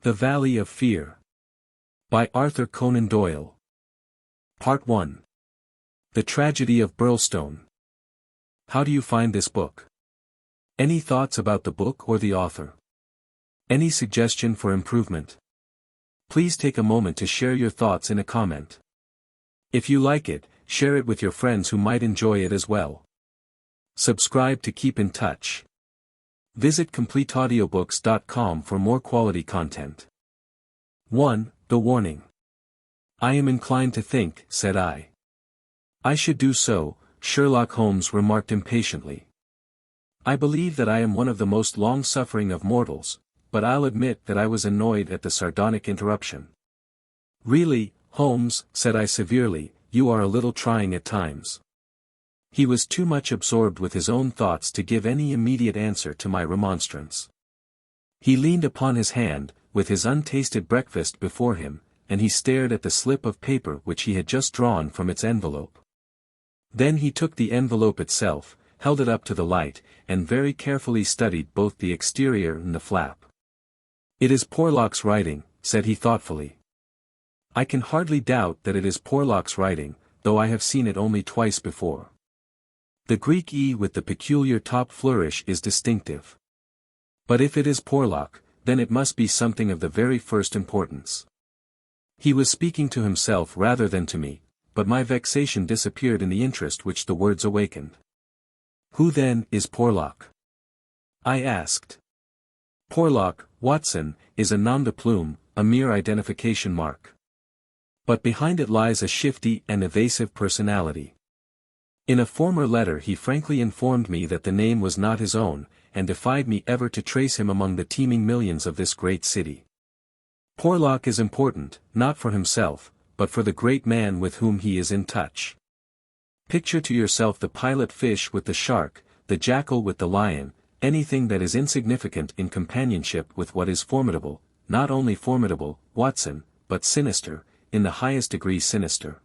The Valley of Fear. By Arthur Conan Doyle. Part 1. The Tragedy of Birlstone. How do you find this book? Any thoughts about the book or the author? Any suggestion for improvement? Please take a moment to share your thoughts in a comment. If you like it, share it with your friends who might enjoy it as well. Subscribe to keep in touch. Visit CompleteAudiobooks.com for more quality content. 1. The Warning. I am inclined to think, said I. I should do so, Sherlock Holmes remarked impatiently. I believe that I am one of the most long-suffering of mortals, but I'll admit that I was annoyed at the sardonic interruption. Really, Holmes, said I severely, you are a little trying at times. He was too much absorbed with his own thoughts to give any immediate answer to my remonstrance. He leaned upon his hand, with his untasted breakfast before him, and he stared at the slip of paper which he had just drawn from its envelope. Then he took the envelope itself, held it up to the light, and very carefully studied both the exterior and the flap. It is Porlock's writing, said he thoughtfully. I can hardly doubt that it is Porlock's writing, though I have seen it only twice before. The Greek E with the peculiar top flourish is distinctive. But if it is Porlock, then it must be something of the very first importance. He was speaking to himself rather than to me, but my vexation disappeared in the interest which the words awakened. Who then is Porlock? I asked. Porlock, Watson, is a nom de plume, a mere identification mark. But behind it lies a shifty and evasive personality. In a former letter he frankly informed me that the name was not his own, and defied me ever to trace him among the teeming millions of this great city. Porlock is important, not for himself, but for the great man with whom he is in touch. Picture to yourself the pilot fish with the shark, the jackal with the lion, anything that is insignificant in companionship with what is formidable, not only formidable, Watson, but sinister, in the highest degree sinister.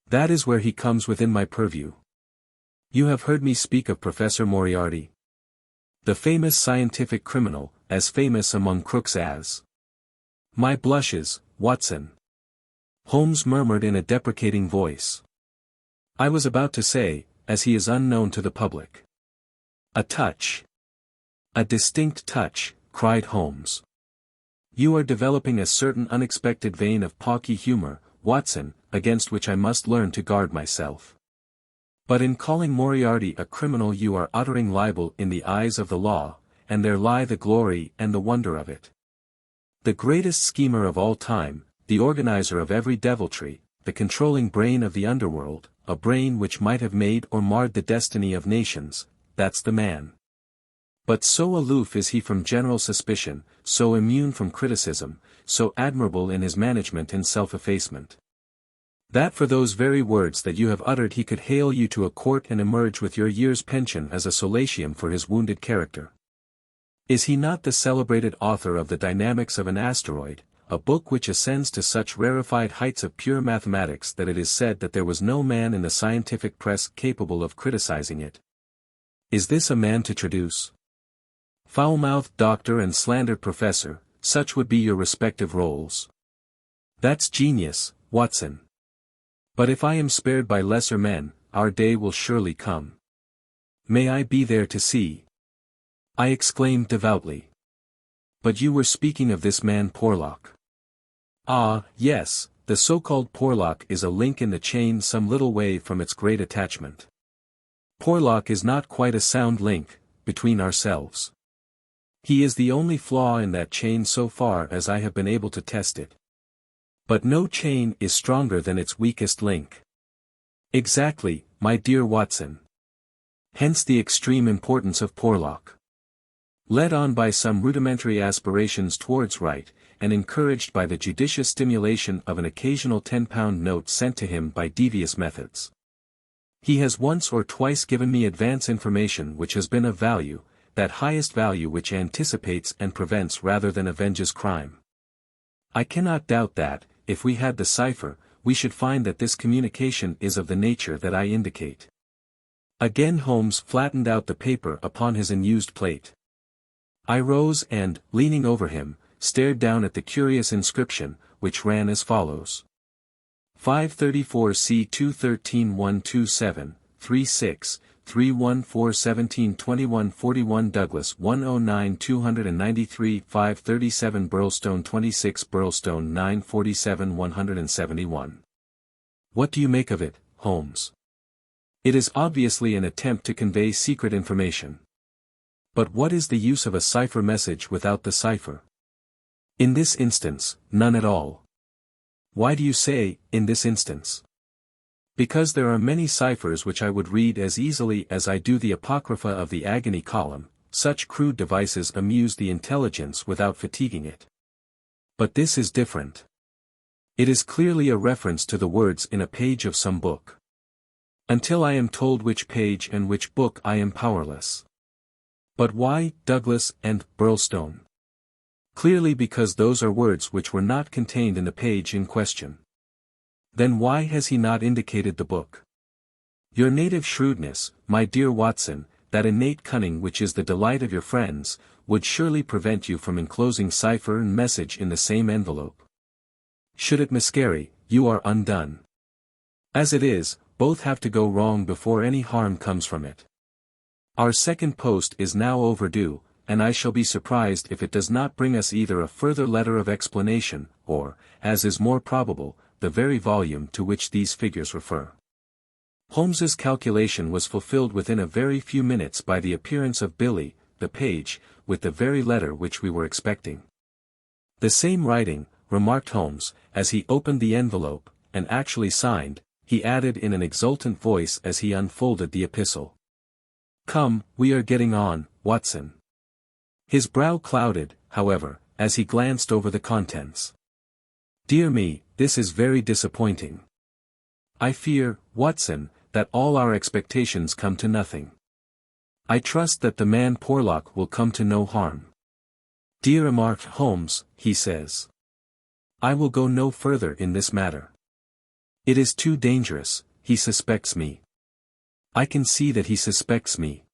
That is where he comes within my purview. You have heard me speak of Professor Moriarty. The famous scientific criminal, as famous among crooks as. My blushes, Watson. Holmes murmured in a deprecating voice. I was about to say, as he is unknown to the public. A touch. A distinct touch, cried Holmes. You are developing a certain unexpected vein of pawky humor, Watson, against which I must learn to guard myself. But in calling Moriarty a criminal you are uttering libel in the eyes of the law, and there lie the glory and the wonder of it. The greatest schemer of all time, the organizer of every deviltry, the controlling brain of the underworld, a brain which might have made or marred the destiny of nations, that's the man. But so aloof is he from general suspicion, so immune from criticism, so admirable in his management and self-effacement, that for those very words that you have uttered he could hale you to a court and emerge with your year's pension as a solatium for his wounded character. Is he not the celebrated author of The Dynamics of an Asteroid, a book which ascends to such rarefied heights of pure mathematics that it is said that there was no man in the scientific press capable of criticizing it? Is this a man to traduce? Foul-mouthed doctor and slandered professor, such would be your respective roles. That's genius, Watson. But if I am spared by lesser men, our day will surely come. May I be there to see? I exclaimed devoutly. But you were speaking of this man Porlock. Ah, yes, the so-called Porlock is a link in the chain some little way from its great attachment. Porlock is not quite a sound link, between ourselves. He is the only flaw in that chain so far as I have been able to test it. But no chain is stronger than its weakest link. Exactly, my dear Watson. Hence the extreme importance of Porlock. Led on by some rudimentary aspirations towards right, and encouraged by the judicious stimulation of an occasional £10 note sent to him by devious methods. He has once or twice given me advance information which has been of value, that highest value which anticipates and prevents rather than avenges crime. I cannot doubt that, if we had the cipher, we should find that this communication is of the nature that I indicate. Again Holmes flattened out the paper upon his unused plate. I rose and, leaning over him, stared down at the curious inscription, which ran as follows. 534 C 213 127, 36, 314 17 21 41 Douglas 109 293 537 Birlstone 26 Birlstone 947 171. What do you make of it, Holmes? It is obviously an attempt to convey secret information. But what is the use of a cipher message without the cipher? In this instance, none at all. Why do you say, in this instance? Because there are many ciphers which I would read as easily as I do the Apocrypha of the Agony column. Such crude devices amuse the intelligence without fatiguing it. But this is different. It is clearly a reference to the words in a page of some book. Until I am told which page and which book I am powerless. But why Douglas and Birlstone? Clearly because those are words which were not contained in the page in question. Then why has he not indicated the book? Your native shrewdness, my dear Watson, that innate cunning which is the delight of your friends, would surely prevent you from enclosing cipher and message in the same envelope. Should it miscarry, you are undone. As it is, both have to go wrong before any harm comes from it. Our second post is now overdue, and I shall be surprised if it does not bring us either a further letter of explanation, or, as is more probable, the very volume to which these figures refer. Holmes's calculation was fulfilled within a very few minutes by the appearance of Billy, the page, with the very letter which we were expecting. The same writing, remarked Holmes, as he opened the envelope, and actually signed, he added in an exultant voice as he unfolded the epistle. Come, we are getting on, Watson. His brow clouded, however, as he glanced over the contents. Dear me, this is very disappointing. I fear, Watson, that all our expectations come to nothing. I trust that the man Porlock will come to no harm. Dear remarked Holmes, he says. I will go no further in this matter. It is too dangerous, he suspects me. I can see that he suspects me.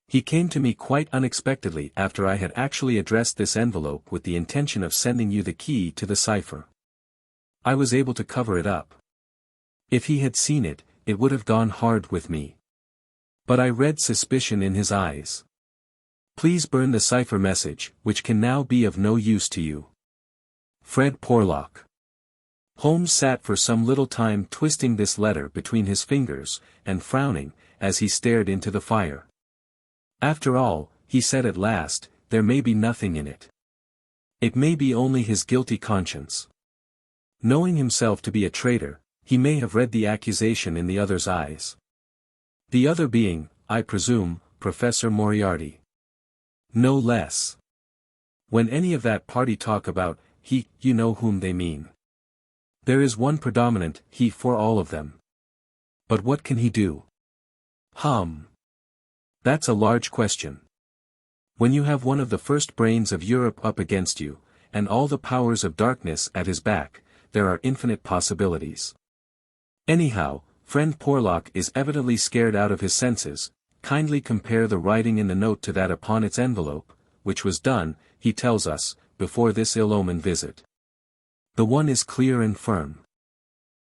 He came to me quite unexpectedly after I had actually addressed this envelope with the intention of sending you the key to the cipher. I was able to cover it up. If he had seen it, it would have gone hard with me. But I read suspicion in his eyes. Please burn the cipher message, which can now be of no use to you. Fred Porlock. Holmes sat for some little time twisting this letter between his fingers, and frowning, as he stared into the fire. After all, he said at last, there may be nothing in it. It may be only his guilty conscience. Knowing himself to be a traitor, he may have read the accusation in the other's eyes. The other being, I presume, Professor Moriarty. No less. When any of that party talk about he, you know whom they mean. There is one predominant he for all of them. But what can he do? That's a large question. When you have one of the first brains of Europe up against you, and all the powers of darkness at his back, there are infinite possibilities. Anyhow, friend Porlock is evidently scared out of his senses. Kindly compare the writing in the note to that upon its envelope, which was done, he tells us, before this ill-omened visit. The one is clear and firm.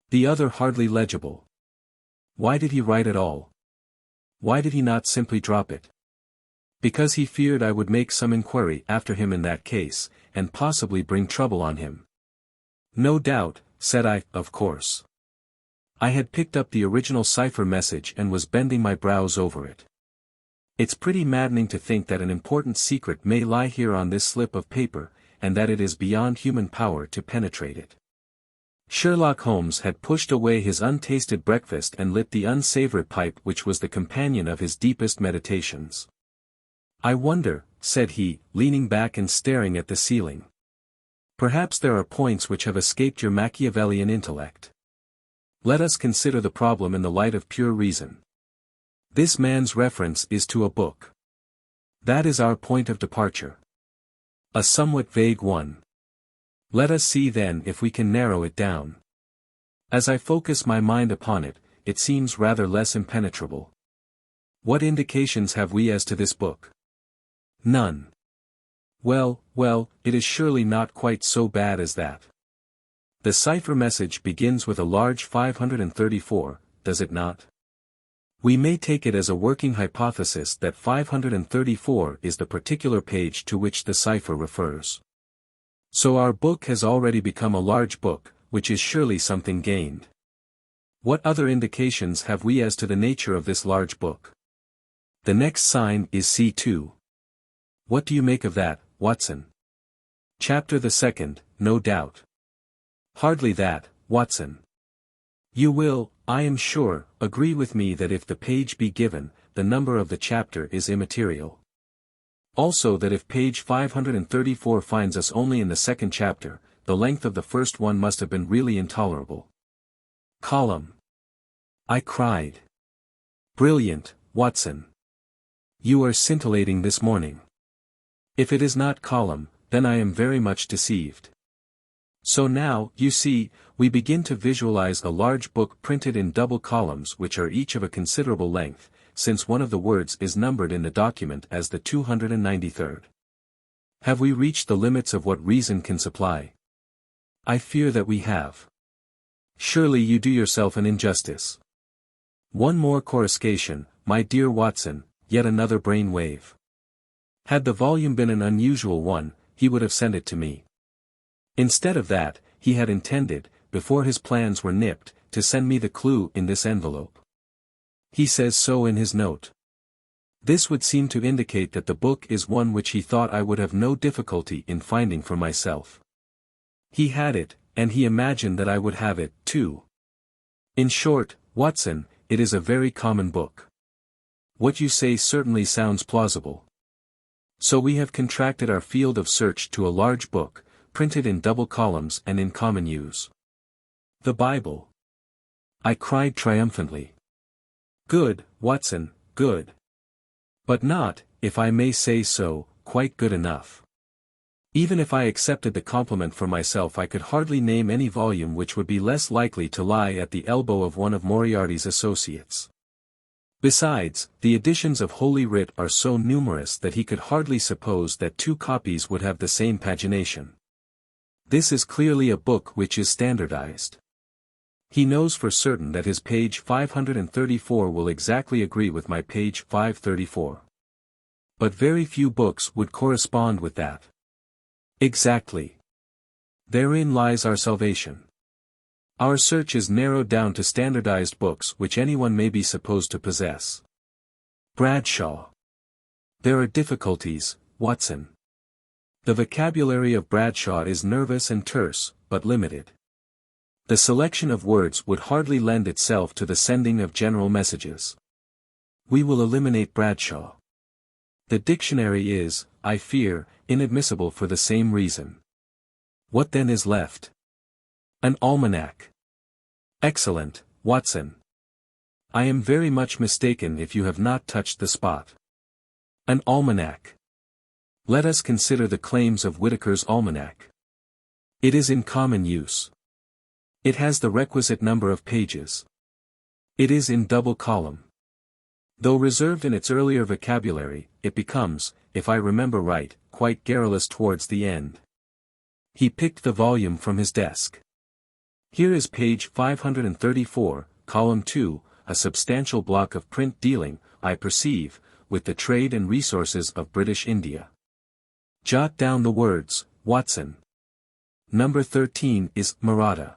The other hardly legible. Why did he write at all? Why did he not simply drop it? Because he feared I would make some inquiry after him in that case, and possibly bring trouble on him. No doubt, said I, of course. I had picked up the original cipher message and was bending my brows over it. It's pretty maddening to think that an important secret may lie here on this slip of paper, and that it is beyond human power to penetrate it. Sherlock Holmes had pushed away his untasted breakfast and lit the unsavory pipe which was the companion of his deepest meditations. I wonder, said he, leaning back and staring at the ceiling. Perhaps there are points which have escaped your Machiavellian intellect. Let us consider the problem in the light of pure reason. This man's reference is to a book. That is our point of departure. A somewhat vague one. Let us see then if we can narrow it down. As I focus my mind upon it, it seems rather less impenetrable. What indications have we as to this book? None. Well, it is surely not quite so bad as that. The cipher message begins with a large 534, does it not? We may take it as a working hypothesis that 534 is the particular page to which the cipher refers. So our book has already become a large book, which is surely something gained. What other indications have we as to the nature of this large book? The next sign is C2. What do you make of that, Watson? Chapter the second, no doubt. Hardly that, Watson. You will, I am sure, agree with me that if the page be given, the number of the chapter is immaterial. Also that if page 534 finds us only in the second chapter, the length of the first one must have been really intolerable. Column. I cried. Brilliant, Watson. You are scintillating this morning. If it is not column, then I am very much deceived. So now, you see, we begin to visualize a large book printed in double columns which are each of a considerable length, since one of the words is numbered in the document as the 293rd. Have we reached the limits of what reason can supply? I fear that we have. Surely you do yourself an injustice. One more coruscation, my dear Watson, yet another brain wave. Had the volume been an unusual one, he would have sent it to me. Instead of that, he had intended, before his plans were nipped, to send me the clue in this envelope. He says so in his note. This would seem to indicate that the book is one which he thought I would have no difficulty in finding for myself. He had it, and he imagined that I would have it, too. In short, Watson, it is a very common book. What you say certainly sounds plausible. So we have contracted our field of search to a large book, printed in double columns and in common use. The Bible. I cried triumphantly. Good, Watson, good. But not, if I may say so, quite good enough. Even if I accepted the compliment for myself, I could hardly name any volume which would be less likely to lie at the elbow of one of Moriarty's associates. Besides, the editions of Holy Writ are so numerous that he could hardly suppose that two copies would have the same pagination. This is clearly a book which is standardized. He knows for certain that his page 534 will exactly agree with my page 534. But very few books would correspond with that. Exactly. Therein lies our salvation. Our search is narrowed down to standardized books which anyone may be supposed to possess. Bradshaw. There are difficulties, Watson. The vocabulary of Bradshaw is nervous and terse, but limited. The selection of words would hardly lend itself to the sending of general messages. We will eliminate Bradshaw. The dictionary is, I fear, inadmissible for the same reason. What then is left? An almanac. Excellent, Watson. I am very much mistaken if you have not touched the spot. An almanac. Let us consider the claims of Whitaker's Almanac. It is in common use. It has the requisite number of pages. It is in double column. Though reserved in its earlier vocabulary, it becomes, if I remember right, quite garrulous towards the end. He picked the volume from his desk. Here is page 534, column 2, a substantial block of print dealing, I perceive, with the trade and resources of British India. Jot down the words, Watson. Number 13 is Maratha.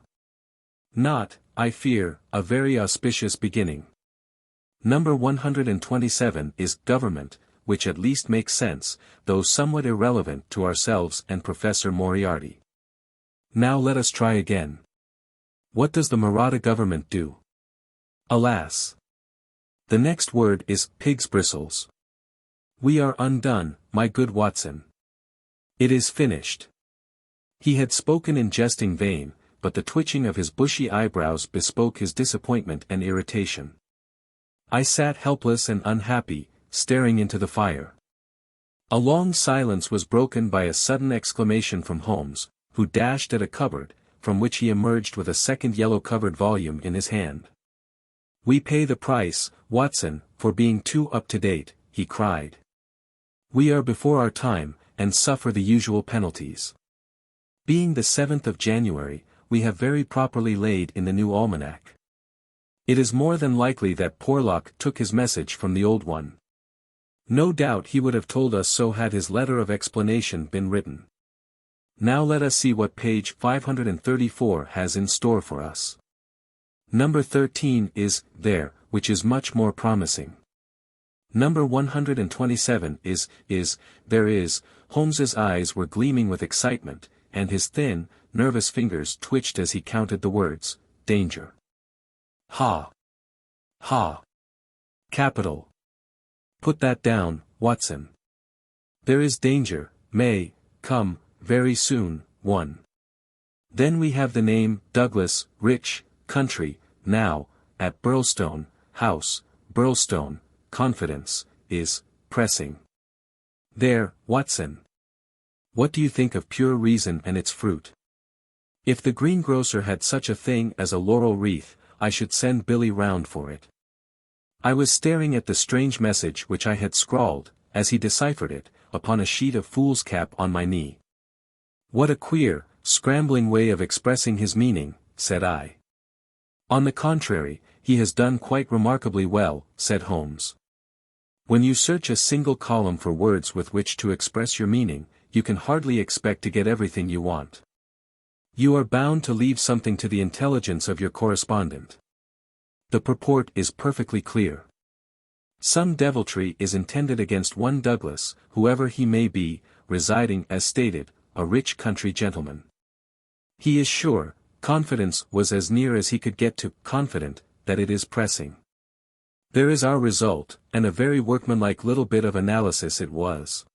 Not, I fear, a very auspicious beginning. Number 127 is Government, which at least makes sense, though somewhat irrelevant to ourselves and Professor Moriarty. Now let us try again. What does the Maratha government do? Alas! The next word is pig's bristles. We are undone, my good Watson. It is finished. He had spoken in jesting vein, but the twitching of his bushy eyebrows bespoke his disappointment and irritation. I sat helpless and unhappy, staring into the fire. A long silence was broken by a sudden exclamation from Holmes, who dashed at a cupboard, from which he emerged with a second yellow-covered volume in his hand. We pay the price, Watson, for being too up-to-date, he cried. We are before our time, and suffer the usual penalties. Being the 7th of January, we have very properly laid in the new almanac. It is more than likely that Porlock took his message from the old one. No doubt he would have told us so had his letter of explanation been written. Now let us see what page 534 has in store for us. Number 13 is, there, which is much more promising. Number 127 is, there is. Holmes's eyes were gleaming with excitement, and his thin, nervous fingers twitched as he counted the words, danger. Ha! Ha! Capital. Put that down, Watson. There is danger, may, come, very soon, 1. Then we have the name, Douglas, rich, country, now, at Birlstone, house, Birlstone, confidence, is, pressing. There, Watson. What do you think of pure reason and its fruit? If the greengrocer had such a thing as a laurel wreath, I should send Billy round for it. I was staring at the strange message which I had scrawled, as he deciphered it, upon a sheet of foolscap on my knee. What a queer, scrambling way of expressing his meaning, said I. On the contrary, he has done quite remarkably well, said Holmes. When you search a single column for words with which to express your meaning, you can hardly expect to get everything you want. You are bound to leave something to the intelligence of your correspondent. The purport is perfectly clear. Some deviltry is intended against one Douglas, whoever he may be, residing, as stated, a rich country gentleman. He is sure, confidence was as near as he could get to confident, that it is pressing. There is our result, and a very workmanlike little bit of analysis it was.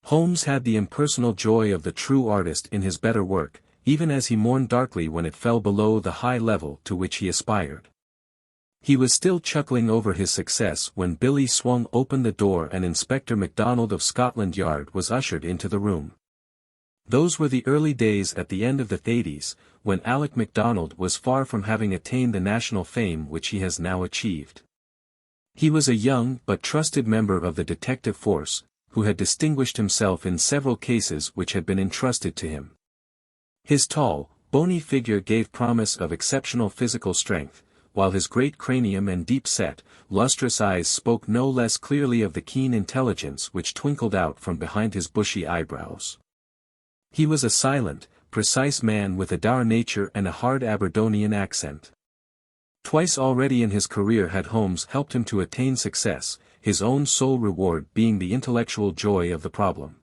Holmes had the impersonal joy of the true artist in his better work, even as he mourned darkly when it fell below the high level to which he aspired. He was still chuckling over his success when Billy swung open the door and Inspector MacDonald of Scotland Yard was ushered into the room. Those were the early days at the end of the 80s, when Alec MacDonald was far from having attained the national fame which he has now achieved. He was a young but trusted member of the detective force, who had distinguished himself in several cases which had been entrusted to him. His tall, bony figure gave promise of exceptional physical strength, while his great cranium and deep-set, lustrous eyes spoke no less clearly of the keen intelligence which twinkled out from behind his bushy eyebrows. He was a silent, precise man with a dour nature and a hard Aberdonian accent. Twice already in his career had Holmes helped him to attain success, his own sole reward being the intellectual joy of the problem.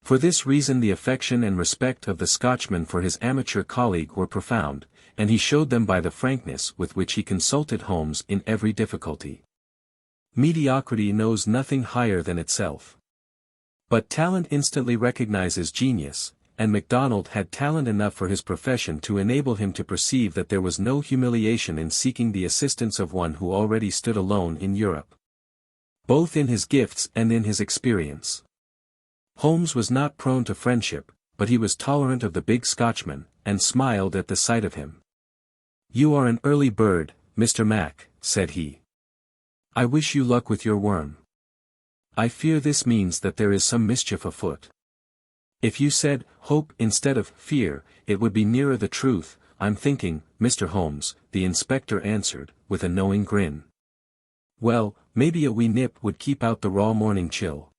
For this reason the affection and respect of the Scotchman for his amateur colleague were profound, and he showed them by the frankness with which he consulted Holmes in every difficulty. Mediocrity knows nothing higher than itself. But talent instantly recognizes genius, and MacDonald had talent enough for his profession to enable him to perceive that there was no humiliation in seeking the assistance of one who already stood alone in Europe, both in his gifts and in his experience. Holmes was not prone to friendship, but he was tolerant of the big Scotchman, and smiled at the sight of him. "You are an early bird, Mr. Mac," said he. "I wish you luck with your worm. I fear this means that there is some mischief afoot. If you said, hope instead of fear, it would be nearer the truth, I'm thinking, Mr. Holmes," the inspector answered, with a knowing grin. "Well, maybe a wee nip would keep out the raw morning chill."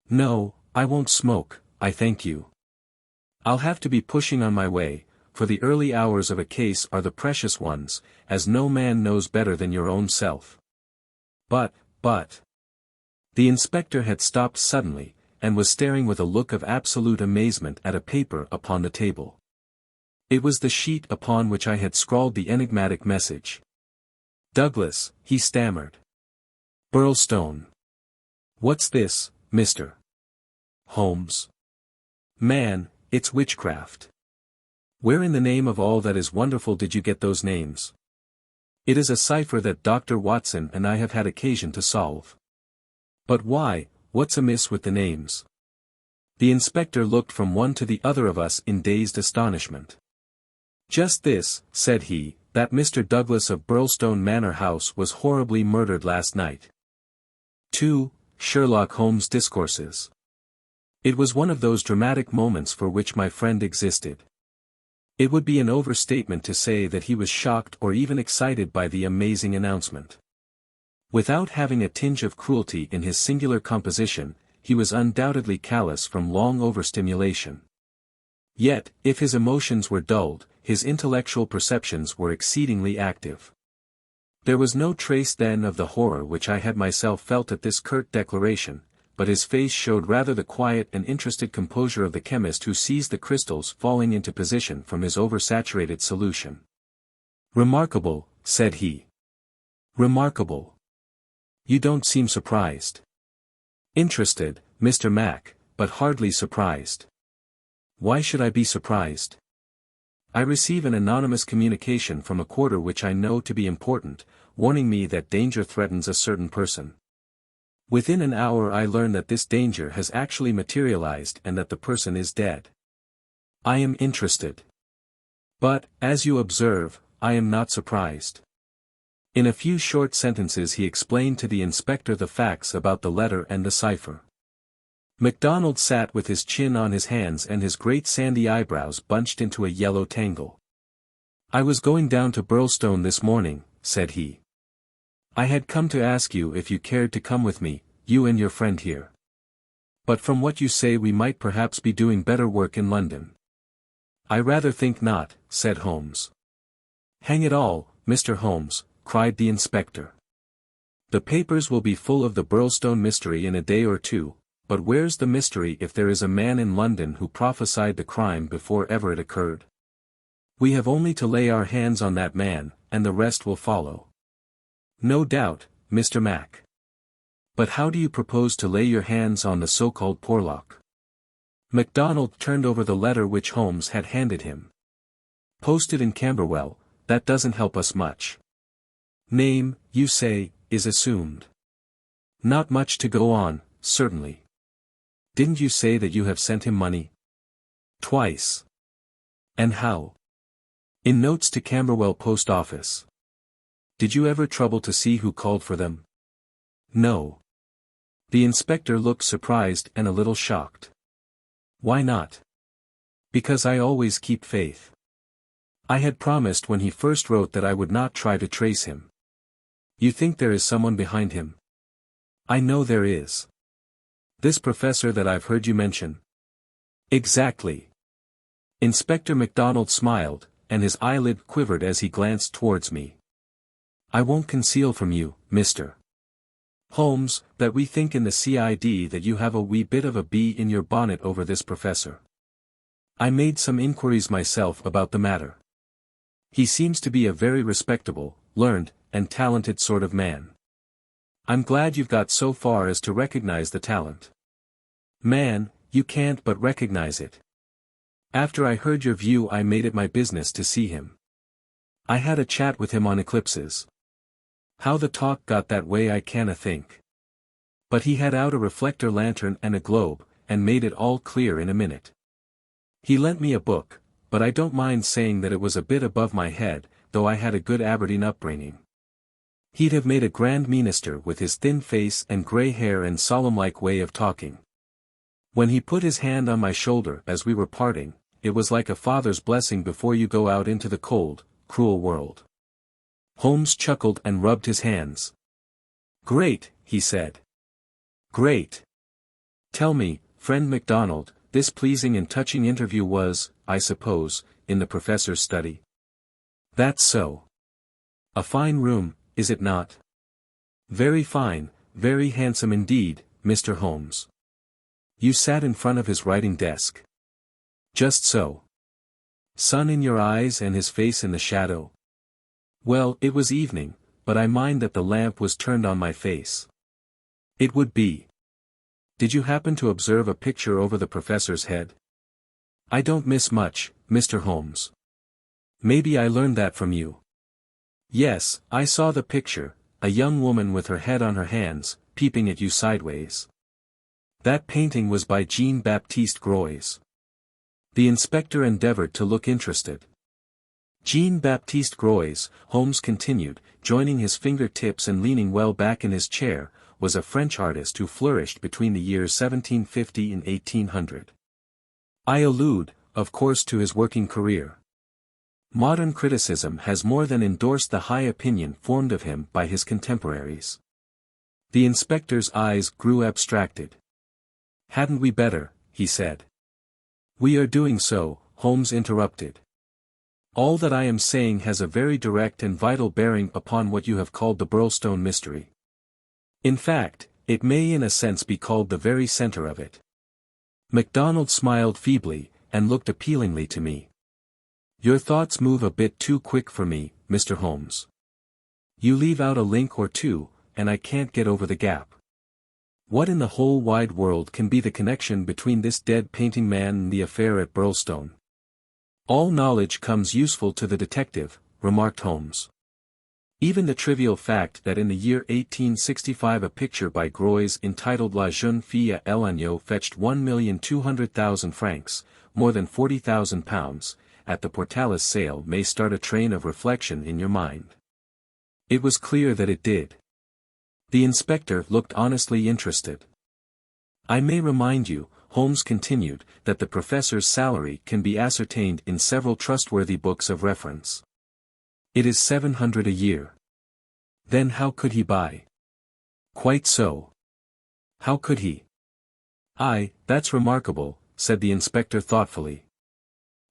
"No, I won't smoke, I thank you. I'll have to be pushing on my way, for the early hours of a case are the precious ones, as no man knows better than your own self." But. The inspector had stopped suddenly, and was staring with a look of absolute amazement at a paper upon the table. It was the sheet upon which I had scrawled the enigmatic message. "Douglas," he stammered. "Birlstone. What's this, Mr. Holmes? Man, it's witchcraft. Where in the name of all that is wonderful did you get those names?" "It is a cipher that Dr. Watson and I have had occasion to solve." "But why, what's amiss with the names?" The inspector looked from one to the other of us in dazed astonishment. "Just this," said he, "that Mr. Douglas of Birlstone Manor House was horribly murdered last night. 2. Sherlock Holmes Discourses. It was one of those dramatic moments for which my friend existed. It would be an overstatement to say that he was shocked or even excited by the amazing announcement. Without having a tinge of cruelty in his singular composition, he was undoubtedly callous from long overstimulation. Yet, if his emotions were dulled, his intellectual perceptions were exceedingly active. There was no trace then of the horror which I had myself felt at this curt declaration, but his face showed rather the quiet and interested composure of the chemist who sees the crystals falling into position from his oversaturated solution. "Remarkable," said he. "Remarkable. You don't seem surprised." "Interested, Mr. Mac, but hardly surprised." "Why should I be surprised?" "I receive an anonymous communication from a quarter which I know to be important, warning me that danger threatens a certain person. Within an hour I learn that this danger has actually materialized and that the person is dead. I am interested. But, as you observe, I am not surprised." In a few short sentences he explained to the inspector the facts about the letter and the cipher. MacDonald sat with his chin on his hands and his great sandy eyebrows bunched into a yellow tangle. "I was going down to Birlstone this morning," said he. "I had come to ask you if you cared to come with me, you and your friend here. But from what you say we might perhaps be doing better work in London." "I rather think not," said Holmes. "Hang it all, Mr. Holmes," cried the inspector. "The papers will be full of the Birlstone mystery in a day or two, but where's the mystery if there is a man in London who prophesied the crime before ever it occurred? We have only to lay our hands on that man, and the rest will follow." "No doubt, Mr. Mac. But how do you propose to lay your hands on the so-called Porlock?" MacDonald turned over the letter which Holmes had handed him. "Posted in Camberwell, that doesn't help us much. Name, you say, is assumed. Not much to go on, certainly. Didn't you say that you have sent him money?" "Twice." "And how?" "In notes to Camberwell Post Office." "Did you ever trouble to see who called for them?" "No." The inspector looked surprised and a little shocked. "Why not?" "Because I always keep faith. I had promised when he first wrote that I would not try to trace him." "You think there is someone behind him?" "I know there is." "This professor that I've heard you mention?" "Exactly." Inspector MacDonald smiled, and his eyelid quivered as he glanced towards me. "I won't conceal from you, Mr. Holmes, that we think in the CID that you have a wee bit of a bee in your bonnet over this professor. I made some inquiries myself about the matter. He seems to be a very respectable, learned, and talented sort of man. I'm glad you've got so far as to recognize the talent. Man, you can't but recognize it. After I heard your view I made it my business to see him. I had a chat with him on eclipses. How the talk got that way I canna think. But he had out a reflector lantern and a globe, and made it all clear in a minute. He lent me a book, but I don't mind saying that it was a bit above my head, though I had a good Aberdeen upbringing. He'd have made a grand minister with his thin face and grey hair and solemn-like way of talking. When he put his hand on my shoulder as we were parting, it was like a father's blessing before you go out into the cold, cruel world." Holmes chuckled and rubbed his hands. "Great," he said. "Great. Tell me, friend MacDonald, this pleasing and touching interview was, I suppose, in the professor's study?" "That's so. A fine room, is it not?" "Very fine, very handsome indeed, Mr. Holmes." "You sat in front of his writing desk?" "Just so." "Sun in your eyes and his face in the shadow?" "Well, it was evening, but I mind that the lamp was turned on my face." "It would be." "Did you happen to observe a picture over the professor's head?" "I don't miss much, Mr. Holmes." "Maybe I learned that from you." "Yes, I saw the picture, a young woman with her head on her hands, peeping at you sideways. That painting was by Jean-Baptiste Gros." The inspector endeavored to look interested. Jean-Baptiste Gros, Holmes continued, joining his fingertips and leaning well back in his chair, was a French artist who flourished between the years 1750 and 1800. I allude, of course, to his working career. Modern criticism has more than endorsed the high opinion formed of him by his contemporaries. The inspector's eyes grew abstracted. "Hadn't we better?" he said. "We are doing so," Holmes interrupted. "All that I am saying has a very direct and vital bearing upon what you have called the Birlstone mystery. In fact, it may in a sense be called the very center of it." MacDonald smiled feebly, and looked appealingly to me. "Your thoughts move a bit too quick for me, Mr. Holmes. You leave out a link or two, and I can't get over the gap. What in the whole wide world can be the connection between this dead painting man and the affair at Birlstone?" "All knowledge comes useful to the detective," remarked Holmes. "Even the trivial fact that in the year 1865 a picture by Gros entitled La Jeune Fille à l'Agneau fetched 1,200,000 francs, more than £40,000, at the Portalis sale may start a train of reflection in your mind." It was clear that it did. The inspector looked honestly interested. "I may remind you," Holmes continued, "that the professor's salary can be ascertained in several trustworthy books of reference. It is 700 a year. Then how could he buy?" "Quite so. How could he?" "Aye, that's remarkable," said the inspector thoughtfully.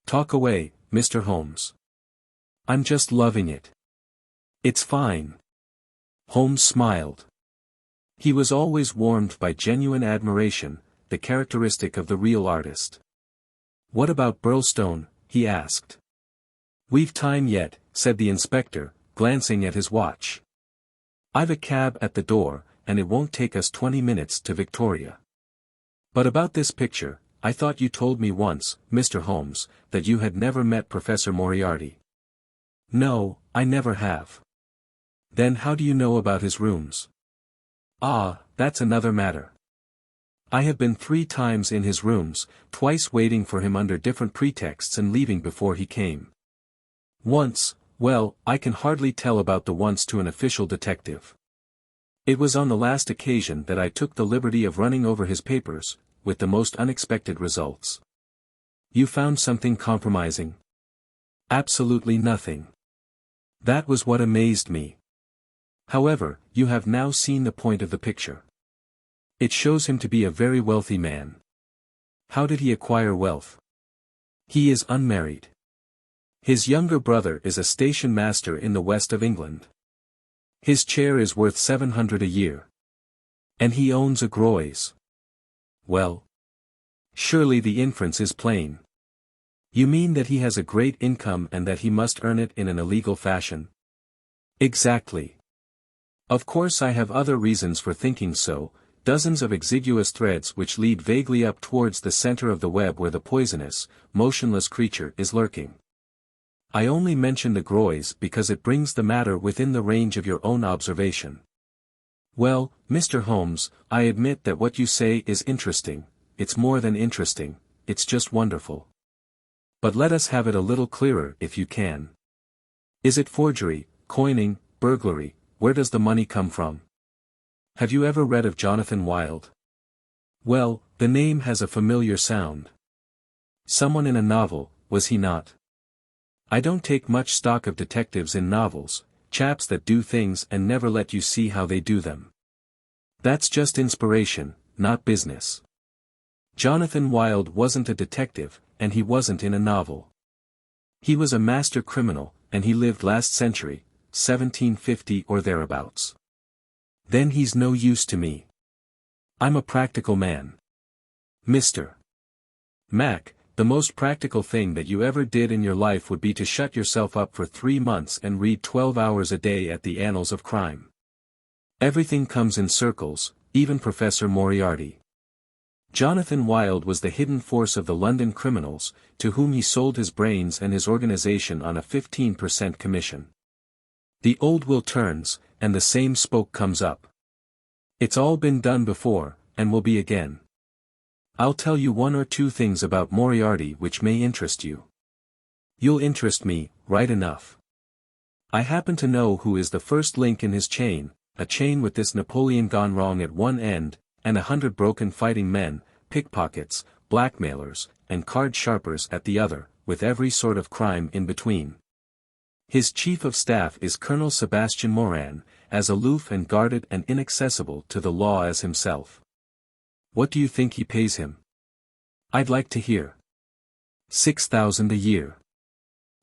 "Talk away, Mr. Holmes. I'm just loving it. It's fine." Holmes smiled. He was always warmed by genuine admiration, the characteristic of the real artist. "What about Birlstone?" he asked. "We've time yet," said the inspector, glancing at his watch. "I've a cab at the door, and it won't take us 20 minutes to Victoria. But about this picture, I thought you told me once, Mr. Holmes, that you had never met Professor Moriarty." "No, I never have." "Then how do you know about his rooms?" "Ah, that's another matter. I have been 3 times in his rooms, twice waiting for him under different pretexts and leaving before he came. Once, well, I can hardly tell about the once to an official detective. It was on the last occasion that I took the liberty of running over his papers, with the most unexpected results." "You found something compromising?" "Absolutely nothing. That was what amazed me. However, you have now seen the point of the picture. It shows him to be a very wealthy man. How did he acquire wealth? He is unmarried. His younger brother is a station master in the west of England. His chair is worth 700 a year. And he owns a Gros. Well, surely the inference is plain. You mean that he has a great income and that he must earn it in an illegal fashion?" "Exactly. Of course I have other reasons for thinking so, dozens of exiguous threads which lead vaguely up towards the center of the web where the poisonous, motionless creature is lurking. I only mention the Gros because it brings the matter within the range of your own observation. Well, Mr. Holmes, I admit that what you say is interesting. It's more than interesting, it's just wonderful. But let us have it a little clearer if you can. Is it forgery, coining, burglary? Where does the money come from? Have you ever read of Jonathan Wild?" "Well, the name has a familiar sound. Someone in a novel, was he not?" "I don't take much stock of detectives in novels, chaps that do things and never let you see how they do them. That's just inspiration, not business. Jonathan Wild wasn't a detective, and he wasn't in a novel. He was a master criminal, and he lived last century, 1750 or thereabouts. Then he's no use to me. I'm a practical man. Mr. Mac, the most practical thing that you ever did in your life would be to shut yourself up for 3 months and read 12 hours a day at the annals of crime. Everything comes in circles, even Professor Moriarty. Jonathan Wild was the hidden force of the London criminals, to whom he sold his brains and his organization on a 15% commission. The old wheel turns, and the same spoke comes up. It's all been done before, and will be again. I'll tell you 1 or 2 things about Moriarty which may interest you. You'll interest me, right enough. I happen to know who is the first link in his chain, a chain with this Napoleon gone wrong at one end, and 100 broken fighting men, pickpockets, blackmailers, and card sharpers at the other, with every sort of crime in between. His chief of staff is Colonel Sebastian Moran, as aloof and guarded and inaccessible to the law as himself. What do you think he pays him? I'd like to hear. 6,000 a year.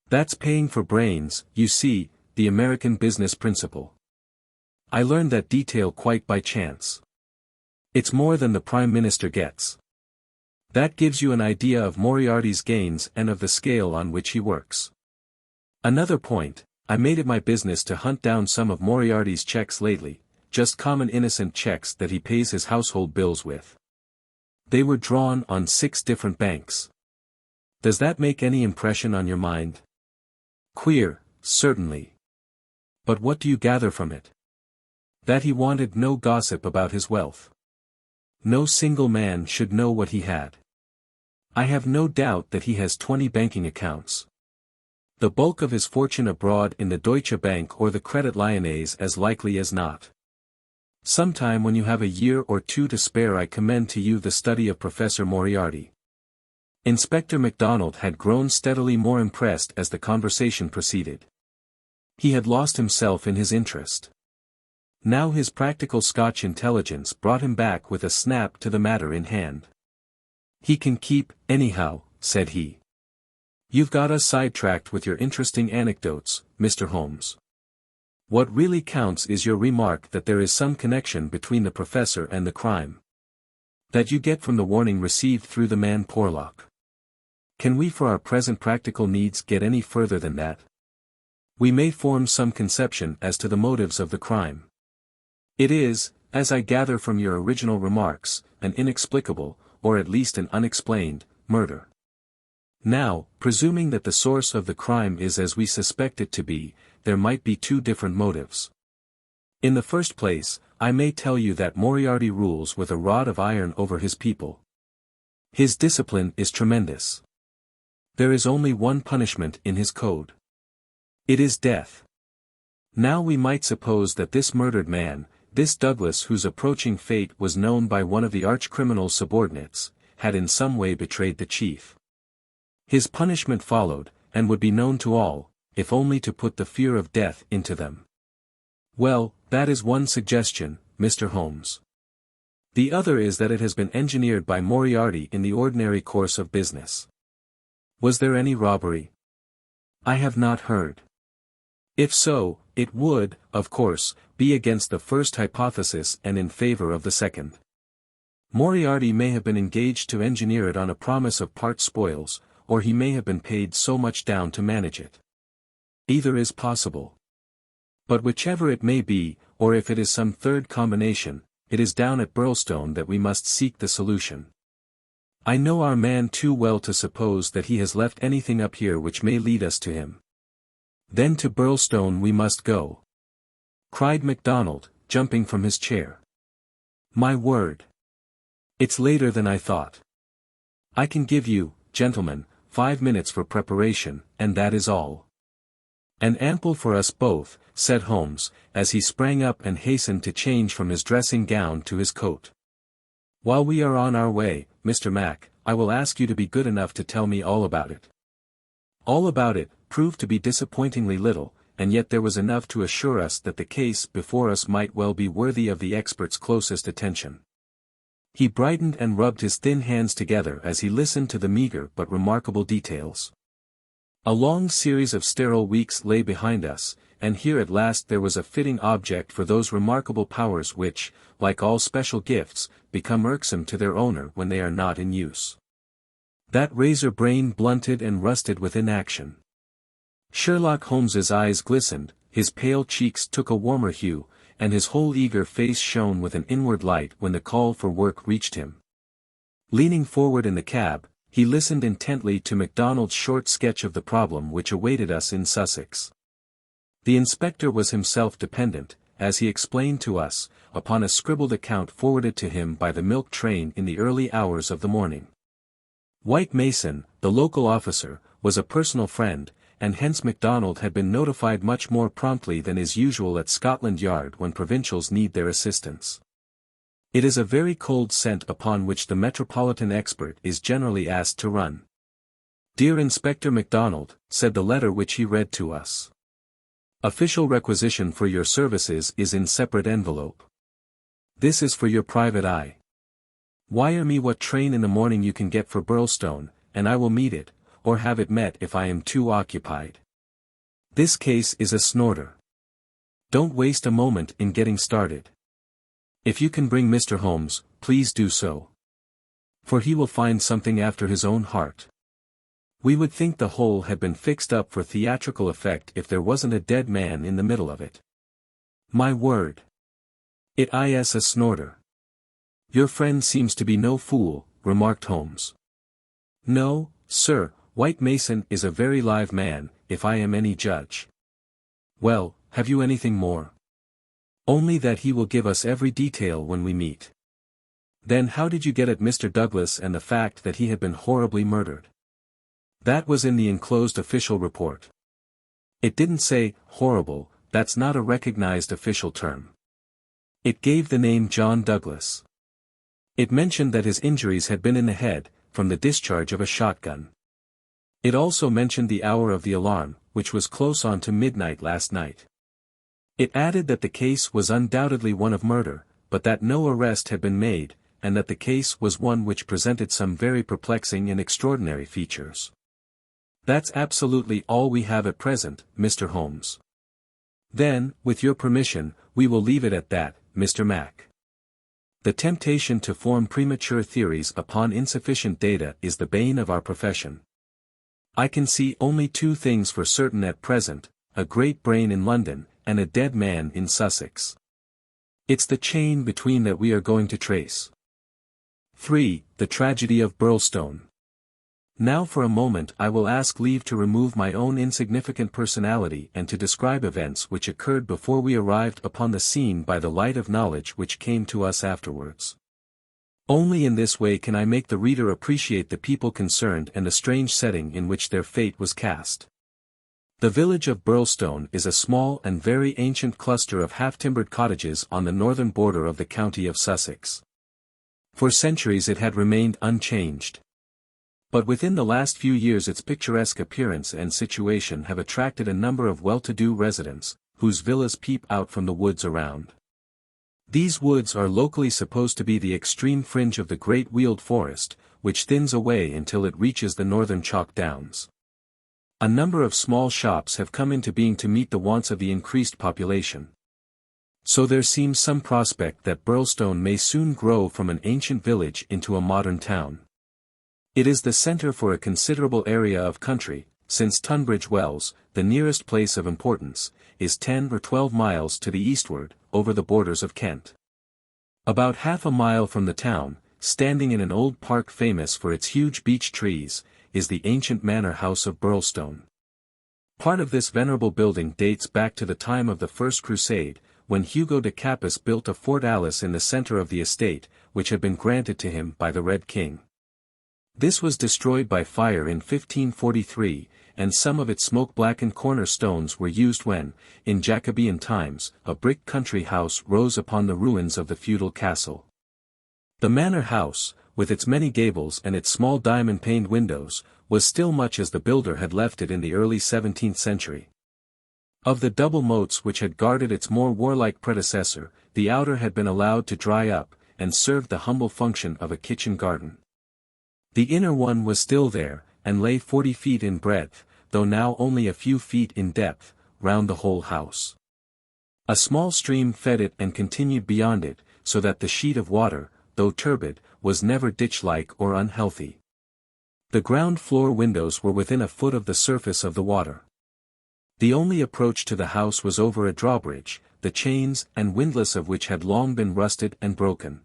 That's paying for brains, you see, the American business principle. I learned that detail quite by chance. It's more than the Prime Minister gets. That gives you an idea of Moriarty's gains and of the scale on which he works. Another point, I made it my business to hunt down some of Moriarty's checks lately, just common innocent checks that he pays his household bills with. They were drawn on 6 different banks. Does that make any impression on your mind? Queer, certainly. But what do you gather from it? That he wanted no gossip about his wealth. No single man should know what he had. I have no doubt that he has 20 banking accounts. The bulk of his fortune abroad in the Deutsche Bank or the Credit Lyonnais as likely as not. Sometime when you have a year or two to spare I commend to you the study of Professor Moriarty. Inspector MacDonald had grown steadily more impressed as the conversation proceeded. He had lost himself in his interest. Now his practical Scotch intelligence brought him back with a snap to the matter in hand. He can keep, anyhow, said he. You've got us sidetracked with your interesting anecdotes, Mr. Holmes. What really counts is your remark that there is some connection between the professor and the crime. That you get from the warning received through the man Porlock. Can we for our present practical needs get any further than that? We may form some conception as to the motives of the crime. It is, as I gather from your original remarks, an inexplicable, or at least an unexplained, murder. Now, presuming that the source of the crime is as we suspect it to be, there might be 2 different motives. In the first place, I may tell you that Moriarty rules with a rod of iron over his people. His discipline is tremendous. There is only one punishment in his code. It is death. Now we might suppose that this murdered man, this Douglas whose approaching fate was known by one of the arch-criminal's subordinates, had in some way betrayed the chief. His punishment followed, and would be known to all, if only to put the fear of death into them. Well, that is one suggestion, Mr. Holmes. The other is that it has been engineered by Moriarty in the ordinary course of business. Was there any robbery? I have not heard. If so, it would, of course, be against the first hypothesis and in favor of the second. Moriarty may have been engaged to engineer it on a promise of part spoils, or he may have been paid so much down to manage it. Either is possible. But whichever it may be, or if it is some third combination, it is down at Birlstone that we must seek the solution. I know our man too well to suppose that he has left anything up here which may lead us to him. Then to Birlstone we must go, cried MacDonald, jumping from his chair. My word! It's later than I thought. I can give you, gentlemen, 5 minutes for preparation, and that is all. And ample for us both, said Holmes, as he sprang up and hastened to change from his dressing gown to his coat. While we are on our way, Mr. Mac, I will ask you to be good enough to tell me all about it. All about it proved to be disappointingly little, and yet there was enough to assure us that the case before us might well be worthy of the expert's closest attention. He brightened and rubbed his thin hands together as he listened to the meager but remarkable details. A long series of sterile weeks lay behind us, and here at last there was a fitting object for those remarkable powers which, like all special gifts, become irksome to their owner when they are not in use. That razor brain blunted and rusted with inaction. Sherlock Holmes's eyes glistened, his pale cheeks took a warmer hue, and his whole eager face shone with an inward light when the call for work reached him. Leaning forward in the cab, he listened intently to MacDonald's short sketch of the problem which awaited us in Sussex. The inspector was himself dependent, as he explained to us, upon a scribbled account forwarded to him by the milk train in the early hours of the morning. White Mason, the local officer, was a personal friend, and hence MacDonald had been notified much more promptly than is usual at Scotland Yard when provincials need their assistance. It is a very cold scent upon which the metropolitan expert is generally asked to run. "Dear Inspector MacDonald," said the letter which he read to us. "Official requisition for your services is in separate envelope. This is for your private eye. Wire me what train in the morning you can get for Birlstone, and I will meet it, or have it met if I am too occupied. This case is a snorter. Don't waste a moment in getting started. If you can bring Mr. Holmes, please do so. For he will find something after his own heart. We would think the whole had been fixed up for theatrical effect if there wasn't a dead man in the middle of it. My word. It is a snorter." "Your friend seems to be no fool," remarked Holmes. "No, sir, White Mason is a very live man, if I am any judge." "Well, have you anything more?" "Only that he will give us every detail when we meet." "Then how did you get at Mr. Douglas and the fact that he had been horribly murdered?" "That was in the enclosed official report." "It didn't say, horrible, that's not a recognized official term. It gave the name John Douglas. It mentioned that his injuries had been in the head, from the discharge of a shotgun. It also mentioned the hour of the alarm, which was close on to midnight last night. It added that the case was undoubtedly one of murder, but that no arrest had been made, and that the case was one which presented some very perplexing and extraordinary features. That's absolutely all we have at present, Mr. Holmes. Then, with your permission, we will leave it at that, Mr. Mac. The temptation to form premature theories upon insufficient data is the bane of our profession. I can see only two things for certain at present, a great brain in London, and a dead man in Sussex. It's the chain between that we are going to trace. 3. The Tragedy of Birlstone. Now for a moment I will ask leave to remove my own insignificant personality and to describe events which occurred before we arrived upon the scene by the light of knowledge which came to us afterwards. Only in this way can I make the reader appreciate the people concerned and the strange setting in which their fate was cast. The village of Birlstone is a small and very ancient cluster of half-timbered cottages on the northern border of the county of Sussex. For centuries it had remained unchanged. But within the last few years its picturesque appearance and situation have attracted a number of well-to-do residents, whose villas peep out from the woods around. These woods are locally supposed to be the extreme fringe of the great Weald forest, which thins away until it reaches the northern chalk downs. A number of small shops have come into being to meet the wants of the increased population. So there seems some prospect that Birlstone may soon grow from an ancient village into a modern town. It is the centre for a considerable area of country, since Tunbridge Wells, the nearest place of importance, is 10 or 12 miles to the eastward, over the borders of Kent. About half a mile from the town, standing in an old park famous for its huge beech trees, is the ancient manor house of Birlstone. Part of this venerable building dates back to the time of the First Crusade, when Hugo de Capus built a fortalice in the centre of the estate, which had been granted to him by the Red King. This was destroyed by fire in 1543, and some of its smoke-blackened corner stones were used when, in Jacobean times, a brick country house rose upon the ruins of the feudal castle. The manor house, with its many gables and its small diamond-paned windows, was still much as the builder had left it in the early 17th century. Of the double moats which had guarded its more warlike predecessor, the outer had been allowed to dry up, and served the humble function of a kitchen garden. The inner one was still there, and lay 40 feet in breadth, though now only a few feet in depth, round the whole house. A small stream fed it and continued beyond it, so that the sheet of water, though turbid, was never ditch-like or unhealthy. The ground floor windows were within a foot of the surface of the water. The only approach to the house was over a drawbridge, the chains and windlass of which had long been rusted and broken.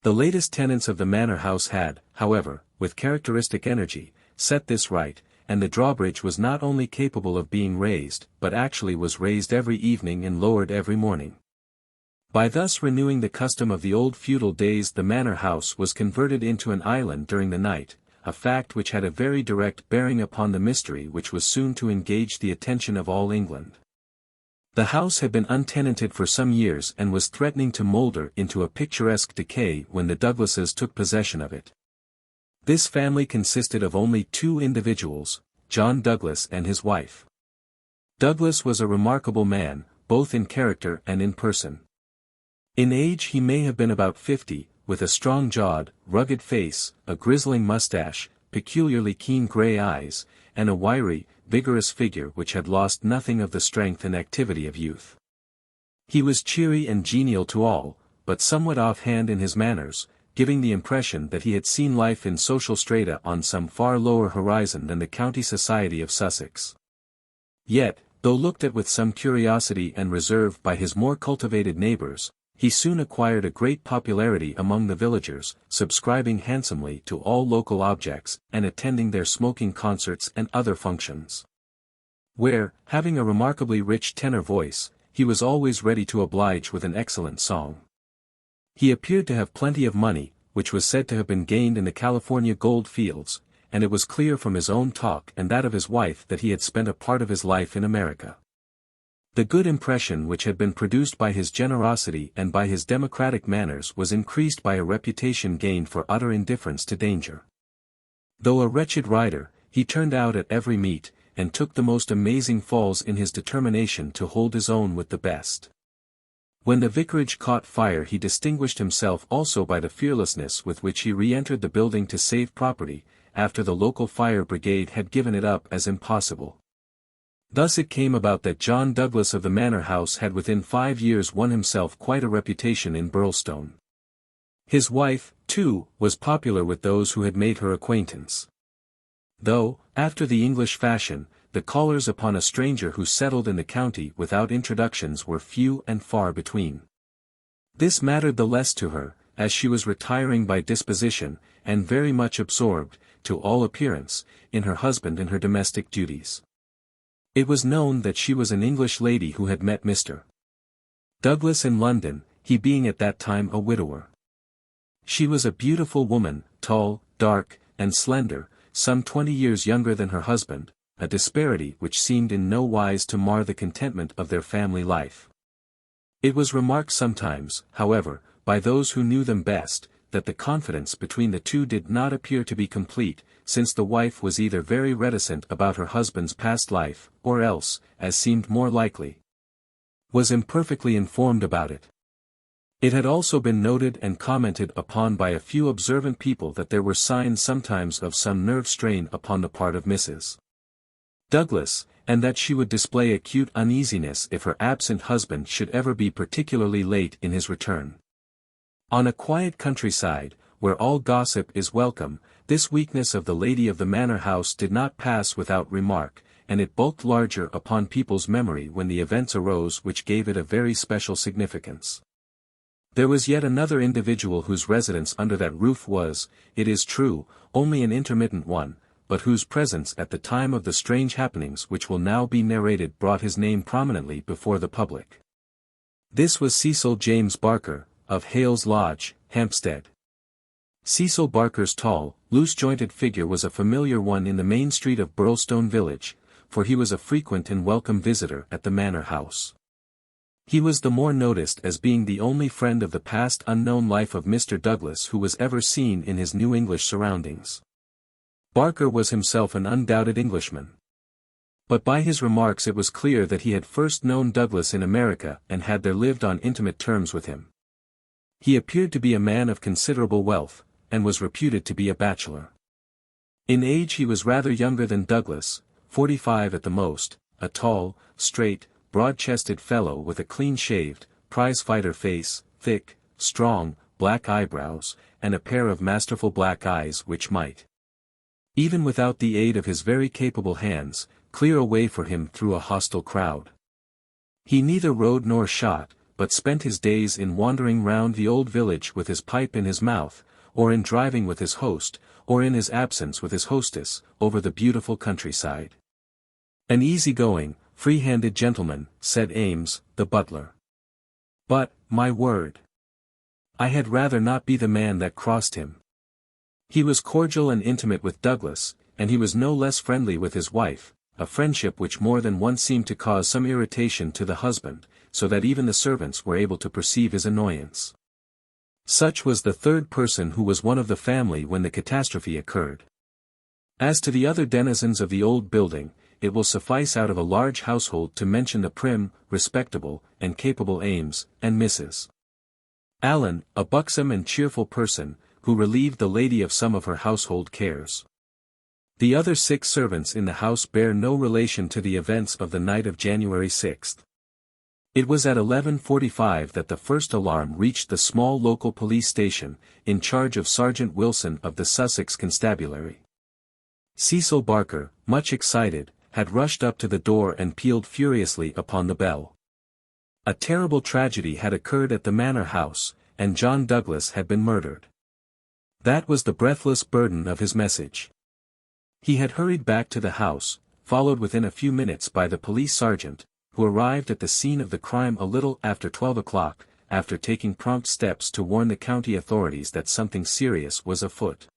The latest tenants of the manor house had, however, with characteristic energy, set this right, and the drawbridge was not only capable of being raised, but actually was raised every evening and lowered every morning. By thus renewing the custom of the old feudal days, the manor house was converted into an island during the night, a fact which had a very direct bearing upon the mystery which was soon to engage the attention of all England. The house had been untenanted for some years and was threatening to moulder into a picturesque decay when the Douglases took possession of it. This family consisted of only two individuals, John Douglas and his wife. Douglas was a remarkable man, both in character and in person. In age he may have been about 50, with a strong-jawed, rugged face, a grizzling mustache, peculiarly keen grey eyes, and a wiry, vigorous figure which had lost nothing of the strength and activity of youth. He was cheery and genial to all, but somewhat off-hand in his manners, giving the impression that he had seen life in social strata on some far lower horizon than the county society of Sussex. Yet, though looked at with some curiosity and reserve by his more cultivated neighbours, he soon acquired a great popularity among the villagers, subscribing handsomely to all local objects, and attending their smoking concerts and other functions. Where, having a remarkably rich tenor voice, he was always ready to oblige with an excellent song. He appeared to have plenty of money, which was said to have been gained in the California gold fields, and it was clear from his own talk and that of his wife that he had spent a part of his life in America. The good impression which had been produced by his generosity and by his democratic manners was increased by a reputation gained for utter indifference to danger. Though a wretched rider, he turned out at every meet, and took the most amazing falls in his determination to hold his own with the best. When the vicarage caught fire he distinguished himself also by the fearlessness with which he re-entered the building to save property, after the local fire brigade had given it up as impossible. Thus it came about that John Douglas of the Manor House had within 5 years won himself quite a reputation in Birlstone. His wife, too, was popular with those who had made her acquaintance. Though, after the English fashion, the callers upon a stranger who settled in the county without introductions were few and far between. This mattered the less to her, as she was retiring by disposition, and very much absorbed, to all appearance, in her husband and her domestic duties. It was known that she was an English lady who had met Mr. Douglas in London, he being at that time a widower. She was a beautiful woman, tall, dark, and slender, some 20 years younger than her husband, a disparity which seemed in no wise to mar the contentment of their family life. It was remarked sometimes, however, by those who knew them best, that the confidence between the two did not appear to be complete, since the wife was either very reticent about her husband's past life, or else, as seemed more likely, was imperfectly informed about it. It had also been noted and commented upon by a few observant people that there were signs sometimes of some nerve strain upon the part of Mrs. Douglas, and that she would display acute uneasiness if her absent husband should ever be particularly late in his return. On a quiet countryside, where all gossip is welcome, this weakness of the lady of the manor house did not pass without remark, and it bulked larger upon people's memory when the events arose which gave it a very special significance. There was yet another individual whose residence under that roof was, it is true, only an intermittent one, but whose presence at the time of the strange happenings which will now be narrated brought his name prominently before the public. This was Cecil James Barker, of Hales Lodge, Hampstead. Cecil Barker's tall, loose-jointed figure was a familiar one in the main street of Birlstone village, for he was a frequent and welcome visitor at the manor house. He was the more noticed as being the only friend of the past unknown life of Mr. Douglas who was ever seen in his new English surroundings. Barker was himself an undoubted Englishman. But by his remarks it was clear that he had first known Douglas in America and had there lived on intimate terms with him. He appeared to be a man of considerable wealth, and was reputed to be a bachelor. In age he was rather younger than Douglas, 45 at the most, a tall, straight, broad-chested fellow with a clean-shaved, prize-fighter face, thick, strong, black eyebrows, and a pair of masterful black eyes which might, even without the aid of his very capable hands, clear a way for him through a hostile crowd. He neither rode nor shot, but spent his days in wandering round the old village with his pipe in his mouth, or in driving with his host, or in his absence with his hostess, over the beautiful countryside. An easy-going, free-handed gentleman, said Ames, the butler. But, my word, I had rather not be the man that crossed him. He was cordial and intimate with Douglas, and he was no less friendly with his wife, a friendship which more than once seemed to cause some irritation to the husband, so that even the servants were able to perceive his annoyance. Such was the third person who was one of the family when the catastrophe occurred. As to the other denizens of the old building, it will suffice out of a large household to mention the prim, respectable, and capable Ames, and Mrs. Allen, a buxom and cheerful person, who relieved the lady of some of her household cares. The other 6 servants in the house bear no relation to the events of the night of January 6th. It was at 11:45 that the first alarm reached the small local police station, in charge of Sergeant Wilson of the Sussex Constabulary. Cecil Barker, much excited, had rushed up to the door and pealed furiously upon the bell. A terrible tragedy had occurred at the manor house, and John Douglas had been murdered. That was the breathless burden of his message. He had hurried back to the house, followed within a few minutes by the police sergeant, who arrived at the scene of the crime a little after 12 o'clock, after taking prompt steps to warn the county authorities that something serious was afoot.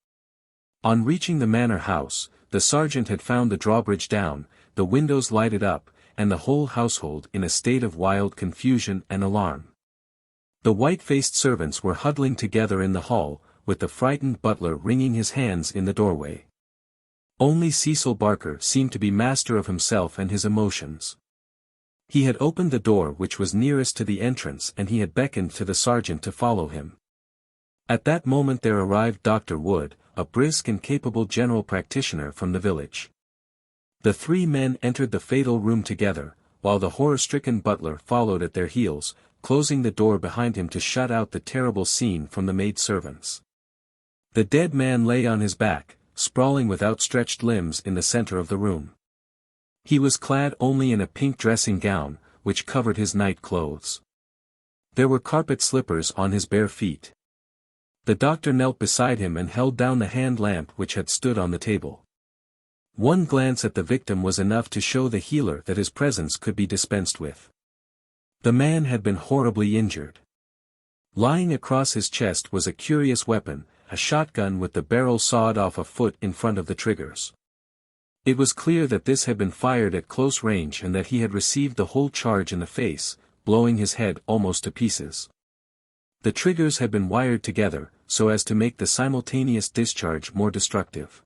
On reaching the manor house, the sergeant had found the drawbridge down, the windows lighted up, and the whole household in a state of wild confusion and alarm. The white-faced servants were huddling together in the hall, with the frightened butler wringing his hands in the doorway. Only Cecil Barker seemed to be master of himself and his emotions. He had opened the door which was nearest to the entrance and he had beckoned to the sergeant to follow him. At that moment there arrived Dr. Wood, a brisk and capable general practitioner from the village. The 3 men entered the fatal room together, while the horror-stricken butler followed at their heels, closing the door behind him to shut out the terrible scene from the maid-servants. The dead man lay on his back, sprawling with outstretched limbs in the center of the room. He was clad only in a pink dressing gown, which covered his night clothes. There were carpet slippers on his bare feet. The doctor knelt beside him and held down the hand lamp which had stood on the table. One glance at the victim was enough to show the healer that his presence could be dispensed with. The man had been horribly injured. Lying across his chest was a curious weapon, a shotgun with the barrel sawed off a foot in front of the triggers. It was clear that this had been fired at close range and that he had received the whole charge in the face, blowing his head almost to pieces. The triggers had been wired together, so as to make the simultaneous discharge more destructive.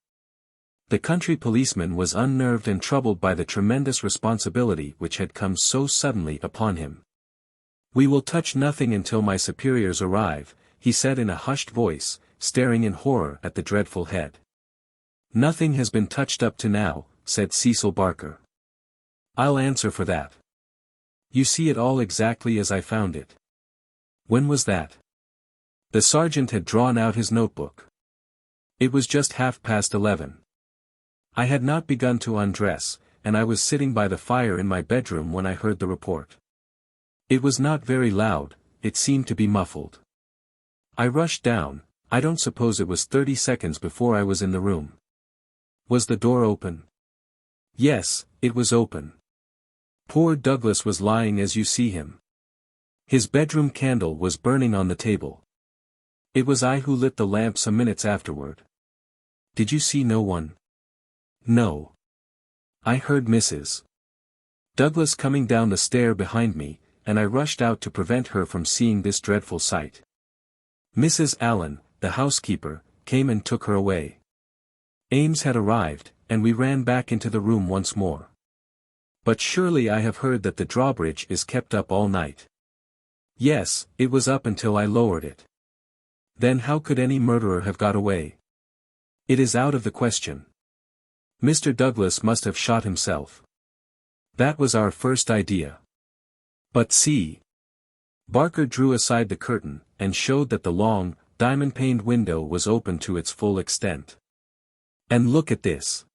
The country policeman was unnerved and troubled by the tremendous responsibility which had come so suddenly upon him. "We will touch nothing until my superiors arrive," he said in a hushed voice, staring in horror at the dreadful head. "Nothing has been touched up to now," said Cecil Barker. "I'll answer for that. You see it all exactly as I found it." "When was that?" The sergeant had drawn out his notebook. "It was just 11:30. I had not begun to undress, and I was sitting by the fire in my bedroom when I heard the report. It was not very loud, it seemed to be muffled. I rushed down. I don't suppose it was 30 seconds before I was in the room." "Was the door open?" "Yes, it was open. Poor Douglas was lying as you see him. His bedroom candle was burning on the table. It was I who lit the lamp some minutes afterward." "Did you see no one?" "No. I heard Mrs. Douglas coming down the stair behind me, and I rushed out to prevent her from seeing this dreadful sight. Mrs. Allen, the housekeeper, came and took her away. Ames had arrived, and we ran back into the room once more. But surely I have heard that the drawbridge is kept up all night." "Yes, it was up until I lowered it." "Then how could any murderer have got away?" "It is out of the question. Mr. Douglas must have shot himself. That was our first idea. But see." Barker drew aside the curtain, and showed that the long, diamond-paned window was open to its full extent. "And look at this."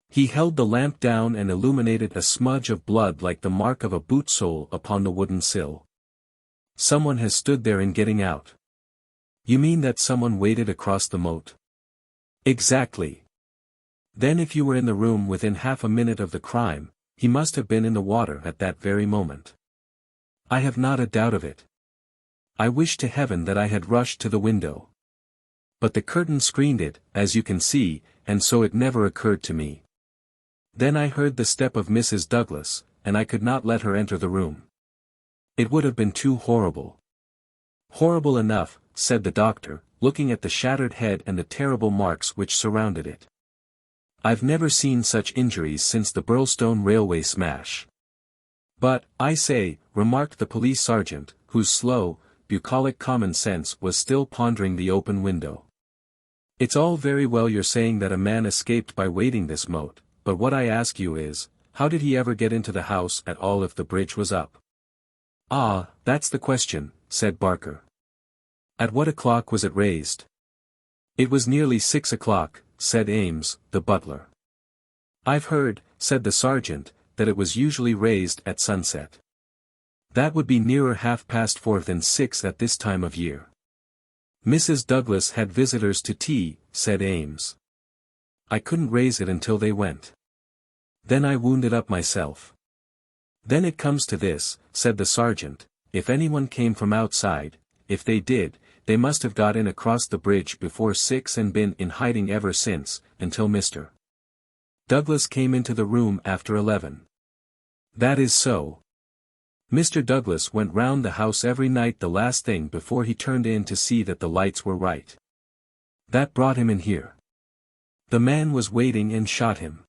He held the lamp down and illuminated a smudge of blood like the mark of a boot sole upon the wooden sill. "Someone has stood there in getting out." "You mean that someone waded across the moat?" "Exactly. Then if you were in the room within half a minute of the crime, he must have been in the water at that very moment." "I have not a doubt of it. I wish to heaven that I had rushed to the window." But the curtain screened it, as you can see, and so it never occurred to me. Then I heard the step of Mrs. Douglas, and I could not let her enter the room. It would have been too horrible. Horrible enough, said the doctor, looking at the shattered head and the terrible marks which surrounded it. I've never seen such injuries since the Birlstone railway smash. But, I say, remarked the police sergeant, whose slow, bucolic common sense was still pondering the open window. It's all very well you're saying that a man escaped by wading this moat, but what I ask you is, how did he ever get into the house at all if the bridge was up? Ah, that's the question, said Barker. At what o'clock was it raised? It was nearly 6 o'clock, said Ames, the butler. I've heard, said the sergeant, that it was usually raised at sunset. That would be nearer 4:30 than 6 at this time of year. Mrs. Douglas had visitors to tea, said Ames. I couldn't raise it until they went. Then I wound it up myself. Then it comes to this, said the sergeant, if anyone came from outside, if they did, they must have got in across the bridge before 6 and been in hiding ever since, until Mr. Douglas came into the room after 11. That is so. Mr. Douglas went round the house every night the last thing before he turned in to see that the lights were right. That brought him in here. The man was waiting and shot him.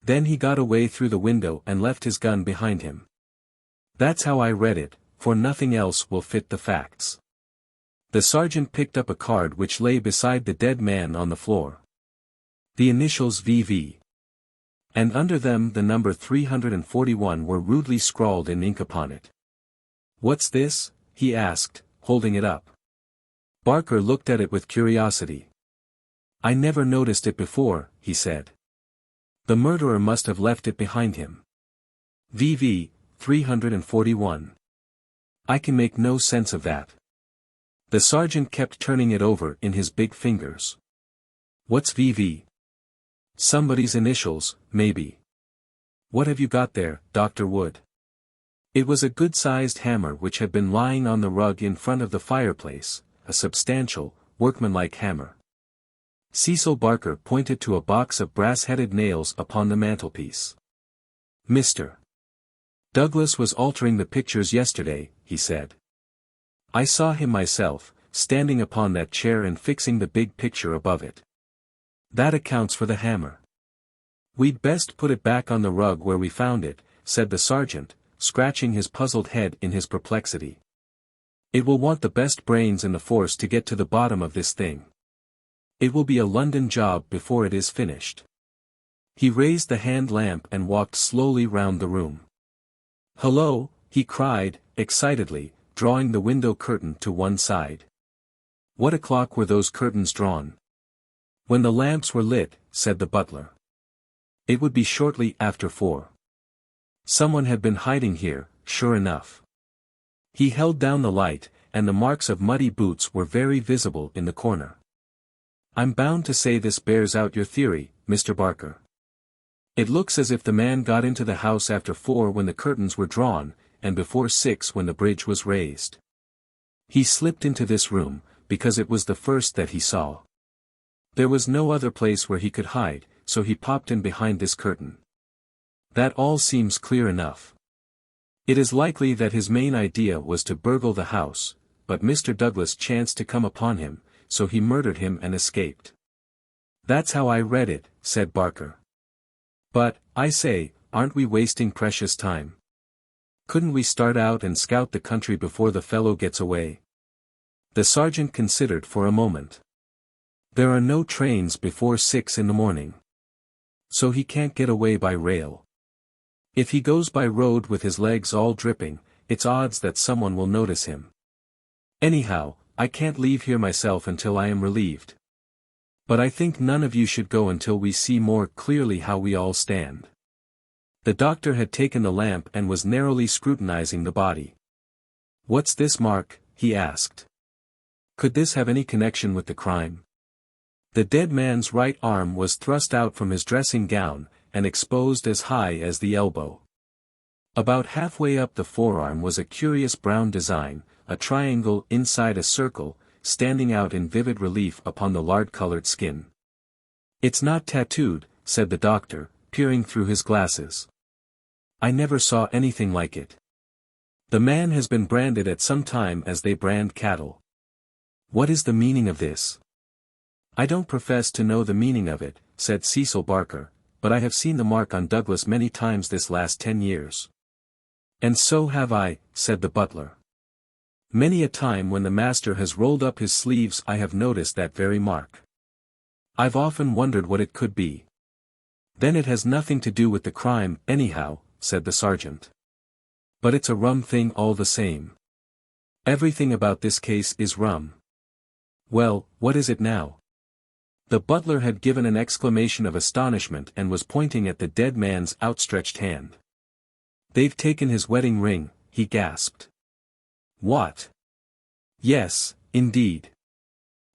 Then he got away through the window and left his gun behind him. That's how I read it, for nothing else will fit the facts. The sergeant picked up a card which lay beside the dead man on the floor. The initials VV. And under them the number 341 were rudely scrawled in ink upon it. What's this? He asked, holding it up. Barker looked at it with curiosity. I never noticed it before, he said. The murderer must have left it behind him. VV, 341. I can make no sense of that. The sergeant kept turning it over in his big fingers. What's VV? Somebody's initials, maybe. What have you got there, Dr. Wood? It was a good-sized hammer which had been lying on the rug in front of the fireplace, a substantial, workmanlike hammer. Cecil Barker pointed to a box of brass-headed nails upon the mantelpiece. Mr. Douglas was altering the pictures yesterday, he said. I saw him myself, standing upon that chair and fixing the big picture above it. That accounts for the hammer. We'd best put it back on the rug where we found it, said the sergeant, scratching his puzzled head in his perplexity. It will want the best brains in the force to get to the bottom of this thing. It will be a London job before it is finished. He raised the hand lamp and walked slowly round the room. Hello, he cried, excitedly, drawing the window curtain to one side. What o'clock were those curtains drawn? When the lamps were lit, said the butler. It would be shortly after 4. Someone had been hiding here, sure enough. He held down the light, and the marks of muddy boots were very visible in the corner. I'm bound to say this bears out your theory, Mr. Barker. It looks as if the man got into the house after 4 when the curtains were drawn, and before 6 when the bridge was raised. He slipped into this room, because it was the first that he saw. There was no other place where he could hide, so he popped in behind this curtain. That all seems clear enough. It is likely that his main idea was to burgle the house, but Mr. Douglas chanced to come upon him, so he murdered him and escaped. That's how I read it, said Barker. But, I say, aren't we wasting precious time? Couldn't we start out and scout the country before the fellow gets away? The sergeant considered for a moment. There are no trains before 6 in the morning. So he can't get away by rail. If he goes by road with his legs all dripping, it's odds that someone will notice him. Anyhow, I can't leave here myself until I am relieved. But I think none of you should go until we see more clearly how we all stand. The doctor had taken the lamp and was narrowly scrutinizing the body. What's this mark? He asked. Could this have any connection with the crime? The dead man's right arm was thrust out from his dressing gown, and exposed as high as the elbow. About halfway up the forearm was a curious brown design, a triangle inside a circle, standing out in vivid relief upon the lard-colored skin. "It's not tattooed," said the doctor, peering through his glasses. "I never saw anything like it. The man has been branded at some time as they brand cattle. What is the meaning of this?" "I don't profess to know the meaning of it," said Cecil Barker, "but I have seen the mark on Douglas many times this last 10 years. "And so have I," said the butler. "Many a time when the master has rolled up his sleeves I have noticed that very mark. I've often wondered what it could be." "Then it has nothing to do with the crime, anyhow," said the sergeant. "But it's a rum thing all the same. Everything about this case is rum." "Well, what is it now?" The butler had given an exclamation of astonishment and was pointing at the dead man's outstretched hand. "They've taken his wedding ring," he gasped. "What?" "Yes, indeed.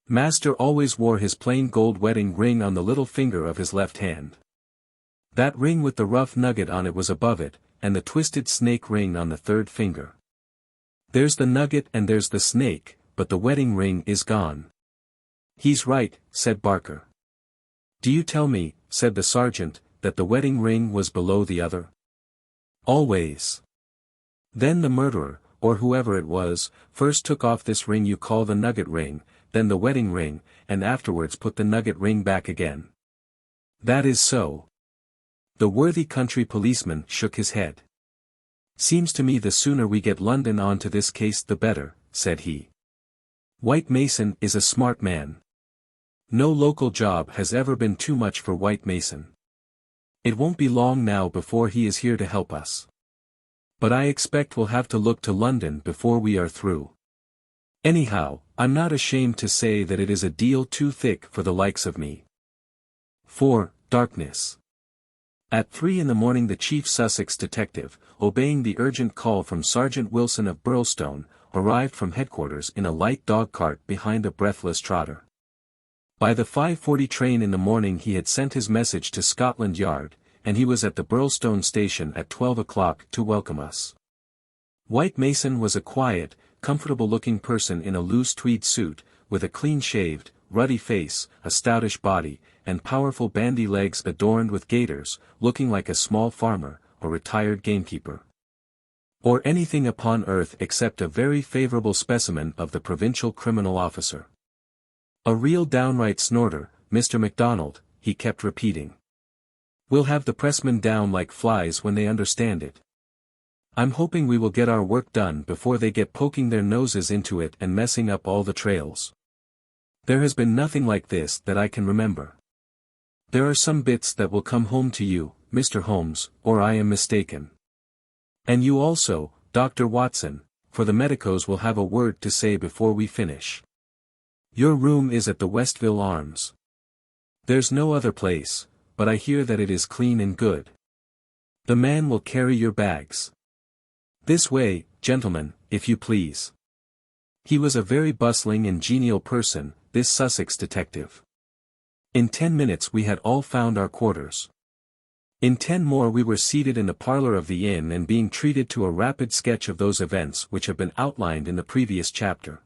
Master always wore his plain gold wedding ring on the little finger of his left hand. That ring with the rough nugget on it was above it, and the twisted snake ring on the third finger. There's the nugget and there's the snake, but the wedding ring is gone." "He's right," said Barker. "Do you tell me," said the sergeant, "that the wedding ring was below the other?" "Always. Then the murderer, or whoever it was, first took off this ring you call the nugget ring, then the wedding ring, and afterwards put the nugget ring back again." "That is so." The worthy country policeman shook his head. "Seems to me the sooner we get London on to this case the better," said he. "White Mason is a smart man. No local job has ever been too much for White Mason. It won't be long now before he is here to help us. But I expect we'll have to look to London before we are through. Anyhow, I'm not ashamed to say that it is a deal too thick for the likes of me." 4. Darkness. At 3 in the morning the chief Sussex detective, obeying the urgent call from Sergeant Wilson of Birlstone, arrived from headquarters in a light dog-cart behind a breathless trotter. By the 5:40 train in the morning he had sent his message to Scotland Yard, and he was at the Birlstone station at 12 o'clock to welcome us. White Mason was a quiet, comfortable-looking person in a loose tweed suit, with a clean-shaved, ruddy face, a stoutish body, and powerful bandy legs adorned with gaiters, looking like a small farmer, or retired gamekeeper. Or anything upon earth except a very favorable specimen of the provincial criminal officer. "A real downright snorter, Mr. MacDonald," he kept repeating. "We'll have the pressmen down like flies when they understand it. I'm hoping we will get our work done before they get poking their noses into it and messing up all the trails. There has been nothing like this that I can remember. There are some bits that will come home to you, Mr. Holmes, or I am mistaken. And you also, Dr. Watson, for the medicos will have a word to say before we finish. Your room is at the Westville Arms. There's no other place, but I hear that it is clean and good. The man will carry your bags. This way, gentlemen, if you please." He was a very bustling and genial person, this Sussex detective. In 10 minutes we had all found our quarters. In 10 more we were seated in the parlor of the inn and being treated to a rapid sketch of those events which have been outlined in the previous chapter.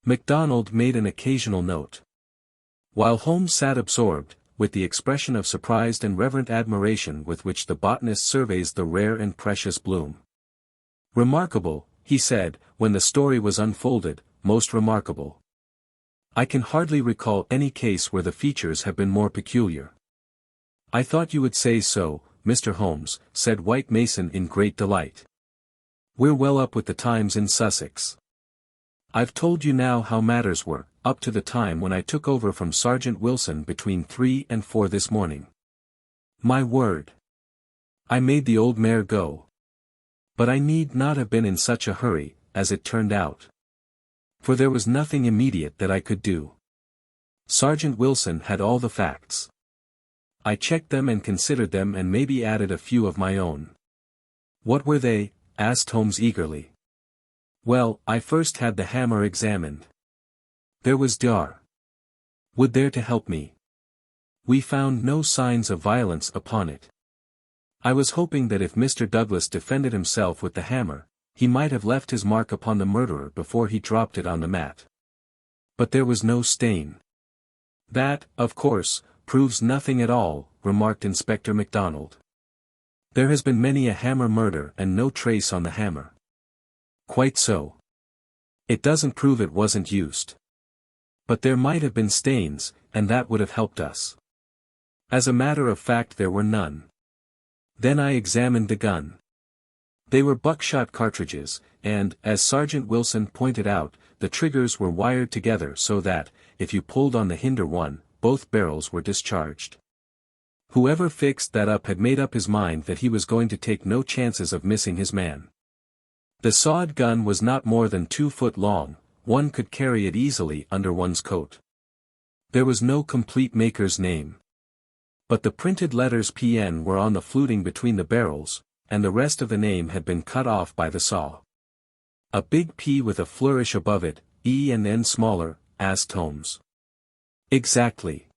MacDonald made an occasional note. While Holmes sat absorbed, with the expression of surprised and reverent admiration with which the botanist surveys the rare and precious bloom. "Remarkable," he said, when the story was unfolded, "most remarkable. I can hardly recall any case where the features have been more peculiar." "I thought you would say so, Mr. Holmes," said White Mason in great delight. "We're well up with the times in Sussex. I've told you now how matters were, up to the time when I took over from Sergeant Wilson between 3 and 4 this morning. My word! I made the old mare go. But I need not have been in such a hurry, as it turned out. For there was nothing immediate that I could do. Sergeant Wilson had all the facts. I checked them and considered them and maybe added a few of my own." "What were they?" asked Holmes eagerly. "Well, I first had the hammer examined. There was Dr. Wood there to help me. We found no signs of violence upon it. I was hoping that if Mr. Douglas defended himself with the hammer, he might have left his mark upon the murderer before he dropped it on the mat. But there was no stain. That, of course, proves nothing at all, remarked Inspector MacDonald. There has been many a hammer murder and no trace on the hammer. Quite so. It doesn't prove it wasn't used. But there might have been stains, and that would have helped us. As a matter of fact there were none. Then I examined the gun. They were buckshot cartridges, and, as Sergeant Wilson pointed out, the triggers were wired together so that, if you pulled on the hinder one, both barrels were discharged. Whoever fixed that up had made up his mind that he was going to take no chances of missing his man. The sawed gun was not more than 2 foot long, one could carry it easily under one's coat. There was no complete maker's name. But the printed letters PN were on the fluting between the barrels, and the rest of the name had been cut off by the saw. A big P with a flourish above it, E and N smaller, asked Holmes. Exactly.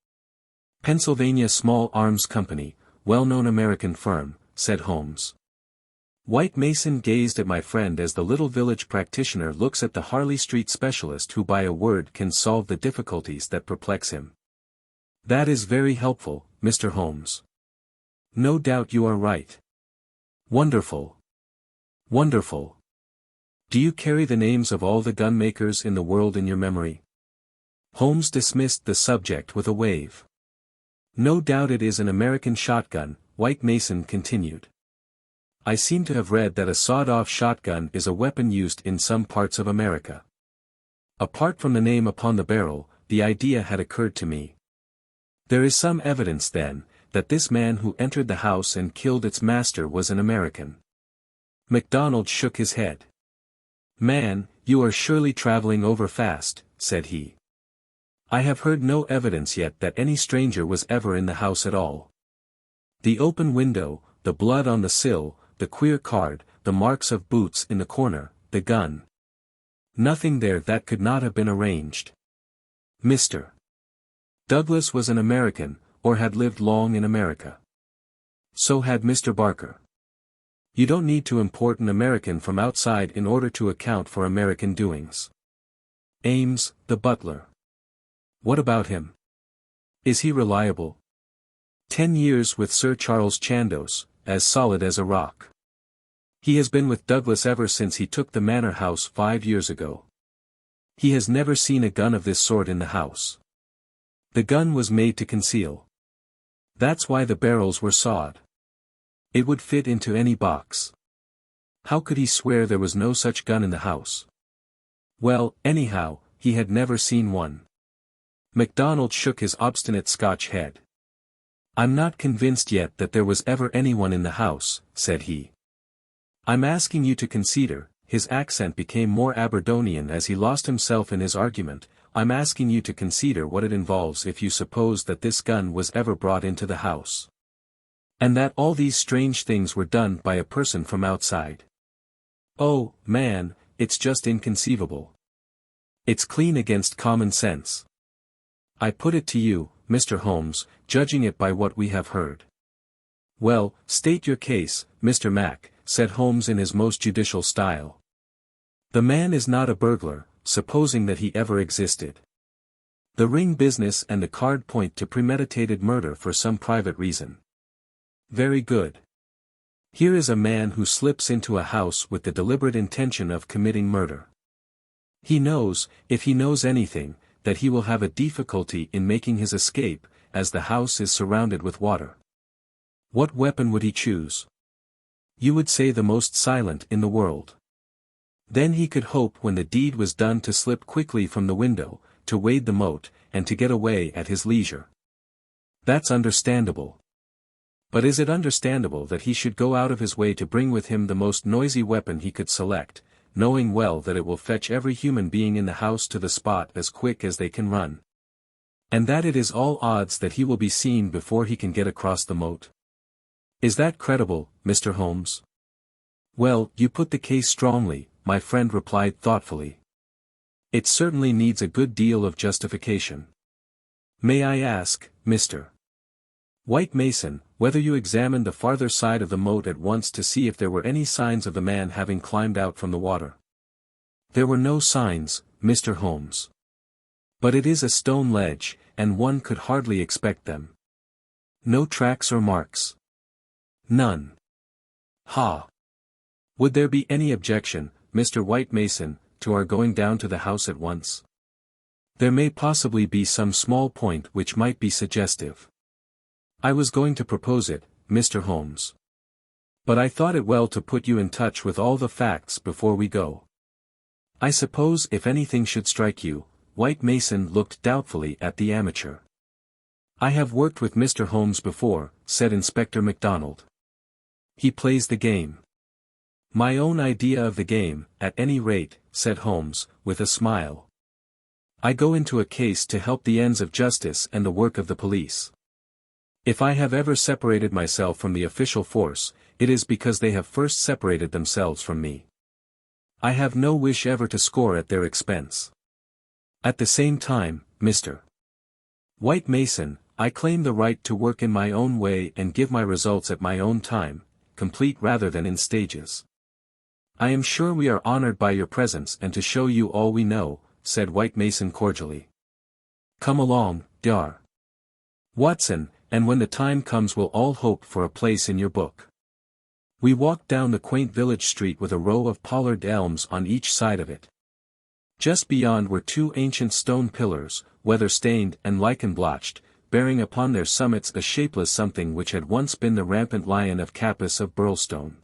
Pennsylvania Small Arms Company, well-known American firm, said Holmes. White Mason gazed at my friend as the little village practitioner looks at the Harley Street specialist who by a word can solve the difficulties that perplex him. That is very helpful, Mr. Holmes. No doubt you are right. Wonderful. Wonderful. Do you carry the names of all the gun makers in the world in your memory? Holmes dismissed the subject with a wave. No doubt it is an American shotgun, White Mason continued. I seem to have read that a sawed-off shotgun is a weapon used in some parts of America. Apart from the name upon the barrel, the idea had occurred to me. There is some evidence then, that this man who entered the house and killed its master was an American. MacDonald shook his head. Man, you are surely traveling over fast, said he. I have heard no evidence yet that any stranger was ever in the house at all. The open window, the blood on the sill, the queer card, the marks of boots in the corner, the gun. Nothing there that could not have been arranged. Mr. Douglas was an American, or had lived long in America. So had Mr. Barker. You don't need to import an American from outside in order to account for American doings. Ames, the butler. What about him? Is he reliable? 10 years with Sir Charles Chandos, as solid as a rock. He has been with Douglas ever since he took the manor house 5 years ago. He has never seen a gun of this sort in the house. The gun was made to conceal. That's why the barrels were sawed. It would fit into any box. How could he swear there was no such gun in the house? Well, anyhow, he had never seen one. MacDonald shook his obstinate Scotch head. I'm not convinced yet that there was ever anyone in the house, said he. I'm asking you to consider, his accent became more Aberdonian as he lost himself in his argument, I'm asking you to consider what it involves if you suppose that this gun was ever brought into the house. And that all these strange things were done by a person from outside. Oh, man, it's just inconceivable. It's clean against common sense. I put it to you, Mr. Holmes, judging it by what we have heard. Well, state your case, Mr. Mac, said Holmes in his most judicial style. The man is not a burglar, supposing that he ever existed. The ring business and the card point to premeditated murder for some private reason. Very good. Here is a man who slips into a house with the deliberate intention of committing murder. He knows, if he knows anything, that he will have a difficulty in making his escape, as the house is surrounded with water. What weapon would he choose? You would say the most silent in the world. Then he could hope when the deed was done to slip quickly from the window, to wade the moat, and to get away at his leisure. That's understandable. But is it understandable that he should go out of his way to bring with him the most noisy weapon he could select, knowing well that it will fetch every human being in the house to the spot as quick as they can run? And that it is all odds that he will be seen before he can get across the moat? Is that credible, Mr. Holmes? Well, you put the case strongly, my friend replied thoughtfully. It certainly needs a good deal of justification. May I ask, Mr. White Mason, whether you examined the farther side of the moat at once to see if there were any signs of the man having climbed out from the water? There were no signs, Mr. Holmes. But it is a stone ledge, and one could hardly expect them. No tracks or marks. None. Ha! Would there be any objection, Mr. White Mason, to our going down to the house at once? There may possibly be some small point which might be suggestive. I was going to propose it, Mr. Holmes. But I thought it well to put you in touch with all the facts before we go. I suppose if anything should strike you, White Mason looked doubtfully at the amateur. I have worked with Mr. Holmes before, said Inspector MacDonald. He plays the game. My own idea of the game, at any rate, said Holmes, with a smile. I go into a case to help the ends of justice and the work of the police. If I have ever separated myself from the official force, it is because they have first separated themselves from me. I have no wish ever to score at their expense. At the same time, Mr. White Mason, I claim the right to work in my own way and give my results at my own time, complete rather than in stages. I am sure we are honored by your presence and to show you all we know, said White Mason cordially. Come along, Dr. Watson, and when the time comes we'll all hope for a place in your book. We walked down the quaint village street with a row of pollard elms on each side of it. Just beyond were two ancient stone pillars, weather-stained and lichen-blotched, bearing upon their summits a shapeless something which had once been the rampant lion of Capus of Birlstone.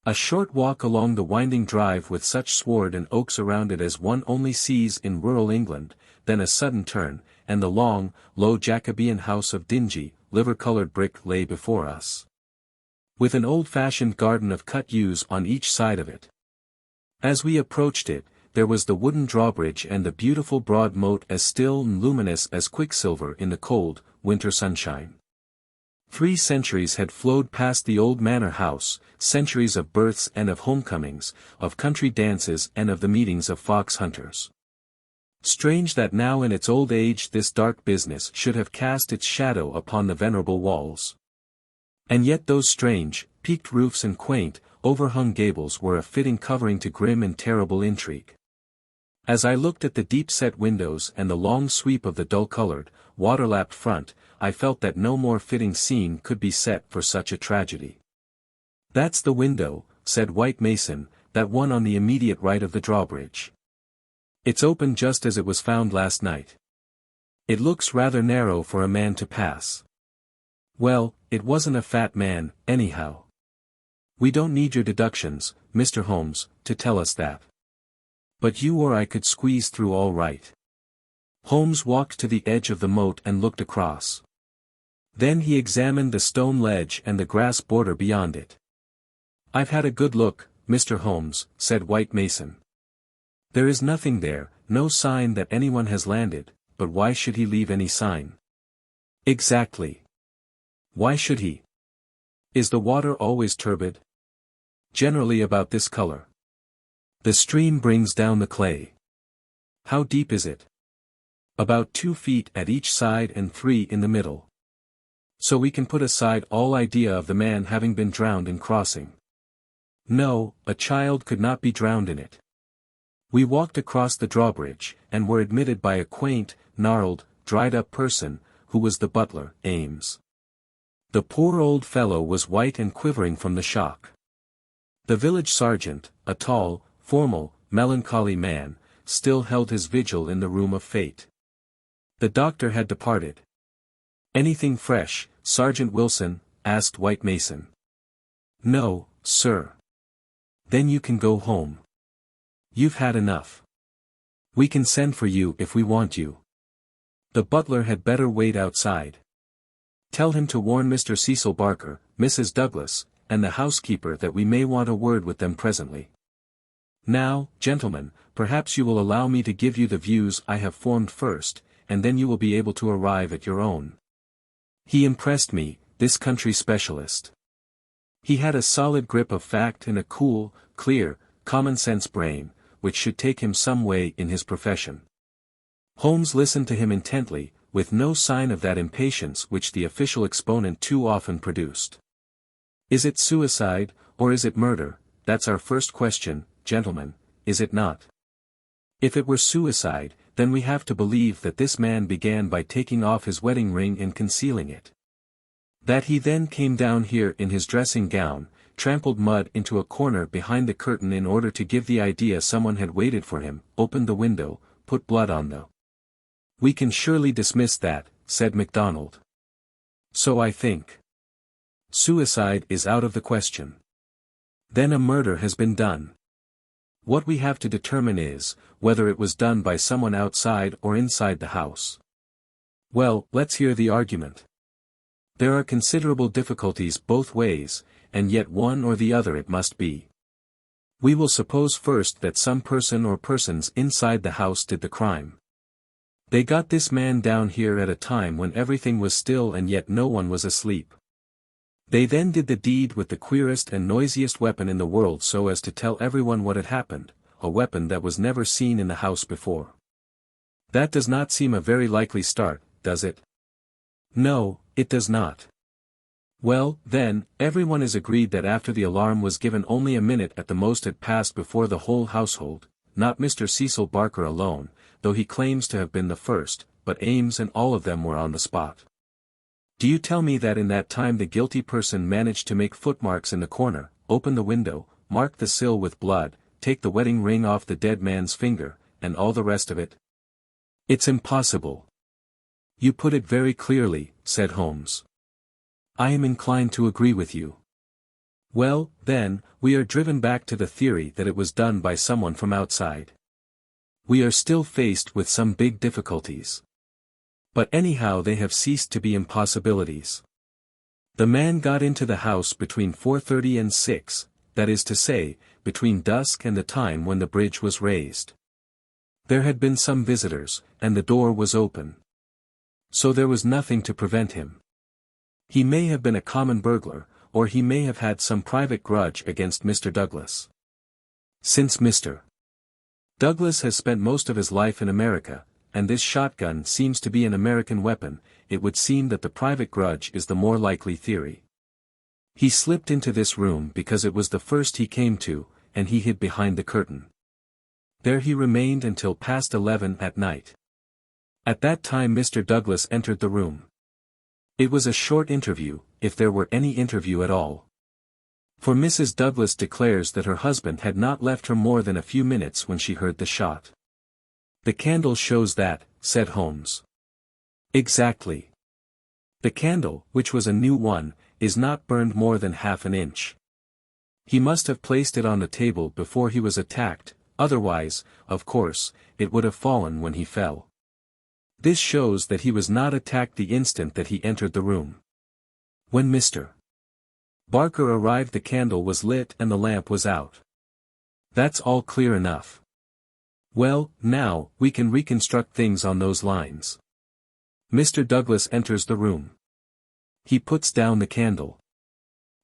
A short walk along the winding drive with such sward and oaks around it as one only sees in rural England, then a sudden turn, and the long, low Jacobean house of dingy, liver-coloured brick lay before us, with an old-fashioned garden of cut yews on each side of it. As we approached it, there was the wooden drawbridge and the beautiful broad moat as still and luminous as quicksilver in the cold, winter sunshine. 3 centuries had flowed past the old manor house, centuries of births and of homecomings, of country dances and of the meetings of fox hunters. Strange that now in its old age this dark business should have cast its shadow upon the venerable walls. And yet those strange, peaked roofs and quaint, overhung gables were a fitting covering to grim and terrible intrigue. As I looked at the deep-set windows and the long sweep of the dull-colored, water-lapped front, I felt that no more fitting scene could be set for such a tragedy. That's the window, said White Mason, that one on the immediate right of the drawbridge. It's open just as it was found last night. It looks rather narrow for a man to pass. Well, it wasn't a fat man, anyhow. We don't need your deductions, Mr. Holmes, to tell us that. But you or I could squeeze through all right. Holmes walked to the edge of the moat and looked across. Then he examined the stone ledge and the grass border beyond it. I've had a good look, Mr. Holmes, said White Mason. There is nothing there, no sign that anyone has landed, but why should he leave any sign? Exactly. Why should he? Is the water always turbid? Generally about this color. The stream brings down the clay. How deep is it? About 2 feet at each side and 3 in the middle. So we can put aside all idea of the man having been drowned in crossing. No, a child could not be drowned in it. We walked across the drawbridge, and were admitted by a quaint, gnarled, dried-up person, who was the butler, Ames. The poor old fellow was white and quivering from the shock. The village sergeant, a tall, formal, melancholy man, still held his vigil in the room of fate. The doctor had departed. Anything fresh, Sergeant Wilson? Asked White Mason. No, sir. Then you can go home. You've had enough. We can send for you if we want you. The butler had better wait outside. Tell him to warn Mr. Cecil Barker, Mrs. Douglas, and the housekeeper that we may want a word with them presently. Now, gentlemen, perhaps you will allow me to give you the views I have formed first, and then you will be able to arrive at your own. He impressed me, this country specialist. He had a solid grip of fact and a cool, clear, common-sense brain, which should take him some way in his profession. Holmes listened to him intently, with no sign of that impatience which the official exponent too often produced. Is it suicide, or is it murder? That's our first question, gentlemen, is it not? If it were suicide, then we have to believe that this man began by taking off his wedding ring and concealing it. That he then came down here in his dressing gown, trampled mud into a corner behind the curtain in order to give the idea someone had waited for him, opened the window, put blood on the... We can surely dismiss that, said MacDonald. So I think. Suicide is out of the question. Then a murder has been done. What we have to determine is, whether it was done by someone outside or inside the house. Well, let's hear the argument. There are considerable difficulties both ways, and yet one or the other it must be. We will suppose first that some person or persons inside the house did the crime. They got this man down here at a time when everything was still and yet no one was asleep. They then did the deed with the queerest and noisiest weapon in the world so as to tell everyone what had happened, a weapon that was never seen in the house before. That does not seem a very likely start, does it? No, it does not. Well, then, everyone is agreed that after the alarm was given only a minute at the most had passed before the whole household, not Mr. Cecil Barker alone, though he claims to have been the first, but Ames and all of them were on the spot. Do you tell me that in that time the guilty person managed to make footmarks in the corner, open the window, mark the sill with blood, take the wedding ring off the dead man's finger, and all the rest of it? It's impossible. You put it very clearly, said Holmes. I am inclined to agree with you. Well, then, we are driven back to the theory that it was done by someone from outside. We are still faced with some big difficulties. But anyhow they have ceased to be impossibilities. The man got into the house between 4:30 and 6, that is to say, between dusk and the time when the bridge was raised. There had been some visitors, and the door was open. So there was nothing to prevent him. He may have been a common burglar, or he may have had some private grudge against Mr. Douglas. Since Mr. Douglas has spent most of his life in America, and this shotgun seems to be an American weapon, it would seem that the private grudge is the more likely theory. He slipped into this room because it was the first he came to, and he hid behind the curtain. There he remained until past 11 at night. At that time Mr. Douglas entered the room. It was a short interview, if there were any interview at all. For Mrs. Douglas declares that her husband had not left her more than a few minutes when she heard the shot. The candle shows that, said Holmes. Exactly. The candle, which was a new one, is not burned more than half an inch. He must have placed it on the table before he was attacked, otherwise, of course, it would have fallen when he fell. This shows that he was not attacked the instant that he entered the room. When Mr. Barker arrived the candle was lit and the lamp was out. That's all clear enough. Well, now, we can reconstruct things on those lines. Mr. Douglas enters the room. He puts down the candle.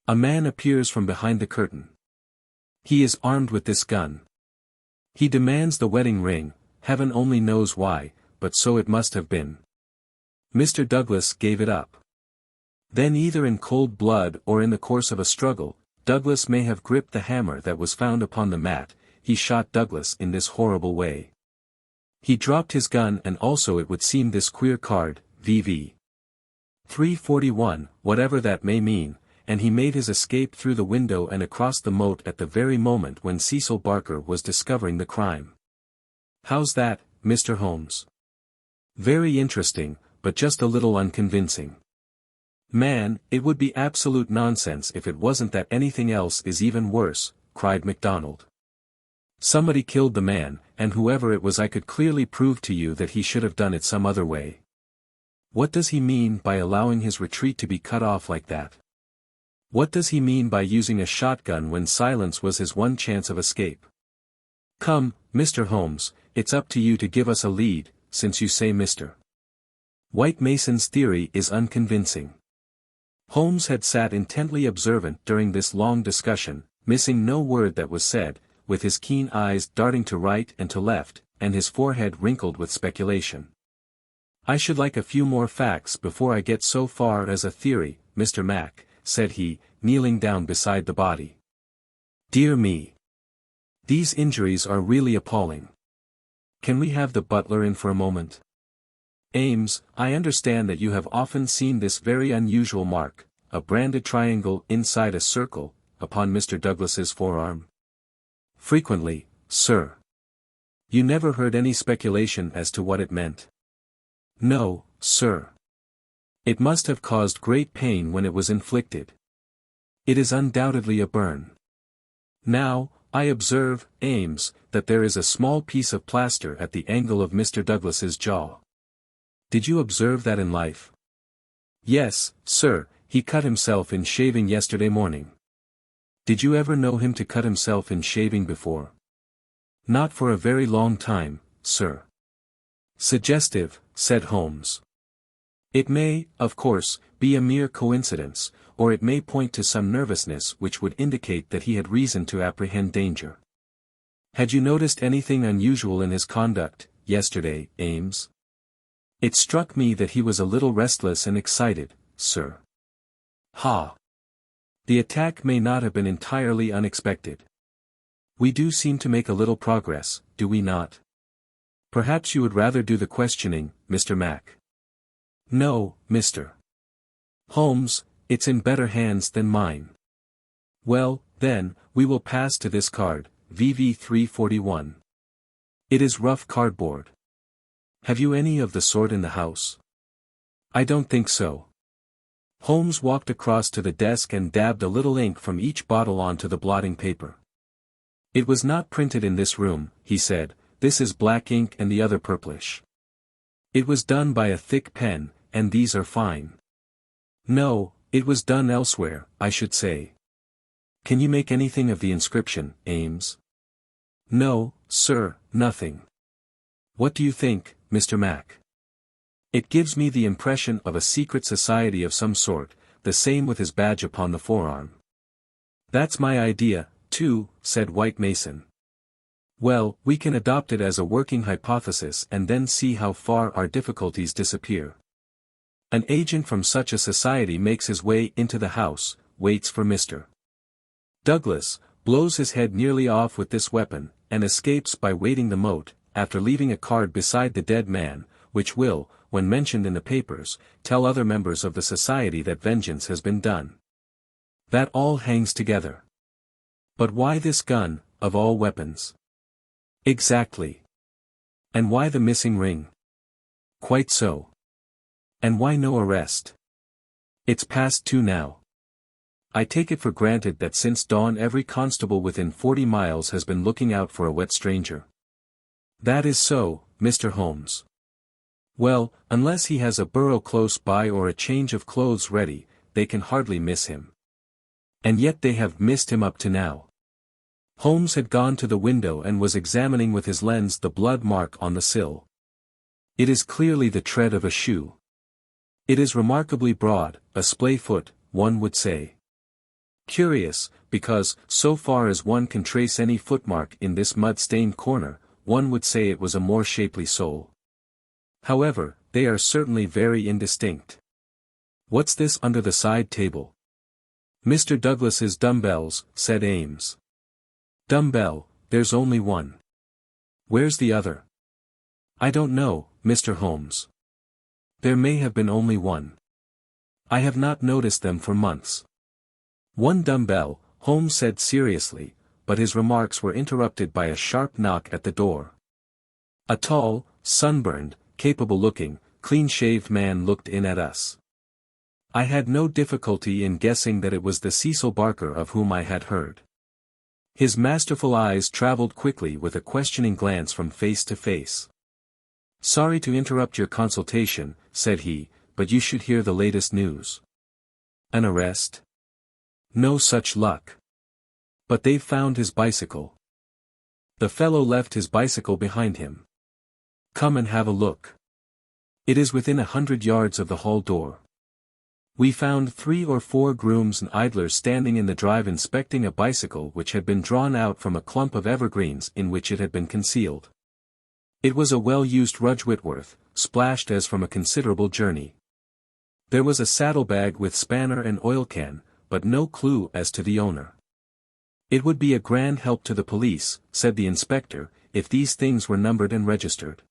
A man appears from behind the curtain. He is armed with this gun. He demands the wedding ring, heaven only knows why, but so it must have been. Mr. Douglas gave it up. Then either in cold blood or in the course of a struggle, Douglas may have gripped the hammer that was found upon the mat. He shot Douglas in this horrible way. He dropped his gun and also it would seem this queer card, VV 341, whatever that may mean, and he made his escape through the window and across the moat at the very moment when Cecil Barker was discovering the crime. How's that, Mr. Holmes? Very interesting, but just a little unconvincing. Man, it would be absolute nonsense if it wasn't that anything else is even worse, cried MacDonald. Somebody killed the man, and whoever it was I could clearly prove to you that he should have done it some other way. What does he mean by allowing his retreat to be cut off like that? What does he mean by using a shotgun when silence was his one chance of escape? Come, Mr. Holmes, it's up to you to give us a lead, since you say Mr. White Mason's theory is unconvincing. Holmes had sat intently observant during this long discussion, missing no word that was said, with his keen eyes darting to right and to left, and his forehead wrinkled with speculation. I should like a few more facts before I get so far as a theory, Mr. Mac, said he, kneeling down beside the body. Dear me! These injuries are really appalling. can we have the butler in for a moment? Ames, I understand that you have often seen this very unusual mark, a branded triangle inside a circle, upon Mr. Douglas's forearm. Frequently, sir. You never heard any speculation as to what it meant? No, sir. It must have caused great pain when it was inflicted. It is undoubtedly a burn. Now, I observe, Ames, that there is a small piece of plaster at the angle of Mr. Douglas's jaw. Did you observe that in life? Yes, sir, he cut himself in shaving yesterday morning. Did you ever know him to cut himself in shaving before? Not for a very long time, sir. Suggestive, said Holmes. It may, of course, be a mere coincidence, or it may point to some nervousness which would indicate that he had reason to apprehend danger. Had you noticed anything unusual in his conduct, yesterday, Ames? It struck me that he was a little restless and excited, sir. Ha! The attack may not have been entirely unexpected. We do seem to make a little progress, do we not? Perhaps you would rather do the questioning, Mr. Mac. No, Mr. Holmes, it's in better hands than mine. Well, then, we will pass to this card, VV 341. It is rough cardboard. Have you any of the sort in the house? I don't think so. Holmes walked across to the desk and dabbed a little ink from each bottle onto the blotting paper. It was not printed in this room, he said, this is black ink and the other purplish. It was done by a thick pen, and these are fine. No, it was done elsewhere, I should say. Can you make anything of the inscription, Ames? No, sir, nothing. What do you think, Mr. Mac? It gives me the impression of a secret society of some sort, the same with his badge upon the forearm. That's my idea, too, said White Mason. Well, we can adopt it as a working hypothesis and then see how far our difficulties disappear. An agent from such a society makes his way into the house, waits for Mr. Douglas, blows his head nearly off with this weapon, and escapes by wading the moat, after leaving a card beside the dead man, which will, when mentioned in the papers, tell other members of the society that vengeance has been done. That all hangs together. But why this gun, of all weapons? Exactly. And why the missing ring? Quite so. And why no arrest? It's past 2 now. I take it for granted that since dawn every constable within 40 miles has been looking out for a wet stranger. That is so, Mr. Holmes. Well, unless he has a burrow close by or a change of clothes ready, they can hardly miss him. And yet they have missed him up to now. Holmes had gone to the window and was examining with his lens the blood mark on the sill. It is clearly the tread of a shoe. It is remarkably broad, a splay foot, one would say. Curious, because, so far as one can trace any footmark in this mud-stained corner, one would say it was a more shapely sole. However, they are certainly very indistinct. What's this under the side table? Mr. Douglas's dumbbells, said Ames. Dumbbell, there's only one. Where's the other? I don't know, Mr. Holmes. There may have been only one. I have not noticed them for months. One dumbbell, Holmes said seriously, but his remarks were interrupted by a sharp knock at the door. A tall, sunburned, capable-looking, clean-shaved man looked in at us. I had no difficulty in guessing that it was the Cecil Barker of whom I had heard. His masterful eyes traveled quickly with a questioning glance from face to face. Sorry to interrupt your consultation, said he, but you should hear the latest news. An arrest? No such luck. But they've found his bicycle. The fellow left his bicycle behind him. Come and have a look. It is within 100 yards of the hall door. We found 3 or 4 grooms and idlers standing in the drive inspecting a bicycle which had been drawn out from a clump of evergreens in which it had been concealed. It was a well-used Rudge Whitworth, splashed as from a considerable journey. There was a saddlebag with spanner and oil can, but no clue as to the owner. It would be a grand help to the police, said the inspector, if these things were numbered and registered.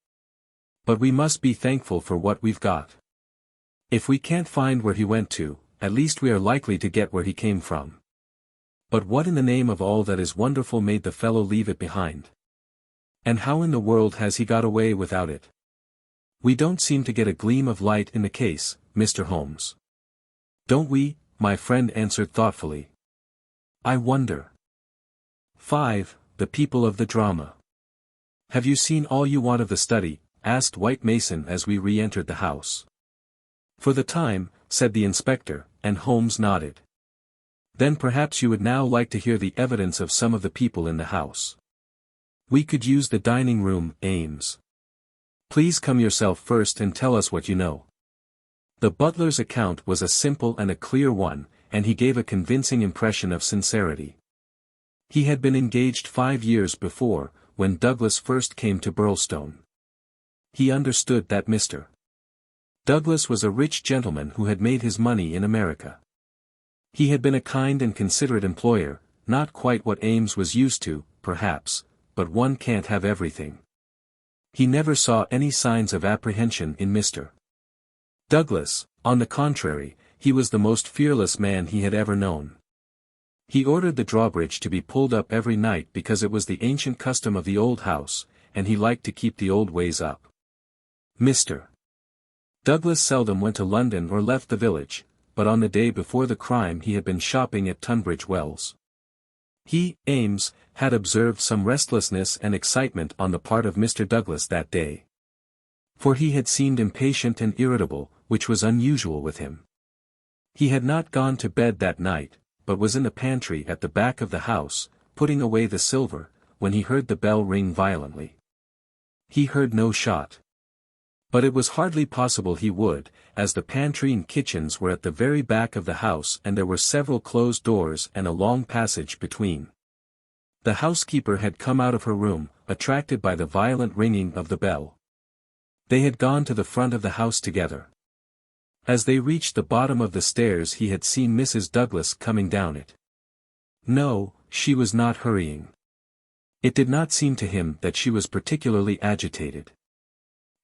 But we must be thankful for what we've got. If we can't find where he went to, at least we are likely to get where he came from. But what in the name of all that is wonderful made the fellow leave it behind? And how in the world has he got away without it? We don't seem to get a gleam of light in the case, Mr. Holmes. Don't we? My friend answered thoughtfully. I wonder. 5. The people of the drama. Have you seen all you want of the study? Asked White Mason as we re-entered the house. For the time, said the inspector, and Holmes nodded. Then perhaps you would now like to hear the evidence of some of the people in the house. We could use the dining room, Ames. Please come yourself first and tell us what you know. The butler's account was a simple and a clear one, and he gave a convincing impression of sincerity. He had been engaged 5 years before, when Douglas first came to Birlstone. He understood that Mr. Douglas was a rich gentleman who had made his money in America. He had been a kind and considerate employer, not quite what Ames was used to, perhaps, but one can't have everything. He never saw any signs of apprehension in Mr. Douglas. On the contrary, he was the most fearless man he had ever known. He ordered the drawbridge to be pulled up every night because it was the ancient custom of the old house, and he liked to keep the old ways up. Mr. Douglas seldom went to London or left the village, but on the day before the crime he had been shopping at Tunbridge Wells. He, Ames, had observed some restlessness and excitement on the part of Mr. Douglas that day. For he had seemed impatient and irritable, which was unusual with him. He had not gone to bed that night, but was in the pantry at the back of the house, putting away the silver, when he heard the bell ring violently. He heard no shot. But it was hardly possible he would, as the pantry and kitchens were at the very back of the house and there were several closed doors and a long passage between. The housekeeper had come out of her room, attracted by the violent ringing of the bell. They had gone to the front of the house together. As they reached the bottom of the stairs he had seen Mrs. Douglas coming down it. No, she was not hurrying. It did not seem to him that she was particularly agitated.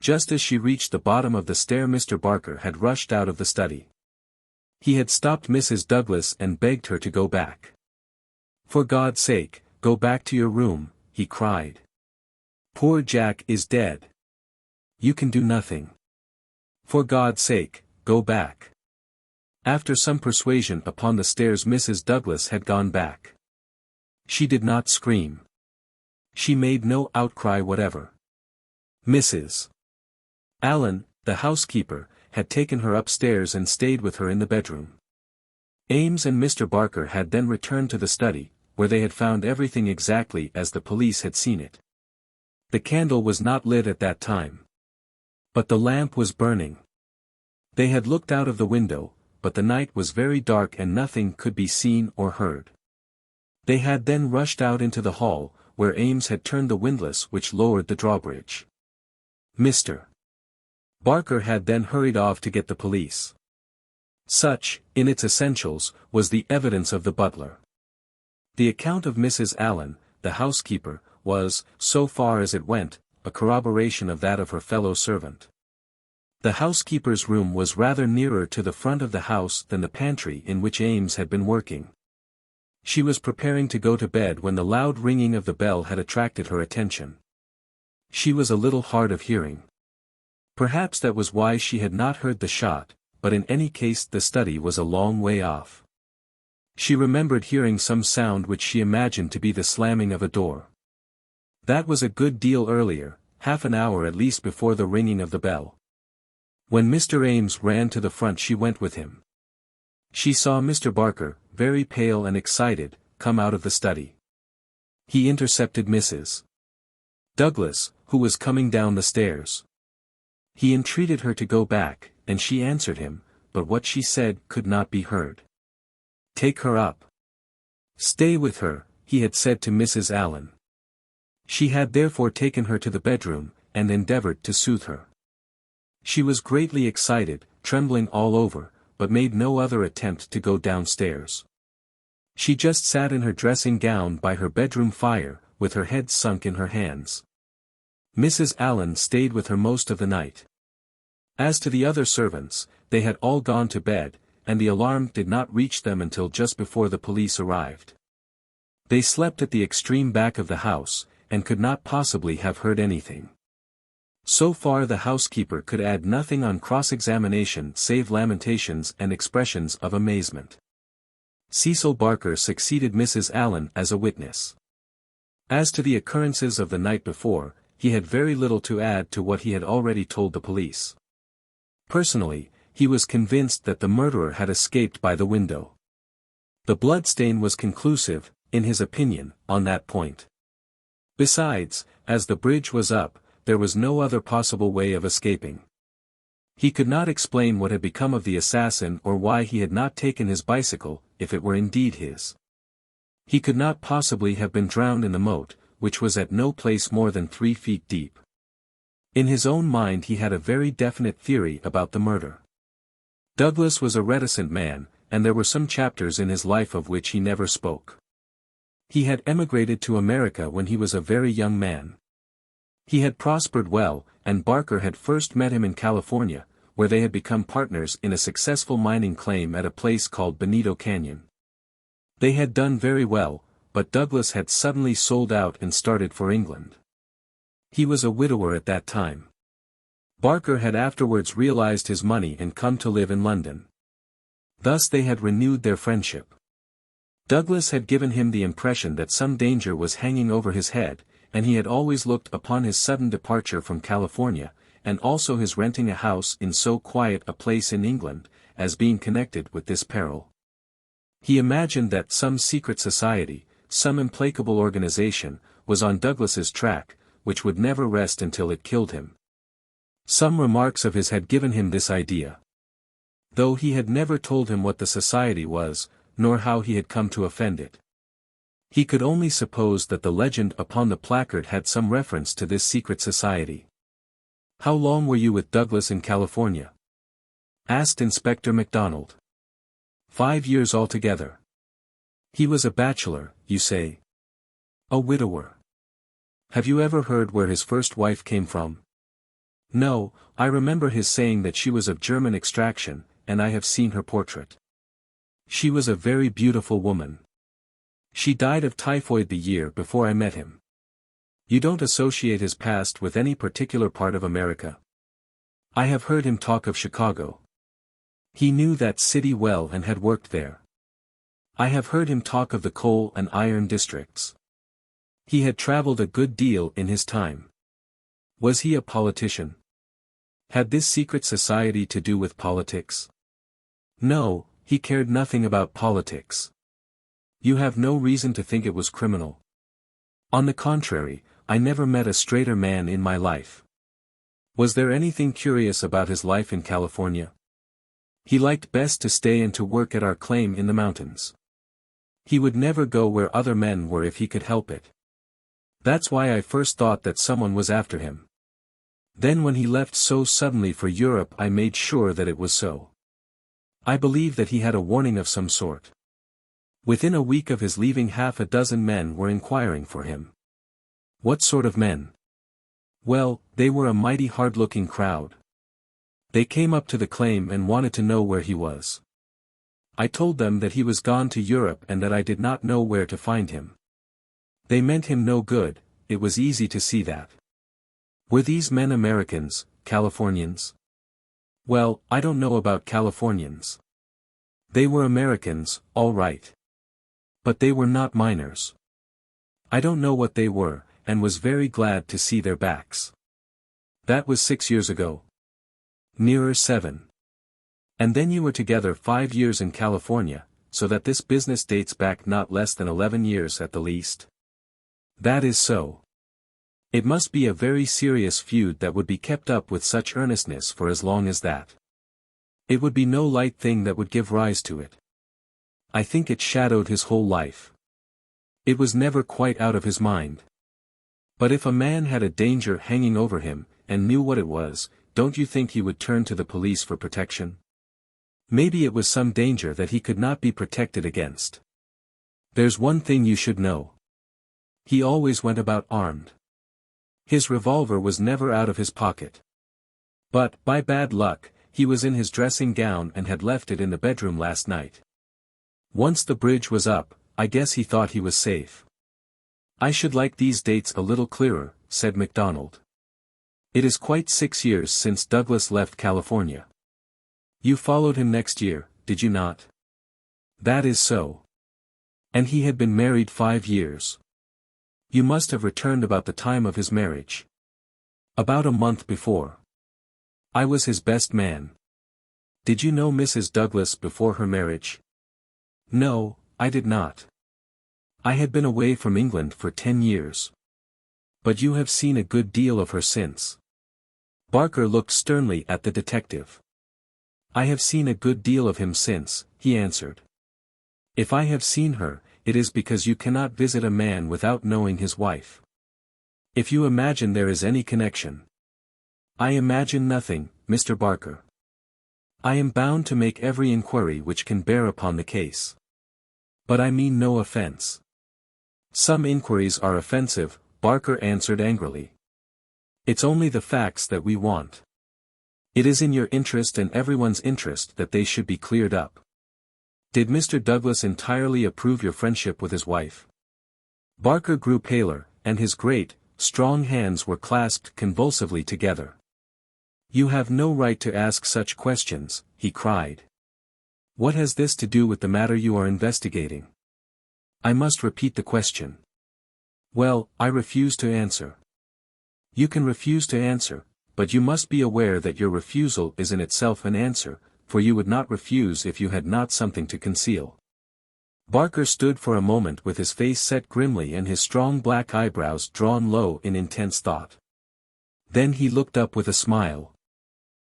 Just as she reached the bottom of the stair Mr. Barker had rushed out of the study. He had stopped Mrs. Douglas and begged her to go back. For God's sake, go back to your room, he cried. Poor Jack is dead. You can do nothing. For God's sake, go back. After some persuasion upon the stairs Mrs. Douglas had gone back. She did not scream. She made no outcry whatever. Mrs. Allen, the housekeeper, had taken her upstairs and stayed with her in the bedroom. Ames and Mr. Barker had then returned to the study, where they had found everything exactly as the police had seen it. The candle was not lit at that time. But the lamp was burning. They had looked out of the window, but the night was very dark and nothing could be seen or heard. They had then rushed out into the hall, where Ames had turned the windlass which lowered the drawbridge. Mr. Barker had then hurried off to get the police. Such, in its essentials, was the evidence of the butler. The account of Mrs. Allen, the housekeeper, was, so far as it went, a corroboration of that of her fellow servant. The housekeeper's room was rather nearer to the front of the house than the pantry in which Ames had been working. She was preparing to go to bed when the loud ringing of the bell had attracted her attention. She was a little hard of hearing. Perhaps that was why she had not heard the shot, but in any case the study was a long way off. She remembered hearing some sound which she imagined to be the slamming of a door. That was a good deal earlier, half an hour at least before the ringing of the bell. When Mr. Ames ran to the front she went with him. She saw Mr. Barker, very pale and excited, come out of the study. He intercepted Mrs. Douglas, who was coming down the stairs. He entreated her to go back, and she answered him, but what she said could not be heard. Take her up. Stay with her, he had said to Mrs. Allen. She had therefore taken her to the bedroom, and endeavored to soothe her. She was greatly excited, trembling all over, but made no other attempt to go downstairs. She just sat in her dressing gown by her bedroom fire, with her head sunk in her hands. Mrs. Allen stayed with her most of the night. As to the other servants, they had all gone to bed, and the alarm did not reach them until just before the police arrived. They slept at the extreme back of the house, and could not possibly have heard anything. So far the housekeeper could add nothing on cross-examination save lamentations and expressions of amazement. Cecil Barker succeeded Mrs. Allen as a witness. As to the occurrences of the night before, he had very little to add to what he had already told the police. Personally, he was convinced that the murderer had escaped by the window. The bloodstain was conclusive, in his opinion, on that point. Besides, as the bridge was up, there was no other possible way of escaping. He could not explain what had become of the assassin or why he had not taken his bicycle, if it were indeed his. He could not possibly have been drowned in the moat, which was at no place more than 3 feet deep. In his own mind he had a very definite theory about the murder. Douglas was a reticent man, and there were some chapters in his life of which he never spoke. He had emigrated to America when he was a very young man. He had prospered well, and Barker had first met him in California, where they had become partners in a successful mining claim at a place called Benito Canyon. They had done very well, but Douglas had suddenly sold out and started for England. He was a widower at that time. Barker had afterwards realized his money and come to live in London. Thus they had renewed their friendship. Douglas had given him the impression that some danger was hanging over his head, and he had always looked upon his sudden departure from California, and also his renting a house in so quiet a place in England, as being connected with this peril. He imagined that some secret society, some implacable organization, was on Douglas's track, which would never rest until it killed him. Some remarks of his had given him this idea. Though he had never told him what the society was, nor how he had come to offend it. He could only suppose that the legend upon the placard had some reference to this secret society. "How long were you with Douglas in California?" asked Inspector MacDonald. 5 years altogether. He was a bachelor, you say? A widower. Have you ever heard where his first wife came from? No, I remember his saying that she was of German extraction, and I have seen her portrait. She was a very beautiful woman. She died of typhoid the year before I met him. You don't associate his past with any particular part of America? I have heard him talk of Chicago. He knew that city well and had worked there. I have heard him talk of the coal and iron districts. He had traveled a good deal in his time. Was he a politician? Had this secret society to do with politics? No, he cared nothing about politics. You have no reason to think it was criminal. On the contrary, I never met a straighter man in my life. Was there anything curious about his life in California? He liked best to stay and to work at our claim in the mountains. He would never go where other men were if he could help it. That's why I first thought that someone was after him. Then when he left so suddenly for Europe I made sure that it was so. I believe that he had a warning of some sort. Within a week of his leaving 6 men were inquiring for him. What sort of men? Well, they were a mighty hard-looking crowd. They came up to the claim and wanted to know where he was. I told them that he was gone to Europe and that I did not know where to find him. They meant him no good, it was easy to see that. Were these men Americans, Californians? Well, I don't know about Californians. They were Americans, all right. But they were not miners. I don't know what they were, and was very glad to see their backs. That was 6 years ago. Nearer 7. And then you were together 5 years in California, so that this business dates back not less than 11 years at the least. That is so. It must be a very serious feud that would be kept up with such earnestness for as long as that. It would be no light thing that would give rise to it. I think it shadowed his whole life. It was never quite out of his mind. But if a man had a danger hanging over him, and knew what it was, don't you think he would turn to the police for protection? Maybe it was some danger that he could not be protected against. There's one thing you should know. He always went about armed. His revolver was never out of his pocket. But, by bad luck, he was in his dressing gown and had left it in the bedroom last night. Once the bridge was up, I guess he thought he was safe. I should like these dates a little clearer, said MacDonald. It is quite 6 years since Douglas left California. You followed him next year, did you not? That is so. And he had been married 5 years. You must have returned about the time of his marriage. About a month before. I was his best man. Did you know Mrs. Douglas before her marriage? No, I did not. I had been away from England for 10 years. But you have seen a good deal of her since. Barker looked sternly at the detective. I have seen a good deal of him since, he answered. If I have seen her, it is because you cannot visit a man without knowing his wife. If you imagine there is any connection. I imagine nothing, Mr. Barker. I am bound to make every inquiry which can bear upon the case. But I mean no offense. Some inquiries are offensive, Barker answered angrily. It's only the facts that we want. It is in your interest and everyone's interest that they should be cleared up. Did Mr. Douglas entirely approve your friendship with his wife? Barker grew paler, and his great, strong hands were clasped convulsively together. You have no right to ask such questions, he cried. What has this to do with the matter you are investigating? I must repeat the question. Well, I refuse to answer. You can refuse to answer, but you must be aware that your refusal is in itself an answer, for you would not refuse if you had not something to conceal. Barker stood for a moment with his face set grimly and his strong black eyebrows drawn low in intense thought. Then he looked up with a smile.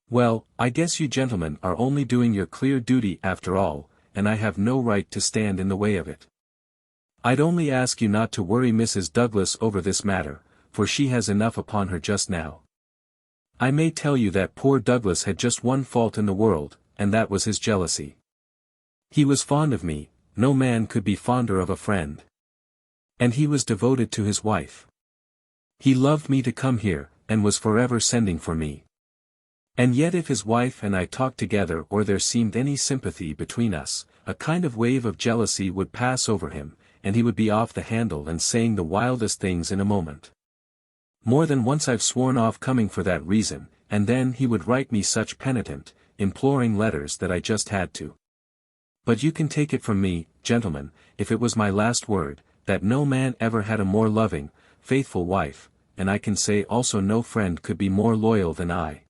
Well, I guess you gentlemen are only doing your clear duty after all, and I have no right to stand in the way of it. I'd only ask you not to worry Mrs. Douglas over this matter, for she has enough upon her just now. I may tell you that poor Douglas had just one fault in the world, and that was his jealousy. He was fond of me, no man could be fonder of a friend. And he was devoted to his wife. He loved me to come here, and was forever sending for me. And yet if his wife and I talked together or there seemed any sympathy between us, a kind of wave of jealousy would pass over him, and he would be off the handle and saying the wildest things in a moment. More than once I've sworn off coming for that reason, and then he would write me such penitent, imploring letters that I just had to. But you can take it from me, gentlemen, if it was my last word, that no man ever had a more loving, faithful wife, and I can say also no friend could be more loyal than I.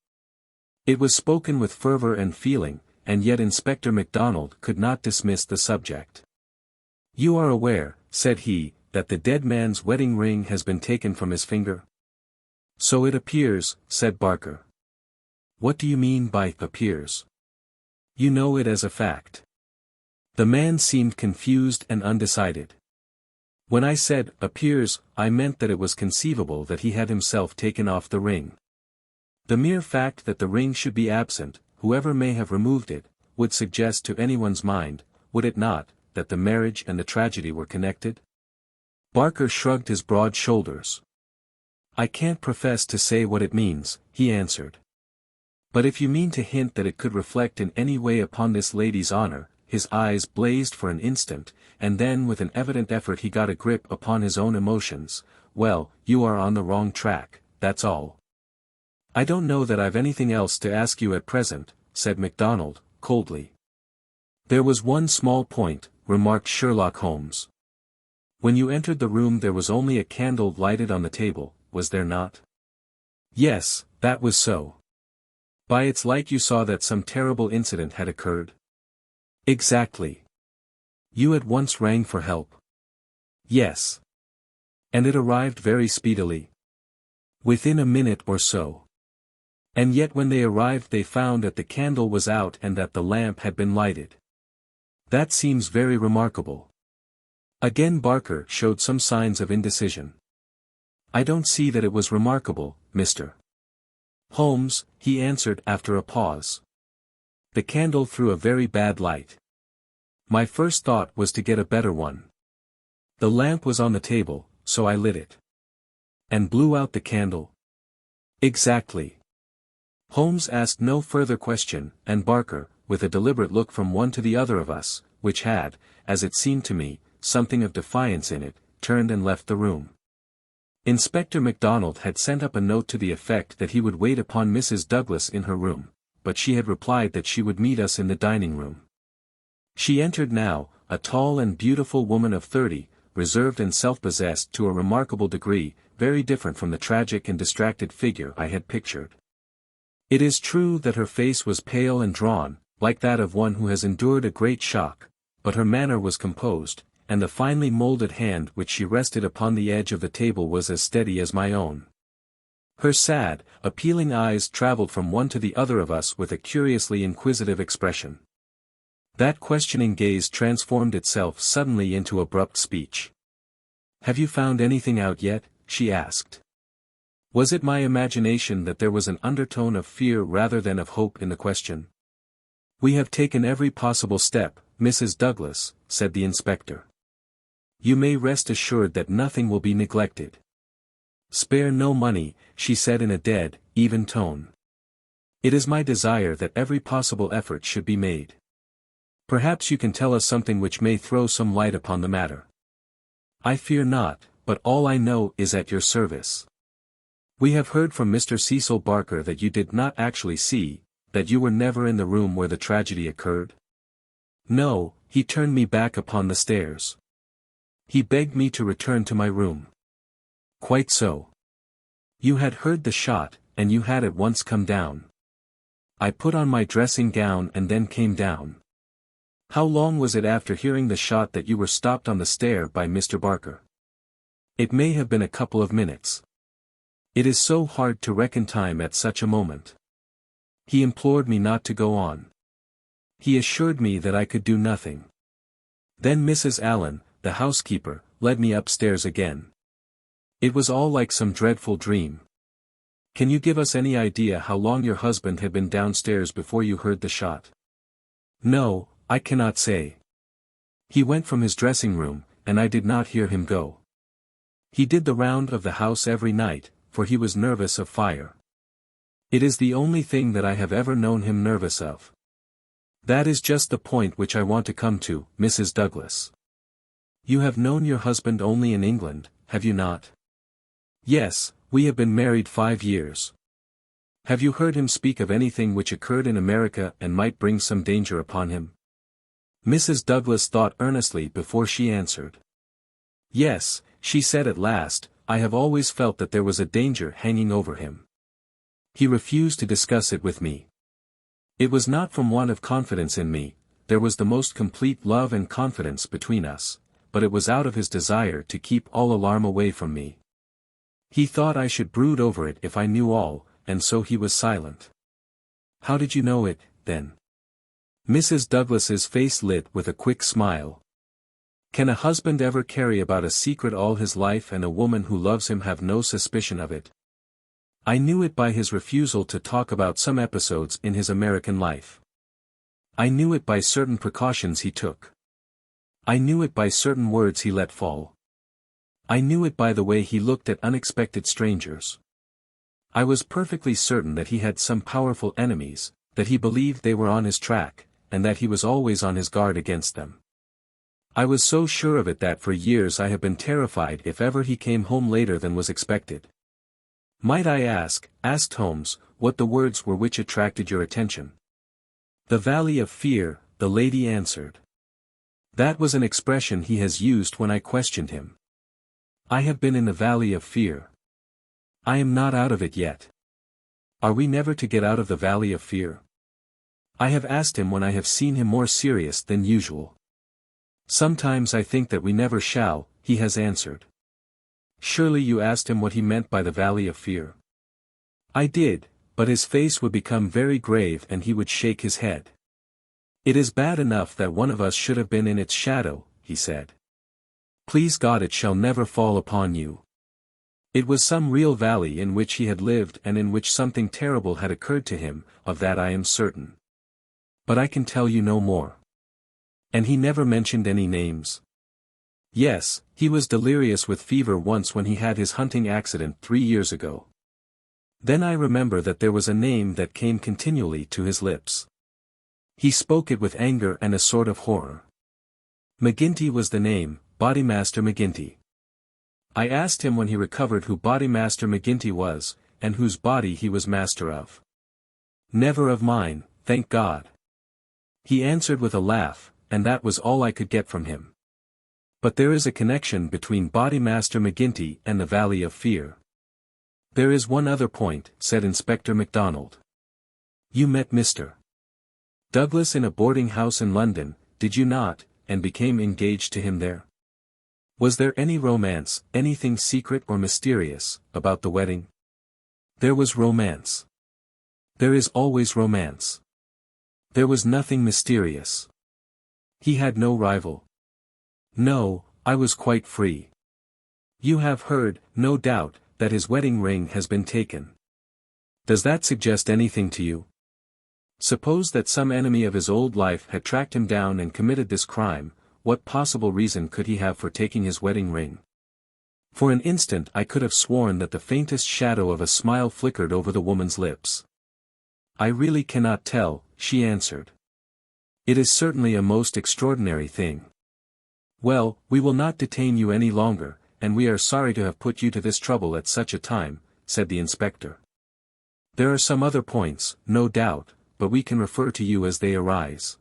It was spoken with fervor and feeling, and yet Inspector MacDonald could not dismiss the subject. You are aware, said he, that the dead man's wedding ring has been taken from his finger? So it appears, said Barker. What do you mean by appears? You know it as a fact. The man seemed confused and undecided. When I said appears, I meant that it was conceivable that he had himself taken off the ring. The mere fact that the ring should be absent, whoever may have removed it, would suggest to anyone's mind, would it not, that the marriage and the tragedy were connected? Barker shrugged his broad shoulders. I can't profess to say what it means, he answered. But if you mean to hint that it could reflect in any way upon this lady's honor, his eyes blazed for an instant, and then with an evident effort he got a grip upon his own emotions. Well, you are on the wrong track, that's all. I don't know that I've anything else to ask you at present, said MacDonald, coldly. There was one small point, remarked Sherlock Holmes. When you entered the room there was only a candle lighted on the table, was there not? Yes, that was so. By its light you saw that some terrible incident had occurred? Exactly. You at once rang for help? Yes. And it arrived very speedily? Within a minute or so. And yet when they arrived they found that the candle was out and that the lamp had been lighted. That seems very remarkable. Again Barker showed some signs of indecision. I don't see that it was remarkable, Mr. Holmes, he answered after a pause. The candle threw a very bad light. My first thought was to get a better one. The lamp was on the table, so I lit it. And blew out the candle? Exactly. Holmes asked no further question, and Barker, with a deliberate look from one to the other of us, which had, as it seemed to me, something of defiance in it, turned and left the room. Inspector MacDonald had sent up a note to the effect that he would wait upon Mrs. Douglas in her room, but she had replied that she would meet us in the dining room. She entered now, a tall and beautiful woman of 30, reserved and self-possessed to a remarkable degree, very different from the tragic and distracted figure I had pictured. It is true that her face was pale and drawn, like that of one who has endured a great shock, but her manner was composed, and the finely molded hand which she rested upon the edge of the table was as steady as my own. Her sad, appealing eyes traveled from one to the other of us with a curiously inquisitive expression. That questioning gaze transformed itself suddenly into abrupt speech. "Have you found anything out yet?" she asked. Was it my imagination that there was an undertone of fear rather than of hope in the question? "We have taken every possible step, Mrs. Douglas," said the inspector. "You may rest assured that nothing will be neglected. Spare no money," she said in a dead, even tone. "It is my desire that every possible effort should be made. Perhaps you can tell us something which may throw some light upon the matter." "I fear not, but all I know is at your service. We have heard from Mr. Cecil Barker that you did not actually see, that you were never in the room where the tragedy occurred?" "No, he turned me back upon the stairs. He begged me to return to my room." "Quite so. You had heard the shot, and you had at once come down." "I put on my dressing gown and then came down." "How long was it after hearing the shot that you were stopped on the stair by Mr. Barker?" "It may have been a couple of minutes. It is so hard to reckon time at such a moment. He implored me not to go on. He assured me that I could do nothing. Then Mrs. Allen, the housekeeper, led me upstairs again. It was all like some dreadful dream." "Can you give us any idea how long your husband had been downstairs before you heard the shot?" "No, I cannot say. He went from his dressing room, and I did not hear him go. He did the round of the house every night, for he was nervous of fire. It is the only thing that I have ever known him nervous of." "That is just the point which I want to come to, Mrs. Douglas. You have known your husband only in England, have you not?" "Yes, we have been married 5 years." "Have you heard him speak of anything which occurred in America and might bring some danger upon him?" Mrs. Douglas thought earnestly before she answered. "Yes," she said at last, "I have always felt that there was a danger hanging over him. He refused to discuss it with me. It was not from want of confidence in me, there was the most complete love and confidence between us, but it was out of his desire to keep all alarm away from me. He thought I should brood over it if I knew all, and so he was silent." "How did you know it, then?" Mrs. Douglas's face lit with a quick smile. "Can a husband ever carry about a secret all his life and a woman who loves him have no suspicion of it? I knew it by his refusal to talk about some episodes in his American life. I knew it by certain precautions he took. I knew it by certain words he let fall. I knew it by the way he looked at unexpected strangers. I was perfectly certain that he had some powerful enemies, that he believed they were on his track, and that he was always on his guard against them. I was so sure of it that for years I have been terrified if ever he came home later than was expected." "Might I ask," asked Holmes, "what the words were which attracted your attention?" "The Valley of Fear," the lady answered. "That was an expression he has used when I questioned him. I have been in the Valley of Fear. I am not out of it yet. Are we never to get out of the Valley of Fear? I have asked him when I have seen him more serious than usual. Sometimes I think that we never shall," he has answered. "Surely you asked him what he meant by the Valley of Fear?" "I did, but his face would become very grave and he would shake his head. 'It is bad enough that one of us should have been in its shadow,' he said. 'Please God it shall never fall upon you.' It was some real valley in which he had lived and in which something terrible had occurred to him, of that I am certain. But I can tell you no more." "And he never mentioned any names?" Yes, he was delirious with fever once when he had his hunting accident 3 years ago. Then I remember that there was a name that came continually to his lips. He spoke it with anger and a sort of horror. McGinty was the name, Bodymaster McGinty. I asked him when he recovered who Bodymaster McGinty was, and whose body he was master of. Never of mine, thank God. He answered with a laugh, and that was all I could get from him. But there is a connection between Bodymaster McGinty and the Valley of Fear. There is one other point, said Inspector MacDonald. You met Mr. Douglas in a boarding house in London, did you not, and became engaged to him there? Was there any romance, anything secret or mysterious, about the wedding? There was romance. There is always romance. There was nothing mysterious. He had no rival. No, I was quite free. You have heard, no doubt, that his wedding ring has been taken. Does that suggest anything to you? Suppose that some enemy of his old life had tracked him down and committed this crime, what possible reason could he have for taking his wedding ring? For an instant I could have sworn that the faintest shadow of a smile flickered over the woman's lips. I really cannot tell, she answered. It is certainly a most extraordinary thing. Well, we will not detain you any longer, and we are sorry to have put you to this trouble at such a time, said the inspector. There are some other points, no doubt, but we can refer to you as they arise.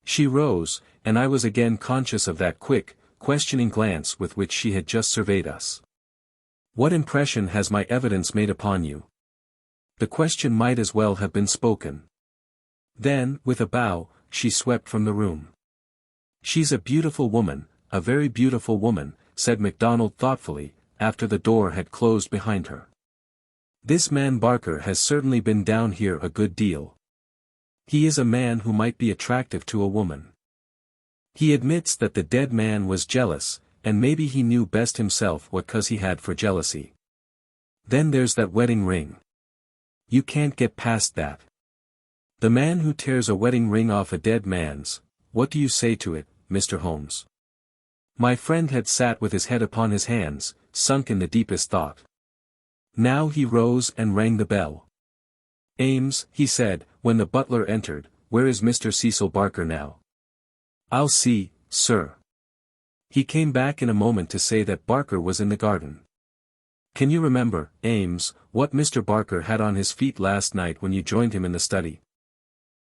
She rose, and I was again conscious of that quick, questioning glance with which she had just surveyed us. What impression has my evidence made upon you? The question might as well have been spoken. Then, with a bow, she swept from the room. She's a beautiful woman, a very beautiful woman, said MacDonald thoughtfully, after the door had closed behind her. This man Barker has certainly been down here a good deal. He is a man who might be attractive to a woman. He admits that the dead man was jealous, and maybe he knew best himself what cause he had for jealousy. Then there's that wedding ring. You can't get past that. The man who tears a wedding ring off a dead man's, what do you say to it, Mr. Holmes? My friend had sat with his head upon his hands, sunk in the deepest thought. Now he rose and rang the bell. Ames, he said, when the butler entered, where is Mr. Cecil Barker now? I'll see, sir. He came back in a moment to say that Barker was in the garden. Can you remember, Ames, what Mr. Barker had on his feet last night when you joined him in the study?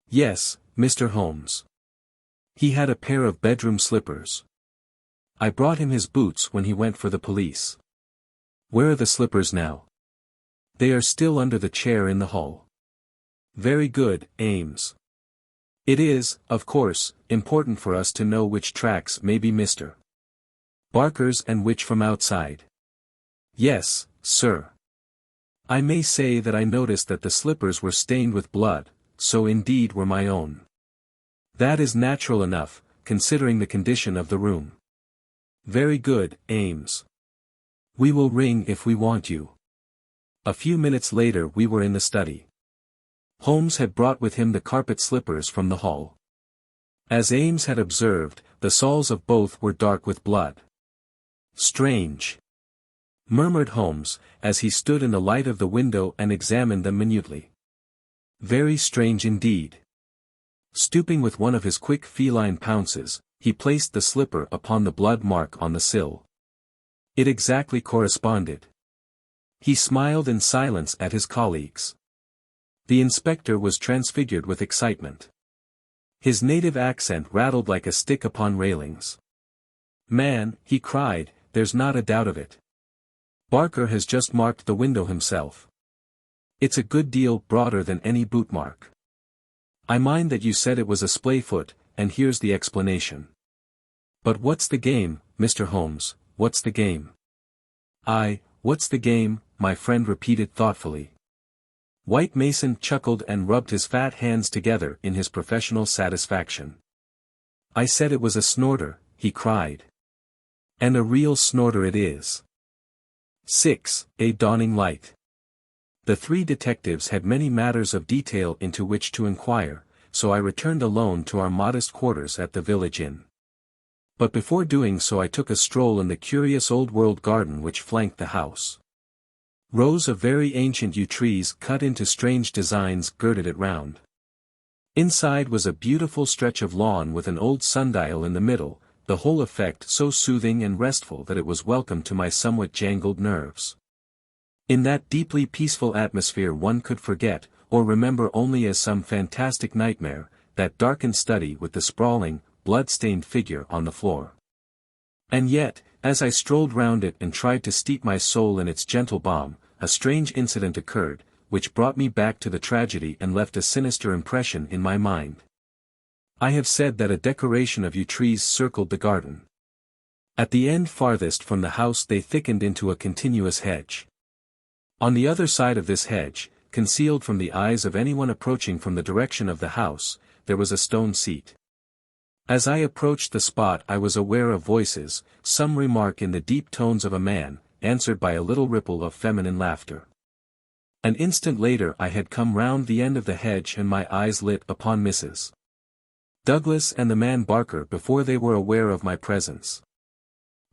Yes, Mr. Holmes. He had a pair of bedroom slippers. I brought him his boots when he went for the police. Where are the slippers now? They are still under the chair in the hall. Very good, Ames. It is, of course, important for us to know which tracks may be Mr. Barker's and which from outside. Yes, sir. I may say that I noticed that the slippers were stained with blood, so indeed were my own. That is natural enough, considering the condition of the room. Very good, Ames. We will ring if we want you. A few minutes later we were in the study. Holmes had brought with him the carpet slippers from the hall. As Ames had observed, the soles of both were dark with blood. Strange, murmured Holmes, as he stood in the light of the window and examined them minutely. Very strange indeed. Stooping with one of his quick feline pounces, he placed the slipper upon the blood mark on the sill. It exactly corresponded. He smiled in silence at his colleagues. The inspector was transfigured with excitement. His native accent rattled like a stick upon railings. Man, he cried, there's not a doubt of it. Barker has just marked the window himself. It's a good deal broader than any boot mark. I mind that you said it was a splay foot, and here's the explanation. But what's the game, Mr. Holmes, what's the game? What's the game, my friend repeated thoughtfully. White Mason chuckled and rubbed his fat hands together in his professional satisfaction. I said it was a snorter, he cried. And a real snorter it is. 6. A dawning light. The three detectives had many matters of detail into which to inquire, so I returned alone to our modest quarters at the village inn. But before doing so I took a stroll in the curious old-world garden which flanked the house. Rows of very ancient yew trees cut into strange designs girded it round. Inside was a beautiful stretch of lawn with an old sundial in the middle, the whole effect so soothing and restful that it was welcome to my somewhat jangled nerves. In that deeply peaceful atmosphere one could forget, or remember only as some fantastic nightmare, that darkened study with the sprawling, blood-stained figure on the floor. And yet, as I strolled round it and tried to steep my soul in its gentle balm, a strange incident occurred, which brought me back to the tragedy and left a sinister impression in my mind. I have said that a decoration of yew trees circled the garden. At the end farthest from the house they thickened into a continuous hedge. On the other side of this hedge, concealed from the eyes of anyone approaching from the direction of the house, there was a stone seat. As I approached the spot I was aware of voices, some remark in the deep tones of a man, answered by a little ripple of feminine laughter. An instant later I had come round the end of the hedge and my eyes lit upon Mrs. Douglas and the man Barker before they were aware of my presence.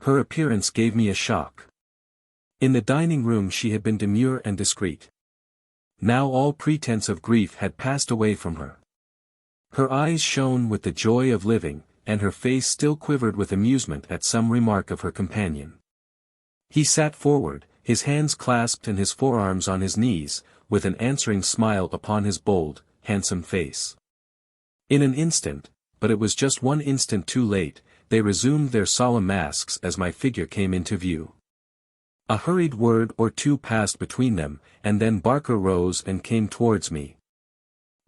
Her appearance gave me a shock. In the dining room she had been demure and discreet. Now all pretense of grief had passed away from her. Her eyes shone with the joy of living, and her face still quivered with amusement at some remark of her companion. He sat forward, his hands clasped and his forearms on his knees, with an answering smile upon his bold, handsome face. In an instant, but it was just one instant too late, they resumed their solemn masks as my figure came into view. A hurried word or two passed between them, and then Barker rose and came towards me.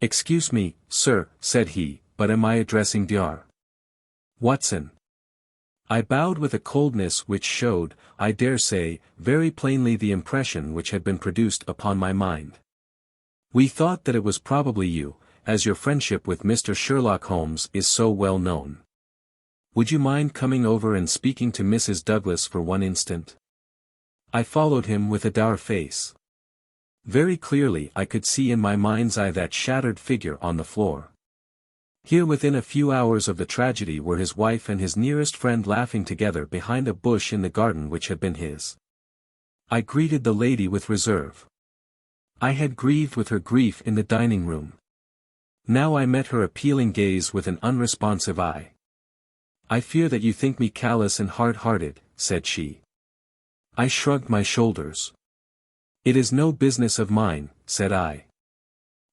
"Excuse me, sir," said he, "but am I addressing Dr. Watson?" I bowed with a coldness which showed, I dare say, very plainly the impression which had been produced upon my mind. "We thought that it was probably you, as your friendship with Mr. Sherlock Holmes is so well known. Would you mind coming over and speaking to Mrs. Douglas for one instant?" I followed him with a dour face. Very clearly I could see in my mind's eye that shattered figure on the floor. Here within a few hours of the tragedy were his wife and his nearest friend laughing together behind a bush in the garden which had been his. I greeted the lady with reserve. I had grieved with her grief in the dining room. Now I met her appealing gaze with an unresponsive eye. "I fear that you think me callous and hard-hearted," said she. I shrugged my shoulders. "It is no business of mine," said I.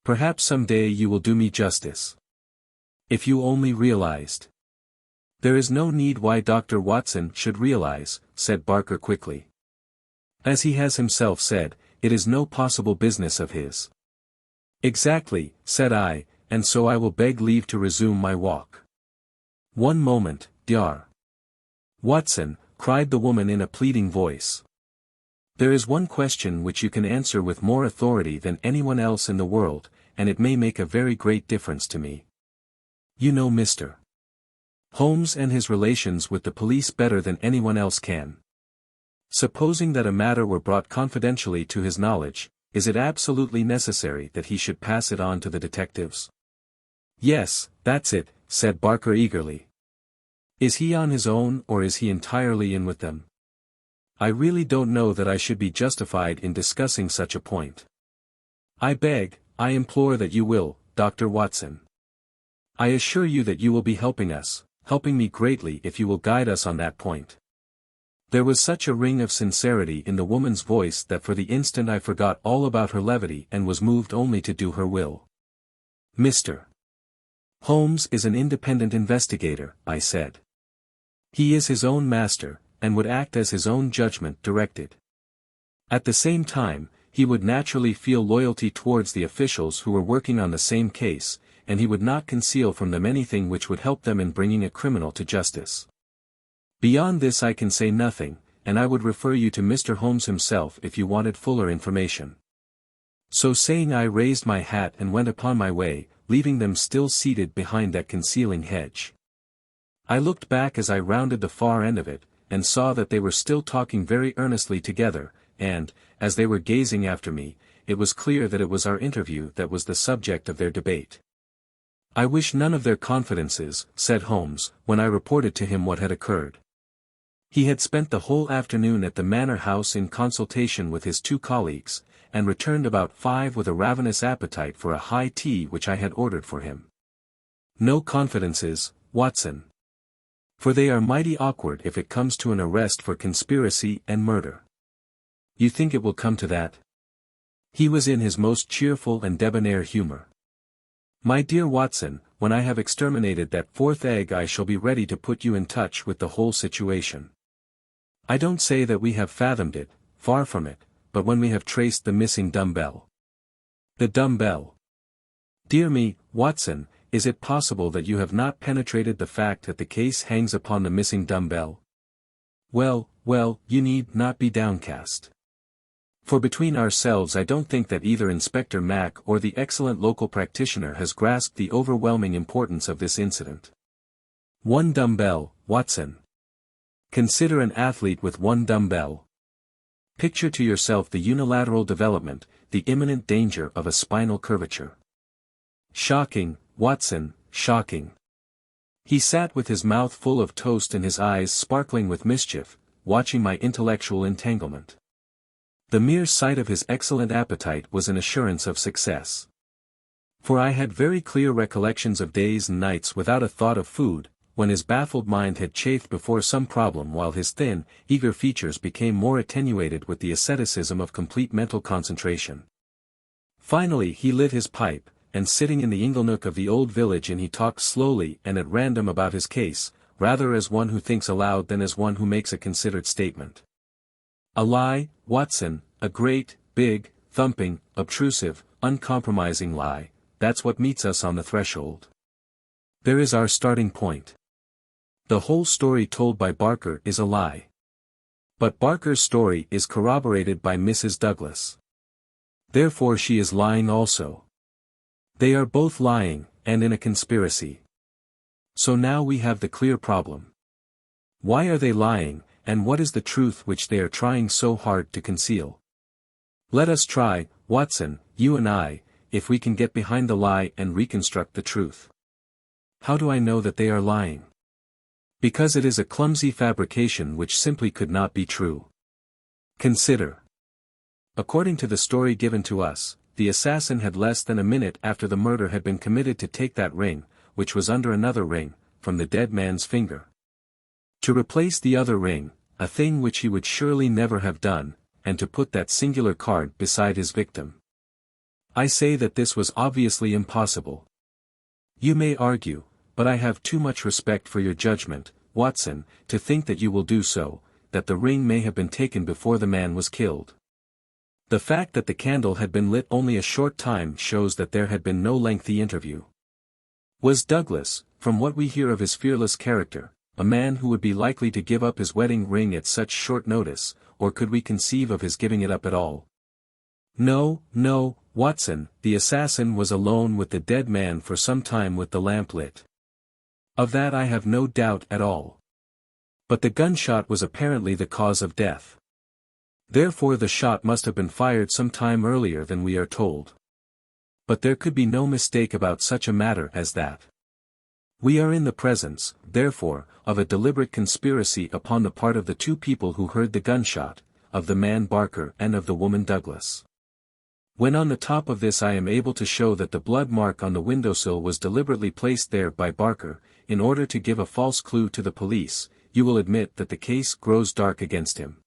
"Perhaps some day you will do me justice. If you only realized." "There is no need why Dr. Watson should realize," said Barker quickly. "As he has himself said, it is no possible business of his." "Exactly," said I, "and so I will beg leave to resume my walk." "One moment, Dr. Watson," cried the woman in a pleading voice. "There is one question which you can answer with more authority than anyone else in the world, and it may make a very great difference to me. You know Mr. Holmes and his relations with the police better than anyone else can. Supposing that a matter were brought confidentially to his knowledge, is it absolutely necessary that he should pass it on to the detectives?" "Yes, that's it," said Barker eagerly. "Is he on his own or is he entirely in with them? I really don't know that I should be justified in discussing such a point. I beg, I implore that you will, Dr. Watson. I assure you that you will be helping us, helping me greatly if you will guide us on that point." There was such a ring of sincerity in the woman's voice that for the instant I forgot all about her levity and was moved only to do her will. "Mr. Holmes is an independent investigator," I said. "He is his own master, and would act as his own judgment directed. At the same time, he would naturally feel loyalty towards the officials who were working on the same case, and he would not conceal from them anything which would help them in bringing a criminal to justice. Beyond this I can say nothing, and I would refer you to Mr. Holmes himself if you wanted fuller information." So saying I raised my hat and went upon my way, leaving them still seated behind that concealing hedge. I looked back as I rounded the far end of it, and saw that they were still talking very earnestly together, and, as they were gazing after me, it was clear that it was our interview that was the subject of their debate. "I wish none of their confidences," said Holmes, when I reported to him what had occurred. He had spent the whole afternoon at the manor house in consultation with his two colleagues, and returned about 5 with a ravenous appetite for a high tea which I had ordered for him. "No confidences, Watson. For they are mighty awkward if it comes to an arrest for conspiracy and murder." "You think it will come to that?" He was in his most cheerful and debonair humor. "My dear Watson, when I have exterminated that 4th egg I shall be ready to put you in touch with the whole situation. I don't say that we have fathomed it, far from it, but when we have traced the missing dumbbell." "The dumbbell? Dear me, Watson, is it possible that you have not penetrated the fact that the case hangs upon the missing dumbbell? Well, you need not be downcast. For between ourselves I don't think that either Inspector Mac or the excellent local practitioner has grasped the overwhelming importance of this incident. 1 dumbbell, Watson. Consider an athlete with 1 dumbbell. Picture to yourself the unilateral development, the imminent danger of a spinal curvature. Shocking, Watson, shocking." He sat with his mouth full of toast and his eyes sparkling with mischief, watching my intellectual entanglement. The mere sight of his excellent appetite was an assurance of success. For I had very clear recollections of days and nights without a thought of food, when his baffled mind had chafed before some problem while his thin, eager features became more attenuated with the asceticism of complete mental concentration. Finally he lit his pipe, and sitting in the inglenook of the old village inn he talked slowly and at random about his case, rather as one who thinks aloud than as one who makes a considered statement. "A lie, Watson, a great, big, thumping, obtrusive, uncompromising lie, that's what meets us on the threshold. There is our starting point. The whole story told by Barker is a lie. But Barker's story is corroborated by Mrs. Douglas. Therefore she is lying also. They are both lying, and in a conspiracy. So now we have the clear problem. Why are they lying, and what is the truth which they are trying so hard to conceal? Let us try, Watson, you and I, if we can get behind the lie and reconstruct the truth. How do I know that they are lying? Because it is a clumsy fabrication which simply could not be true. Consider. According to the story given to us, the assassin had less than a minute after the murder had been committed to take that ring, which was under another ring, from the dead man's finger. To replace the other ring, a thing which he would surely never have done, and to put that singular card beside his victim. I say that this was obviously impossible. You may argue, but I have too much respect for your judgment, Watson, to think that you will do so, that the ring may have been taken before the man was killed. The fact that the candle had been lit only a short time shows that there had been no lengthy interview. Was Douglas, from what we hear of his fearless character, a man who would be likely to give up his wedding ring at such short notice, or could we conceive of his giving it up at all? No, Watson, the assassin was alone with the dead man for some time with the lamp lit. Of that I have no doubt at all. But the gunshot was apparently the cause of death. Therefore the shot must have been fired some time earlier than we are told. But there could be no mistake about such a matter as that. We are in the presence, therefore, of a deliberate conspiracy upon the part of the two people who heard the gunshot, of the man Barker and of the woman Douglas. When on the top of this I am able to show that the blood mark on the windowsill was deliberately placed there by Barker, in order to give a false clue to the police, you will admit that the case grows dark against him.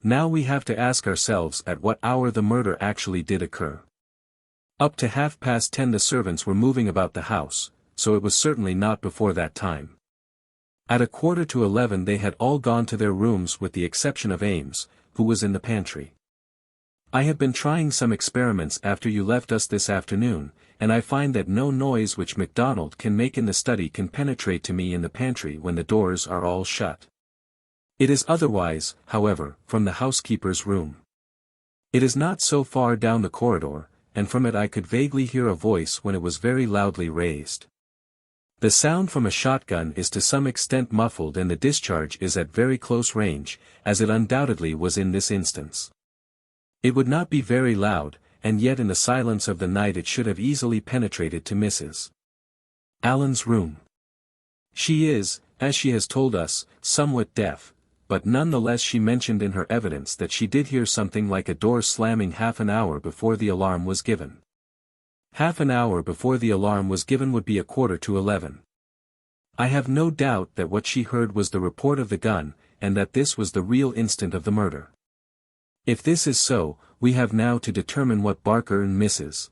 Now we have to ask ourselves at what hour the murder actually did occur. Up to 10:30 the servants were moving about the house, so it was certainly not before that time. At 11:15 they had all gone to their rooms with the exception of Ames, who was in the pantry. I have been trying some experiments after you left us this afternoon, and I find that no noise which MacDonald can make in the study can penetrate to me in the pantry when the doors are all shut. It is otherwise, however, from the housekeeper's room. It is not so far down the corridor, and from it I could vaguely hear a voice when it was very loudly raised. The sound from a shotgun is to some extent muffled and the discharge is at very close range, as it undoubtedly was in this instance. It would not be very loud, and yet in the silence of the night it should have easily penetrated to Mrs. Alan's room. She is, as she has told us, somewhat deaf, but nonetheless she mentioned in her evidence that she did hear something like a door slamming half an hour before the alarm was given. Half an hour before the alarm was given would be 11:15. I have no doubt that what she heard was the report of the gun, and that this was the real instant of the murder. If this is so, we have now to determine what Barker and Mrs.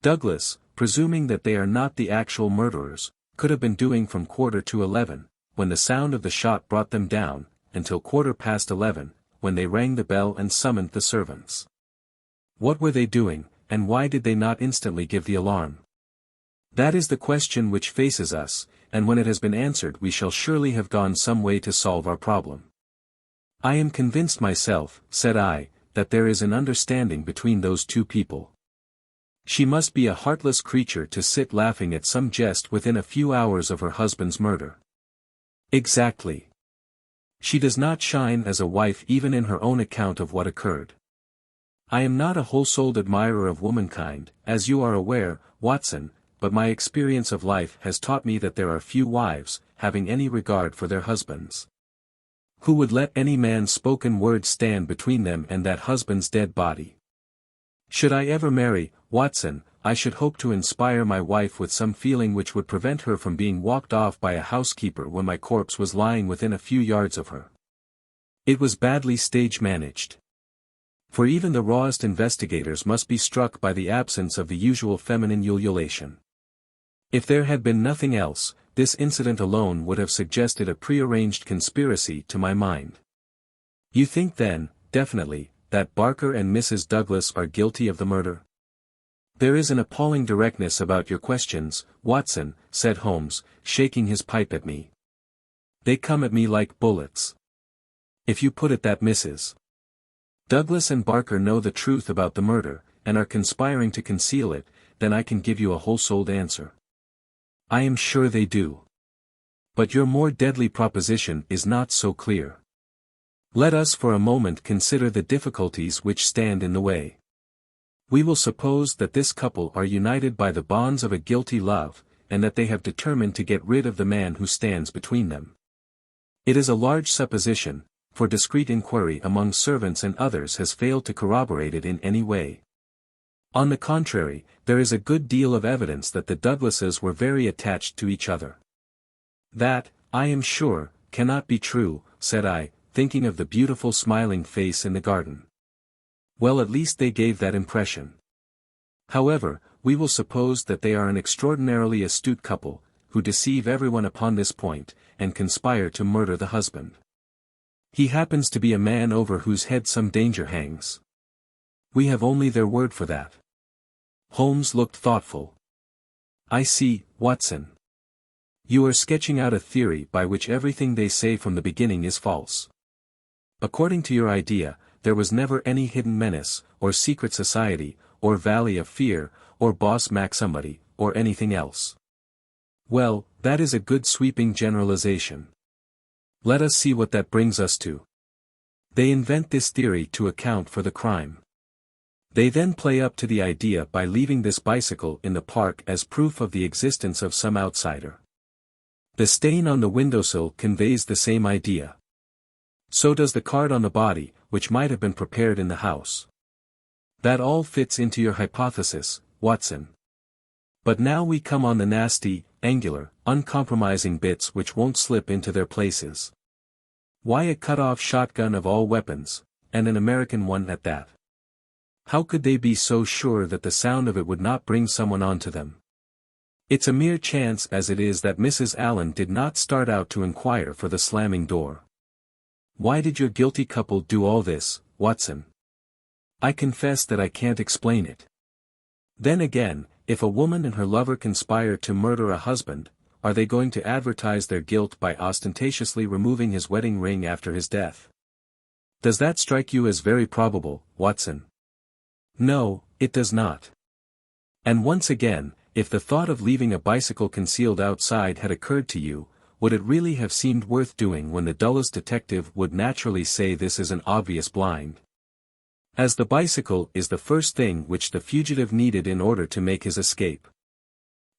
Douglas, presuming that they are not the actual murderers, could have been doing from 11:15, when the sound of the shot brought them down, until 11:15, when they rang the bell and summoned the servants. What were they doing, and why did they not instantly give the alarm? That is the question which faces us, and when it has been answered we shall surely have gone some way to solve our problem. I am convinced myself, said I, that there is an understanding between those two people. She must be a heartless creature to sit laughing at some jest within a few hours of her husband's murder. Exactly. She does not shine as a wife even in her own account of what occurred. I am not a whole-souled admirer of womankind, as you are aware, Watson, but my experience of life has taught me that there are few wives, having any regard for their husbands, who would let any man's spoken word stand between them and that husband's dead body. Should I ever marry, Watson, I should hope to inspire my wife with some feeling which would prevent her from being walked off by a housekeeper when my corpse was lying within a few yards of her. It was badly stage-managed. For even the rawest investigators must be struck by the absence of the usual feminine ululation. If there had been nothing else, this incident alone would have suggested a prearranged conspiracy to my mind. You think then, definitely, that Barker and Mrs. Douglas are guilty of the murder? There is an appalling directness about your questions, Watson, said Holmes, shaking his pipe at me. They come at me like bullets. If you put it that Mrs. Douglas and Barker know the truth about the murder, and are conspiring to conceal it, then I can give you a whole-souled answer. I am sure they do. But your more deadly proposition is not so clear. Let us for a moment consider the difficulties which stand in the way. We will suppose that this couple are united by the bonds of a guilty love, and that they have determined to get rid of the man who stands between them. It is a large supposition, for discreet inquiry among servants and others has failed to corroborate it in any way. On the contrary, there is a good deal of evidence that the Douglases were very attached to each other. That, I am sure, cannot be true, said I, thinking of the beautiful smiling face in the garden. Well, at least they gave that impression. However, we will suppose that they are an extraordinarily astute couple, who deceive everyone upon this point, and conspire to murder the husband. He happens to be a man over whose head some danger hangs. We have only their word for that. Holmes looked thoughtful. I see, Watson. You are sketching out a theory by which everything they say from the beginning is false. According to your idea, there was never any hidden menace, or secret society, or valley of fear, or boss Mac somebody, or anything else. Well, that is a good sweeping generalization. Let us see what that brings us to. They invent this theory to account for the crime. They then play up to the idea by leaving this bicycle in the park as proof of the existence of some outsider. The stain on the windowsill conveys the same idea. So does the card on the body, which might have been prepared in the house. That all fits into your hypothesis, Watson. But now we come on the nasty, angular, uncompromising bits which won't slip into their places. Why a cut-off shotgun of all weapons, and an American one at that? How could they be so sure that the sound of it would not bring someone onto them? It's a mere chance as it is that Mrs. Allen did not start out to inquire for the slamming door. Why did your guilty couple do all this, Watson? I confess that I can't explain it. Then again, if a woman and her lover conspire to murder a husband, are they going to advertise their guilt by ostentatiously removing his wedding ring after his death? Does that strike you as very probable, Watson? No, it does not. And once again, if the thought of leaving a bicycle concealed outside had occurred to you, would it really have seemed worth doing when the dullest detective would naturally say this is an obvious blind? As the bicycle is the first thing which the fugitive needed in order to make his escape.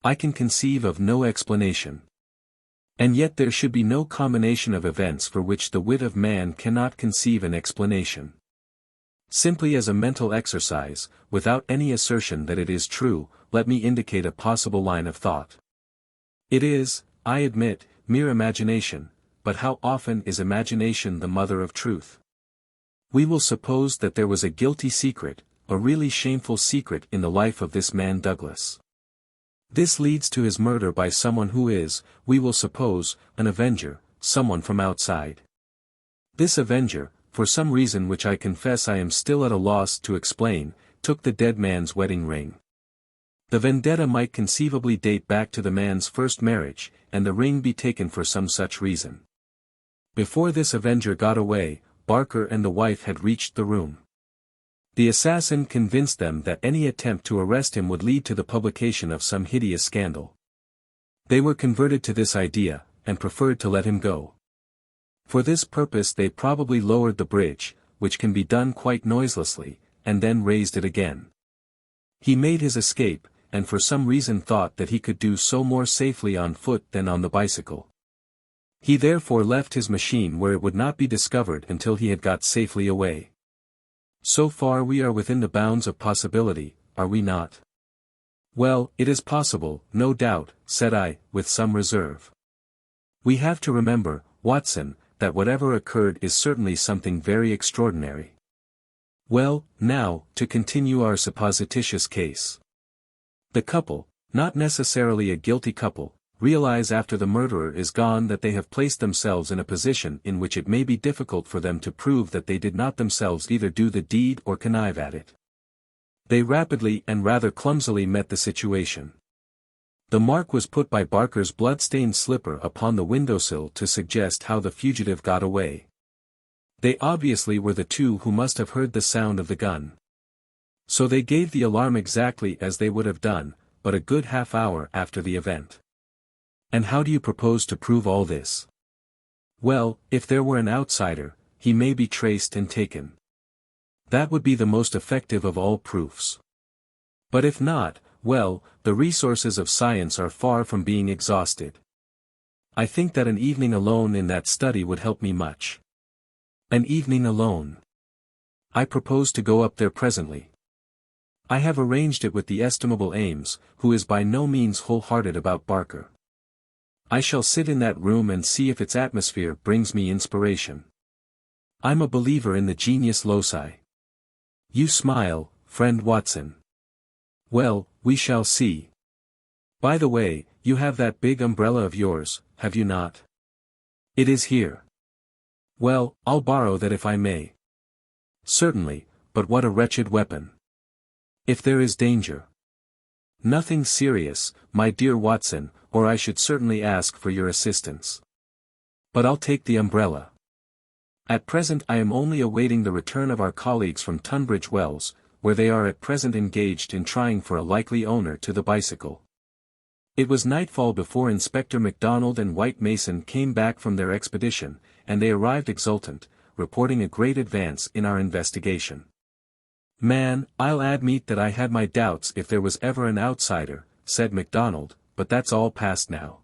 I can conceive of no explanation. And yet there should be no combination of events for which the wit of man cannot conceive an explanation. Simply as a mental exercise, without any assertion that it is true, let me indicate a possible line of thought. It is, I admit, mere imagination, but how often is imagination the mother of truth? We will suppose that there was a guilty secret, a really shameful secret in the life of this man Douglas. This leads to his murder by someone who is, we will suppose, an avenger, someone from outside. This avenger, for some reason which I confess I am still at a loss to explain, took the dead man's wedding ring. The vendetta might conceivably date back to the man's first marriage, and the ring be taken for some such reason. Before this avenger got away, Barker and the wife had reached the room. The assassin convinced them that any attempt to arrest him would lead to the publication of some hideous scandal. They were converted to this idea, and preferred to let him go. For this purpose they probably lowered the bridge, which can be done quite noiselessly, and then raised it again. He made his escape, and for some reason thought that he could do so more safely on foot than on the bicycle. He therefore left his machine where it would not be discovered until he had got safely away. So far we are within the bounds of possibility, are we not? Well, it is possible, no doubt, said I, with some reserve. We have to remember, Watson, that whatever occurred is certainly something very extraordinary. Well, now, to continue our supposititious case. The couple, not necessarily a guilty couple, realize after the murderer is gone that they have placed themselves in a position in which it may be difficult for them to prove that they did not themselves either do the deed or connive at it. They rapidly and rather clumsily met the situation. The mark was put by Barker's blood-stained slipper upon the windowsill to suggest how the fugitive got away. They obviously were the two who must have heard the sound of the gun. So they gave the alarm exactly as they would have done, but a good half-hour after the event. And how do you propose to prove all this? Well, if there were an outsider, he may be traced and taken. That would be the most effective of all proofs. But if not, well, the resources of science are far from being exhausted. I think that an evening alone in that study would help me much. An evening alone. I propose to go up there presently. I have arranged it with the estimable Ames, who is by no means wholehearted about Barker. I shall sit in that room and see if its atmosphere brings me inspiration. I'm a believer in the genius loci. You smile, friend Watson. Well, we shall see. By the way, you have that big umbrella of yours, have you not? It is here. Well, I'll borrow that if I may. Certainly, but what a wretched weapon. If there is danger. Nothing serious, my dear Watson, or I should certainly ask for your assistance. But I'll take the umbrella. At present I am only awaiting the return of our colleagues from Tunbridge Wells, where they are at present engaged in trying for a likely owner to the bicycle. It was nightfall before Inspector MacDonald and White Mason came back from their expedition, and they arrived exultant, reporting a great advance in our investigation. Man, I'll admit that I had my doubts if there was ever an outsider, said MacDonald, but that's all past now.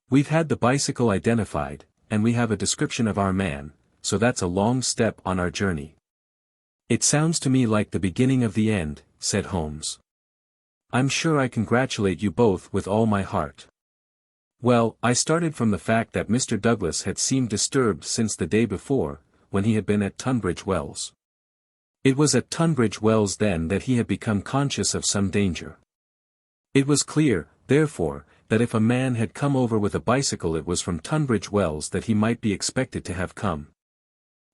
We've had the bicycle identified, and we have a description of our man, so that's a long step on our journey. It sounds to me like the beginning of the end, said Holmes. I'm sure I congratulate you both with all my heart. Well, I started from the fact that Mr. Douglas had seemed disturbed since the day before, when he had been at Tunbridge Wells. It was at Tunbridge Wells then that he had become conscious of some danger. It was clear, therefore, that if a man had come over with a bicycle it was from Tunbridge Wells that he might be expected to have come.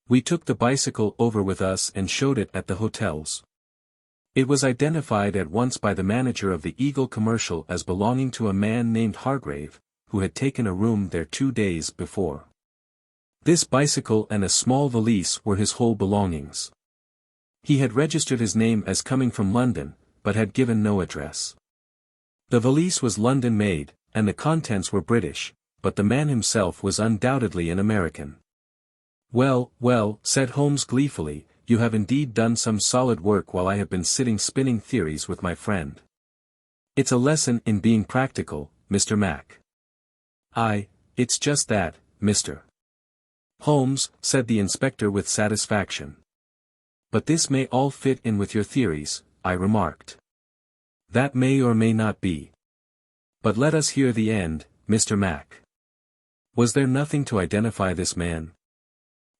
We took the bicycle over with us and showed it at the hotels. It was identified at once by the manager of the Eagle Commercial as belonging to a man named Hargrave, who had taken a room there 2 days before. This bicycle and a small valise were his whole belongings. He had registered his name as coming from London, but had given no address. The valise was London-made, and the contents were British, but the man himself was undoubtedly an American. Well, well, said Holmes gleefully, you have indeed done some solid work while I have been sitting spinning theories with my friend. It's a lesson in being practical, Mr. Mac. It's just that, Mr. Holmes, said the inspector with satisfaction. But this may all fit in with your theories, I remarked. That may or may not be. But let us hear the end, Mr. Mac. Was there nothing to identify this man?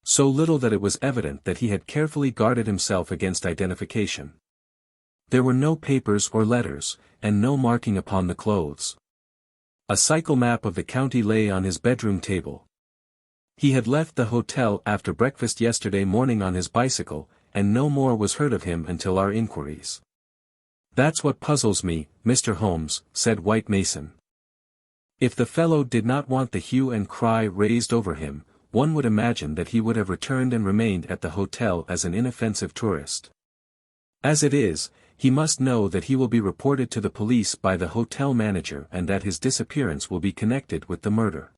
So little that it was evident that he had carefully guarded himself against identification. There were no papers or letters, and no marking upon the clothes. A cycle map of the county lay on his bedroom table. He had left the hotel after breakfast yesterday morning on his bicycle, and no more was heard of him until our inquiries. That's what puzzles me, Mr. Holmes, said White Mason. If the fellow did not want the hue and cry raised over him, one would imagine that he would have returned and remained at the hotel as an inoffensive tourist. As it is, he must know that he will be reported to the police by the hotel manager and that his disappearance will be connected with the murder.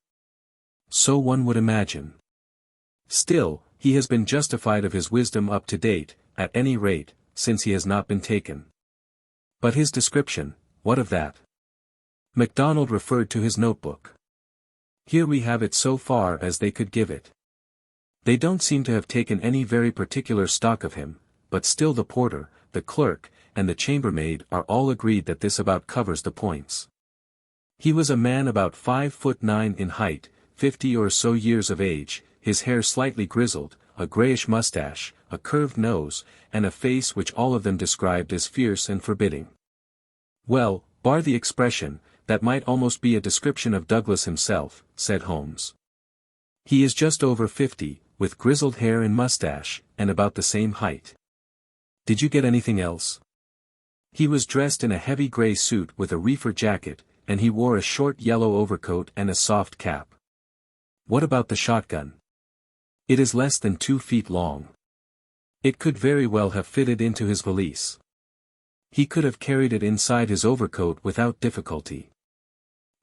So one would imagine. Still, he has been justified of his wisdom up to date, at any rate, since he has not been taken. But his description, what of that? MacDonald referred to his notebook. Here we have it so far as they could give it. They don't seem to have taken any very particular stock of him, but still the porter, the clerk, and the chambermaid are all agreed that this about covers the points. He was a man about 5'9" in height, 50 or so years of age, his hair slightly grizzled, a grayish mustache, a curved nose, and a face which all of them described as fierce and forbidding. Well, bar the expression, that might almost be a description of Douglas himself, said Holmes. He is just over 50, with grizzled hair and mustache, and about the same height. Did you get anything else? He was dressed in a heavy grey suit with a reefer jacket, and he wore a short yellow overcoat and a soft cap. What about the shotgun? It is less than 2 feet long. It could very well have fitted into his valise. He could have carried it inside his overcoat without difficulty.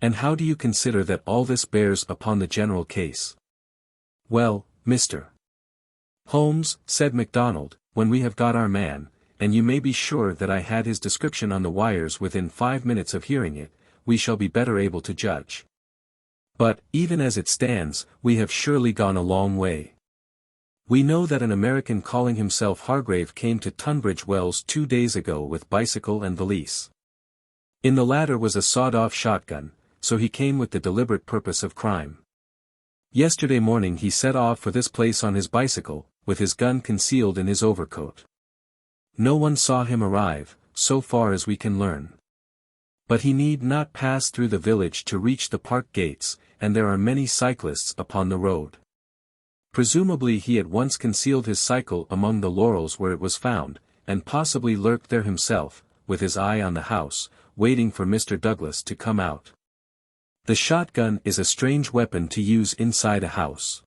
And how do you consider that all this bears upon the general case? Well, Mr. Holmes, said MacDonald, when we have got our man, and you may be sure that I had his description on the wires within 5 minutes of hearing it, we shall be better able to judge. But, even as it stands, we have surely gone a long way. We know that an American calling himself Hargrave came to Tunbridge Wells 2 days ago with bicycle and valise. In the latter was a sawed-off shotgun, so he came with the deliberate purpose of crime. Yesterday morning he set off for this place on his bicycle, with his gun concealed in his overcoat. No one saw him arrive, so far as we can learn. But he need not pass through the village to reach the park gates, and there are many cyclists upon the road. Presumably he at once concealed his cycle among the laurels where it was found, and possibly lurked there himself, with his eye on the house, waiting for Mr. Douglas to come out. The shotgun is a strange weapon to use inside a house.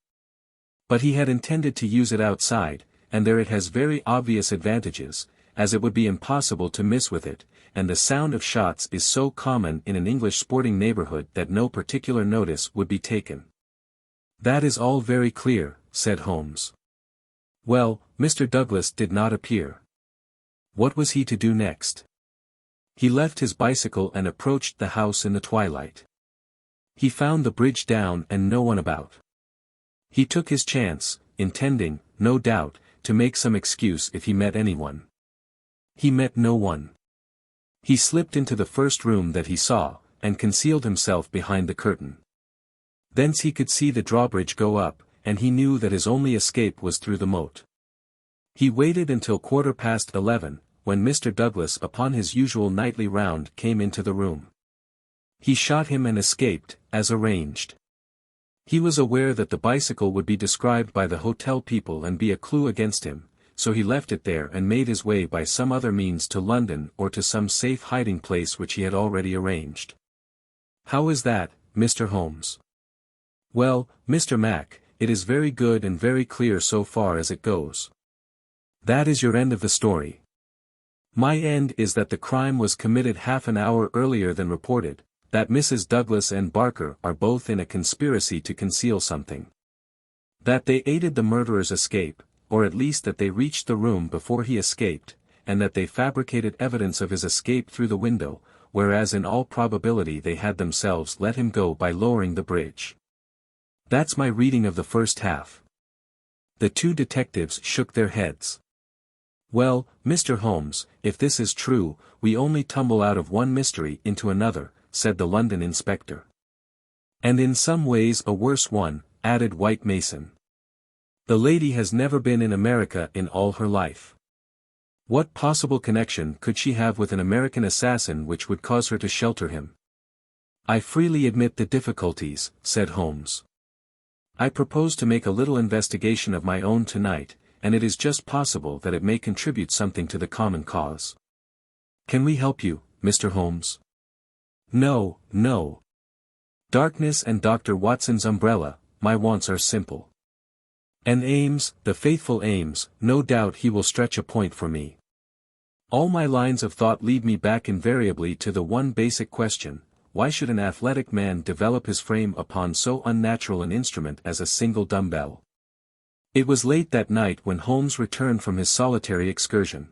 But he had intended to use it outside, and there it has very obvious advantages, as it would be impossible to miss with it, and the sound of shots is so common in an English sporting neighborhood that no particular notice would be taken. That is all very clear, said Holmes. Well, Mr. Douglas did not appear. What was he to do next? He left his bicycle and approached the house in the twilight. He found the bridge down and no one about. He took his chance, intending, no doubt, to make some excuse if he met anyone. He met no one. He slipped into the first room that he saw, and concealed himself behind the curtain. Thence he could see the drawbridge go up, and he knew that his only escape was through the moat. He waited until 11:15, when Mr. Douglas upon his usual nightly round came into the room. He shot him and escaped, as arranged. He was aware that the bicycle would be described by the hotel people and be a clue against him, so he left it there and made his way by some other means to London or to some safe hiding place which he had already arranged. How is that, Mr. Holmes? Well, Mr. Mac, it is very good and very clear so far as it goes. That is your end of the story. My end is that the crime was committed half an hour earlier than reported, that Mrs. Douglas and Barker are both in a conspiracy to conceal something. That they aided the murderer's escape, or at least that they reached the room before he escaped, and that they fabricated evidence of his escape through the window, whereas in all probability they had themselves let him go by lowering the bridge. That's my reading of the first half. The two detectives shook their heads. Well, Mr. Holmes, if this is true, we only tumble out of one mystery into another, said the London inspector. And in some ways a worse one, added White Mason. The lady has never been in America in all her life. What possible connection could she have with an American assassin which would cause her to shelter him? I freely admit the difficulties, said Holmes. I propose to make a little investigation of my own tonight, and it is just possible that it may contribute something to the common cause. Can we help you, Mr. Holmes? No, no. Darkness and Dr. Watson's umbrella, my wants are simple. And Ames, the faithful Ames, no doubt he will stretch a point for me. All my lines of thought lead me back invariably to the one basic question: why should an athletic man develop his frame upon so unnatural an instrument as a single dumbbell? It was late that night when Holmes returned from his solitary excursion.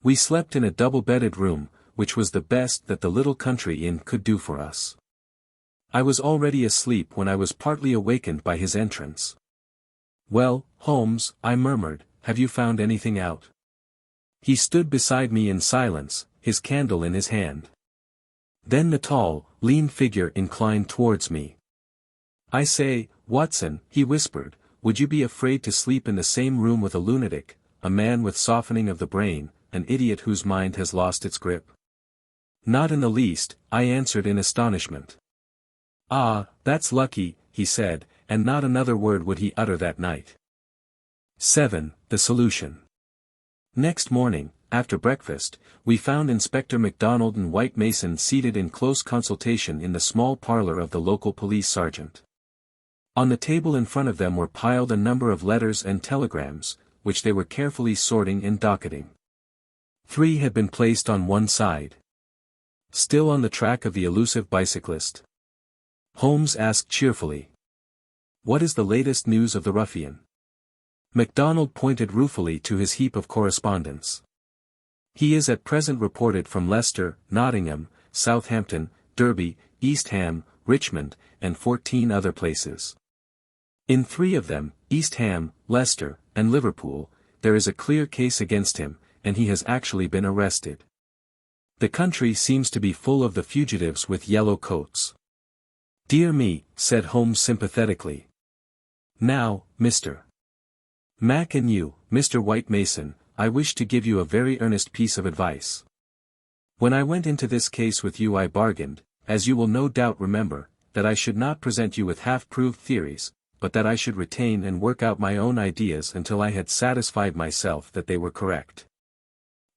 We slept in a double-bedded room, which was the best that the little country inn could do for us. I was already asleep when I was partly awakened by his entrance. Well, Holmes, I murmured, have you found anything out? He stood beside me in silence, his candle in his hand. Then the tall, lean figure inclined towards me. I say, Watson, he whispered, would you be afraid to sleep in the same room with a lunatic, a man with softening of the brain, an idiot whose mind has lost its grip? Not in the least, I answered in astonishment. Ah, that's lucky, he said, and not another word would he utter that night. 7. The solution. Next morning, after breakfast, we found Inspector MacDonald and White Mason seated in close consultation in the small parlor of the local police sergeant. On the table in front of them were piled a number of letters and telegrams, which they were carefully sorting and docketing. 3 had been placed on one side. Still on the track of the elusive bicyclist? Holmes asked cheerfully. What is the latest news of the ruffian? MacDonald pointed ruefully to his heap of correspondence. He is at present reported from Leicester, Nottingham, Southampton, Derby, East Ham, Richmond, and 14 other places. In 3 of them, East Ham, Leicester, and Liverpool, there is a clear case against him, and he has actually been arrested. The country seems to be full of the fugitives with yellow coats. Dear me, said Holmes sympathetically. Now, Mr. Mac and you, Mr. White Mason, I wish to give you a very earnest piece of advice. When I went into this case with you I bargained, as you will no doubt remember, that I should not present you with half-proved theories, but that I should retain and work out my own ideas until I had satisfied myself that they were correct.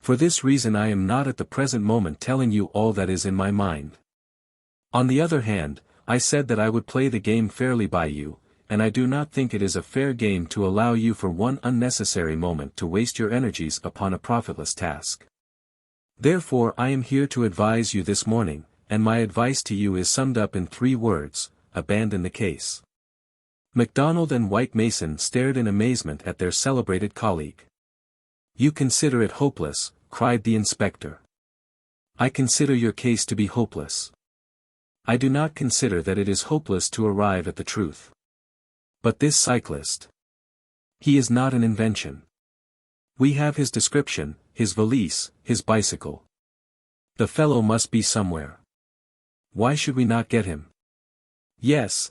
For this reason I am not at the present moment telling you all that is in my mind. On the other hand, I said that I would play the game fairly by you, and I do not think it is a fair game to allow you for one unnecessary moment to waste your energies upon a profitless task. Therefore I am here to advise you this morning, and my advice to you is summed up in 3 words: abandon the case. MacDonald and White Mason stared in amazement at their celebrated colleague. You consider it hopeless, cried the inspector. I consider your case to be hopeless. I do not consider that it is hopeless to arrive at the truth. But this cyclist. He is not an invention. We have his description, his valise, his bicycle. The fellow must be somewhere. Why should we not get him? Yes,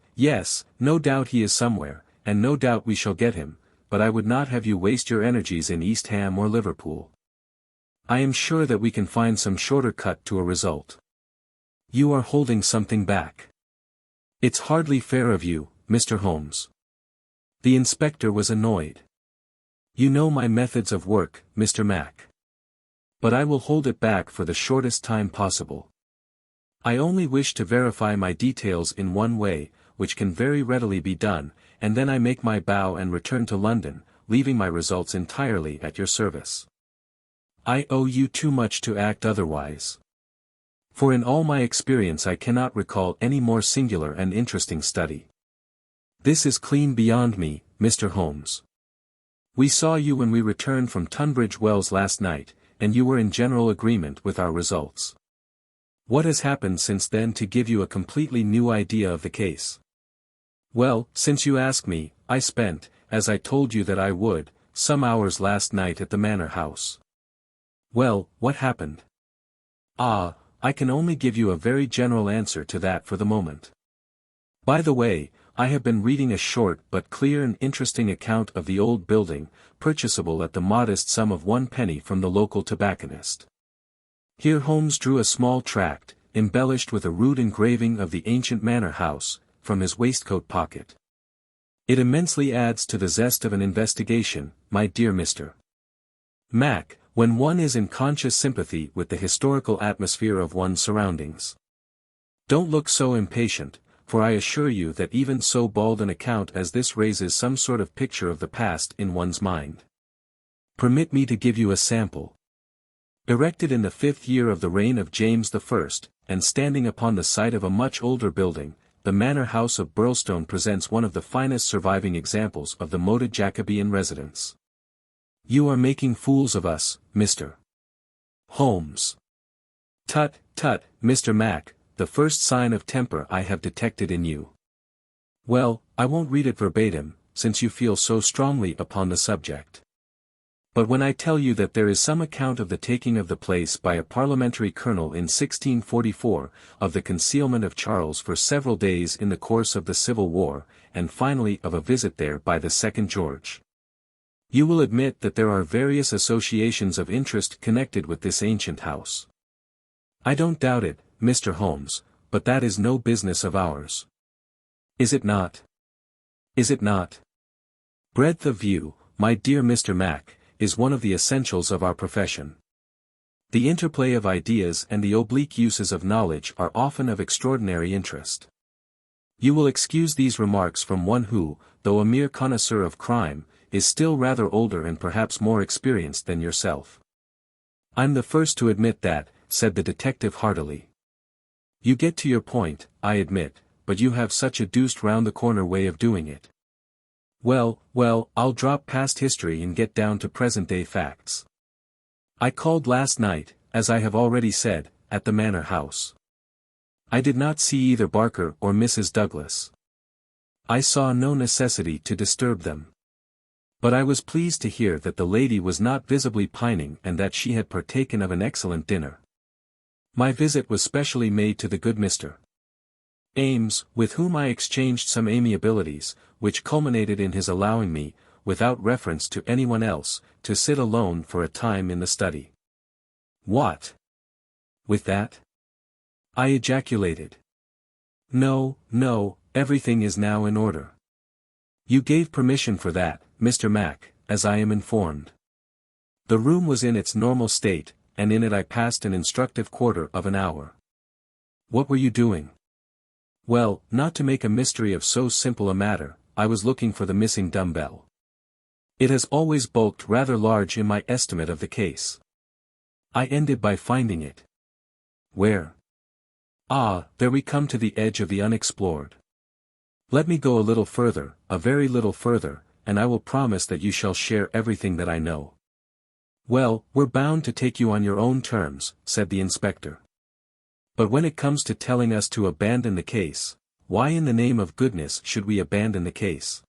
no doubt he is somewhere, and no doubt we shall get him, but I would not have you waste your energies in East Ham or Liverpool. I am sure that we can find some shorter cut to a result. You are holding something back. It's hardly fair of you, Mr. Holmes. The inspector was annoyed. You know my methods of work, Mr. Mac. But I will hold it back for the shortest time possible. I only wish to verify my details in one way, which can very readily be done, and then I make my bow and return to London, leaving my results entirely at your service. I owe you too much to act otherwise. For in all my experience I cannot recall any more singular and interesting study. This is clean beyond me, Mr. Holmes. We saw you when we returned from Tunbridge Wells last night, and you were in general agreement with our results. What has happened since then to give you a completely new idea of the case? Well, since you ask me, I spent, as I told you that I would, some hours last night at the manor house. Well, what happened? Ah, I can only give you a very general answer to that for the moment. By the way, I have been reading a short but clear and interesting account of the old building, purchasable at the modest sum of 1 penny from the local tobacconist. Here Holmes drew a small tract, embellished with a rude engraving of the ancient manor house, from his waistcoat pocket. It immensely adds to the zest of an investigation, my dear Mr. Mac, when one is in conscious sympathy with the historical atmosphere of one's surroundings. Don't look so impatient, for I assure you that even so bald an account as this raises some sort of picture of the past in one's mind. Permit me to give you a sample. Erected in the 5th year of the reign of James I, and standing upon the site of a much older building, the manor house of Birlstone presents one of the finest surviving examples of the moated Jacobean residence. You are making fools of us, Mr. Holmes. Tut, tut, Mr. Mac, the first sign of temper I have detected in you. Well, I won't read it verbatim, since you feel so strongly upon the subject. But when I tell you that there is some account of the taking of the place by a parliamentary colonel in 1644, of the concealment of Charles for several days in the course of the Civil War, and finally of a visit there by the second George, you will admit that there are various associations of interest connected with this ancient house. I don't doubt it, Mr. Holmes, but that is no business of ours. Is it not? Is it not? Breadth of view, my dear Mr. Mac, is one of the essentials of our profession. The interplay of ideas and the oblique uses of knowledge are often of extraordinary interest. You will excuse these remarks from one who, though a mere connoisseur of crime, is still rather older and perhaps more experienced than yourself. I'm the first to admit that, said the detective heartily. You get to your point, I admit, but you have such a deuced round-the-corner way of doing it. Well, I'll drop past history and get down to present-day facts. I called last night, as I have already said, at the manor house. I did not see either Barker or Mrs. Douglas. I saw no necessity to disturb them. But I was pleased to hear that the lady was not visibly pining and that she had partaken of an excellent dinner. My visit was specially made to the good Mr. Ames, with whom I exchanged some amiabilities, which culminated in his allowing me, without reference to anyone else, to sit alone for a time in the study. What? With that? I ejaculated. No, everything is now in order. You gave permission for that, Mr. Mac, as I am informed. The room was in its normal state, and in it I passed an instructive quarter of an hour. What were you doing? Well, not to make a mystery of so simple a matter, I was looking for the missing dumbbell. It has always bulked rather large in my estimate of the case. I ended by finding it. Where? Ah, there we come to the edge of the unexplored. Let me go a little further, a very little further, and I will promise that you shall share everything that I know. Well, we're bound to take you on your own terms, said the inspector. But when it comes to telling us to abandon the case, why in the name of goodness should we abandon the case?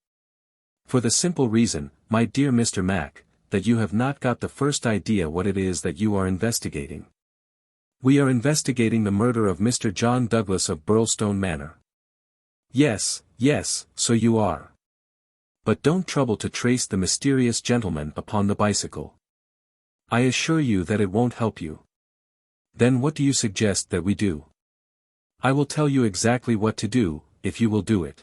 For the simple reason, my dear Mr. Mac, that you have not got the first idea what it is that you are investigating. We are investigating the murder of Mr. John Douglas of Birlstone Manor. Yes, so you are. But don't trouble to trace the mysterious gentleman upon the bicycle. I assure you that it won't help you. Then what do you suggest that we do? I will tell you exactly what to do, if you will do it.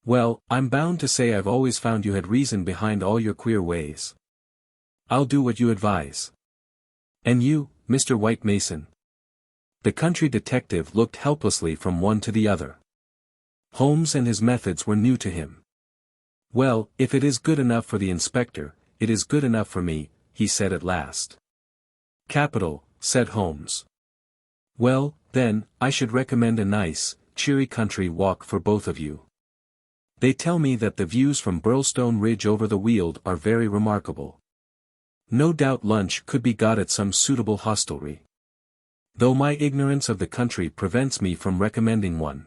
Well, I'm bound to say I've always found you had reason behind all your queer ways. I'll do what you advise. And you, Mr. White Mason? The country detective looked helplessly from one to the other. Holmes and his methods were new to him. Well, if it is good enough for the inspector, it is good enough for me, he said at last. Capital, said Holmes. Well, then, I should recommend a nice, cheery country walk for both of you. They tell me that the views from Birlstone Ridge over the Weald are very remarkable. No doubt lunch could be got at some suitable hostelry. though my ignorance of the country prevents me from recommending one.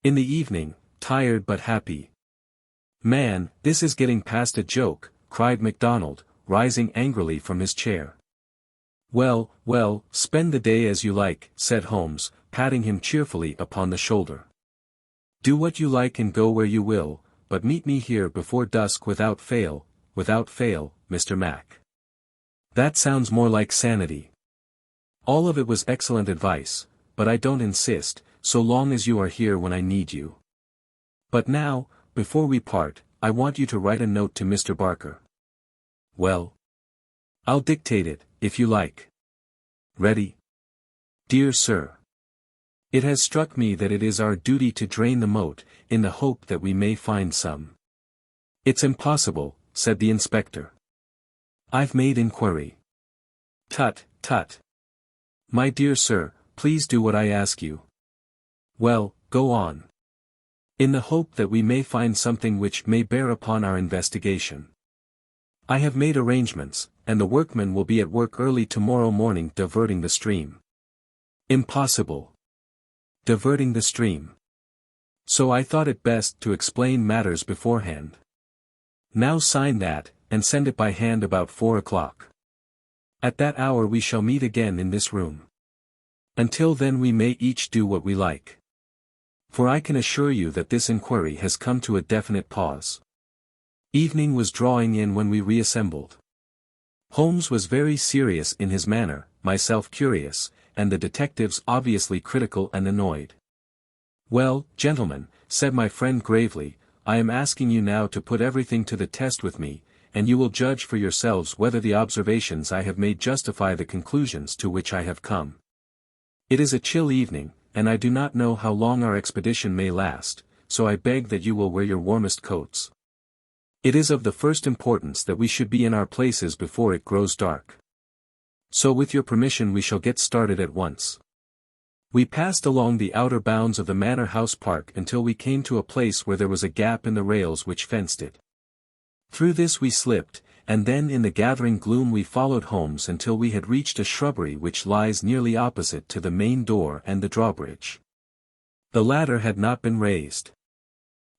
In the evening, tired but happy. Man, this is getting past a joke, cried MacDonald, rising angrily from his chair. Well, well, spend the day as you like, said Holmes, patting him cheerfully upon the shoulder. Do what you like and go where you will, but meet me here before dusk without fail, Mr. Mac. That sounds more like sanity. All of it was excellent advice, but I don't insist, so long as you are here when I need you. But now, before we part, I want you to write a note to Mr. Barker. Well? I'll dictate it, if you like. Ready? Dear Sir. It has struck me that it is our duty to drain the moat, in the hope that we may find some. It's impossible, said the inspector. I've made inquiry. Tut, tut. My dear sir, please do what I ask you. Well, go on. In the hope that we may find something which may bear upon our investigation. I have made arrangements, and the workmen will be at work early tomorrow morning diverting the stream. Impossible. Diverting the stream. So I thought it best to explain matters beforehand. Now sign that, and send it by hand about 4 o'clock. At that hour we shall meet again in this room. Until then we may each do what we like. For I can assure you that this inquiry has come to a definite pause. Evening was drawing in when we reassembled. Holmes was very serious in his manner, myself curious, and the detectives obviously critical and annoyed. Well, gentlemen, said my friend gravely, I am asking you now to put everything to the test with me, and you will judge for yourselves whether the observations I have made justify the conclusions to which I have come. It is a chill evening, and I do not know how long our expedition may last, so I beg that you will wear your warmest coats. It is of the first importance that we should be in our places before it grows dark. So with your permission we shall get started at once. We passed along the outer bounds of the Manor House Park until we came to a place where there was a gap in the rails which fenced it. Through this we slipped, and then in the gathering gloom we followed Holmes until we had reached a shrubbery which lies nearly opposite to the main door and the drawbridge. The latter had not been raised.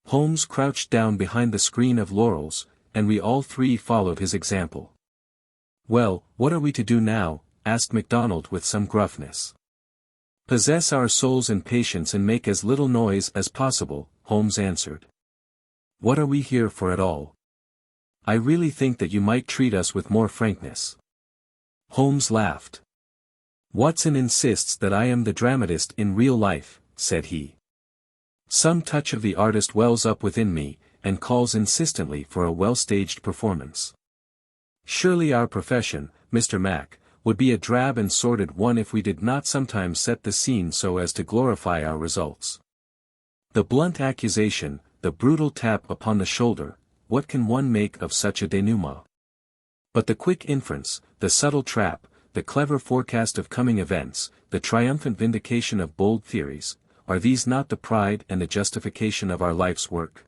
Holmes crouched down behind the screen of laurels, and we all three followed his example. Well, what are we to do now? Asked MacDonald with some gruffness. Possess our souls in patience and make as little noise as possible, Holmes answered. What are we here for at all? I really think that you might treat us with more frankness. Holmes laughed. Watson insists that I am the dramatist in real life, said he. Some touch of the artist wells up within me, and calls insistently for a well-staged performance. Surely our profession, Mr. Mac, would be a drab and sordid one if we did not sometimes set the scene so as to glorify our results. The blunt accusation, the brutal tap upon the shoulder, what can one make of such a denouement? But the quick inference, the subtle trap, the clever forecast of coming events, the triumphant vindication of bold theories, are these not the pride and the justification of our life's work?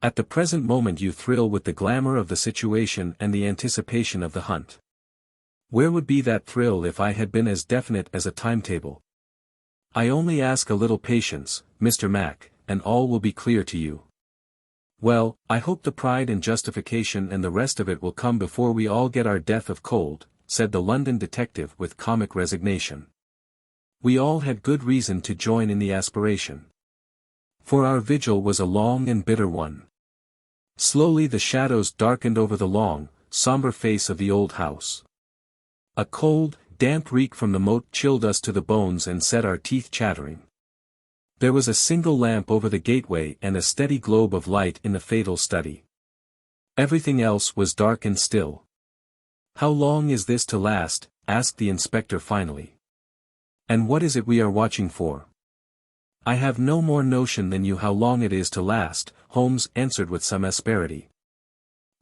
At the present moment you thrill with the glamour of the situation and the anticipation of the hunt. Where would be that thrill if I had been as definite as a timetable? I only ask a little patience, Mr. Mac, and all will be clear to you. Well, I hope the pride and justification and the rest of it will come before we all get our death of cold, said the London detective with comic resignation. We all had good reason to join in the aspiration. For our vigil was a long and bitter one. Slowly the shadows darkened over the long, somber face of the old house. A cold, damp reek from the moat chilled us to the bones and set our teeth chattering. There was a single lamp over the gateway and a steady globe of light in the fatal study. Everything else was dark and still. How long is this to last? Asked the inspector finally. And what is it we are watching for? I have no more notion than you how long it is to last, Holmes answered with some asperity.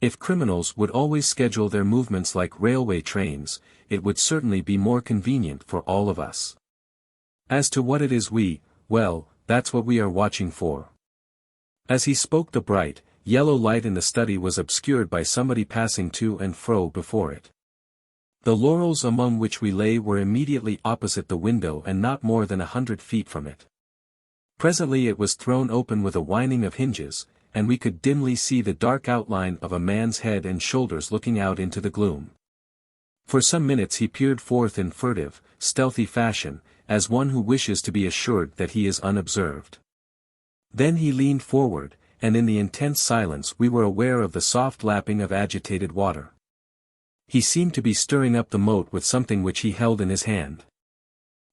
If criminals would always schedule their movements like railway trains, it would certainly be more convenient for all of us. As to what it is well, that's what we are watching for. As he spoke the bright, yellow light in the study was obscured by somebody passing to and fro before it. The laurels among which we lay were immediately opposite the window and not more than 100 feet from it. Presently it was thrown open with a whining of hinges, and we could dimly see the dark outline of a man's head and shoulders looking out into the gloom. For some minutes he peered forth in furtive, stealthy fashion, as one who wishes to be assured that he is unobserved. Then he leaned forward, and in the intense silence we were aware of the soft lapping of agitated water. He seemed to be stirring up the moat with something which he held in his hand.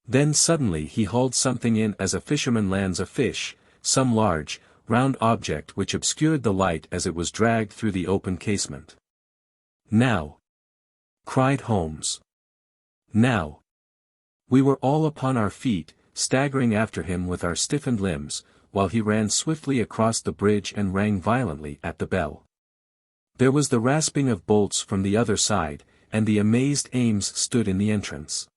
Then suddenly he hauled something in as a fisherman lands a fish, some large, round object which obscured the light as it was dragged through the open casement. "Now!" cried Holmes. "Now!" We were all upon our feet, staggering after him with our stiffened limbs, while he ran swiftly across the bridge and rang violently at the bell. There was the rasping of bolts from the other side, and the amazed Ames stood in the entrance.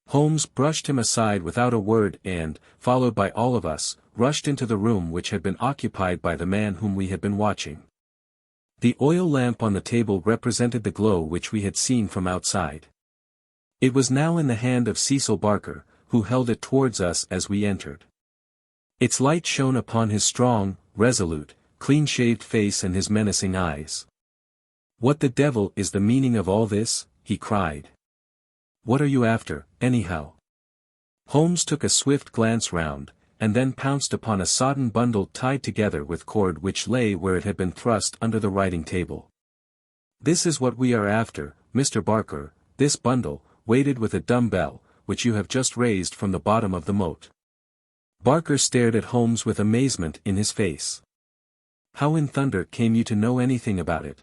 Holmes brushed him aside without a word and, followed by all of us, rushed into the room which had been occupied by the man whom we had been watching. The oil lamp on the table represented the glow which we had seen from outside. It was now in the hand of Cecil Barker, who held it towards us as we entered. Its light shone upon his strong, resolute, clean-shaved face and his menacing eyes. "What the devil is the meaning of all this?" he cried. "What are you after, anyhow?" Holmes took a swift glance round, and then pounced upon a sodden bundle tied together with cord which lay where it had been thrust under the writing table. "This is what we are after, Mr. Barker, this bundle, weighted with a dumbbell, which you have just raised from the bottom of the moat." Barker stared at Holmes with amazement in his face. "How in thunder came you to know anything about it?"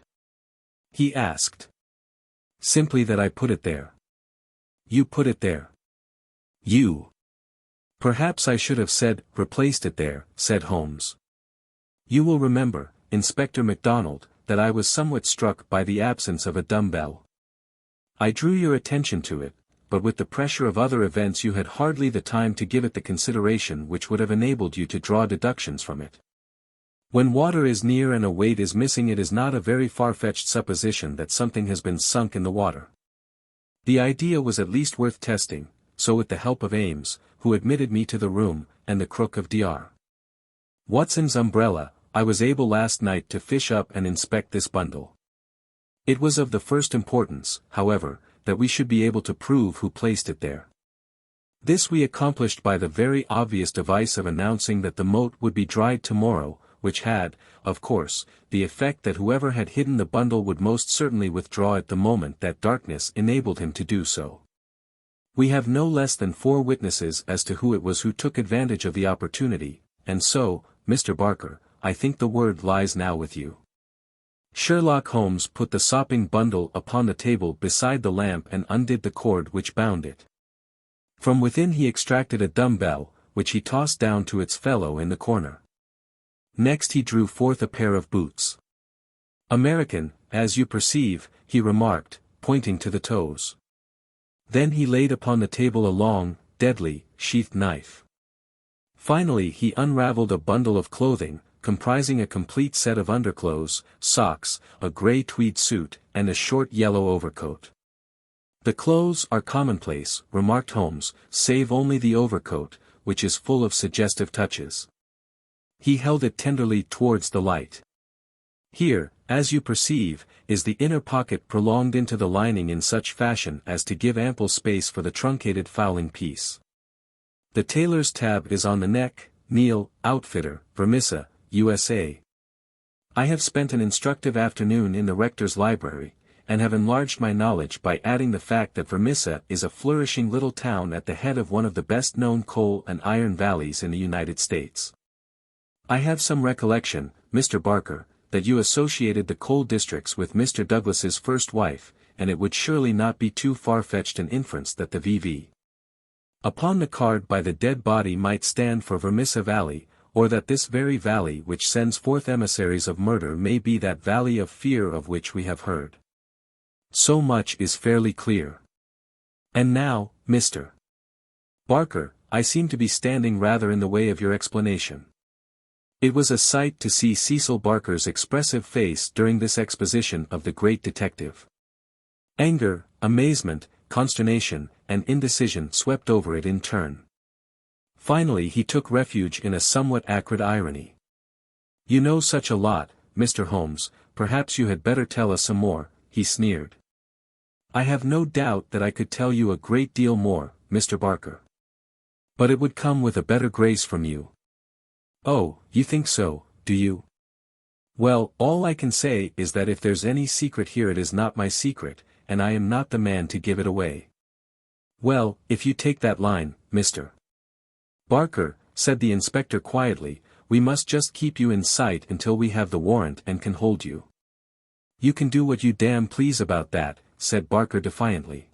he asked. "Simply that I put it there." "You put it there?" "You." "Perhaps I should have said, replaced it there," said Holmes. "You will remember, Inspector MacDonald, that I was somewhat struck by the absence of a dumbbell. I drew your attention to it, but with the pressure of other events you had hardly the time to give it the consideration which would have enabled you to draw deductions from it. When water is near and a weight is missing, it is not a very far-fetched supposition that something has been sunk in the water. The idea was at least worth testing, so with the help of Ames, who admitted me to the room, and the crook of Dr. Watson's umbrella, I was able last night to fish up and inspect this bundle. It was of the first importance, however, that we should be able to prove who placed it there. This we accomplished by the very obvious device of announcing that the moat would be dried tomorrow, which had, of course, the effect that whoever had hidden the bundle would most certainly withdraw it the moment that darkness enabled him to do so. We have no less than 4 witnesses as to who it was who took advantage of the opportunity, and so, Mr. Barker, I think the word lies now with you." Sherlock Holmes put the sopping bundle upon the table beside the lamp and undid the cord which bound it. From within he extracted a dumbbell, which he tossed down to its fellow in the corner. Next he drew forth a pair of boots. "American, as you perceive," he remarked, pointing to the toes. Then he laid upon the table a long, deadly, sheathed knife. Finally he unravelled a bundle of clothing, comprising a complete set of underclothes, socks, a grey tweed suit, and a short yellow overcoat. "The clothes are commonplace," remarked Holmes, "save only the overcoat, which is full of suggestive touches." He held it tenderly towards the light. "Here, as you perceive, is the inner pocket prolonged into the lining in such fashion as to give ample space for the truncated fowling piece. The tailor's tab is on the neck, Neil, Outfitter, Vermissa, USA. I have spent an instructive afternoon in the rector's library, and have enlarged my knowledge by adding the fact that Vermissa is a flourishing little town at the head of one of the best-known coal and iron valleys in the United States. I have some recollection, Mr. Barker, that you associated the coal districts with Mr. Douglas's first wife, and it would surely not be too far-fetched an inference that the V.V. upon the card by the dead body might stand for Vermissa Valley, or that this very valley which sends forth emissaries of murder may be that valley of fear of which we have heard. So much is fairly clear. And now, Mr. Barker, I seem to be standing rather in the way of your explanation." It was a sight to see Cecil Barker's expressive face during this exposition of the great detective. Anger, amazement, consternation, and indecision swept over it in turn. Finally he took refuge in a somewhat acrid irony. "You know such a lot, Mr. Holmes, perhaps you had better tell us some more," he sneered. "I have no doubt that I could tell you a great deal more, Mr. Barker. But it would come with a better grace from you." "Oh, you think so, do you? Well, all I can say is that if there's any secret here it is not my secret, and I am not the man to give it away." "Well, if you take that line, Mr. Barker," said the inspector quietly, "we must just keep you in sight until we have the warrant and can hold you." "You can do what you damn please about that," said Barker defiantly.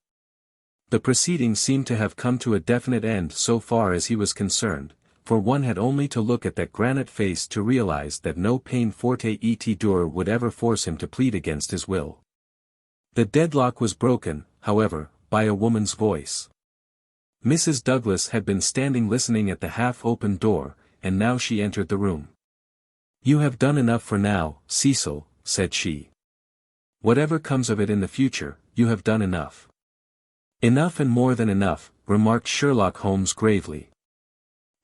The proceedings seemed to have come to a definite end so far as he was concerned, for one had only to look at that granite face to realize that no peine forte et dure would ever force him to plead against his will. The deadlock was broken, however, by a woman's voice. Mrs. Douglas had been standing listening at the half-open door, and now she entered the room. "You have done enough for now, Cecil," said she. "Whatever comes of it in the future, you have done enough." "Enough and more than enough," remarked Sherlock Holmes gravely.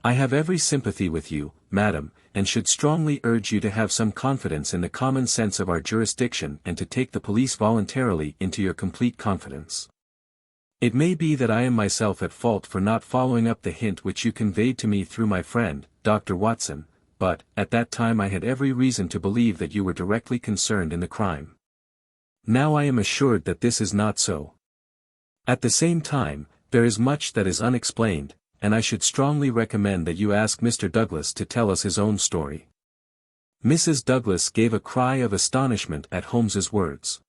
"I have every sympathy with you, madam, and should strongly urge you to have some confidence in the common sense of our jurisdiction and to take the police voluntarily into your complete confidence. It may be that I am myself at fault for not following up the hint which you conveyed to me through my friend, Dr. Watson, but, at that time I had every reason to believe that you were directly concerned in the crime. Now I am assured that this is not so. At the same time, there is much that is unexplained, and I should strongly recommend that you ask Mr. Douglas to tell us his own story." Mrs. Douglas gave a cry of astonishment at Holmes's words.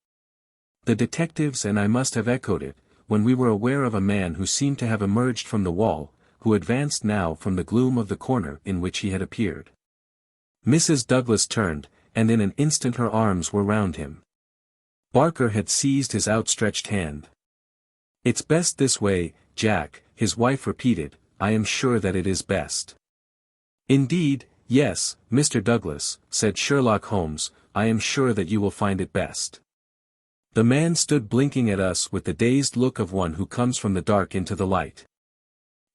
"The detectives and I must have echoed it, when we were aware of a man who seemed to have emerged from the wall, who advanced now from the gloom of the corner in which he had appeared." Mrs. Douglas turned, and in an instant her arms were round him. Barker had seized his outstretched hand. "It's best this way, Jack," his wife repeated, "I am sure that it is best." "Indeed, yes, Mr. Douglas," said Sherlock Holmes, "I am sure that you will find it best." The man stood blinking at us with the dazed look of one who comes from the dark into the light.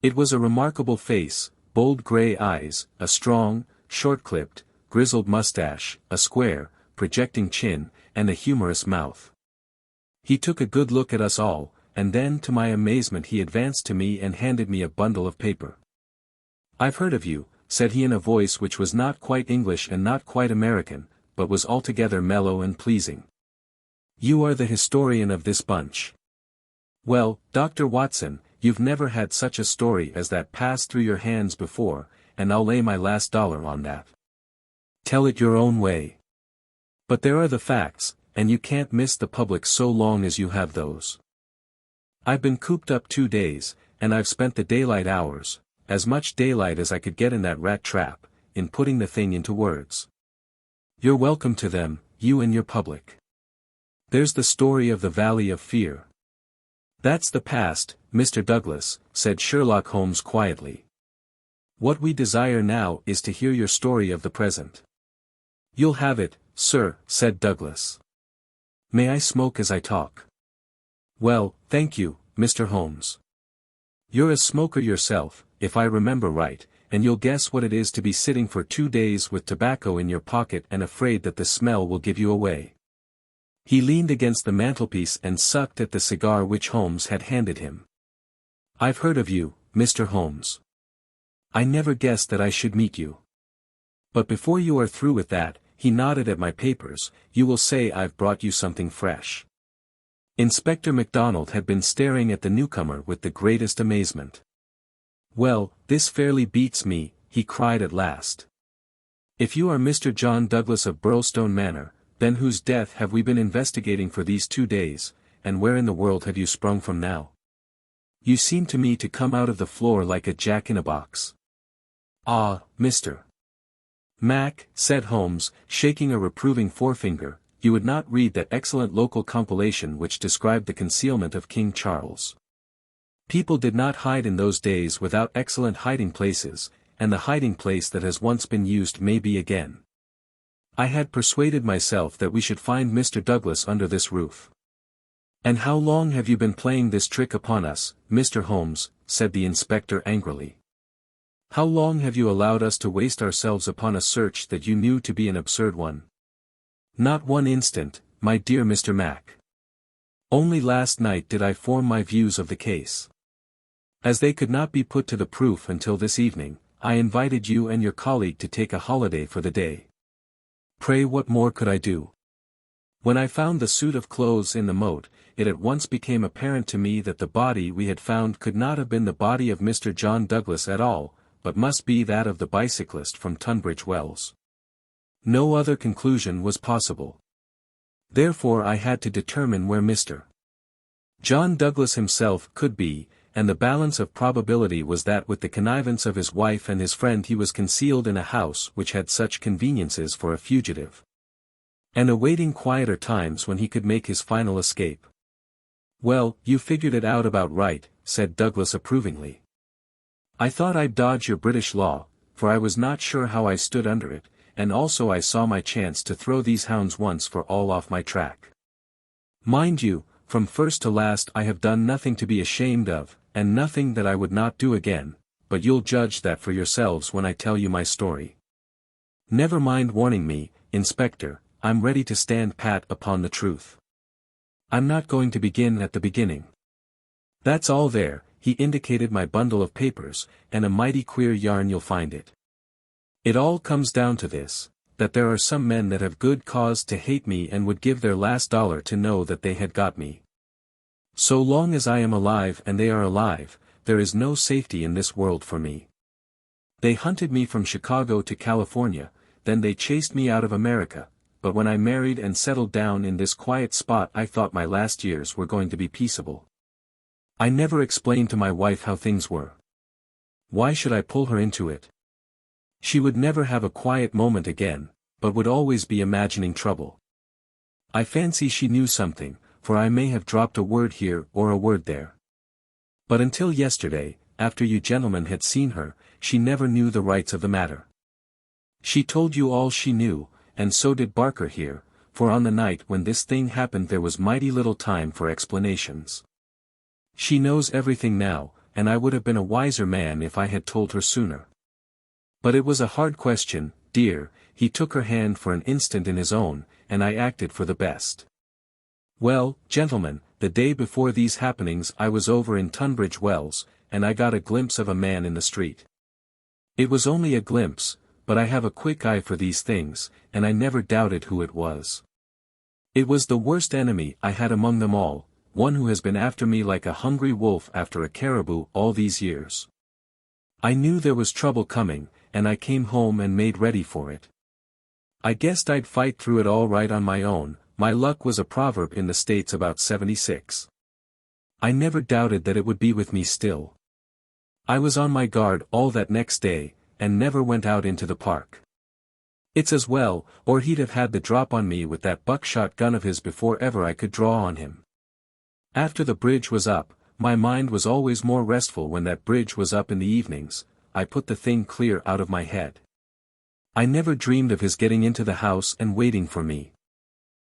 It was a remarkable face, bold grey eyes, a strong, short-clipped, grizzled mustache, a square, projecting chin, and a humorous mouth. He took a good look at us all, and then to my amazement he advanced to me and handed me a bundle of paper. "I've heard of you," said he in a voice which was not quite English and not quite American, but was altogether mellow and pleasing. "You are the historian of this bunch. Well, Dr. Watson, you've never had such a story as that pass through your hands before, and I'll lay my last dollar on that. Tell it your own way. But there are the facts, and you can't miss the public so long as you have those. I've been cooped up 2 days, and I've spent the daylight hours, as much daylight as I could get in that rat trap, in putting the thing into words. You're welcome to them, you and your public. There's the story of the Valley of Fear." "That's the past, Mr. Douglas," said Sherlock Holmes quietly. "What we desire now is to hear your story of the present." "You'll have it, sir," said Douglas. "May I smoke as I talk?" "Well, thank you, Mr. Holmes. You're a smoker yourself, if I remember right, and you'll guess what it is to be sitting for 2 days with tobacco in your pocket and afraid that the smell will give you away." He leaned against the mantelpiece and sucked at the cigar which Holmes had handed him. "I've heard of you, Mr. Holmes. I never guessed that I should meet you. But before you are through with that," he nodded at my papers, "you will say I've brought you something fresh." Inspector MacDonald had been staring at the newcomer with the greatest amazement. "Well, this fairly beats me," he cried at last. "If you are Mr. John Douglas of Birlstone Manor, then whose death have we been investigating for these 2 days, and where in the world have you sprung from now? You seem to me to come out of the floor like a jack-in-a-box." "Ah, Mr. Mac," said Holmes, shaking a reproving forefinger, "you would not read that excellent local compilation which described the concealment of King Charles. People did not hide in those days without excellent hiding places, and the hiding place that has once been used may be again. I had persuaded myself that we should find Mr. Douglas under this roof. "And how long have you been playing this trick upon us, Mr. Holmes?" said the inspector angrily. "How long have you allowed us to waste ourselves upon a search that you knew to be an absurd one?" "Not one instant, my dear Mr. Mac. Only last night did I form my views of the case. As they could not be put to the proof until this evening, I invited you and your colleague to take a holiday for the day. Pray, what more could I do? When I found the suit of clothes in the moat, it at once became apparent to me that the body we had found could not have been the body of Mr. John Douglas at all, but must be that of the bicyclist from Tunbridge Wells. No other conclusion was possible. Therefore I had to determine where Mr. John Douglas himself could be, and the balance of probability was that with the connivance of his wife and his friend he was concealed in a house which had such conveniences for a fugitive, and awaiting quieter times when he could make his final escape. "Well, you figured it out about right," said Douglas approvingly. "I thought I'd dodge your British law, for I was not sure how I stood under it, and also I saw my chance to throw these hounds once for all off my track. Mind you, from first to last I have done nothing to be ashamed of, and nothing that I would not do again, but you'll judge that for yourselves when I tell you my story. Never mind warning me, Inspector, I'm ready to stand pat upon the truth. I'm not going to begin at the beginning. That's all there," he indicated my bundle of papers, "and a mighty queer yarn you'll find it. It all comes down to this, that there are some men that have good cause to hate me and would give their last dollar to know that they had got me. So long as I am alive and they are alive, there is no safety in this world for me. They hunted me from Chicago to California, then they chased me out of America, but when I married and settled down in this quiet spot I thought my last years were going to be peaceable. I never explained to my wife how things were. Why should I pull her into it? She would never have a quiet moment again, but would always be imagining trouble. I fancy she knew something, for I may have dropped a word here or a word there. But until yesterday, after you gentlemen had seen her, she never knew the rights of the matter. She told you all she knew, and so did Barker here, for on the night when this thing happened there was mighty little time for explanations. She knows everything now, and I would have been a wiser man if I had told her sooner. But it was a hard question, dear." He took her hand for an instant in his own, "and I acted for the best. Well, gentlemen, the day before these happenings I was over in Tunbridge Wells, and I got a glimpse of a man in the street. It was only a glimpse, but I have a quick eye for these things, and I never doubted who it was. It was the worst enemy I had among them all, one who has been after me like a hungry wolf after a caribou all these years. I knew there was trouble coming, and I came home and made ready for it. I guessed I'd fight through it all right on my own. My luck was a proverb in the States about '76. I never doubted that it would be with me still. I was on my guard all that next day, and never went out into the park. It's as well, or he'd have had the drop on me with that buckshot gun of his before ever I could draw on him. After the bridge was up, my mind was always more restful when that bridge was up in the evenings, I put the thing clear out of my head. I never dreamed of his getting into the house and waiting for me.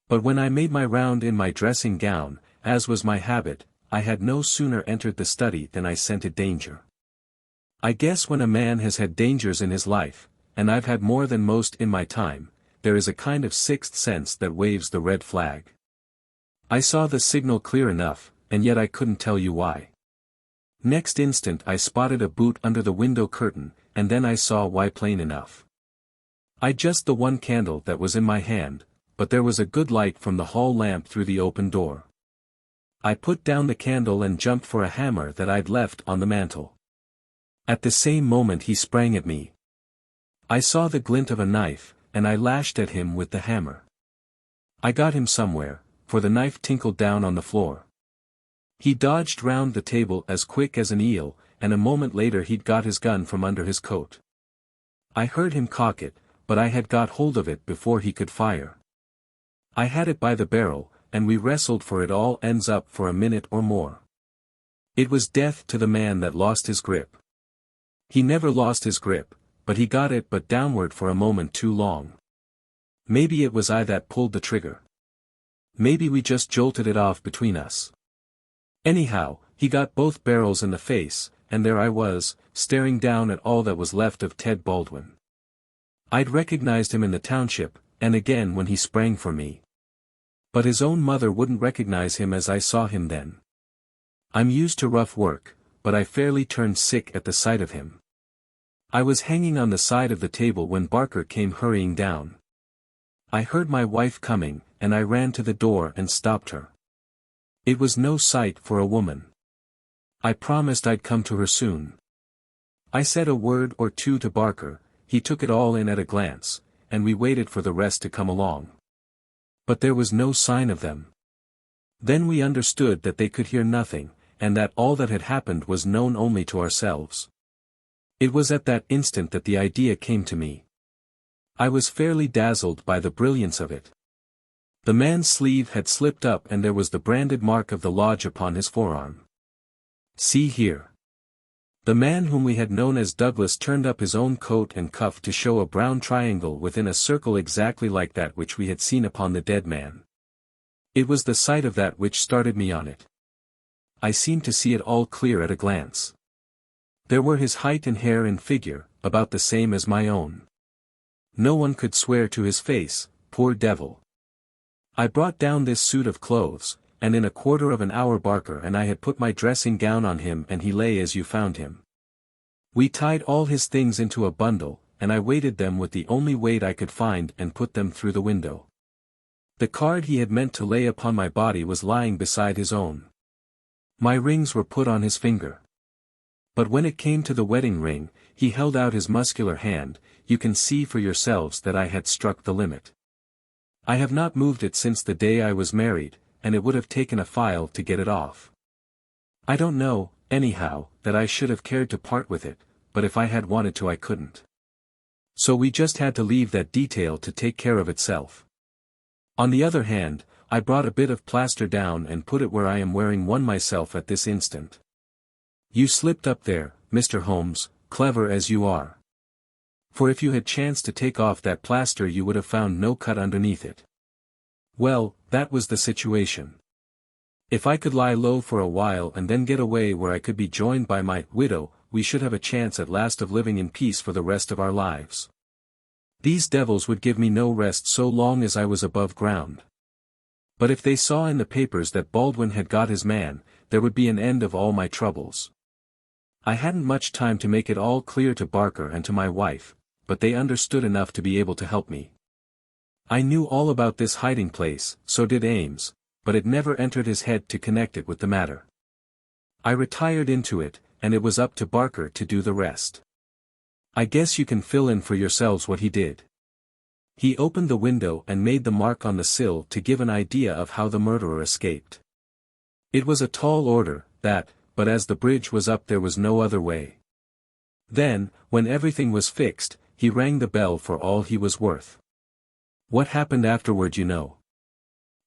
But when I made my round in my dressing gown, as was my habit, I had no sooner entered the study than I scented danger. I guess when a man has had dangers in his life, and I've had more than most in my time, there is a kind of sixth sense that waves the red flag. I saw the signal clear enough, and yet I couldn't tell you why. Next instant I spotted a boot under the window curtain, and then I saw why plain enough. I just the one candle that was in my hand, but there was a good light from the hall lamp through the open door. I put down the candle and jumped for a hammer that I'd left on the mantel. At the same moment he sprang at me. I saw the glint of a knife, and I lashed at him with the hammer. I got him somewhere, for the knife tinkled down on the floor. He dodged round the table as quick as an eel, and a moment later he'd got his gun from under his coat. I heard him cock it, but I had got hold of it before he could fire. I had it by the barrel, and we wrestled for it all ends up for a minute or more. It was death to the man that lost his grip. He never lost his grip, but he got it but downward for a moment too long. Maybe it was I that pulled the trigger. Maybe we just jolted it off between us. Anyhow, he got both barrels in the face, and there I was, staring down at all that was left of Ted Baldwin. I'd recognized him in the township, and again when he sprang for me. But his own mother wouldn't recognize him as I saw him then. I'm used to rough work, but I fairly turned sick at the sight of him. I was hanging on the side of the table when Barker came hurrying down. I heard my wife coming, and I ran to the door and stopped her. It was no sight for a woman. I promised I'd come to her soon. I said a word or two to Barker, he took it all in at a glance, and we waited for the rest to come along. But there was no sign of them. Then we understood that they could hear nothing, and that all that had happened was known only to ourselves. It was at that instant that the idea came to me. I was fairly dazzled by the brilliance of it. The man's sleeve had slipped up and there was the branded mark of the lodge upon his forearm. See here. The man whom we had known as Douglas turned up his own coat and cuff to show a brown triangle within a circle exactly like that which we had seen upon the dead man. It was the sight of that which started me on it. I seemed to see it all clear at a glance. There were his height and hair and figure, about the same as my own. No one could swear to his face, poor devil. I brought down this suit of clothes, and in a quarter of an hour Barker and I had put my dressing gown on him and he lay as you found him. We tied all his things into a bundle, and I weighted them with the only weight I could find and put them through the window. The card he had meant to lay upon my body was lying beside his own. My rings were put on his finger. But when it came to the wedding ring, he held out his muscular hand. You can see for yourselves that I had struck the limit. I have not moved it since the day I was married, and it would have taken a file to get it off. I don't know, anyhow, that I should have cared to part with it, but if I had wanted to I couldn't. So we just had to leave that detail to take care of itself. On the other hand, I brought a bit of plaster down and put it where I am wearing one myself at this instant. You slipped up there, Mr. Holmes, clever as you are. For if you had chanced to take off that plaster you would have found no cut underneath it. Well, that was the situation. If I could lie low for a while and then get away where I could be joined by my widow, we should have a chance at last of living in peace for the rest of our lives. These devils would give me no rest so long as I was above ground. But if they saw in the papers that Baldwin had got his man, there would be an end of all my troubles. I hadn't much time to make it all clear to Barker and to my wife, but they understood enough to be able to help me. I knew all about this hiding place, so did Ames, but it never entered his head to connect it with the matter. I retired into it, and it was up to Barker to do the rest. I guess you can fill in for yourselves what he did. He opened the window and made the mark on the sill to give an idea of how the murderer escaped. It was a tall order, that, but as the bridge was up there was no other way. Then, when everything was fixed, he rang the bell for all he was worth. What happened afterward you know.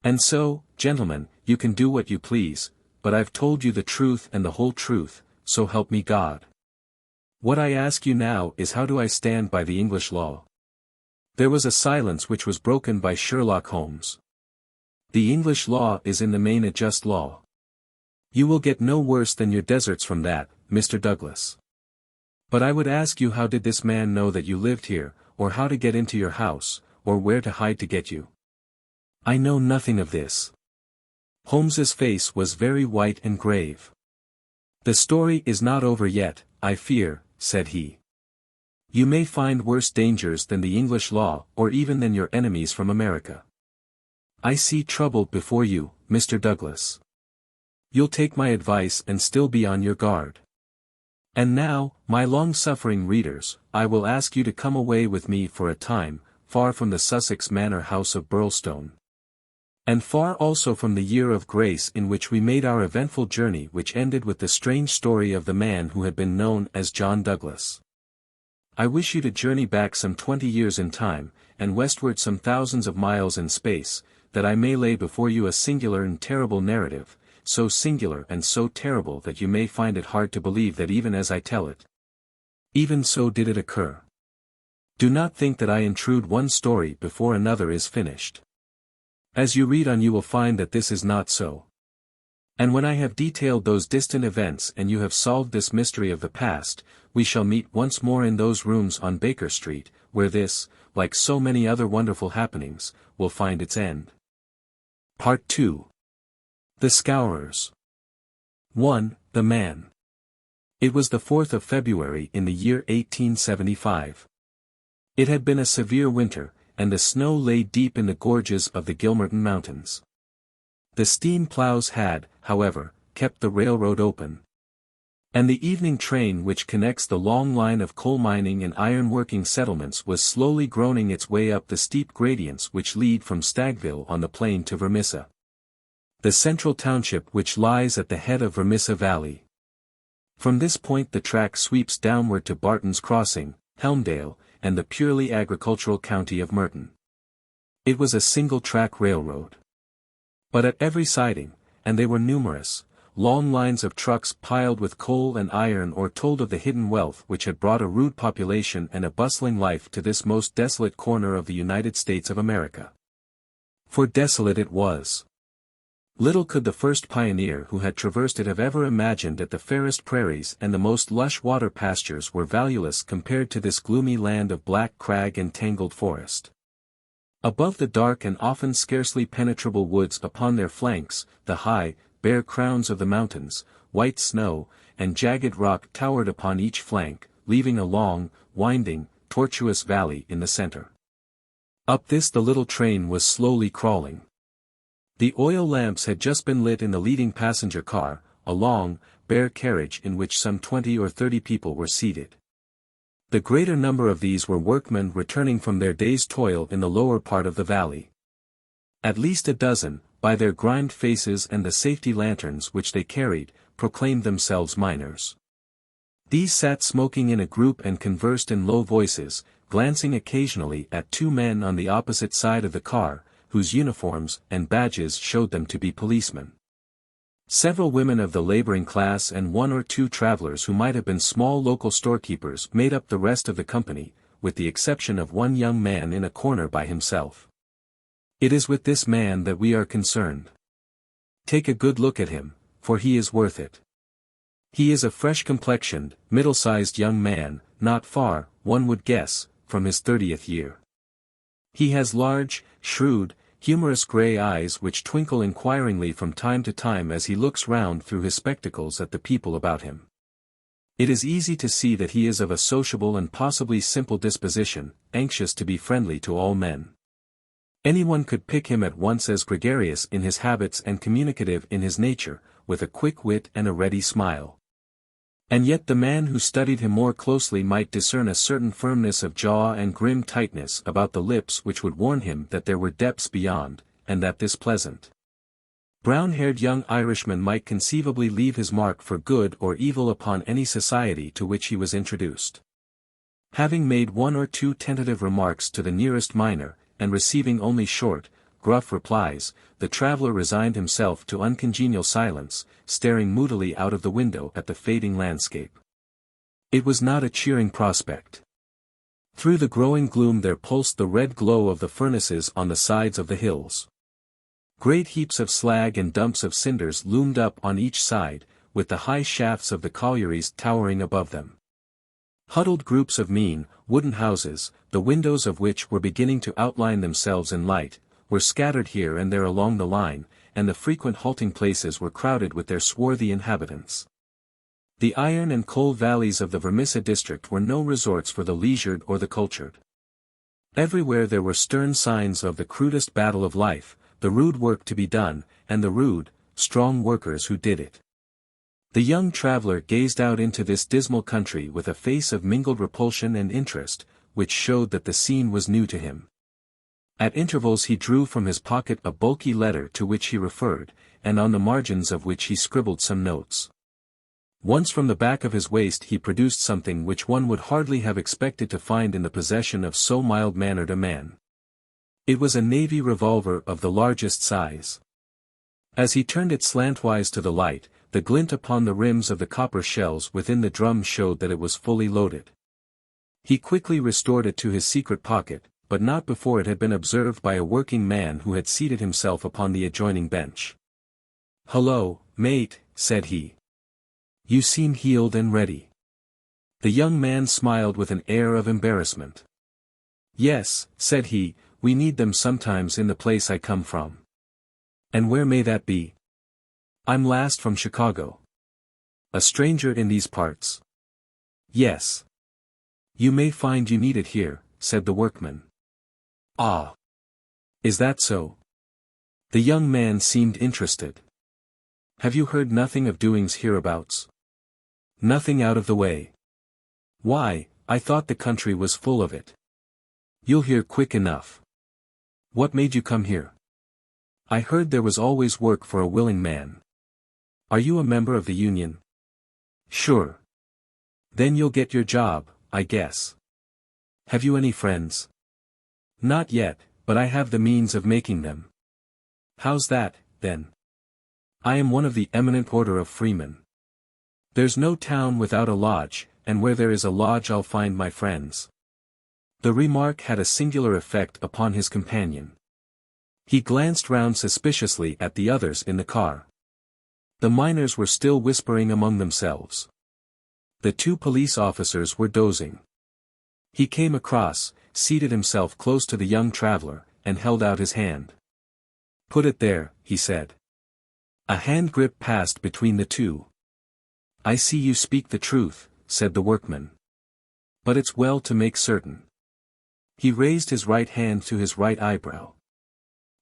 And so, gentlemen, you can do what you please, but I've told you the truth and the whole truth, so help me God. What I ask you now is how do I stand by the English law? There was a silence which was broken by Sherlock Holmes. The English law is in the main a just law. You will get no worse than your deserts from that, Mr. Douglas. But I would ask you how did this man know that you lived here, or how to get into your house, or where to hide to get you? I know nothing of this. Holmes's face was very white and grave. The story is not over yet, I fear, said he. You may find worse dangers than the English law, or even than your enemies from America. I see trouble before you, Mr. Douglas. You'll take my advice and still be on your guard. And now, my long-suffering readers, I will ask you to come away with me for a time, far from the Sussex manor house of Birlstone. And far also from the year of grace in which we made our eventful journey which ended with the strange story of the man who had been known as John Douglas. I wish you to journey back some 20 years in time, and westward some thousands of miles in space, that I may lay before you a singular and terrible narrative, so singular and so terrible that you may find it hard to believe that even as I tell it, even so did it occur. Do not think that I intrude one story before another is finished. As you read on you will find that this is not so. And when I have detailed those distant events and you have solved this mystery of the past, we shall meet once more in those rooms on Baker Street, where this, like so many other wonderful happenings, will find its end. Part 2. The Scowrers. 1. The Man. It was the 4th of February in the year 1875. It had been a severe winter, and the snow lay deep in the gorges of the Gilmerton Mountains. The steam plows had, however, kept the railroad open. And the evening train which connects the long line of coal mining and iron-working settlements was slowly groaning its way up the steep gradients which lead from Stagville on the plain to Vermissa, the central township which lies at the head of Vermissa Valley. From this point the track sweeps downward to Barton's Crossing, Helmdale, and the purely agricultural county of Merton. It was a single-track railroad. But at every siding, and they were numerous, long lines of trucks piled with coal and iron or told of the hidden wealth which had brought a rude population and a bustling life to this most desolate corner of the United States of America. For desolate it was. Little could the first pioneer who had traversed it have ever imagined that the fairest prairies and the most lush water pastures were valueless compared to this gloomy land of black crag and tangled forest. Above the dark and often scarcely penetrable woods upon their flanks, the high, bare crowns of the mountains, white snow, and jagged rock towered upon each flank, leaving a long, winding, tortuous valley in the center. Up this the little train was slowly crawling. The oil lamps had just been lit in the leading passenger car, a long, bare carriage in which some 20 or 30 people were seated. The greater number of these were workmen returning from their day's toil in the lower part of the valley. At least a dozen, by their grimed faces and the safety lanterns which they carried, proclaimed themselves miners. These sat smoking in a group and conversed in low voices, glancing occasionally at two men on the opposite side of the car, whose uniforms and badges showed them to be policemen. Several women of the laboring class and one or two travelers who might have been small local storekeepers made up the rest of the company, with the exception of one young man in a corner by himself. It is with this man that we are concerned. Take a good look at him, for he is worth it. He is a fresh-complexioned, middle-sized young man, not far, one would guess, from his 30th year. He has large, shrewd, humorous grey eyes which twinkle inquiringly from time to time as he looks round through his spectacles at the people about him. It is easy to see that he is of a sociable and possibly simple disposition, anxious to be friendly to all men. Anyone could pick him at once as gregarious in his habits and communicative in his nature, with a quick wit and a ready smile. And yet the man who studied him more closely might discern a certain firmness of jaw and grim tightness about the lips which would warn him that there were depths beyond, and that this pleasant, brown-haired young Irishman might conceivably leave his mark for good or evil upon any society to which he was introduced. Having made one or two tentative remarks to the nearest miner, and receiving only short, gruff replies, the traveler resigned himself to uncongenial silence, staring moodily out of the window at the fading landscape. It was not a cheering prospect. Through the growing gloom there pulsed the red glow of the furnaces on the sides of the hills. Great heaps of slag and dumps of cinders loomed up on each side, with the high shafts of the collieries towering above them. Huddled groups of mean, wooden houses, the windows of which were beginning to outline themselves in light, were scattered here and there along the line, and the frequent halting places were crowded with their swarthy inhabitants. The iron and coal valleys of the Vermissa district were no resorts for the leisured or the cultured. Everywhere there were stern signs of the crudest battle of life, the rude work to be done, and the rude, strong workers who did it. The young traveler gazed out into this dismal country with a face of mingled repulsion and interest, which showed that the scene was new to him. At intervals he drew from his pocket a bulky letter to which he referred, and on the margins of which he scribbled some notes. Once from the back of his waist he produced something which one would hardly have expected to find in the possession of so mild-mannered a man. It was a navy revolver of the largest size. As he turned it slantwise to the light, the glint upon the rims of the copper shells within the drum showed that it was fully loaded. He quickly restored it to his secret pocket, but not before it had been observed by a working man who had seated himself upon the adjoining bench. "Hullo, mate," said he. "You seem healed and ready." The young man smiled with an air of embarrassment. "Yes," said he, "we need them sometimes in the place I come from." "And where may that be?" "I'm last from Chicago." "A stranger in these parts?" "Yes." "You may find you need it here," said the workman. "Ah. Is that so?" The young man seemed interested. "Have you heard nothing of doings hereabouts?" "Nothing out of the way." "Why, I thought the country was full of it." "You'll hear quick enough." "What made you come here?" "I heard there was always work for a willing man." "Are you a member of the union?" "Sure." "Then you'll get your job, I guess." "Have you any friends?" "Not yet, but I have the means of making them." "How's that, then?" "I am one of the eminent order of freemen. There's no town without a lodge, and where there is a lodge I'll find my friends." The remark had a singular effect upon his companion. He glanced round suspiciously at the others in the car. The miners were still whispering among themselves. The two police officers were dozing. He came across, seated himself close to the young traveler, and held out his hand. "Put it there," he said. A hand grip passed between the two. "I see you speak the truth," said the workman. "But it's well to make certain." He raised his right hand to his right eyebrow.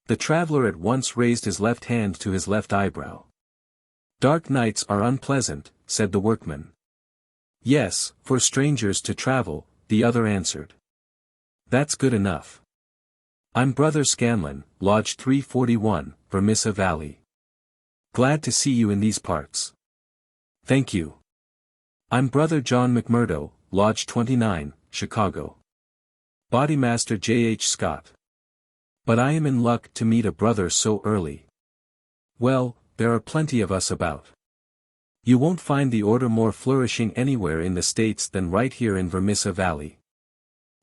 The traveler at once raised his left hand to his left eyebrow. "Dark nights are unpleasant," said the workman. "Yes, for strangers to travel," the other answered. "That's good enough. I'm Brother Scanlon, Lodge 341, Vermissa Valley. Glad to see you in these parts." "Thank you. I'm Brother John McMurdo, Lodge 29, Chicago. Bodymaster J. H. Scott. But I am in luck to meet a brother so early." "Well, there are plenty of us about. You won't find the order more flourishing anywhere in the States than right here in Vermissa Valley.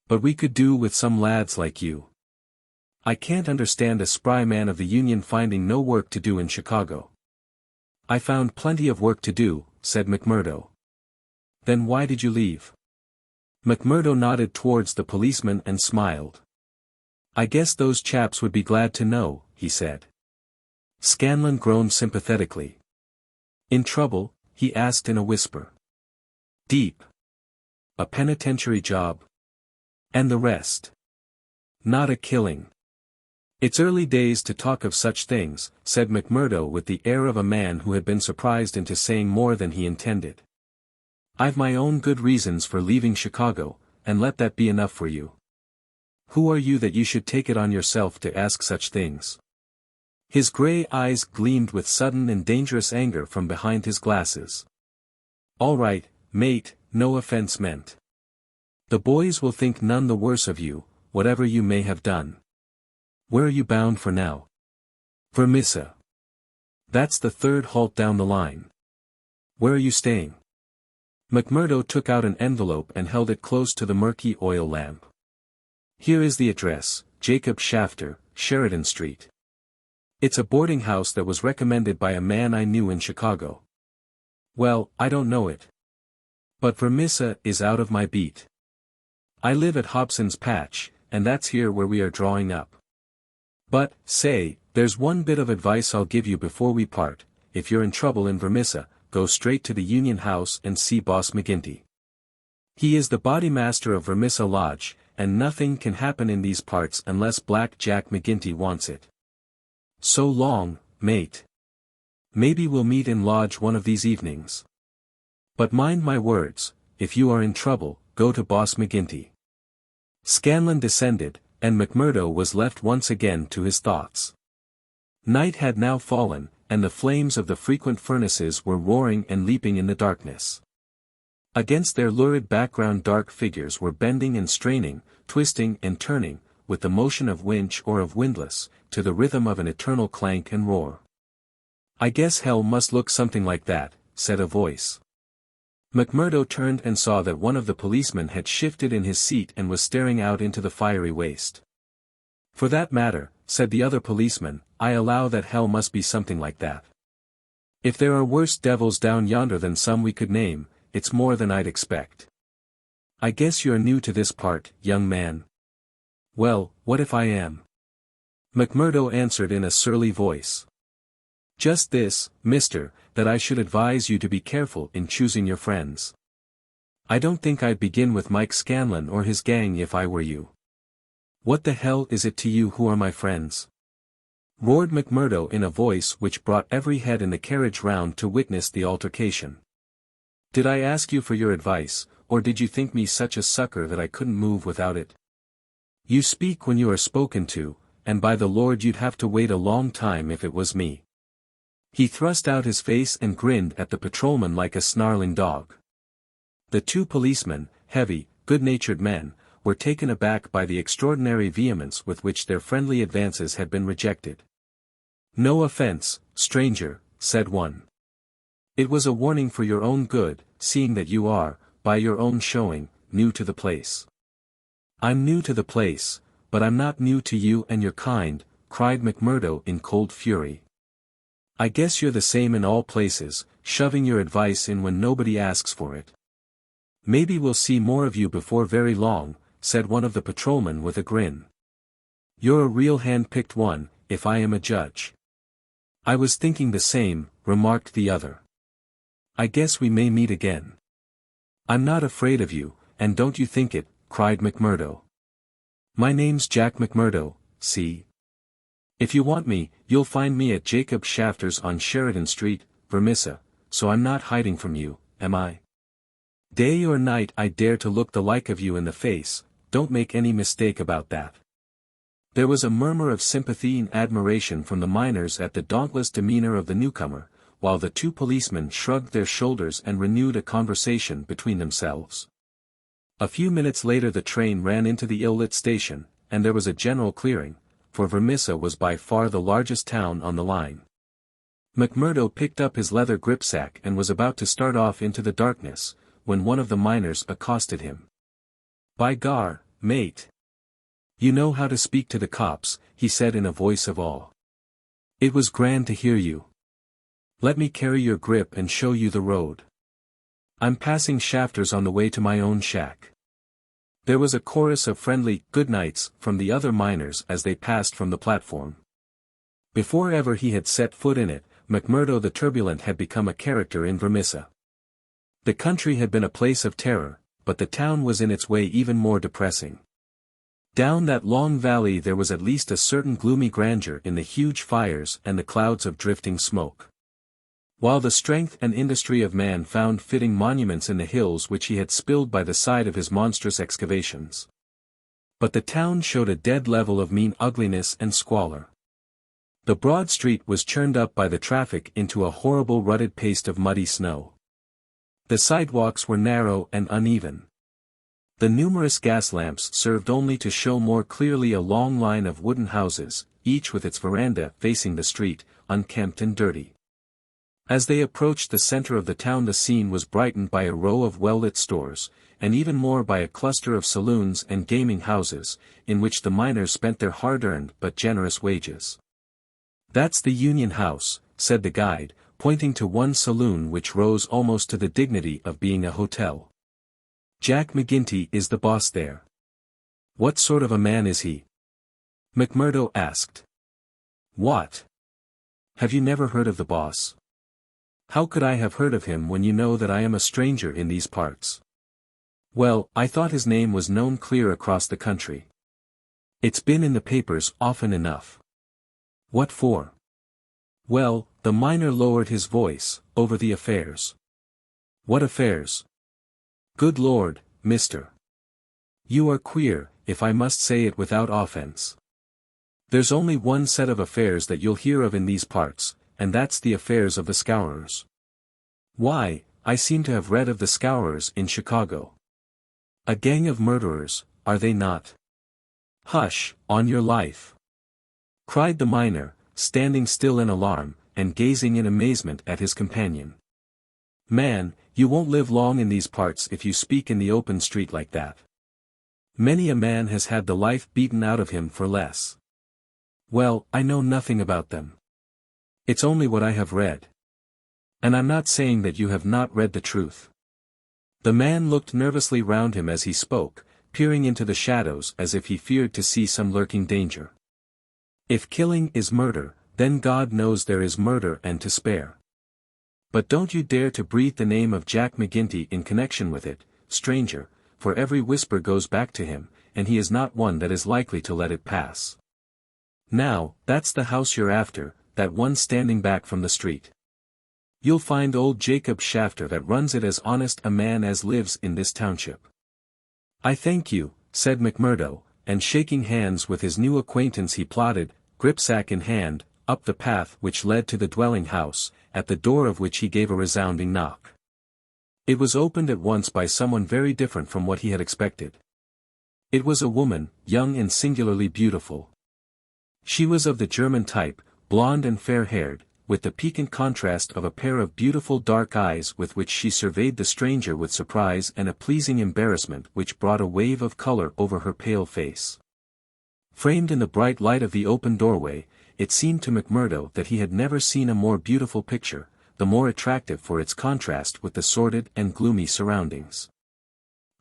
But we could do with some lads like you. I can't understand a spry man of the Union finding no work to do in Chicago." "I found plenty of work to do," said McMurdo. "Then why did you leave?" McMurdo nodded towards the policeman and smiled. "I guess those chaps would be glad to know," he said. Scanlon groaned sympathetically. "In trouble?" he asked in a whisper. "Deep. A penitentiary job. And the rest. Not a killing." "It's early days to talk of such things," said McMurdo with the air of a man who had been surprised into saying more than he intended. "I've my own good reasons for leaving Chicago, and let that be enough for you. Who are you that you should take it on yourself to ask such things?" His grey eyes gleamed with sudden and dangerous anger from behind his glasses. "All right, mate, no offense meant. The boys will think none the worse of you, whatever you may have done. Where are you bound for now?" "Vermissa. That's the third halt down the line." "Where are you staying?" McMurdo took out an envelope and held it close to the murky oil lamp. "Here is the address, Jacob Shafter, Sheridan Street. It's a boarding house that was recommended by a man I knew in Chicago." "Well, I don't know it. But Vermissa is out of my beat. I live at Hobson's Patch, and that's here where we are drawing up. But, say, there's one bit of advice I'll give you before we part: if you're in trouble in Vermissa, go straight to the Union House and see Boss McGinty. He is the Bodymaster of Vermissa Lodge, and nothing can happen in these parts unless Black Jack McGinty wants it. So long, mate. Maybe we'll meet in Lodge one of these evenings. But mind my words, if you are in trouble, go to Boss McGinty." Scanlon descended, and McMurdo was left once again to his thoughts. Night had now fallen, and the flames of the frequent furnaces were roaring and leaping in the darkness. Against their lurid background dark figures were bending and straining, twisting and turning, with the motion of winch or of windlass, to the rhythm of an eternal clank and roar. "I guess hell must look something like that," said a voice. McMurdo turned and saw that one of the policemen had shifted in his seat and was staring out into the fiery waste. For that matter, said the other policeman, I allow that hell must be something like that. If there are worse devils down yonder than some we could name, it's more than I'd expect. I guess you're new to this part, young man. Well, what if I am? McMurdo answered in a surly voice. Just this, mister, that I should advise you to be careful in choosing your friends. I don't think I'd begin with Mike Scanlon or his gang if I were you. What the hell is it to you who are my friends? Roared McMurdo in a voice which brought every head in the carriage round to witness the altercation. Did I ask you for your advice, or did you think me such a sucker that I couldn't move without it? You speak when you are spoken to, and by the Lord you'd have to wait a long time if it was me. He thrust out his face and grinned at the patrolman like a snarling dog. The two policemen, heavy, good-natured men, were taken aback by the extraordinary vehemence with which their friendly advances had been rejected. No offense, stranger, said one. It was a warning for your own good, seeing that you are, by your own showing, new to the place. I'm new to the place, but I'm not new to you and your kind, cried McMurdo in cold fury. I guess you're the same in all places, shoving your advice in when nobody asks for it. Maybe we'll see more of you before very long, said one of the patrolmen with a grin. You're a real hand-picked one, if I am a judge. I was thinking the same, remarked the other. I guess we may meet again. I'm not afraid of you, and don't you think it, cried McMurdo. My name's Jack McMurdo, see? If you want me, you'll find me at Jacob Shafter's on Sheridan Street, Vermissa, so I'm not hiding from you, am I? Day or night I dare to look the like of you in the face, don't make any mistake about that. There was a murmur of sympathy and admiration from the miners at the dauntless demeanor of the newcomer, while the two policemen shrugged their shoulders and renewed a conversation between themselves. A few minutes later the train ran into the ill-lit station, and there was a general clearing, for Vermissa was by far the largest town on the line. McMurdo picked up his leather gripsack and was about to start off into the darkness, when one of the miners accosted him. By gar, mate! You know how to speak to the cops, he said in a voice of awe. It was grand to hear you. Let me carry your grip and show you the road. I'm passing Shafters on the way to my own shack. There was a chorus of friendly good nights from the other miners as they passed from the platform. Before ever he had set foot in it, McMurdo the turbulent had become a character in Vermissa. The country had been a place of terror, but the town was in its way even more depressing. Down that long valley there was at least a certain gloomy grandeur in the huge fires and the clouds of drifting smoke. While the strength and industry of man found fitting monuments in the hills which he had spilled by the side of his monstrous excavations. But the town showed a dead level of mean ugliness and squalor. The broad street was churned up by the traffic into a horrible rutted paste of muddy snow. The sidewalks were narrow and uneven. The numerous gas lamps served only to show more clearly a long line of wooden houses, each with its veranda facing the street, unkempt and dirty. As they approached the center of the town the scene was brightened by a row of well-lit stores, and even more by a cluster of saloons and gaming houses, in which the miners spent their hard-earned but generous wages. That's the Union House, said the guide, pointing to one saloon which rose almost to the dignity of being a hotel. Jack McGinty is the boss there. What sort of a man is he? McMurdo asked. What? Have you never heard of the boss? How could I have heard of him when you know that I am a stranger in these parts? Well, I thought his name was known clear across the country. It's been in the papers often enough. What for? Well, the miner lowered his voice, over the affairs. What affairs? Good Lord, mister. You are queer, if I must say it without offense. There's only one set of affairs that you'll hear of in these parts, and that's the affairs of the Scowrers. Why, I seem to have read of the Scowrers in Chicago. A gang of murderers, are they not? Hush, on your life! Cried the miner, standing still in alarm, and gazing in amazement at his companion. Man, You won't live long in these parts if you speak in the open street like that. Many a man has had the life beaten out of him for less. Well, I know nothing about them. It's only what I have read. And I'm not saying that you have not read the truth. The man looked nervously round him as he spoke, peering into the shadows as if he feared to see some lurking danger. If killing is murder, then God knows there is murder and to spare. But don't you dare to breathe the name of Jack McGinty in connection with it, stranger, for every whisper goes back to him, and he is not one that is likely to let it pass. Now, that's the house you're after, that one standing back from the street. You'll find old Jacob Shafter that runs it as honest a man as lives in this township. I thank you, said McMurdo, and shaking hands with his new acquaintance he plodded, gripsack in hand, up the path which led to the dwelling house, at the door of which he gave a resounding knock. It was opened at once by someone very different from what he had expected. It was a woman, young and singularly beautiful. She was of the German type, blonde and fair-haired, with the piquant contrast of a pair of beautiful dark eyes with which she surveyed the stranger with surprise and a pleasing embarrassment which brought a wave of color over her pale face. Framed in the bright light of the open doorway, it seemed to McMurdo that he had never seen a more beautiful picture, the more attractive for its contrast with the sordid and gloomy surroundings.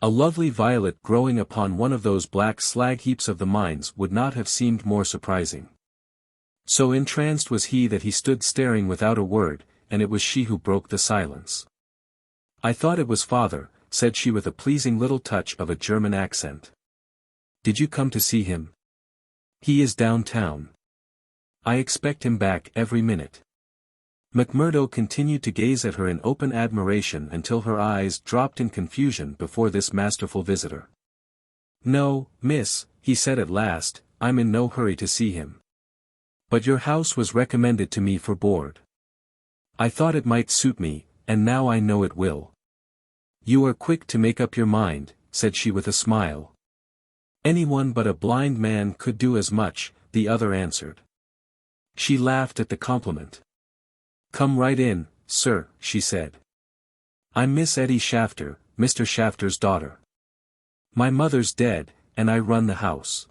A lovely violet growing upon one of those black slag heaps of the mines would not have seemed more surprising. So entranced was he that he stood staring without a word, and it was she who broke the silence. I thought it was father, said she with a pleasing little touch of a German accent. Did you come to see him? He is downtown. I expect him back every minute. McMurdo continued to gaze at her in open admiration until her eyes dropped in confusion before this masterful visitor. No, miss, he said at last, I'm in no hurry to see him. But your house was recommended to me for board. I thought it might suit me, and now I know it will. You are quick to make up your mind, said she with a smile. Anyone but a blind man could do as much, the other answered. She laughed at the compliment. Come right in, sir, she said. I'm Miss Etty Shafter, Mr. Shafter's daughter. My mother's dead, and I run the house.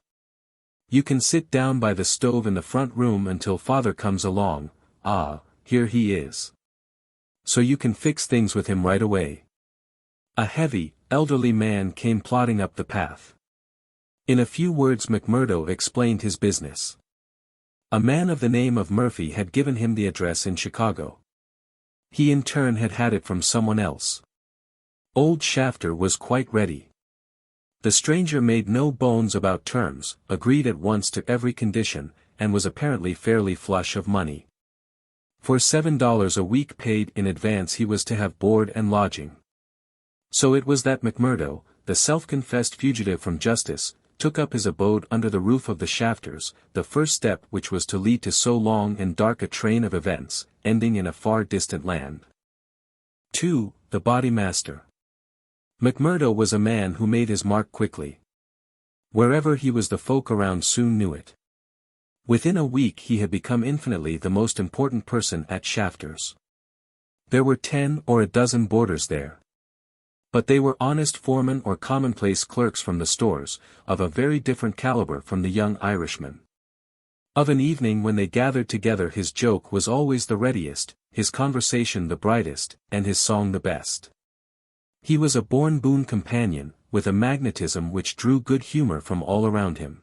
You can sit down by the stove in the front room until father comes along. Ah, here he is. So you can fix things with him right away. A heavy, elderly man came plodding up the path. In a few words McMurdo explained his business. A man of the name of Murphy had given him the address in Chicago. He in turn had had it from someone else. Old Shafter was quite ready. The stranger made no bones about terms, agreed at once to every condition, and was apparently fairly flush of money. For $7 a week paid in advance he was to have board and lodging. So it was that McMurdo, the self-confessed fugitive from justice, took up his abode under the roof of the Shafters, the first step which was to lead to so long and dark a train of events, ending in a far distant land. 2. The Bodymaster. McMurdo was a man who made his mark quickly. Wherever he was the folk around soon knew it. Within a week he had become infinitely the most important person at Shafters. There were 10 or a dozen boarders there. But they were honest foremen or commonplace clerks from the stores, of a very different caliber from the young Irishman. Of an evening when they gathered together his joke was always the readiest, his conversation the brightest, and his song the best. He was a born boon companion, with a magnetism which drew good humor from all around him.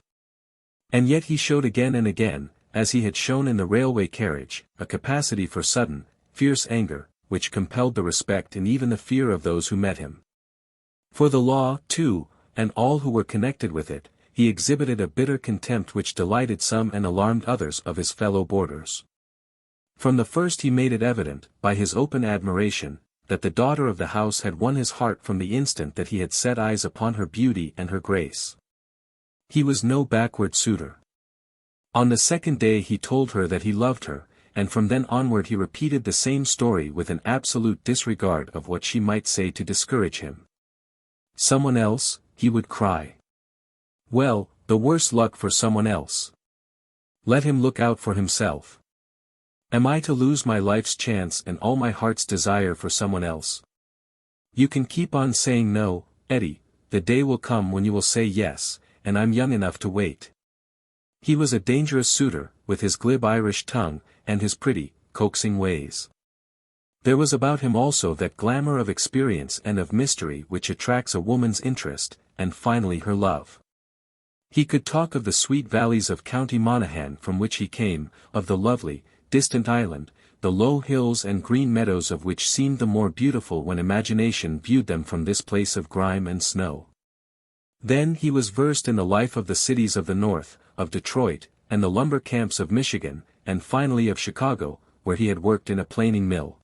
And yet he showed again and again, as he had shown in the railway carriage, a capacity for sudden, fierce anger, which compelled the respect and even the fear of those who met him. For the law, too, and all who were connected with it, he exhibited a bitter contempt which delighted some and alarmed others of his fellow boarders. From the first he made it evident, by his open admiration, that the daughter of the house had won his heart from the instant that he had set eyes upon her beauty and her grace. He was no backward suitor. On the second day he told her that he loved her, and from then onward he repeated the same story with an absolute disregard of what she might say to discourage him. Someone else, he would cry. Well, the worse luck for someone else. Let him look out for himself. Am I to lose my life's chance and all my heart's desire for someone else? You can keep on saying no, Eddie, the day will come when you will say yes, and I'm young enough to wait. He was a dangerous suitor, with his glib Irish tongue, and his pretty, coaxing ways. There was about him also that glamour of experience and of mystery which attracts a woman's interest, and finally her love. He could talk of the sweet valleys of County Monaghan from which he came, of the lovely, distant island, the low hills and green meadows of which seemed the more beautiful when imagination viewed them from this place of grime and snow. Then he was versed in the life of the cities of the North, of Detroit, and the lumber camps of Michigan, and finally of Chicago, where he had worked in a planing mill.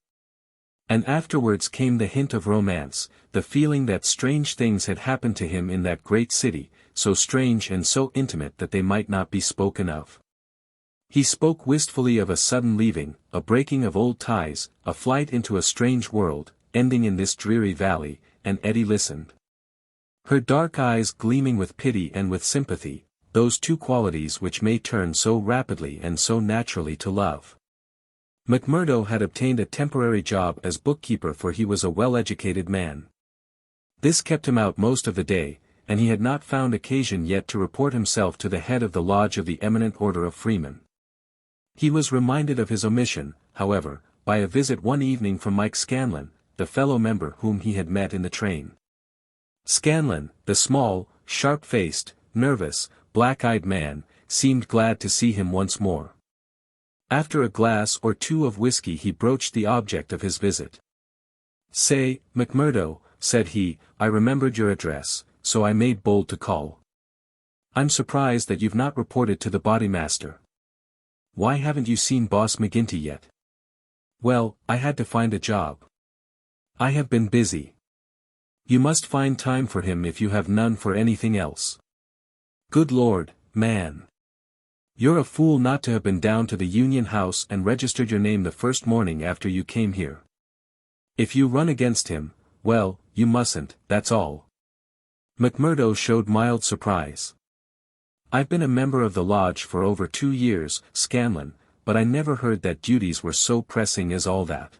And afterwards came the hint of romance, the feeling that strange things had happened to him in that great city, so strange and so intimate that they might not be spoken of. He spoke wistfully of a sudden leaving, a breaking of old ties, a flight into a strange world, ending in this dreary valley, and Eddie listened. Her dark eyes gleaming with pity and with sympathy, those two qualities which may turn so rapidly and so naturally to love. McMurdo had obtained a temporary job as bookkeeper, for he was a well-educated man. This kept him out most of the day, and he had not found occasion yet to report himself to the head of the lodge of the Eminent Order of Freemen. He was reminded of his omission, however, by a visit one evening from Mike Scanlon, the fellow member whom he had met in the train. Scanlon, the small, sharp-faced, nervous, black-eyed man, seemed glad to see him once more. After a glass or two of whiskey he broached the object of his visit. "Say, McMurdo," said he, "I remembered your address, so I made bold to call. I'm surprised that you've not reported to the Bodymaster. Why haven't you seen Boss McGinty yet?" "Well, I had to find a job. I have been busy." "You must find time for him if you have none for anything else." "Good Lord, man. You're a fool not to have been down to the Union House and registered your name the first morning after you came here. If you run against him, well, you mustn't, that's all." McMurdo showed mild surprise. "I've been a member of the lodge for over 2 years, Scanlon, but I never heard that duties were so pressing as all that."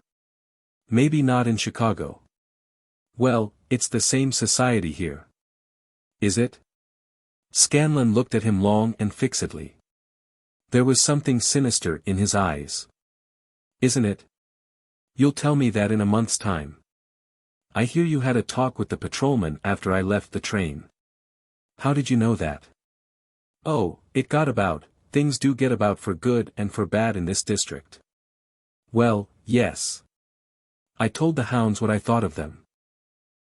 "Maybe not in Chicago." "Well, it's the same society here." "Is it?" Scanlon looked at him long and fixedly. There was something sinister in his eyes. "Isn't it? You'll tell me that in a month's time. I hear you had a talk with the patrolman after I left the train." "How did you know that?" "Oh, it got about. Things do get about for good and for bad in this district." "Well, yes. I told the hounds what I thought of them."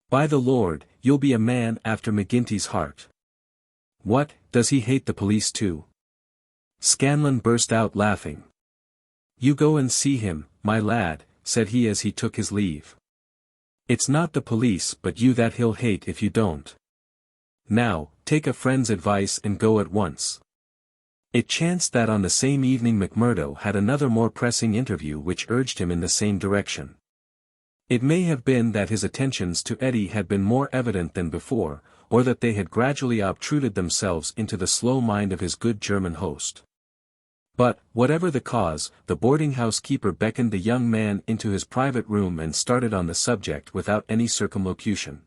"By the Lord, you'll be a man after McGinty's heart." "What, does he hate the police too?" Scanlon burst out laughing. "You go and see him, my lad," said he as he took his leave. "It's not the police but you that he'll hate if you don't. Now, take a friend's advice and go at once." It chanced that on the same evening McMurdo had another more pressing interview which urged him in the same direction. It may have been that his attentions to Eddie had been more evident than before, or that they had gradually obtruded themselves into the slow mind of his good German host. But, whatever the cause, the boarding-house keeper beckoned the young man into his private room and started on the subject without any circumlocution.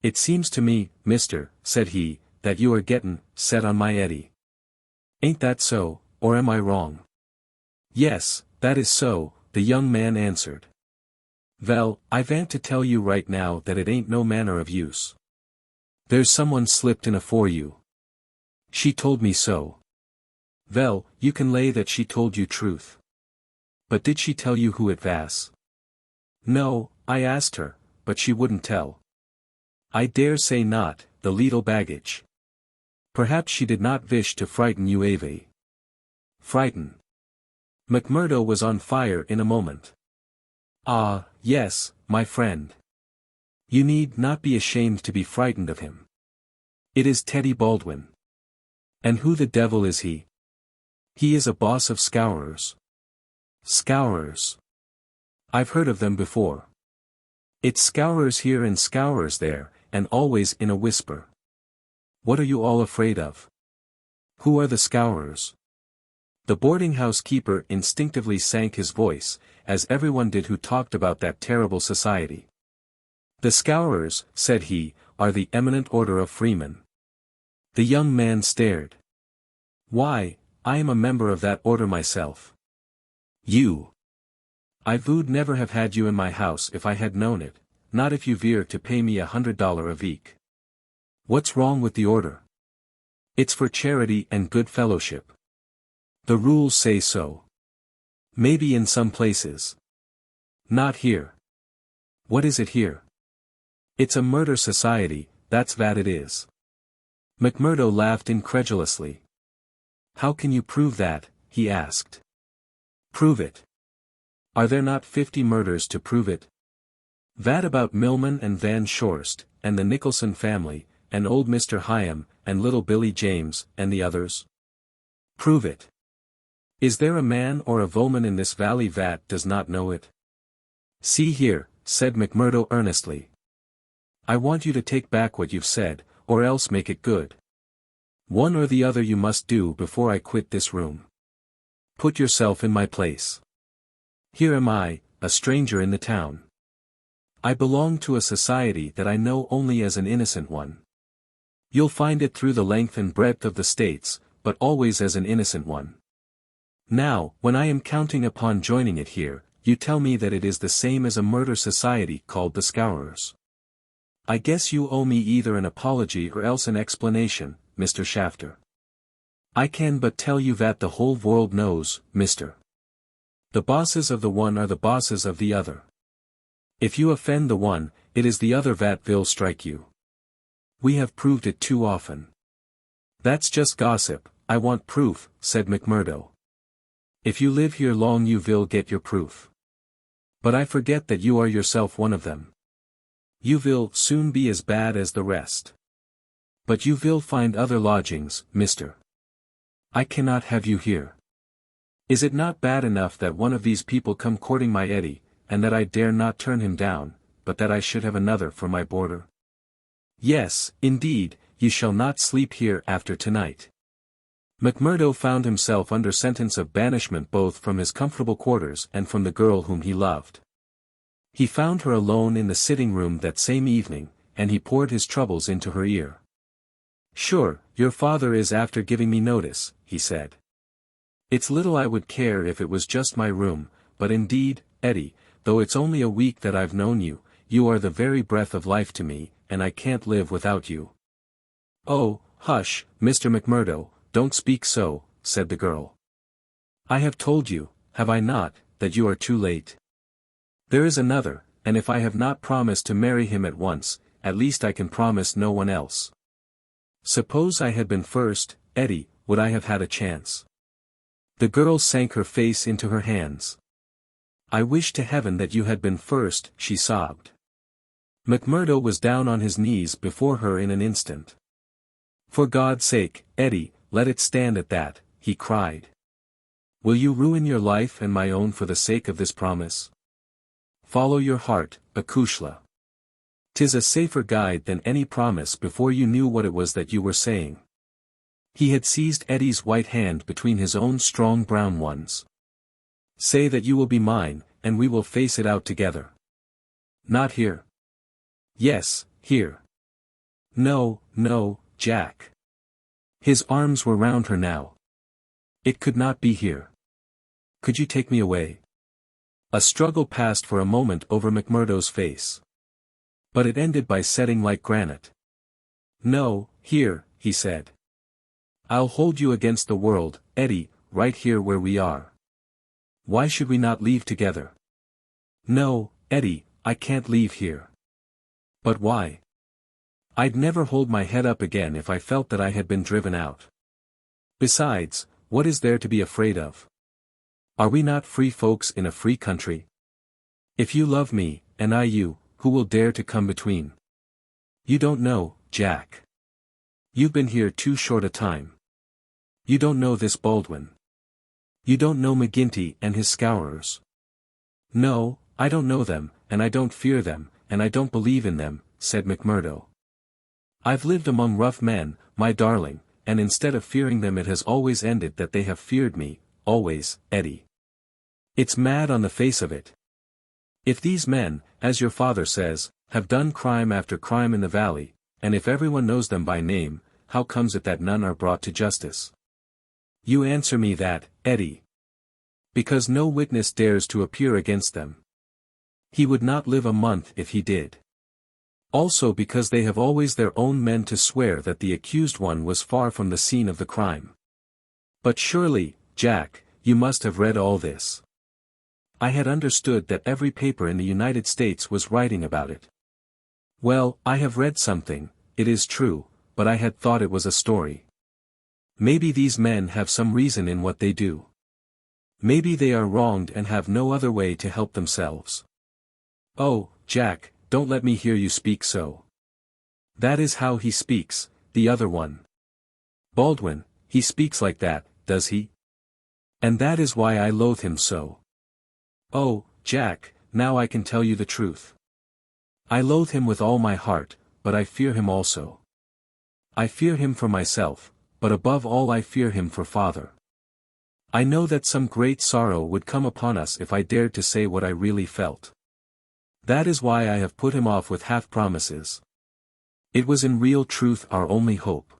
"It seems to me, mister," said he, "that you are gettin' set on my Eddie. Ain't that so, or am I wrong?" "Yes, that is so," the young man answered. "Vell, I vant to tell you right now that it ain't no manner of use. There's someone slipped in afore you. She told me so." "Vell, you can lay that she told you truth. But did she tell you who it vas?" "No, I asked her, but she wouldn't tell." "I dare say not, the leetle baggage. Perhaps she did not wish to frighten you, Ave." "Frighten?" McMurdo was on fire in a moment. "Ah, yes, my friend. You need not be ashamed to be frightened of him. It is Teddy Baldwin." "And who the devil is he?" "He is a boss of Scowrers." "Scowrers? I've heard of them before. It's Scowrers here and Scowrers there, and always in a whisper. What are you all afraid of? Who are the Scowrers?" The boarding-house keeper instinctively sank his voice, as everyone did who talked about that terrible society. The Scowrers, said he, are the eminent order of freemen. The young man stared. Why, I am a member of that order myself. You. I would never have had you in my house if I had known it, not if you veer to pay me $100 a week. What's wrong with the order? It's for charity and good fellowship. The rules say so. Maybe in some places. Not here. What is it here? It's a murder society, that's what it is. McMurdo laughed incredulously. How can you prove that? He asked. Prove it. Are there not 50 murders to prove it? That about Milman and Van Shorst, and the Nicholson family, and old Mr. Hyam, and little Billy James, and the others? Prove it. Is there a man or a woman in this valley that does not know it? See here, said McMurdo earnestly. I want you to take back what you've said, or else make it good. One or the other you must do before I quit this room. Put yourself in my place. Here am I, a stranger in the town. I belong to a society that I know only as an innocent one. You'll find it through the length and breadth of the states, but always as an innocent one. Now, when I am counting upon joining it here, you tell me that it is the same as a murder society called the Scowrers. I guess you owe me either an apology or else an explanation, Mr. Shafter. I can but tell you that the whole world knows, Mr. The bosses of the one are the bosses of the other. If you offend the one, it is the other that will strike you. We have proved it too often. That's just gossip, I want proof, said McMurdo. If you live here long you will get your proof. But I forget that you are yourself one of them. You will soon be as bad as the rest. But you will find other lodgings, mister. I cannot have you here. Is it not bad enough that one of these people come courting my Eddie, and that I dare not turn him down, but that I should have another for my boarder? Yes, indeed, you shall not sleep here after tonight. McMurdo found himself under sentence of banishment both from his comfortable quarters and from the girl whom he loved. He found her alone in the sitting room that same evening, and he poured his troubles into her ear. Sure, your father is after giving me notice, he said. It's little I would care if it was just my room, but indeed, Eddie, though it's only a week that I've known you, you are the very breath of life to me, and I can't live without you. Oh, hush, Mr. McMurdo, don't speak so, said the girl. I have told you, have I not, that you are too late? There is another, and if I have not promised to marry him at once, at least I can promise no one else. Suppose I had been first, Eddie, would I have had a chance? The girl sank her face into her hands. I wish to heaven that you had been first, she sobbed. McMurdo was down on his knees before her in an instant. For God's sake, Eddie, let it stand at that, he cried. Will you ruin your life and my own for the sake of this promise? Follow your heart, Akushla. 'Tis a safer guide than any promise before you knew what it was that you were saying. He had seized Eddie's white hand between his own strong brown ones. Say that you will be mine, and we will face it out together. Not here. Yes, here. No, no, Jack. His arms were round her now. It could not be here. Could you take me away? A struggle passed for a moment over McMurdo's face. But it ended by setting like granite. No, here, he said. I'll hold you against the world, Eddie, right here where we are. Why should we not leave together? No, Eddie, I can't leave here. But why? I'd never hold my head up again if I felt that I had been driven out. Besides, what is there to be afraid of? Are we not free folks in a free country? If you love me, and I you, who will dare to come between? You don't know, Jack. You've been here too short a time. You don't know this Baldwin. You don't know McGinty and his Scowrers. No, I don't know them, and I don't fear them, and I don't believe in them, said McMurdo. I've lived among rough men, my darling, and instead of fearing them it has always ended that they have feared me, always, Eddie. It's mad on the face of it. If these men, as your father says, have done crime after crime in the valley, and if everyone knows them by name, how comes it that none are brought to justice? You answer me that, Eddie. Because no witness dares to appear against them. He would not live a month if he did. Also because they have always their own men to swear that the accused one was far from the scene of the crime. But surely, Jack, you must have read all this. I had understood that every paper in the United States was writing about it. Well, I have read something, it is true, but I had thought it was a story. Maybe these men have some reason in what they do. Maybe they are wronged and have no other way to help themselves. Oh, Jack, don't let me hear you speak so. That is how he speaks, the other one. Baldwin, he speaks like that, does he? And that is why I loathe him so. Oh, Jack, now I can tell you the truth. I loathe him with all my heart, but I fear him also. I fear him for myself, but above all I fear him for father. I know that some great sorrow would come upon us if I dared to say what I really felt. That is why I have put him off with half promises. It was in real truth our only hope.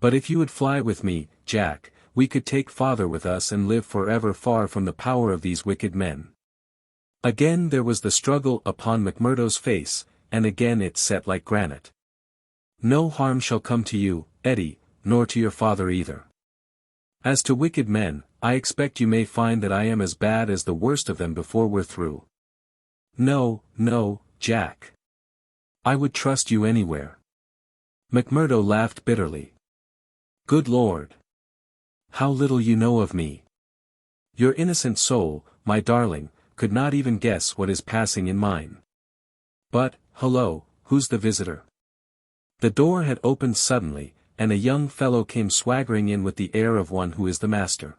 But if you would fly with me, Jack, we could take father with us and live forever far from the power of these wicked men. Again there was the struggle upon McMurdo's face, and again it set like granite. No harm shall come to you, Eddie, nor to your father either. As to wicked men, I expect you may find that I am as bad as the worst of them before we're through. No, no, Jack. I would trust you anywhere. McMurdo laughed bitterly. Good Lord! How little you know of me. Your innocent soul, my darling, could not even guess what is passing in mine. But, hello, who's the visitor? The door had opened suddenly, and a young fellow came swaggering in with the air of one who is the master.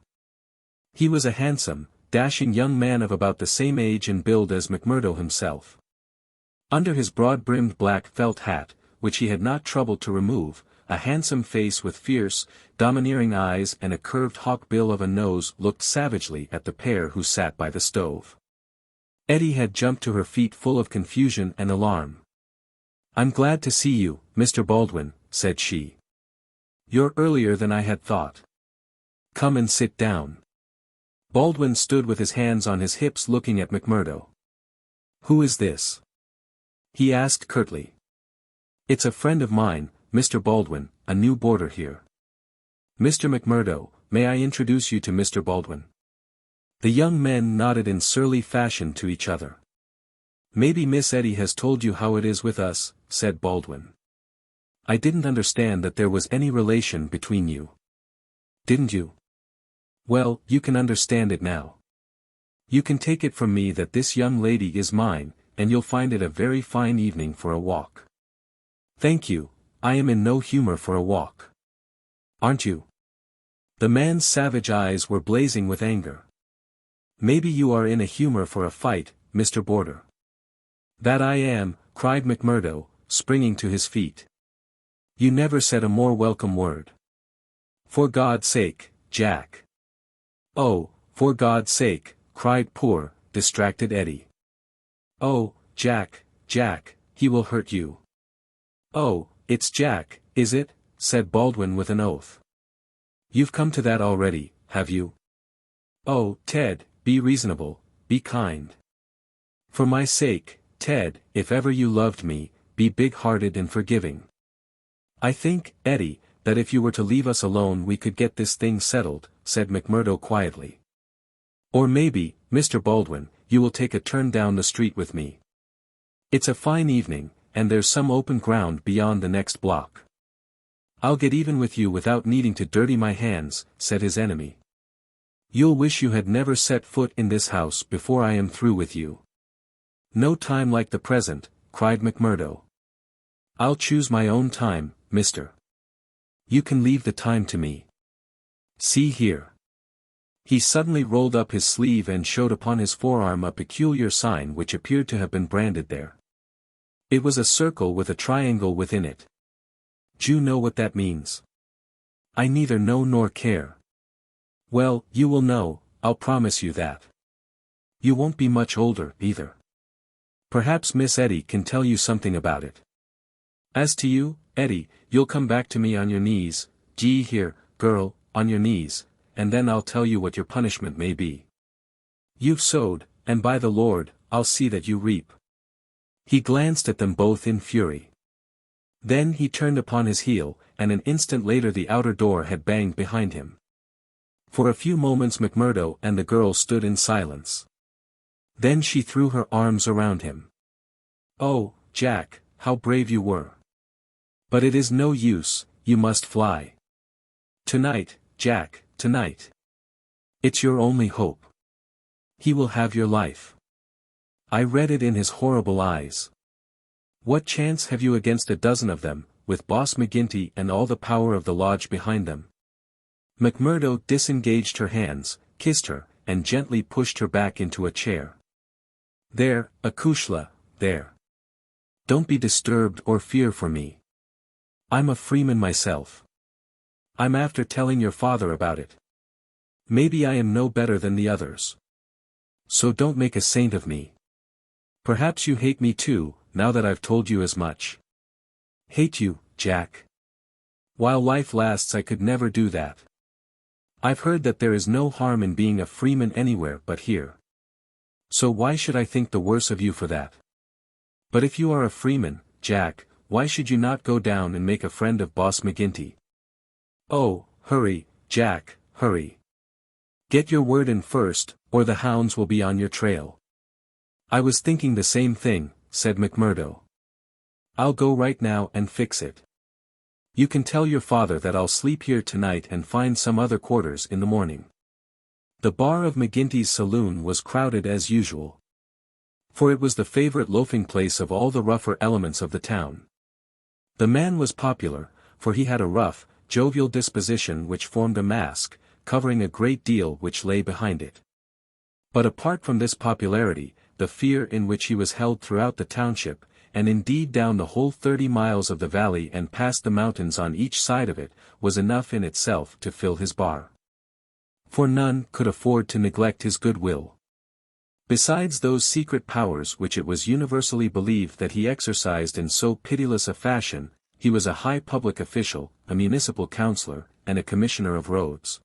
He was a handsome, dashing young man of about the same age and build as McMurdo himself. Under his broad-brimmed black felt hat, which he had not troubled to remove, a handsome face with fierce, domineering eyes and a curved hawk-bill of a nose looked savagely at the pair who sat by the stove. Eddie had jumped to her feet full of confusion and alarm. "I'm glad to see you, Mr. Baldwin," said she. "You're earlier than I had thought. Come and sit down." Baldwin stood with his hands on his hips looking at McMurdo. "Who is this?" he asked curtly. "It's a friend of mine, Mr. Baldwin, a new boarder here. Mr. McMurdo, may I introduce you to Mr. Baldwin?" The young men nodded in surly fashion to each other. "Maybe Miss Eddie has told you how it is with us," said Baldwin. "I didn't understand that there was any relation between you. Didn't you? Well, you can understand it now. You can take it from me that this young lady is mine, and you'll find it a very fine evening for a walk." "Thank you, I am in no humor for a walk." "Aren't you?" The man's savage eyes were blazing with anger. "Maybe you are in a humor for a fight, Mr. Boarder." "That I am," cried McMurdo, springing to his feet. "You never said a more welcome word. For God's sake, Jack." "Oh, for God's sake," cried poor, distracted Eddie. "Oh, Jack, Jack, he will hurt you." "Oh, it's Jack, is it?" said Baldwin with an oath. "You've come to that already, have you? Oh, Ted, be reasonable, be kind. For my sake, Ted, if ever you loved me, be big-hearted and forgiving. I think, Eddie, that if you were to leave us alone we could get this thing settled," said McMurdo quietly. "Or maybe, Mr. Baldwin, you will take a turn down the street with me. It's a fine evening, and there's some open ground beyond the next block. I'll get even with you without needing to dirty my hands," said his enemy. "You'll wish you had never set foot in this house before I am through with you." "No time like the present," cried McMurdo. "I'll choose my own time, mister. You can leave the time to me. See here." He suddenly rolled up his sleeve and showed upon his forearm a peculiar sign which appeared to have been branded there. It was a circle with a triangle within it. "Do you know what that means?" "I neither know nor care." "Well, you will know, I'll promise you that. You won't be much older, either." Perhaps Miss Eddie can tell you something about it. As to you, Eddie, you'll come back to me on your knees, gee here, girl, on your knees, and then I'll tell you what your punishment may be. You've sowed, and by the Lord, I'll see that you reap. He glanced at them both in fury. Then he turned upon his heel, and an instant later the outer door had banged behind him. For a few moments McMurdo and the girl stood in silence. Then she threw her arms around him. "Oh, Jack, how brave you were. But it is no use, you must fly. Tonight, Jack, tonight. It's your only hope. He will have your life. I read it in his horrible eyes. What chance have you against a dozen of them, with Boss McGinty and all the power of the lodge behind them?" McMurdo disengaged her hands, kissed her, and gently pushed her back into a chair. "There, Acushla, there. Don't be disturbed or fear for me. I'm a freeman myself. I'm after telling your father about it. Maybe I am no better than the others. So don't make a saint of me. Perhaps you hate me too, now that I've told you as much." "Hate you, Jack? While life lasts I could never do that. I've heard that there is no harm in being a freeman anywhere but here. So why should I think the worse of you for that? But if you are a freeman, Jack, why should you not go down and make a friend of Boss McGinty? Oh, hurry, Jack, hurry. Get your word in first, or the hounds will be on your trail." "I was thinking the same thing," said McMurdo. "I'll go right now and fix it. You can tell your father that I'll sleep here tonight and find some other quarters in the morning." The bar of McGinty's saloon was crowded as usual. For it was the favorite loafing place of all the rougher elements of the town. The man was popular, for he had a rough, jovial disposition which formed a mask, covering a great deal which lay behind it. But apart from this popularity, the fear in which he was held throughout the township, and indeed down the whole 30 miles of the valley and past the mountains on each side of it, was enough in itself to fill his bar. For none could afford to neglect his goodwill. Besides those secret powers which it was universally believed that he exercised in so pitiless a fashion, he was a high public official, a municipal councillor, and a commissioner of roads.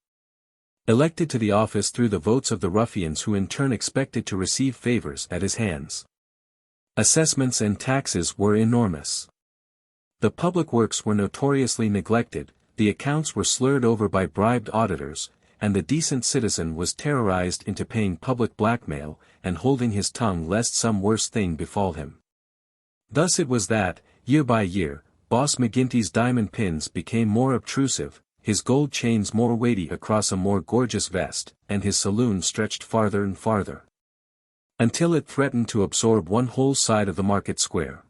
Elected to the office through the votes of the ruffians who in turn expected to receive favors at his hands. Assessments and taxes were enormous. The public works were notoriously neglected, the accounts were slurred over by bribed auditors, and the decent citizen was terrorized into paying public blackmail, and holding his tongue lest some worse thing befall him. Thus it was that, year by year, Boss McGinty's diamond pins became more obtrusive, his gold chains more weighty across a more gorgeous vest, and his saloon stretched farther and farther, until it threatened to absorb one whole side of the market square.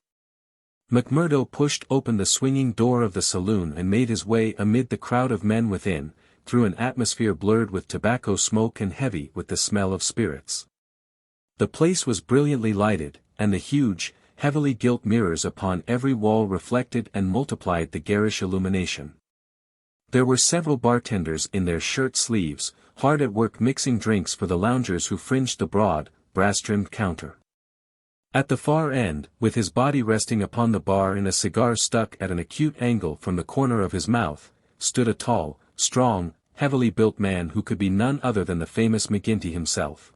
McMurdo pushed open the swinging door of the saloon and made his way amid the crowd of men within, through an atmosphere blurred with tobacco smoke and heavy with the smell of spirits. The place was brilliantly lighted, and the huge, heavily gilt mirrors upon every wall reflected and multiplied the garish illumination. There were several bartenders in their shirt sleeves, hard at work mixing drinks for the loungers who fringed the broad, brass-trimmed counter. At the far end, with his body resting upon the bar and a cigar stuck at an acute angle from the corner of his mouth, stood a tall, strong, heavily built man who could be none other than the famous McGinty himself.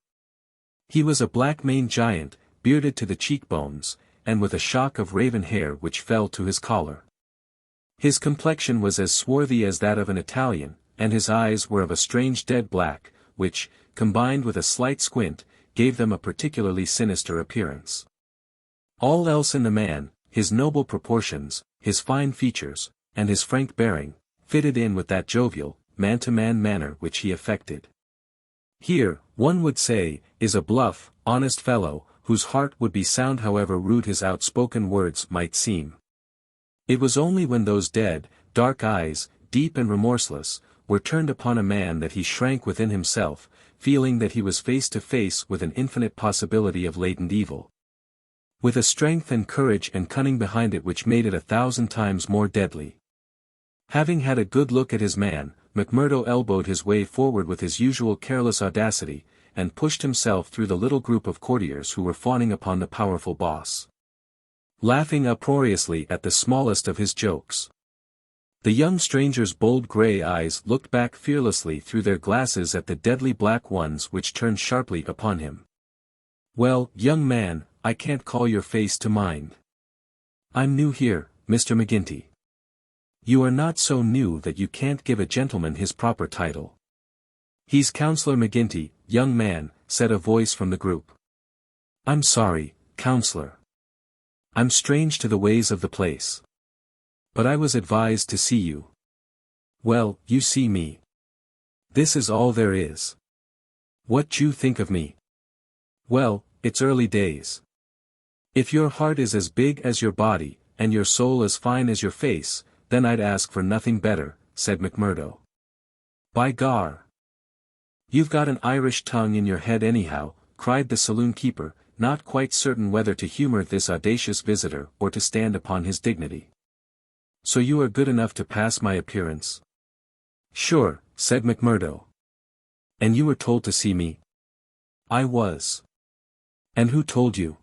He was a black-maned giant, bearded to the cheekbones, and with a shock of raven hair which fell to his collar. His complexion was as swarthy as that of an Italian, and his eyes were of a strange dead black, which, combined with a slight squint, gave them a particularly sinister appearance. All else in the man, his noble proportions, his fine features, and his frank bearing, fitted in with that jovial, man-to-man manner which he affected. Here, one would say, is a bluff, honest fellow, whose heart would be sound however rude his outspoken words might seem. It was only when those dead, dark eyes, deep and remorseless, were turned upon a man that he shrank within himself, feeling that he was face to face with an infinite possibility of latent evil, with a strength and courage and cunning behind it which made it 1,000 times more deadly. Having had a good look at his man, McMurdo elbowed his way forward with his usual careless audacity, and pushed himself through the little group of courtiers who were fawning upon the powerful boss, laughing uproariously at the smallest of his jokes. The young stranger's bold grey eyes looked back fearlessly through their glasses at the deadly black ones which turned sharply upon him. "Well, young man, I can't call your face to mind. I'm new here, Mr. McGinty." "You are not so new that you can't give a gentleman his proper title." "He's Counselor McGinty, young man," said a voice from the group. "I'm sorry, Counselor. I'm strange to the ways of the place. But I was advised to see you." "Well, you see me. This is all there is. What do you think of me?" "Well, it's early days. If your heart is as big as your body, and your soul as fine as your face, then I'd ask for nothing better," said McMurdo. "By gar! You've got an Irish tongue in your head anyhow," cried the saloon keeper, not quite certain whether to humor this audacious visitor or to stand upon his dignity. "So you are good enough to pass my appearance?" "Sure," said McMurdo. "And you were told to see me?" "I was." "And who told you?"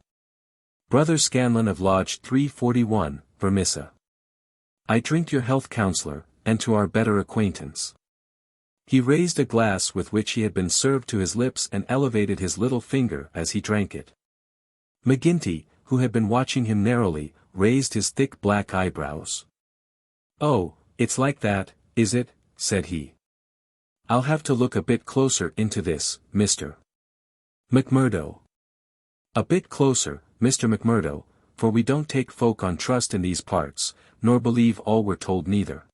"Brother Scanlon of Lodge 341, Vermissa. I drink your health, Counselor, and to our better acquaintance." He raised a glass with which he had been served to his lips and elevated his little finger as he drank it. McGinty, who had been watching him narrowly, raised his thick black eyebrows. "Oh, it's like that, is it?" said he. "I'll have to look a bit closer into this, Mr. McMurdo." "A bit closer, Mr. McMurdo, for we don't take folk on trust in these parts, nor believe all we're told neither.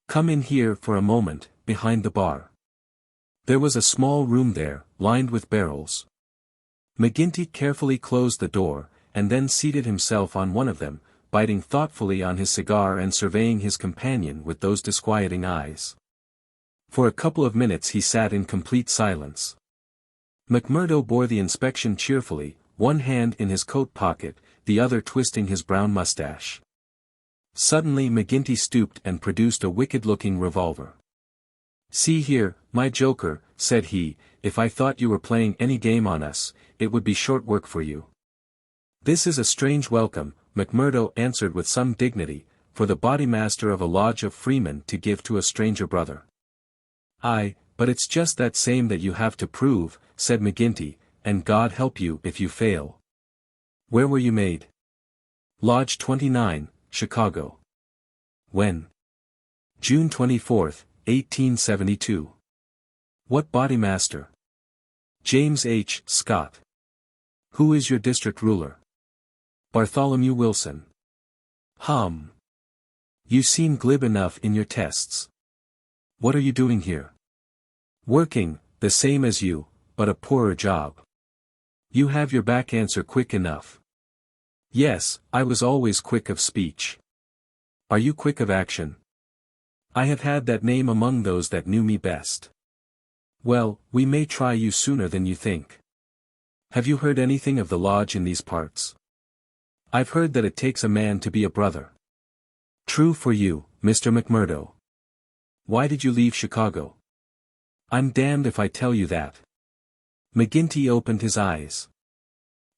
Come in here for a moment, behind the bar." There was a small room there, lined with barrels. McGinty carefully closed the door, and then seated himself on one of them, biting thoughtfully on his cigar and surveying his companion with those disquieting eyes. For a couple of minutes he sat in complete silence. McMurdo bore the inspection cheerfully, one hand in his coat pocket, the other twisting his brown mustache. Suddenly McGinty stooped and produced a wicked-looking revolver. "See here, my joker," said he, "if I thought you were playing any game on us, it would be short work for you." "This is a strange welcome," McMurdo answered with some dignity, "for the Bodymaster of a lodge of freemen to give to a stranger brother." "Aye, but it's just that same that you have to prove," said McGinty, "and God help you if you fail." "Where were you made?" "Lodge 29, Chicago." "When?" "June 24, 1872. "What Bodymaster?" "James H. Scott." "Who is your district ruler?" "Bartholomew Wilson." "Hum. You seem glib enough in your tests. What are you doing here?" "Working, the same as you, but a poorer job." "You have your back answer quick enough." "Yes, I was always quick of speech." "Are you quick of action?" "I have had that name among those that knew me best." "Well, we may try you sooner than you think. Have you heard anything of the lodge in these parts?" "I've heard that it takes a man to be a brother." "True for you, Mr. McMurdo. Why did you leave Chicago?" "I'm damned if I tell you that." McGinty opened his eyes.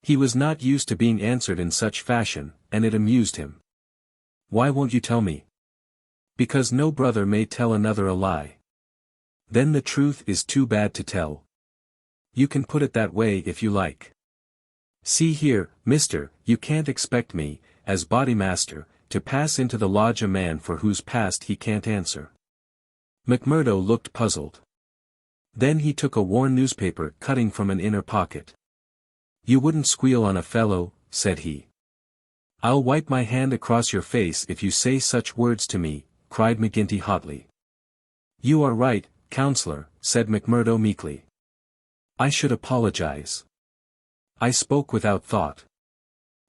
He was not used to being answered in such fashion, and it amused him. "Why won't you tell me?" "Because no brother may tell another a lie." "Then the truth is too bad to tell." "You can put it that way if you like. See here, mister, you can't expect me, as Bodymaster, to pass into the lodge a man for whose past he can't answer." McMurdo looked puzzled. Then he took a worn newspaper cutting from an inner pocket. "You wouldn't squeal on a fellow," said he. "I'll wipe my hand across your face if you say such words to me," cried McGinty hotly. "You are right, Counselor," said McMurdo meekly. "I should apologize. I spoke without thought.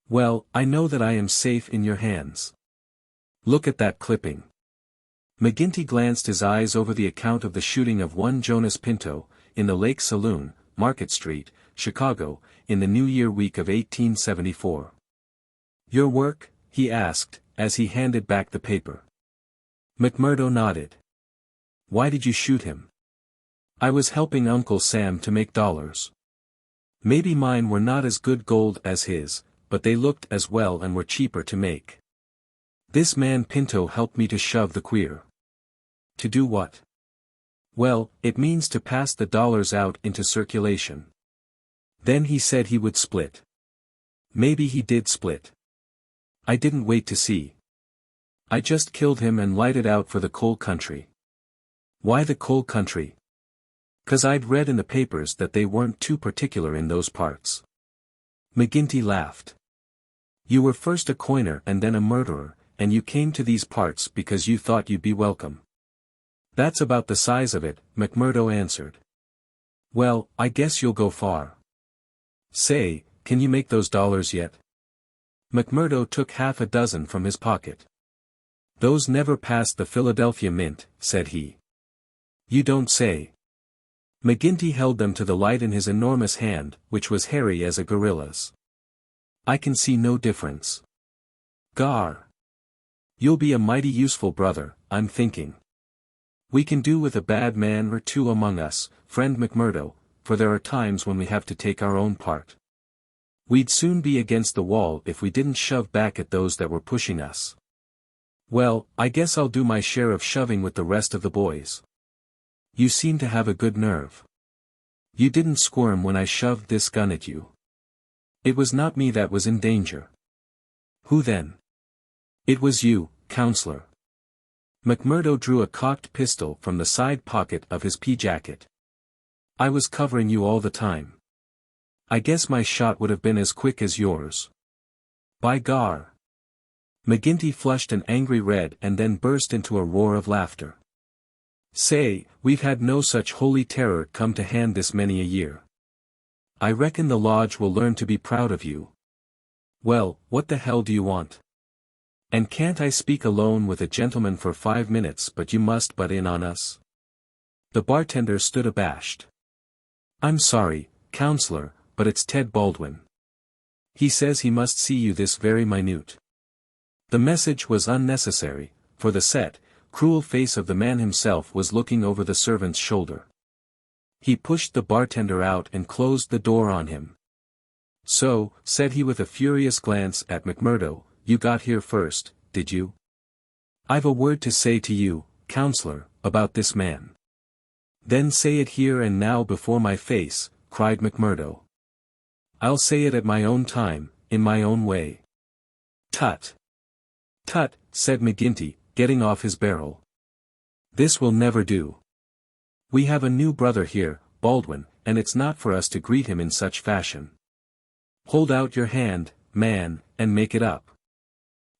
Well, I know that I am safe in your hands. Look at that clipping." McGinty glanced his eyes over the account of the shooting of one Jonas Pinto, in the Lake Saloon, Market Street, Chicago, in the New Year week of 1874. "Your work?" he asked, as he handed back the paper. McMurdo nodded. "Why did you shoot him?" I was helping Uncle Sam to make dollars. Maybe mine were not as good gold as his, but they looked as well and were cheaper to make. This man Pinto helped me to shove the queer. To do what? Well, it means to pass the dollars out into circulation. Then he said he would split. Maybe he did split. I didn't wait to see. I just killed him and lighted out for the coal country. Why the coal country? 'Cause I'd read in the papers that they weren't too particular in those parts. McGinty laughed. You were first a coiner and then a murderer, and you came to these parts because you thought you'd be welcome. That's about the size of it, McMurdo answered. Well, I guess you'll go far. Say, can you make those dollars yet? McMurdo took half a dozen from his pocket. Those never passed the Philadelphia Mint, said he. You don't say. McGinty held them to the light in his enormous hand, which was hairy as a gorilla's. I can see no difference. Gar. You'll be a mighty useful brother, I'm thinking. We can do with a bad man or two among us, friend McMurdo, for there are times when we have to take our own part. We'd soon be against the wall if we didn't shove back at those that were pushing us. Well, I guess I'll do my share of shoving with the rest of the boys. You seem to have a good nerve. You didn't squirm when I shoved this gun at you. It was not me that was in danger. Who then? It was you, counselor. McMurdo drew a cocked pistol from the side pocket of his pea jacket. I was covering you all the time. I guess my shot would have been as quick as yours. By gar. McGinty flushed an angry red and then burst into a roar of laughter. Say, we've had no such holy terror come to hand this many a year. I reckon the lodge will learn to be proud of you. Well, what the hell do you want? And can't I speak alone with a gentleman for 5 minutes but you must butt in on us? The bartender stood abashed. I'm sorry, counselor, but it's Ted Baldwin. He says he must see you this very minute. The message was unnecessary, for the set, cruel face of the man himself was looking over the servant's shoulder. He pushed the bartender out and closed the door on him. So, said he with a furious glance at McMurdo, you got here first, did you? I've a word to say to you, counselor, about this man. Then say it here and now before my face, cried McMurdo. I'll say it at my own time, in my own way. Tut. Tut, said McGinty, getting off his barrel. This will never do. We have a new brother here, Baldwin, and it's not for us to greet him in such fashion. Hold out your hand, man, and make it up.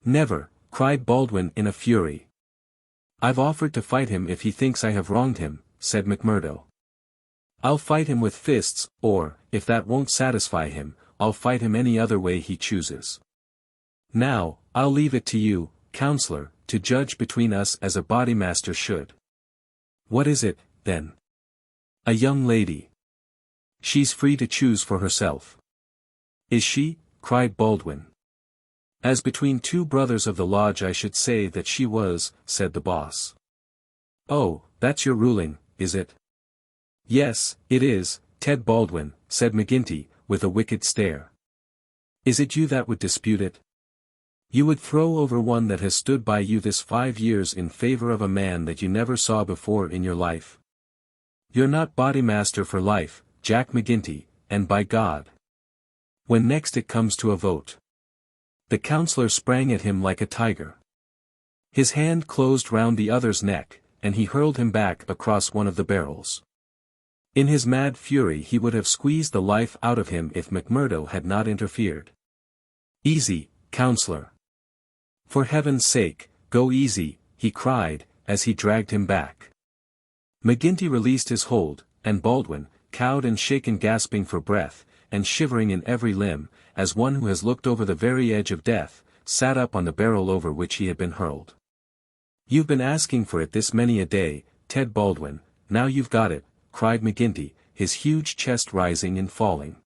Never, cried Baldwin in a fury. I've offered to fight him if he thinks I have wronged him, said McMurdo. I'll fight him with fists, or, if that won't satisfy him, I'll fight him any other way he chooses. Now, I'll leave it to you, counselor, to judge between us as a bodymaster should. What is it, then? A young lady. She's free to choose for herself. Is she? Cried Baldwin. As between two brothers of the lodge I should say that she was, said the boss. Oh, that's your ruling, is it? Yes, it is, Ted Baldwin, said McGinty, with a wicked stare. Is it you that would dispute it? You would throw over one that has stood by you this 5 years in favor of a man that you never saw before in your life? You're not bodymaster for life, Jack McGinty, and by God. When next it comes to a vote. The counselor sprang at him like a tiger. His hand closed round the other's neck, and he hurled him back across one of the barrels. In his mad fury he would have squeezed the life out of him if McMurdo had not interfered. Easy, counselor. For heaven's sake, go easy, he cried, as he dragged him back. McGinty released his hold, and Baldwin, cowed and shaken gasping for breath, and shivering in every limb, as one who has looked over the very edge of death, sat up on the barrel over which he had been hurled. You've been asking for it this many a day, Ted Baldwin, now you've got it, cried McGinty, his huge chest rising and falling.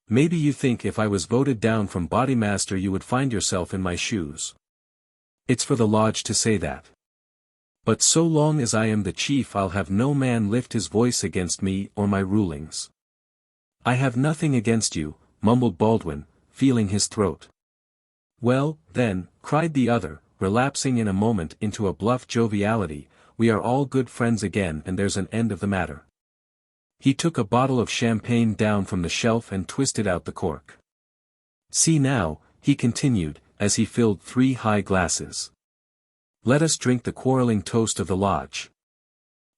Maybe you think if I was voted down from Bodymaster you would find yourself in my shoes. It's for the lodge to say that. But so long as I am the chief I'll have no man lift his voice against me or my rulings. I have nothing against you, mumbled Baldwin, feeling his throat. Well, then, cried the other, relapsing in a moment into a bluff joviality, we are all good friends again and there's an end of the matter. He took a bottle of champagne down from the shelf and twisted out the cork. See now, he continued, as he filled 3 high glasses. Let us drink the quarrelling toast of the lodge.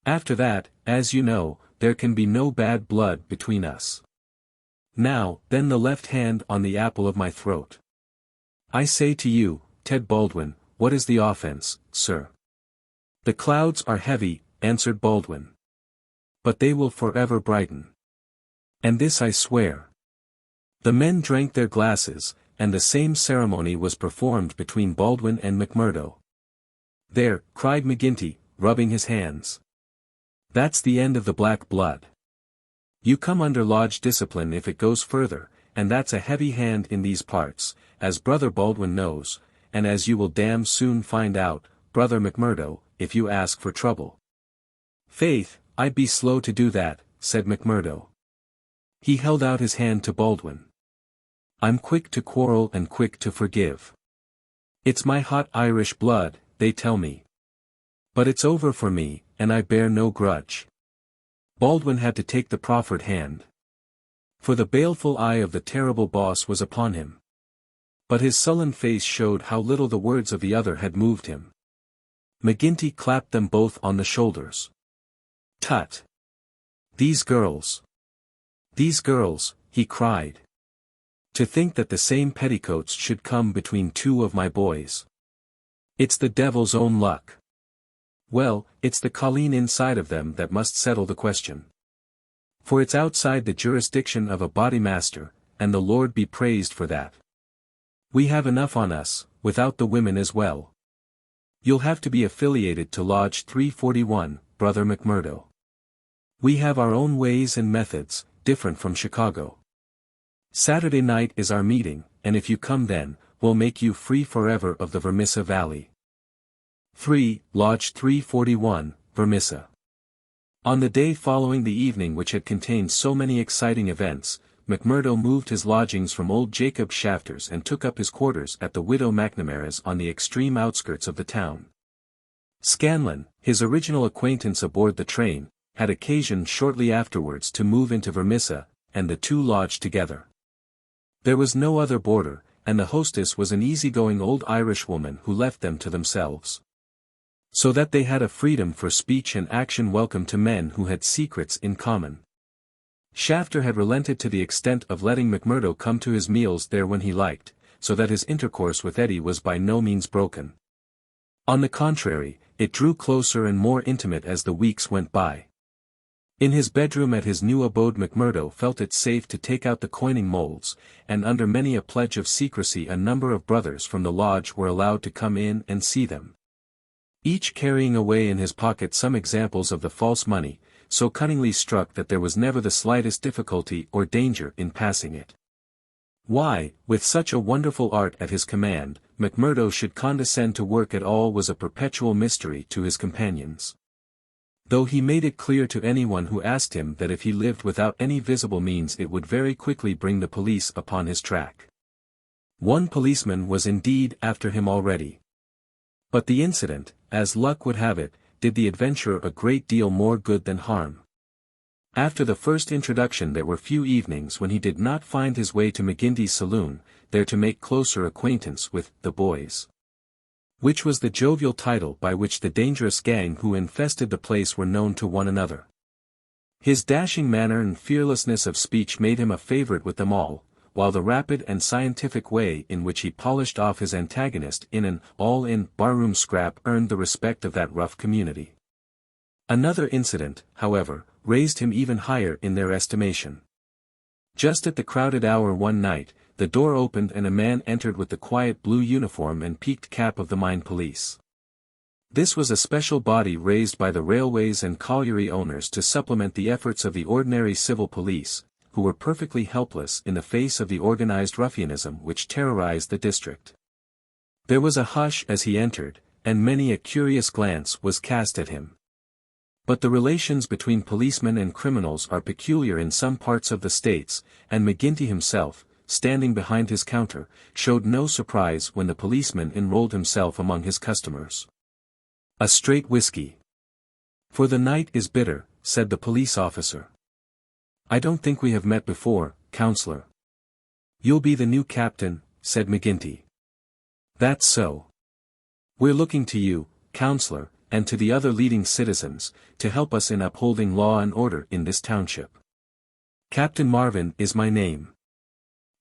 After that, as you know, there can be no bad blood between us. Now, then the left hand on the apple of my throat. I say to you, Ted Baldwin, what is the offense, sir? The clouds are heavy, answered Baldwin. But they will forever brighten. And this I swear. The men drank their glasses, and the same ceremony was performed between Baldwin and McMurdo. There, cried McGinty, rubbing his hands. That's the end of the black blood. You come under lodge discipline if it goes further, and that's a heavy hand in these parts, as Brother Baldwin knows, and as you will damn soon find out, Brother McMurdo, if you ask for trouble. Faith, I'd be slow to do that, said McMurdo. He held out his hand to Baldwin. I'm quick to quarrel and quick to forgive. It's my hot Irish blood, they tell me. But it's over for me, and I bear no grudge. Baldwin had to take the proffered hand. For the baleful eye of the terrible boss was upon him. But his sullen face showed how little the words of the other had moved him. McGinty clapped them both on the shoulders. Tut! These girls, he cried. To think that the same petticoats should come between 2 of my boys. It's the devil's own luck. Well, it's the colleen inside of them that must settle the question. For it's outside the jurisdiction of a Bodymaster, and the Lord be praised for that. We have enough on us, without the women as well. You'll have to be affiliated to Lodge 341, Brother McMurdo. We have our own ways and methods, different from Chicago. Saturday night is our meeting, and if you come then, we'll make you free forever of the Vermissa Valley. 3. Lodge 341, Vermissa. On the day following the evening which had contained so many exciting events, McMurdo moved his lodgings from old Jacob Shafter's and took up his quarters at the widow McNamara's on the extreme outskirts of the town. Scanlon, his original acquaintance aboard the train, had occasion shortly afterwards to move into Vermissa, and the 2 lodged together. There was no other boarder, and the hostess was an easy-going old Irishwoman who left them to themselves. So that they had a freedom for speech and action welcome to men who had secrets in common. Shafter had relented to the extent of letting McMurdo come to his meals there when he liked, so that his intercourse with Eddie was by no means broken. On the contrary, it drew closer and more intimate as the weeks went by. In his bedroom at his new abode McMurdo felt it safe to take out the coining molds, and under many a pledge of secrecy a number of brothers from the lodge were allowed to come in and see them. Each carrying away in his pocket some examples of the false money, so cunningly struck that there was never the slightest difficulty or danger in passing it. Why, with such a wonderful art at his command, McMurdo should condescend to work at all was a perpetual mystery to his companions. Though he made it clear to anyone who asked him that if he lived without any visible means it would very quickly bring the police upon his track. One policeman was indeed after him already. But the incident, as luck would have it, did the adventurer a great deal more good than harm. After the first introduction there were few evenings when he did not find his way to McGinty's saloon, there to make closer acquaintance with the boys. Which was the jovial title by which the dangerous gang who infested the place were known to one another. His dashing manner and fearlessness of speech made him a favorite with them all, while the rapid and scientific way in which he polished off his antagonist in an all-in barroom scrap earned the respect of that rough community. Another incident, however, raised him even higher in their estimation. Just at the crowded hour one night, the door opened and a man entered with the quiet blue uniform and peaked cap of the mine police. This was a special body raised by the railways and colliery owners to supplement the efforts of the ordinary civil police, who were perfectly helpless in the face of the organized ruffianism which terrorized the district. There was a hush as he entered, and many a curious glance was cast at him. But the relations between policemen and criminals are peculiar in some parts of the States, and McGinty himself, standing behind his counter, showed no surprise when the policeman enrolled himself among his customers. "A straight whiskey." "For the night is bitter," said the police officer. "I don't think we have met before, counselor." "You'll be the new captain," said McGinty. "That's so. We're looking to you, counselor, and to the other leading citizens, to help us in upholding law and order in this township. Captain Marvin is my name."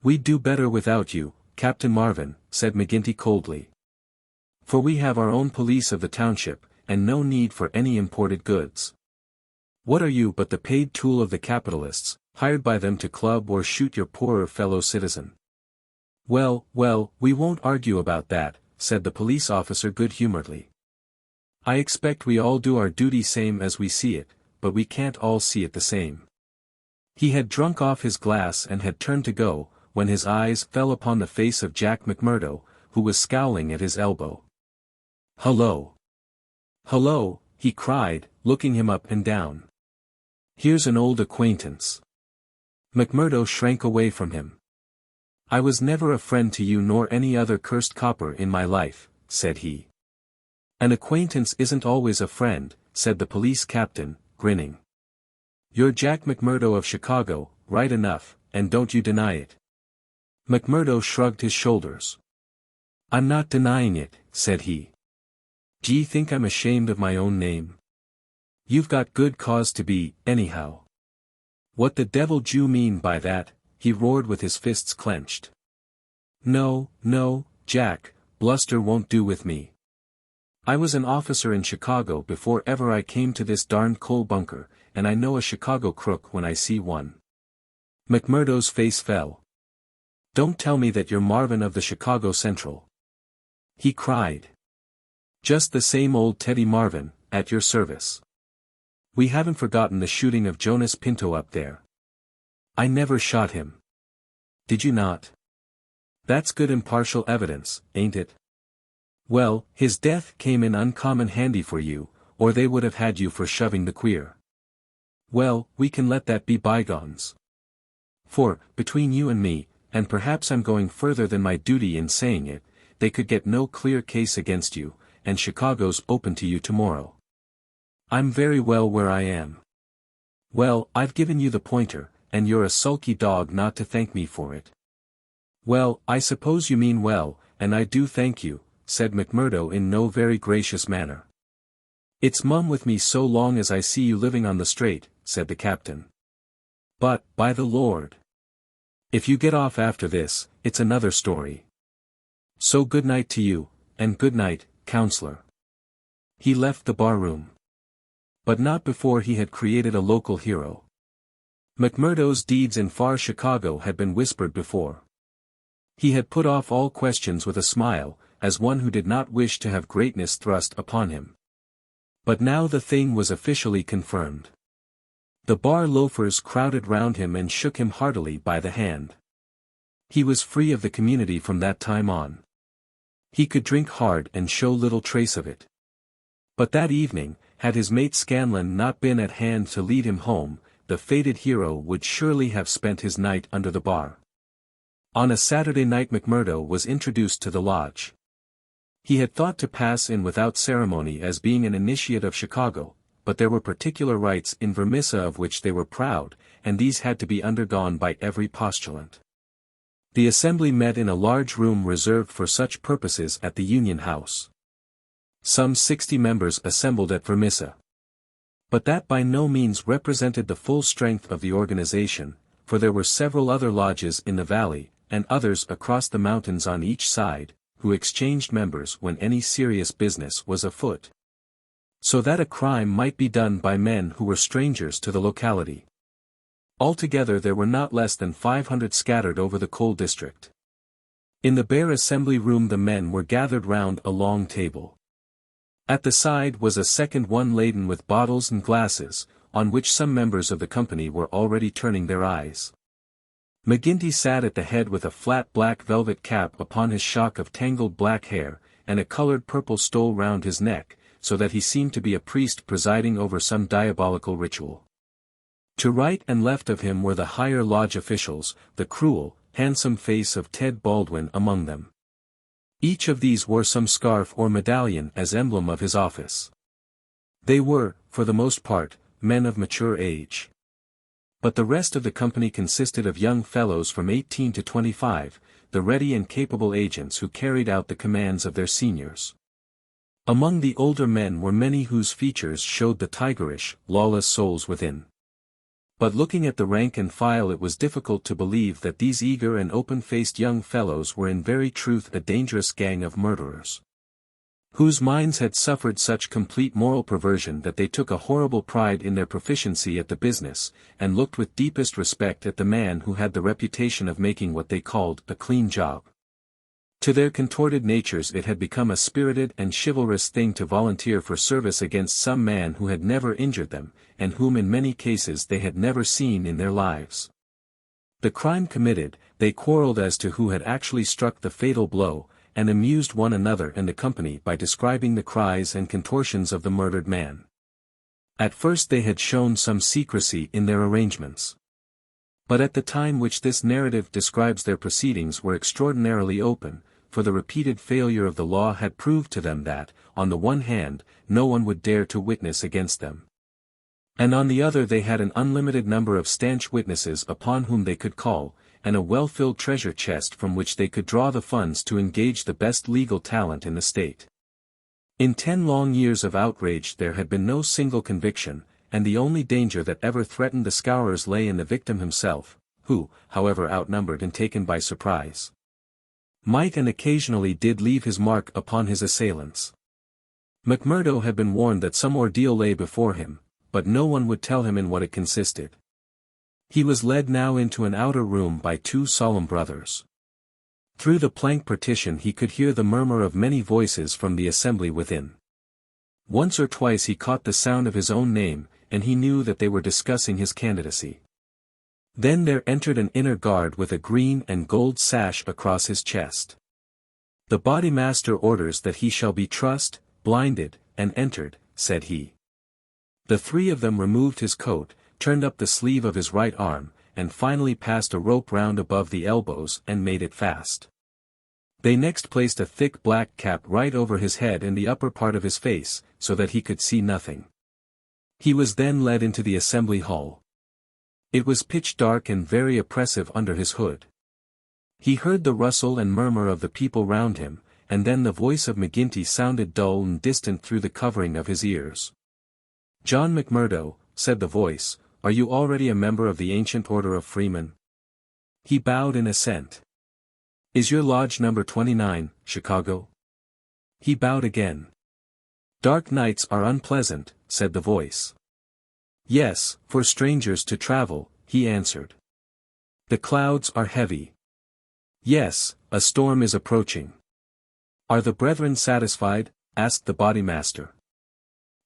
"We'd do better without you, Captain Marvin," said McGinty coldly. "For we have our own police of the township, and no need for any imported goods. What are you but the paid tool of the capitalists, hired by them to club or shoot your poorer fellow citizen?" "Well, well, we won't argue about that," said the police officer good-humoredly. "I expect we all do our duty same as we see it, but we can't all see it the same." He had drunk off his glass and had turned to go, when his eyes fell upon the face of Jack McMurdo, who was scowling at his elbow. "Hullo! Hullo!" he cried, looking him up and down. "Here's an old acquaintance." McMurdo shrank away from him. "I was never a friend to you nor any other cursed copper in my life," said he. "An acquaintance isn't always a friend," said the police captain, grinning. "You're Jack McMurdo of Chicago, right enough, and don't you deny it." McMurdo shrugged his shoulders. "I'm not denying it," said he. "D'ye think I'm ashamed of my own name? You've got good cause to be, anyhow." "What the devil d'you mean by that?" he roared with his fists clenched. "No, no, Jack, bluster won't do with me. I was an officer in Chicago before ever I came to this darned coal bunker, and I know a Chicago crook when I see one." McMurdo's face fell. "Don't tell me that you're Marvin of the Chicago Central," he cried. "Just the same old Teddy Marvin, at your service. We haven't forgotten the shooting of Jonas Pinto up there. I never shot him." "Did you not? That's good impartial evidence, ain't it? Well, his death came in uncommon handy for you, or they would have had you for shoving the queer. Well, we can let that be bygones. For, between you and me, and perhaps I'm going further than my duty in saying it, they could get no clear case against you, and Chicago's open to you tomorrow. I'm very well where I am. Well, I've given you the pointer, and you're a sulky dog not to thank me for it." "Well, I suppose you mean well, and I do thank you," said McMurdo in no very gracious manner. "It's mum with me so long as I see you living on the straight," said the captain. "But, by the Lord! If you get off after this, it's another story. So good night to you, and good night, counselor." He left the barroom. But not before he had created a local hero. McMurdo's deeds in far Chicago had been whispered before. He had put off all questions with a smile, as one who did not wish to have greatness thrust upon him. But now the thing was officially confirmed. The bar loafers crowded round him and shook him heartily by the hand. He was free of the community from that time on. He could drink hard and show little trace of it. But that evening, had his mate Scanlon not been at hand to lead him home, the fated hero would surely have spent his night under the bar. On a Saturday night McMurdo was introduced to the lodge. He had thought to pass in without ceremony as being an initiate of Chicago, but there were particular rites in Vermissa of which they were proud, and these had to be undergone by every postulant. The assembly met in a large room reserved for such purposes at the Union House. Some 60 members assembled at Vermissa. But that by no means represented the full strength of the organization, for there were several other lodges in the valley, and others across the mountains on each side, who exchanged members when any serious business was afoot. So that a crime might be done by men who were strangers to the locality. Altogether there were not less than 500 scattered over the coal district. In the bare assembly room the men were gathered round a long table. At the side was a second one laden with bottles and glasses, on which some members of the company were already turning their eyes. McGinty sat at the head with a flat black velvet cap upon his shock of tangled black hair, and a colored purple stole round his neck, so that he seemed to be a priest presiding over some diabolical ritual. To right and left of him were the higher lodge officials, the cruel, handsome face of Ted Baldwin among them. Each of these wore some scarf or medallion as emblem of his office. They were, for the most part, men of mature age. But the rest of the company consisted of young fellows from 18 to 25, the ready and capable agents who carried out the commands of their seniors. Among the older men were many whose features showed the tigerish, lawless souls within. But looking at the rank and file, it was difficult to believe that these eager and open-faced young fellows were in very truth a dangerous gang of murderers, whose minds had suffered such complete moral perversion that they took a horrible pride in their proficiency at the business, and looked with deepest respect at the man who had the reputation of making what they called a clean job. To their contorted natures it had become a spirited and chivalrous thing to volunteer for service against some man who had never injured them, and whom in many cases they had never seen in their lives. The crime committed, they quarreled as to who had actually struck the fatal blow, and amused one another and the company by describing the cries and contortions of the murdered man. At first they had shown some secrecy in their arrangements. But at the time which this narrative describes their proceedings were extraordinarily open, for the repeated failure of the law had proved to them that, on the one hand, no one would dare to witness against them, and on the other they had an unlimited number of stanch witnesses upon whom they could call, and a well-filled treasure chest from which they could draw the funds to engage the best legal talent in the state. In 10 long years of outrage there had been no single conviction, and the only danger that ever threatened the Scowrers lay in the victim himself, who, however outnumbered and taken by surprise, might and occasionally did leave his mark upon his assailants. McMurdo had been warned that some ordeal lay before him, but no one would tell him in what it consisted. He was led now into an outer room by 2 solemn brothers. Through the plank partition he could hear the murmur of many voices from the assembly within. Once or twice he caught the sound of his own name, and he knew that they were discussing his candidacy. Then there entered an inner guard with a green and gold sash across his chest. "The Bodymaster orders that he shall be trussed, blinded, and entered," said he. The 3 of them removed his coat, turned up the sleeve of his right arm, and finally passed a rope round above the elbows and made it fast. They next placed a thick black cap right over his head and the upper part of his face, so that he could see nothing. He was then led into the assembly hall. It was pitch dark and very oppressive under his hood. He heard the rustle and murmur of the people round him, and then the voice of McGinty sounded dull and distant through the covering of his ears. "John McMurdo," said the voice, "are you already a member of the ancient order of freemen?" He bowed in assent. "Is your lodge number 29, Chicago?" He bowed again. "Dark nights are unpleasant," said the voice. "Yes, for strangers to travel," he answered. "The clouds are heavy." "Yes, a storm is approaching." "Are the brethren satisfied?" asked the Bodymaster.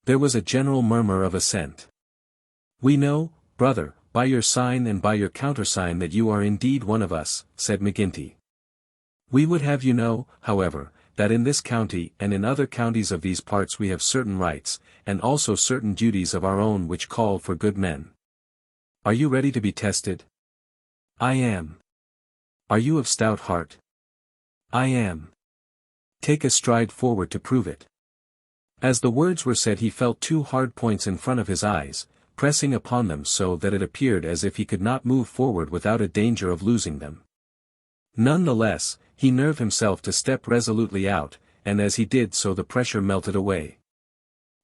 There was a general murmur of assent. "We know, brother, by your sign and by your countersign that you are indeed one of us," said McGinty. "We would have you know, however, that in this county and in other counties of these parts we have certain rights, and also certain duties of our own which call for good men. Are you ready to be tested?" "I am." "Are you of stout heart?" "I am." "Take a stride forward to prove it." As the words were said he felt 2 hard points in front of his eyes, pressing upon them so that it appeared as if he could not move forward without a danger of losing them. None the less, he nerved himself to step resolutely out, and as he did so the pressure melted away.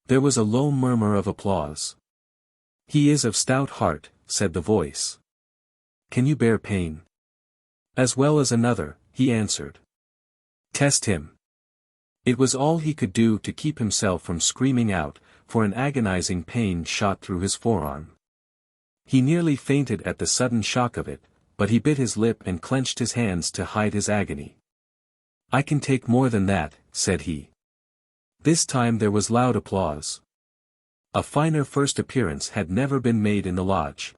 There was a low murmur of applause. "He is of stout heart," said the voice. "Can you bear pain?" "As well as another," he answered. "Test him." It was all he could do to keep himself from screaming out, for an agonizing pain shot through his forearm. He nearly fainted at the sudden shock of it, but he bit his lip and clenched his hands to hide his agony. "I can take more than that," said he. This time there was loud applause. A finer first appearance had never been made in the lodge.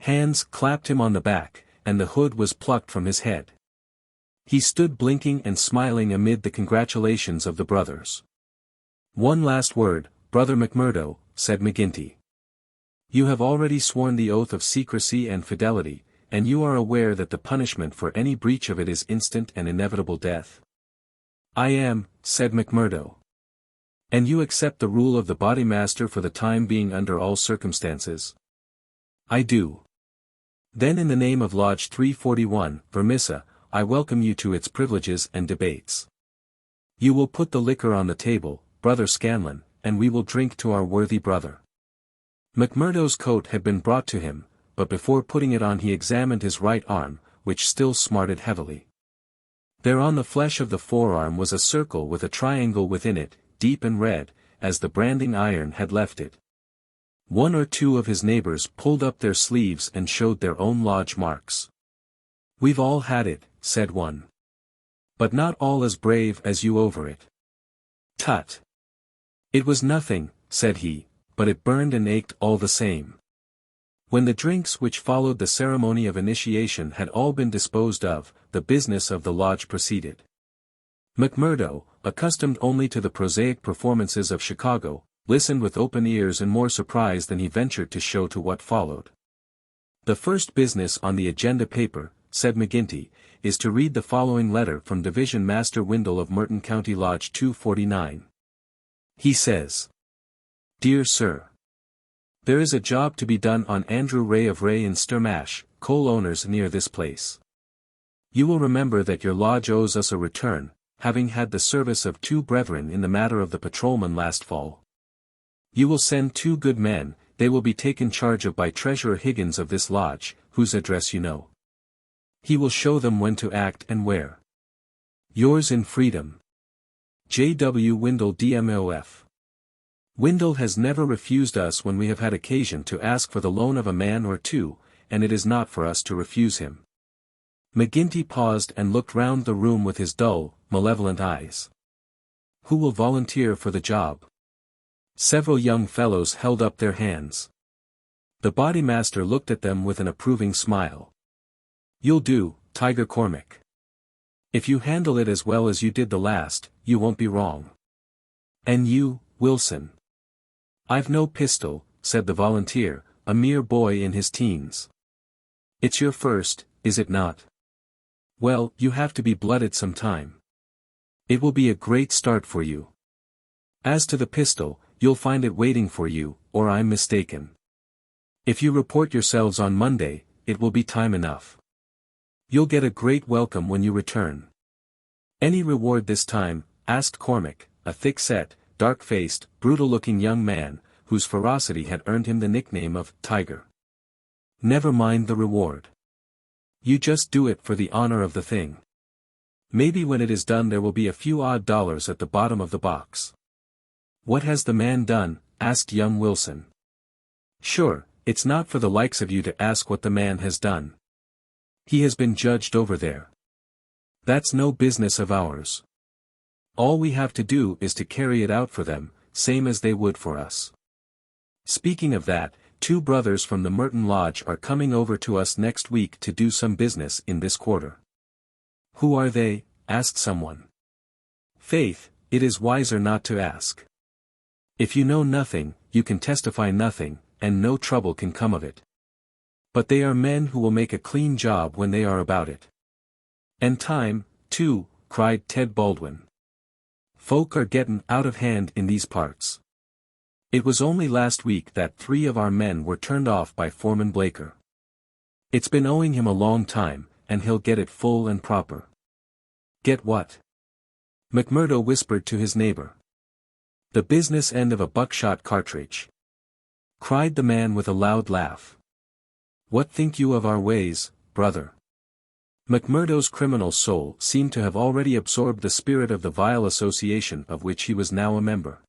Hands clapped him on the back, and the hood was plucked from his head. He stood blinking and smiling amid the congratulations of the brothers. "One last word, Brother McMurdo," said McGinty. "You have already sworn the oath of secrecy and fidelity, and you are aware that the punishment for any breach of it is instant and inevitable death?" "I am," said McMurdo. "And you accept the rule of the Bodymaster for the time being under all circumstances?" "I do." "Then in the name of Lodge 341, Vermissa, I welcome you to its privileges and debates. You will put the liquor on the table, Brother Scanlon, and we will drink to our worthy brother." McMurdo's coat had been brought to him, but before putting it on he examined his right arm, which still smarted heavily. There on the flesh of the forearm was a circle with a triangle within it, deep and red, as the branding iron had left it. One or two of his neighbors pulled up their sleeves and showed their own lodge marks. "We've all had it," said one. "But not all as brave as you over it." "Tut! It was nothing," said he, "but it burned and ached all the same." When the drinks which followed the ceremony of initiation had all been disposed of, the business of the lodge proceeded. McMurdo, accustomed only to the prosaic performances of Chicago, listened with open ears and more surprise than he ventured to show to what followed. "The first business on the agenda paper," said McGinty, "is to read the following letter from Division Master Windle of Merton County Lodge 249. He says, "Dear Sir, there is a job to be done on Andrew Ray of Ray and Sturmash, coal owners near this place. You will remember that your lodge owes us a return, having had the service of 2 brethren in the matter of the patrolman last fall. You will send 2 good men, they will be taken charge of by Treasurer Higgins of this lodge, whose address you know. He will show them when to act and where. Yours in freedom, J. W. Windle DMOF. Windle has never refused us when we have had occasion to ask for the loan of a man or 2, and it is not for us to refuse him." McGinty paused and looked round the room with his dull, malevolent eyes. "Who will volunteer for the job?" Several young fellows held up their hands. The Bodymaster looked at them with an approving smile. "You'll do, Tiger Cormac. If you handle it as well as you did the last, you won't be wrong. And you, Wilson?" "I've no pistol," said the volunteer, a mere boy in his teens. "It's your first, is it not? Well, you have to be blooded some time. It will be a great start for you. As to the pistol, you'll find it waiting for you, or I'm mistaken. If you report yourselves on Monday, it will be time enough. You'll get a great welcome when you return." "Any reward this time?" asked Cormac, a thick-set, dark-faced, brutal-looking young man, whose ferocity had earned him the nickname of Tiger. "Never mind the reward. You just do it for the honor of the thing. Maybe when it is done there will be a few odd dollars at the bottom of the box." "What has the man done?" asked young Wilson. "Sure, it's not for the likes of you to ask what the man has done. He has been judged over there. That's no business of ours. All we have to do is to carry it out for them, same as they would for us. Speaking of that, 2 brothers from the Merton Lodge are coming over to us next week to do some business in this quarter." "Who are they?" asked someone. "Faith, it is wiser not to ask. If you know nothing, you can testify nothing, and no trouble can come of it. But they are men who will make a clean job when they are about it. And time, too," cried Ted Baldwin. "Folk are gettin' out of hand in these parts. It was only last week that 3 of our men were turned off by Foreman Blaker. It's been owing him a long time, and he'll get it full and proper." "Get what?" McMurdo whispered to his neighbor. "The business end of a buckshot cartridge," cried the man with a loud laugh. "What think you of our ways, brother?" McMurdo's criminal soul seemed to have already absorbed the spirit of the vile association of which he was now a member.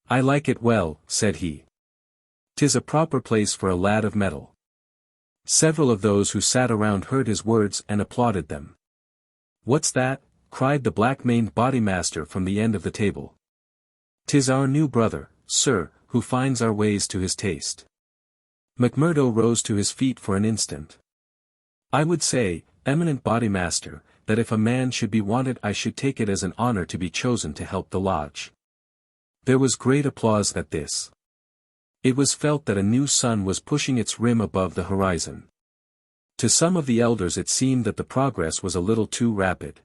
"I like it well," said he. "'Tis a proper place for a lad of mettle." Several of those who sat around heard his words and applauded them. "What's that?" cried the black-maned Bodymaster from the end of the table. "'Tis our new brother, sir, who finds our ways to his taste." McMurdo rose to his feet for an instant. "I would say, eminent Bodymaster, that if a man should be wanted I should take it as an honor to be chosen to help the lodge. There was great applause at this. It was felt that a new sun was pushing its rim above the horizon. To some of the elders it seemed that the progress was a little too rapid.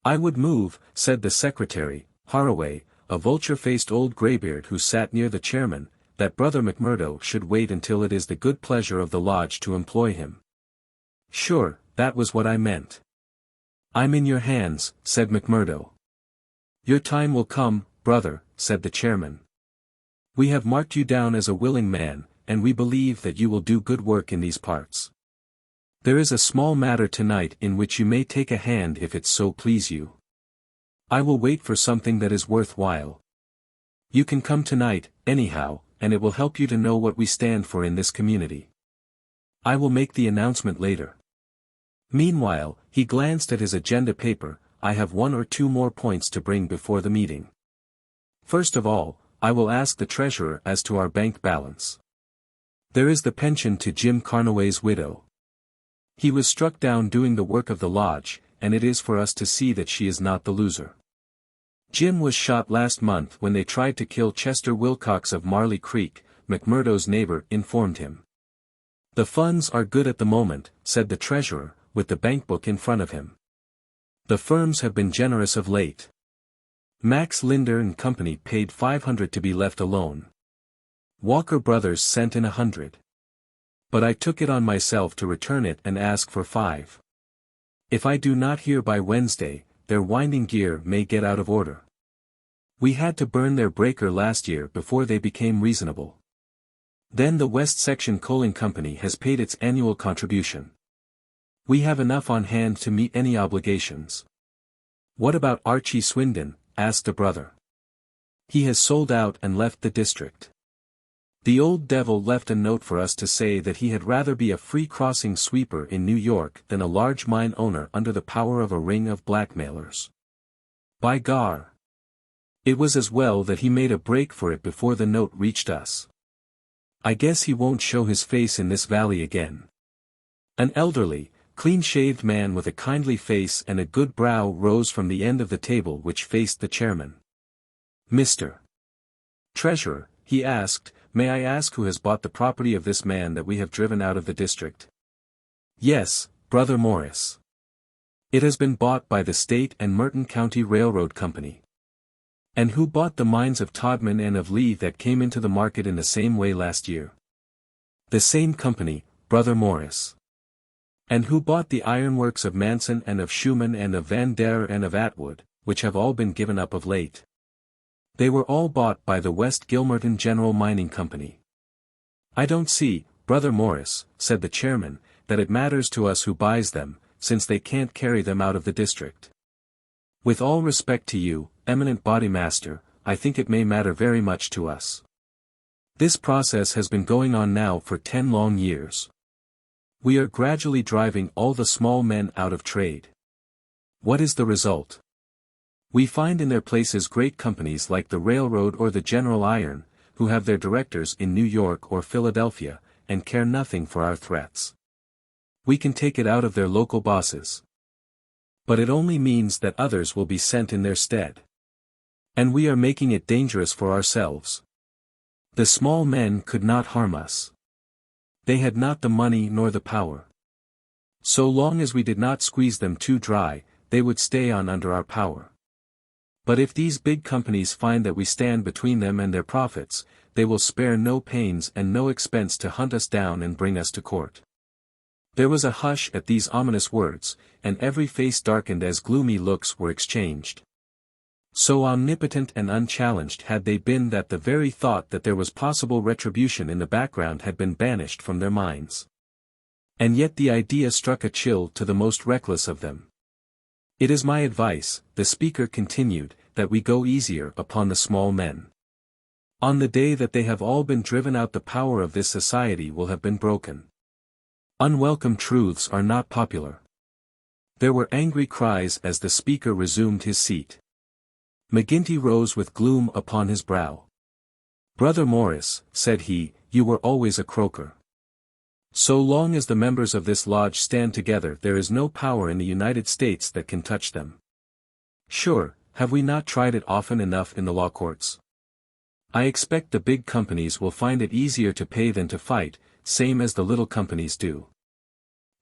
"I would move," said the secretary, Haraway, a vulture-faced old greybeard who sat near the chairman, "that Brother McMurdo should wait until it is the good pleasure of the lodge to employ him." "Sure, that was what I meant." "I'm in your hands," said McMurdo. "Your time will come, brother," said the chairman. "We have marked you down as a willing man, and we believe that you will do good work in these parts. There is a small matter tonight in which you may take a hand if it so please you. I will wait for something that is worth while. You can come tonight, anyhow, and it will help you to know what we stand for in this community. I will make the announcement later. Meanwhile," he glanced at his agenda paper, "I have one or two more points to bring before the meeting. First of all, I will ask the treasurer as to our bank balance. There is the pension to Jim Carnaway's widow. He was struck down doing the work of the lodge, and it is for us to see that she is not the loser. Jim was shot last month when they tried to kill Chester Wilcox of Marley Creek, McMurdo's neighbor informed him. The funds are good at the moment," said the treasurer, with the bank book in front of him. "The firms have been generous of late. Max Linder and Company paid $500 to be left alone. Walker Brothers sent in $100. But I took it on myself to return it and ask for $5. If I do not hear by Wednesday, their winding gear may get out of order. We had to burn their breaker last year before they became reasonable. Then the West Section Coaling Company has paid its annual contribution. We have enough on hand to meet any obligations." "What about Archie Swindon?" asked a brother. "He has sold out and left the district. The old devil left a note for us to say that he had rather be a free crossing sweeper in New York than a large mine owner under the power of a ring of blackmailers. By gar! It was as well that he made a break for it before the note reached us. I guess he won't show his face in this valley again." An elderly, clean-shaved man with a kindly face and a good brow rose from the end of the table which faced the chairman. "Mr. Treasurer," he asked, "may I ask who has bought the property of this man that we have driven out of the district?" "Yes, Brother Morris. It has been bought by the State and Merton County Railroad Company." "And who bought the mines of Todman and of Lee that came into the market in the same way last year?" "The same company, Brother Morris." "And who bought the ironworks of Manson and of Schumann and of Van Dare and of Atwood, which have all been given up of late?" "They were all bought by the West Gilmerton General Mining Company." "I don't see, Brother Morris," said the chairman, "that it matters to us who buys them, since they can't carry them out of the district. With all respect to you, eminent Bodymaster, I think it may matter very much to us. This process has been going on now for 10 long years. We are gradually driving all the small men out of trade. What is the result? We find in their places great companies like the Railroad or the General Iron, who have their directors in New York or Philadelphia, and care nothing for our threats. We can take it out of their local bosses. But it only means that others will be sent in their stead. And we are making it dangerous for ourselves. The small men could not harm us. They had not the money nor the power. So long as we did not squeeze them too dry, they would stay on under our power. But if these big companies find that we stand between them and their profits, they will spare no pains and no expense to hunt us down and bring us to court." There was a hush at these ominous words, and every face darkened as gloomy looks were exchanged. So omnipotent and unchallenged had they been that the very thought that there was possible retribution in the background had been banished from their minds. And yet the idea struck a chill to the most reckless of them. "It is my advice," the speaker continued, "that we go easier upon the small men. On the day that they have all been driven out the power of this society will have been broken. Unwelcome truths are not popular." There were angry cries as the speaker resumed his seat. McGinty rose with gloom upon his brow. "Brother Morris," said he, "you were always a croaker. So long as the members of this lodge stand together, there is no power in the United States that can touch them. Sure, have we not tried it often enough in the law courts? I expect the big companies will find it easier to pay than to fight, same as the little companies do.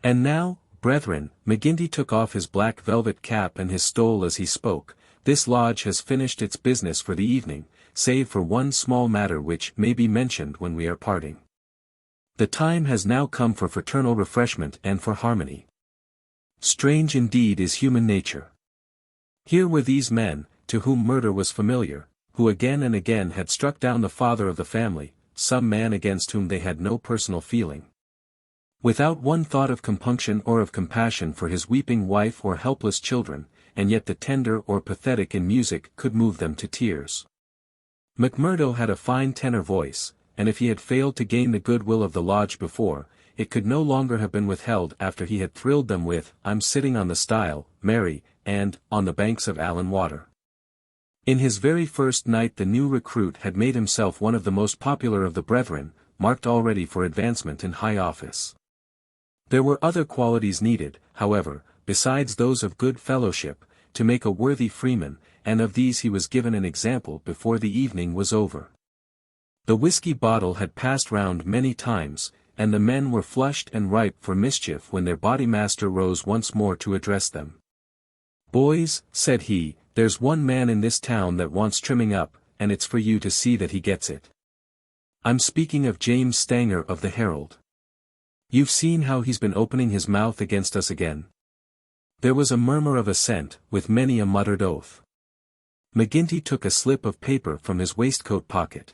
And now, brethren, McGinty took off his black velvet cap and his stole as he spoke, this lodge has finished its business for the evening, save for one small matter which may be mentioned when we are parting. The time has now come for fraternal refreshment and for harmony. Strange indeed is human nature. Here were these men, to whom murder was familiar, who again and again had struck down the father of the family, some man against whom they had no personal feeling. Without one thought of compunction or of compassion for his weeping wife or helpless children, and yet the tender or pathetic in music could move them to tears. McMurdo had a fine tenor voice, and if he had failed to gain the goodwill of the lodge before, it could no longer have been withheld after he had thrilled them with "I'm sitting on the stile, Mary," and "On the banks of Allan Water." In his very first night the new recruit had made himself one of the most popular of the brethren, marked already for advancement in high office. There were other qualities needed, however, besides those of good fellowship, to make a worthy freeman, and of these he was given an example before the evening was over. The whiskey bottle had passed round many times, and the men were flushed and ripe for mischief when their Bodymaster rose once more to address them. "Boys," said he, "there's one man in this town that wants trimming up, and it's for you to see that he gets it. I'm speaking of James Stanger of the Herald. You've seen how he's been opening his mouth against us again." There was a murmur of assent, with many a muttered oath. McGinty took a slip of paper from his waistcoat pocket.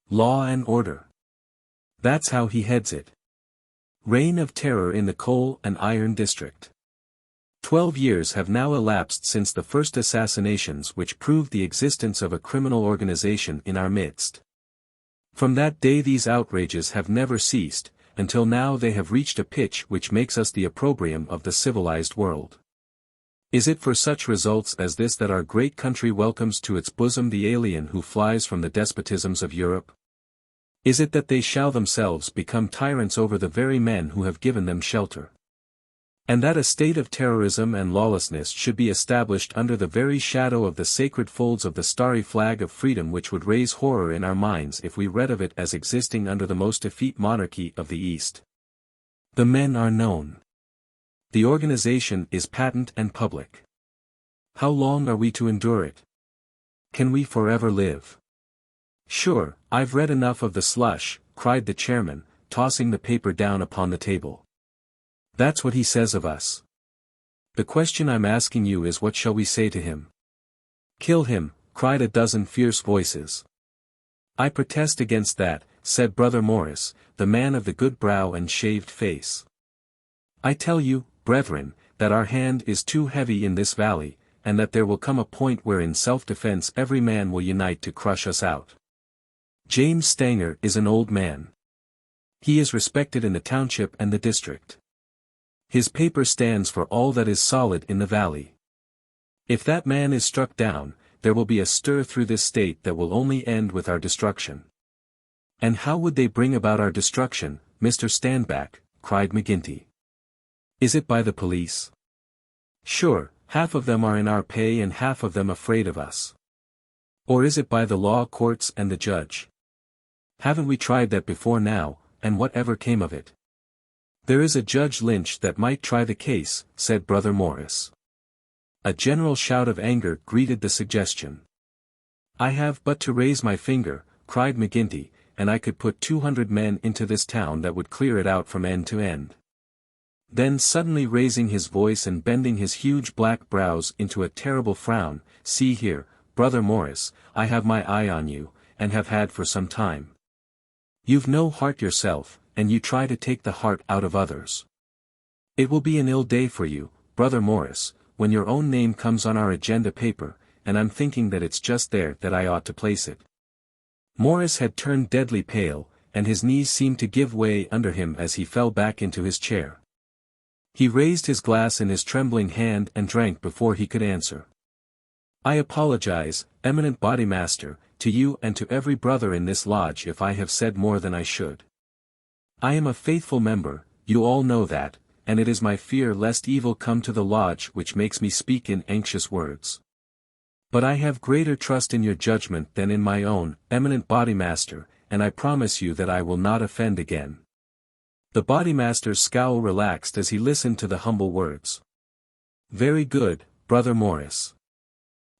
"Law and order. That's how he heads it. Reign of terror in the coal and iron district. 12 years have now elapsed since the first assassinations which proved the existence of a criminal organization in our midst. From that day these outrages have never ceased, until now they have reached a pitch which makes us the opprobrium of the civilized world. Is it for such results as this that our great country welcomes to its bosom the alien who flies from the despotisms of Europe? Is it that they shall themselves become tyrants over the very men who have given them shelter? And that a state of terrorism and lawlessness should be established under the very shadow of the sacred folds of the starry flag of freedom which would raise horror in our minds if we read of it as existing under the most effete monarchy of the East? The men are known. The organization is patent and public. How long are we to endure it? Can we forever live? Sure, I've read enough of the slush, cried the chairman, tossing the paper down upon the table. That's what he says of us. The question I'm asking you is, what shall we say to him? Kill him, cried a dozen fierce voices. I protest against that, said Brother Morris, the man of the good brow and shaved face. I tell you, brethren, that our hand is too heavy in this valley, and that there will come a point where in self-defense every man will unite to crush us out. James Stanger is an old man. He is respected in the township and the district. His paper stands for all that is solid in the valley. If that man is struck down, there will be a stir through this state that will only end with our destruction. And how would they bring about our destruction, Mr. Standback? Cried McGinty. Is it by the police? Sure, half of them are in our pay and half of them afraid of us. Or is it by the law courts and the judge? Haven't we tried that before now, and whatever came of it? There is a Judge Lynch that might try the case, said Brother Morris. A general shout of anger greeted the suggestion. I have but to raise my finger, cried McGinty, and I could put 200 men into this town that would clear it out from end to end. Then suddenly raising his voice and bending his huge black brows into a terrible frown, see here, Brother Morris, I have my eye on you, and have had for some time. You've no heart yourself, and you try to take the heart out of others. It will be an ill day for you, Brother Morris, when your own name comes on our agenda paper, and I'm thinking that it's just there that I ought to place it. Morris had turned deadly pale, and his knees seemed to give way under him as he fell back into his chair. He raised his glass in his trembling hand and drank before he could answer. I apologize, eminent Bodymaster, to you and to every brother in this lodge if I have said more than I should. I am a faithful member, you all know that, and it is my fear lest evil come to the lodge which makes me speak in anxious words. But I have greater trust in your judgment than in my own, eminent Bodymaster, and I promise you that I will not offend again. The Bodymaster's scowl relaxed as he listened to the humble words. Very good, Brother Morris.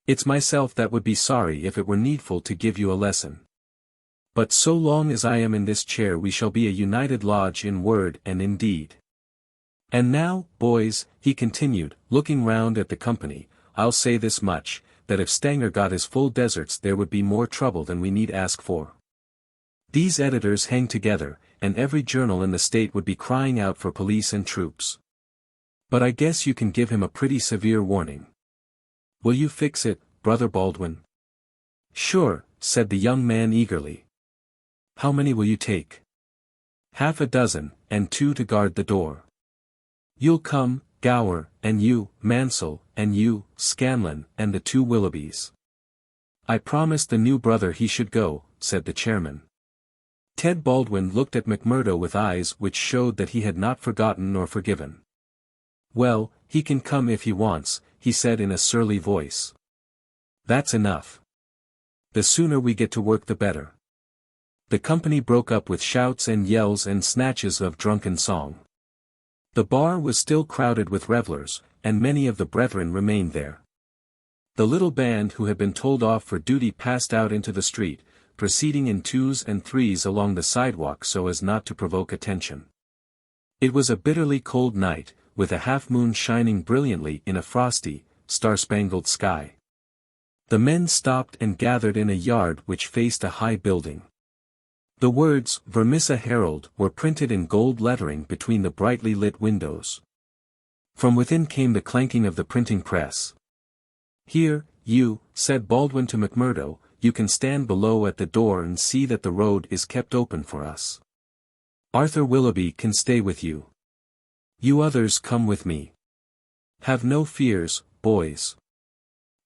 It's myself that would be sorry if it were needful to give you a lesson. But so long as I am in this chair we shall be a united lodge in word and in deed. And now, boys, he continued, looking round at the company, I'll say this much, that if Stanger got his full deserts there would be more trouble than we need ask for. These editors hang together, and every journal in the state would be crying out for police and troops. But I guess you can give him a pretty severe warning. Will you fix it, Brother Baldwin? Sure, said the young man eagerly. How many will you take? Half a dozen, and 2 to guard the door. You'll come, Gower, and you, Mansell, and you, Scanlon, and the 2 Willoughbys. I promised the new brother he should go, said the chairman. Ted Baldwin looked at McMurdo with eyes which showed that he had not forgotten nor forgiven. Well, he can come if he wants, he said in a surly voice. That's enough. The sooner we get to work the better. The company broke up with shouts and yells and snatches of drunken song. The bar was still crowded with revellers, and many of the brethren remained there. The little band who had been told off for duty passed out into the street, proceeding in 2s and 3s along the sidewalk so as not to provoke attention. It was a bitterly cold night, with a half-moon shining brilliantly in a frosty, star-spangled sky. The men stopped and gathered in a yard which faced a high building. The words, Vermissa Herald, were printed in gold lettering between the brightly lit windows. From within came the clanking of the printing press. Here, you, said Baldwin to McMurdo, you can stand below at the door and see that the road is kept open for us. Arthur Willoughby can stay with you. You others come with me. Have no fears, boys.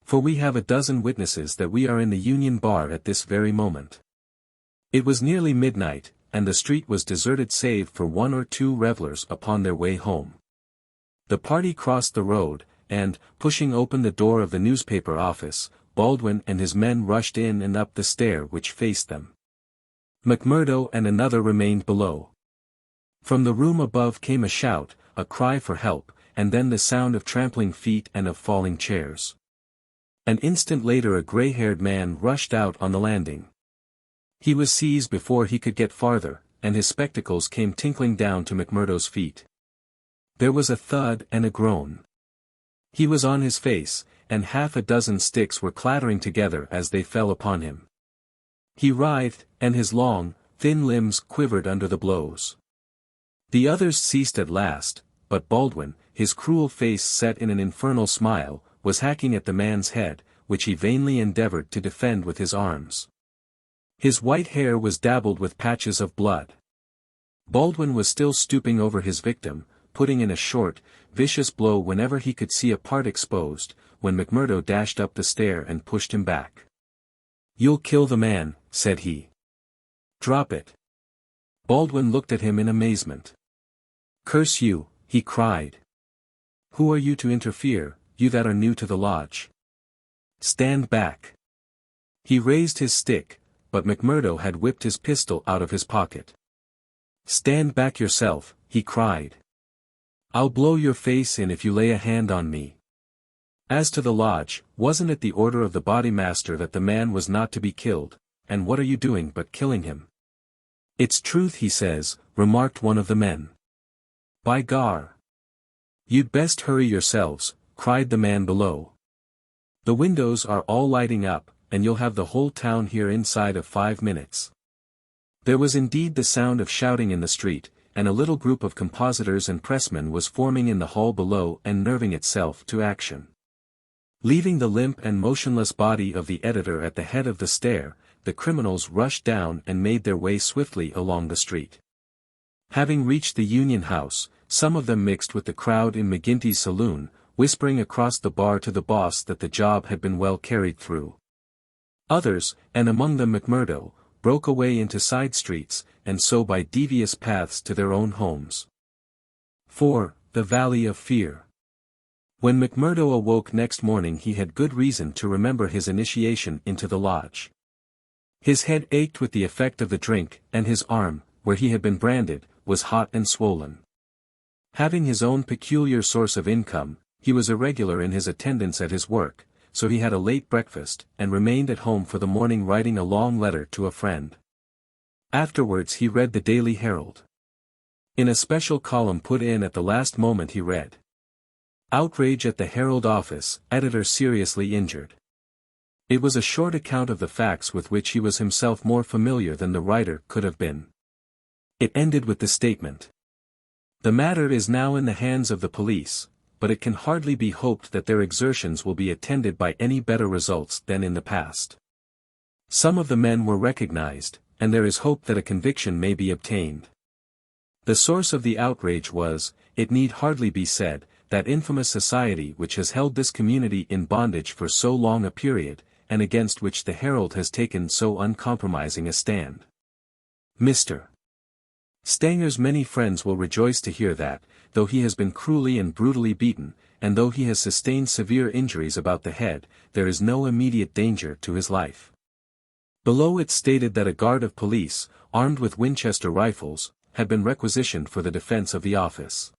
For we have a dozen witnesses that we are in the Union Bar at this very moment. It was nearly midnight, and the street was deserted save for 1 or 2 revellers upon their way home. The party crossed the road, and, pushing open the door of the newspaper office, Baldwin and his men rushed in and up the stair which faced them. McMurdo and another remained below. From the room above came a shout, a cry for help, and then the sound of trampling feet and of falling chairs. An instant later a grey-haired man rushed out on the landing. He was seized before he could get farther, and his spectacles came tinkling down to McMurdo's feet. There was a thud and a groan. He was on his face, and half a dozen sticks were clattering together as they fell upon him. He writhed, and his long, thin limbs quivered under the blows. The others ceased at last, but Baldwin, his cruel face set in an infernal smile, was hacking at the man's head, which he vainly endeavored to defend with his arms. His white hair was dabbled with patches of blood. Baldwin was still stooping over his victim, putting in a short, vicious blow whenever he could see a part exposed, when McMurdo dashed up the stair and pushed him back. You'll kill the man, said he. Drop it. Baldwin looked at him in amazement. Curse you, he cried. Who are you to interfere, you that are new to the lodge? Stand back. He raised his stick, but McMurdo had whipped his pistol out of his pocket. Stand back yourself, he cried. I'll blow your face in if you lay a hand on me. As to the lodge, wasn't it the order of the Bodymaster that the man was not to be killed, and what are you doing but killing him? It's truth he says, remarked one of the men. By gar! You'd best hurry yourselves, cried the man below. The windows are all lighting up, and you'll have the whole town here inside of 5 minutes. There was indeed the sound of shouting in the street, and a little group of compositors and pressmen was forming in the hall below and nerving itself to action. Leaving the limp and motionless body of the editor at the head of the stair, the criminals rushed down and made their way swiftly along the street. Having reached the Union House, some of them mixed with the crowd in McGinty's saloon, whispering across the bar to the boss that the job had been well carried through. Others, and among them McMurdo, broke away into side streets, and so by devious paths to their own homes. 4. The Valley of Fear. When McMurdo awoke next morning he had good reason to remember his initiation into the lodge. His head ached with the effect of the drink, and his arm, where he had been branded, was hot and swollen. Having his own peculiar source of income, he was irregular in his attendance at his work, so he had a late breakfast, and remained at home for the morning writing a long letter to a friend. Afterwards he read the Daily Herald. In a special column put in at the last moment he read: "Outrage at the Herald office, editor seriously injured." It was a short account of the facts with which he was himself more familiar than the writer could have been. It ended with the statement: "The matter is now in the hands of the police, but it can hardly be hoped that their exertions will be attended by any better results than in the past. Some of the men were recognized, and there is hope that a conviction may be obtained. The source of the outrage was, it need hardly be said, that infamous society which has held this community in bondage for so long a period, and against which the Herald has taken so uncompromising a stand. Mr. Stanger's many friends will rejoice to hear that, though he has been cruelly and brutally beaten, and though he has sustained severe injuries about the head, there is no immediate danger to his life." Below it stated that a guard of police, armed with Winchester rifles, had been requisitioned for the defense of the office.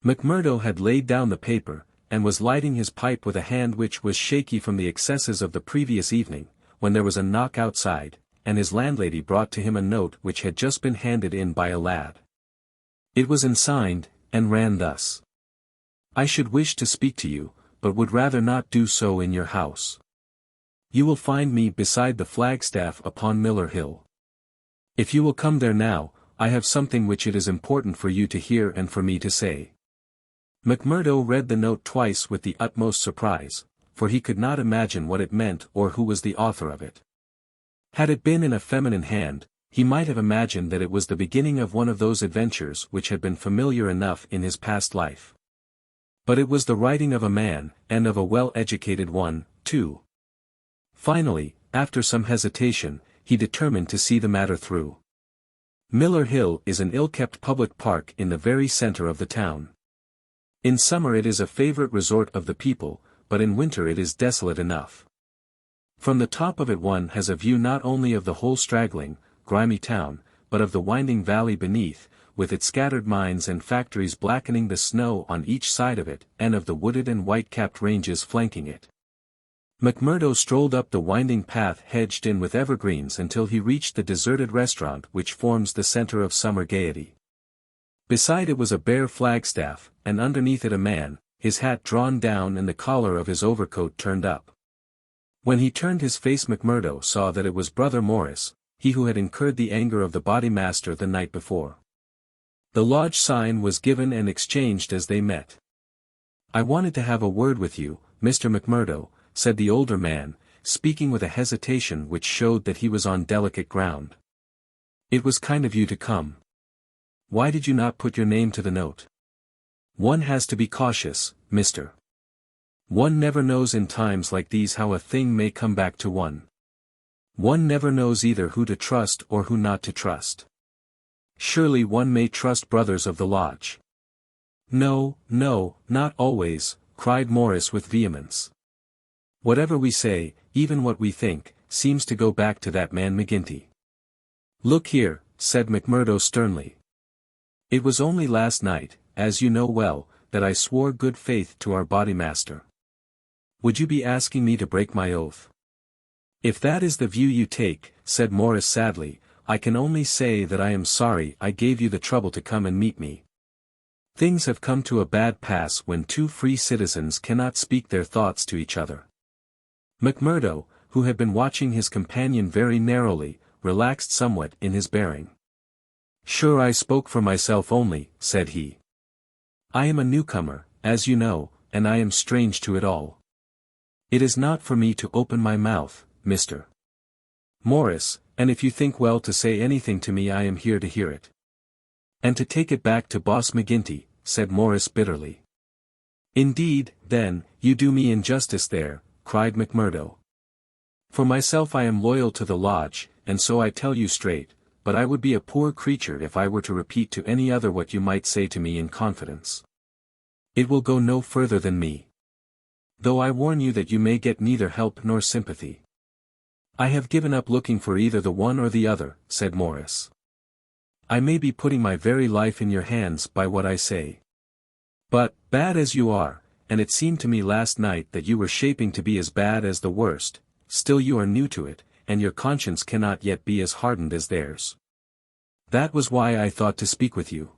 McMurdo had laid down the paper, and was lighting his pipe with a hand which was shaky from the excesses of the previous evening, when there was a knock outside, and his landlady brought to him a note which had just been handed in by a lad. It was unsigned, and ran thus: "I should wish to speak to you, but would rather not do so in your house. You will find me beside the flagstaff upon Miller Hill. If you will come there now, I have something which it is important for you to hear and for me to say." McMurdo read the note twice with the utmost surprise, for he could not imagine what it meant or who was the author of it. Had it been in a feminine hand, he might have imagined that it was the beginning of one of those adventures which had been familiar enough in his past life. But it was the writing of a man, and of a well-educated one, too. Finally, after some hesitation, he determined to see the matter through. Miller Hill is an ill-kept public park in the very center of the town. In summer it is a favorite resort of the people, but in winter it is desolate enough. From the top of it one has a view not only of the whole straggling, grimy town, but of the winding valley beneath, with its scattered mines and factories blackening the snow on each side of it, and of the wooded and white-capped ranges flanking it. McMurdo strolled up the winding path hedged in with evergreens until he reached the deserted restaurant which forms the center of summer gaiety. Beside it was a bare flagstaff, and underneath it a man, his hat drawn down and the collar of his overcoat turned up. When he turned his face McMurdo saw that it was Brother Morris, he who had incurred the anger of the Bodymaster the night before. The lodge sign was given and exchanged as they met. "I wanted to have a word with you, Mr. McMurdo," said the older man, speaking with a hesitation which showed that he was on delicate ground. "It was kind of you to come. Why did you not put your name to the note? One has to be cautious, Mr. One never knows in times like these how a thing may come back to one. One never knows either who to trust or who not to trust. Surely one may trust brothers of the lodge." "No, no, not always," cried Morris with vehemence. "Whatever we say, even what we think, seems to go back to that man McGinty." "Look here," said McMurdo sternly. "It was only last night, as you know well, that I swore good faith to our Bodymaster. Would you be asking me to break my oath?" "If that is the view you take," said Morris sadly, "I can only say that I am sorry I gave you the trouble to come and meet me. Things have come to a bad pass when two free citizens cannot speak their thoughts to each other." McMurdo, who had been watching his companion very narrowly, relaxed somewhat in his bearing. "Sure, I spoke for myself only," said he. "I am a newcomer, as you know, and I am strange to it all. It is not for me to open my mouth, Mr. Morris, and if you think well to say anything to me I am here to hear it." "And to take it back to Boss McGinty," said Morris bitterly. "Indeed, then, you do me injustice there," cried McMurdo. "For myself I am loyal to the lodge, and so I tell you straight, but I would be a poor creature if I were to repeat to any other what you might say to me in confidence. It will go no further than me. Though I warn you that you may get neither help nor sympathy. I have given up looking for either the one or the other, said Morris. I may be putting my very life in your hands by what I say. But, bad as you are, and it seemed to me last night that you were shaping to be as bad as the worst, still you are new to it, and your conscience cannot yet be as hardened as theirs. That was why I thought to speak with you.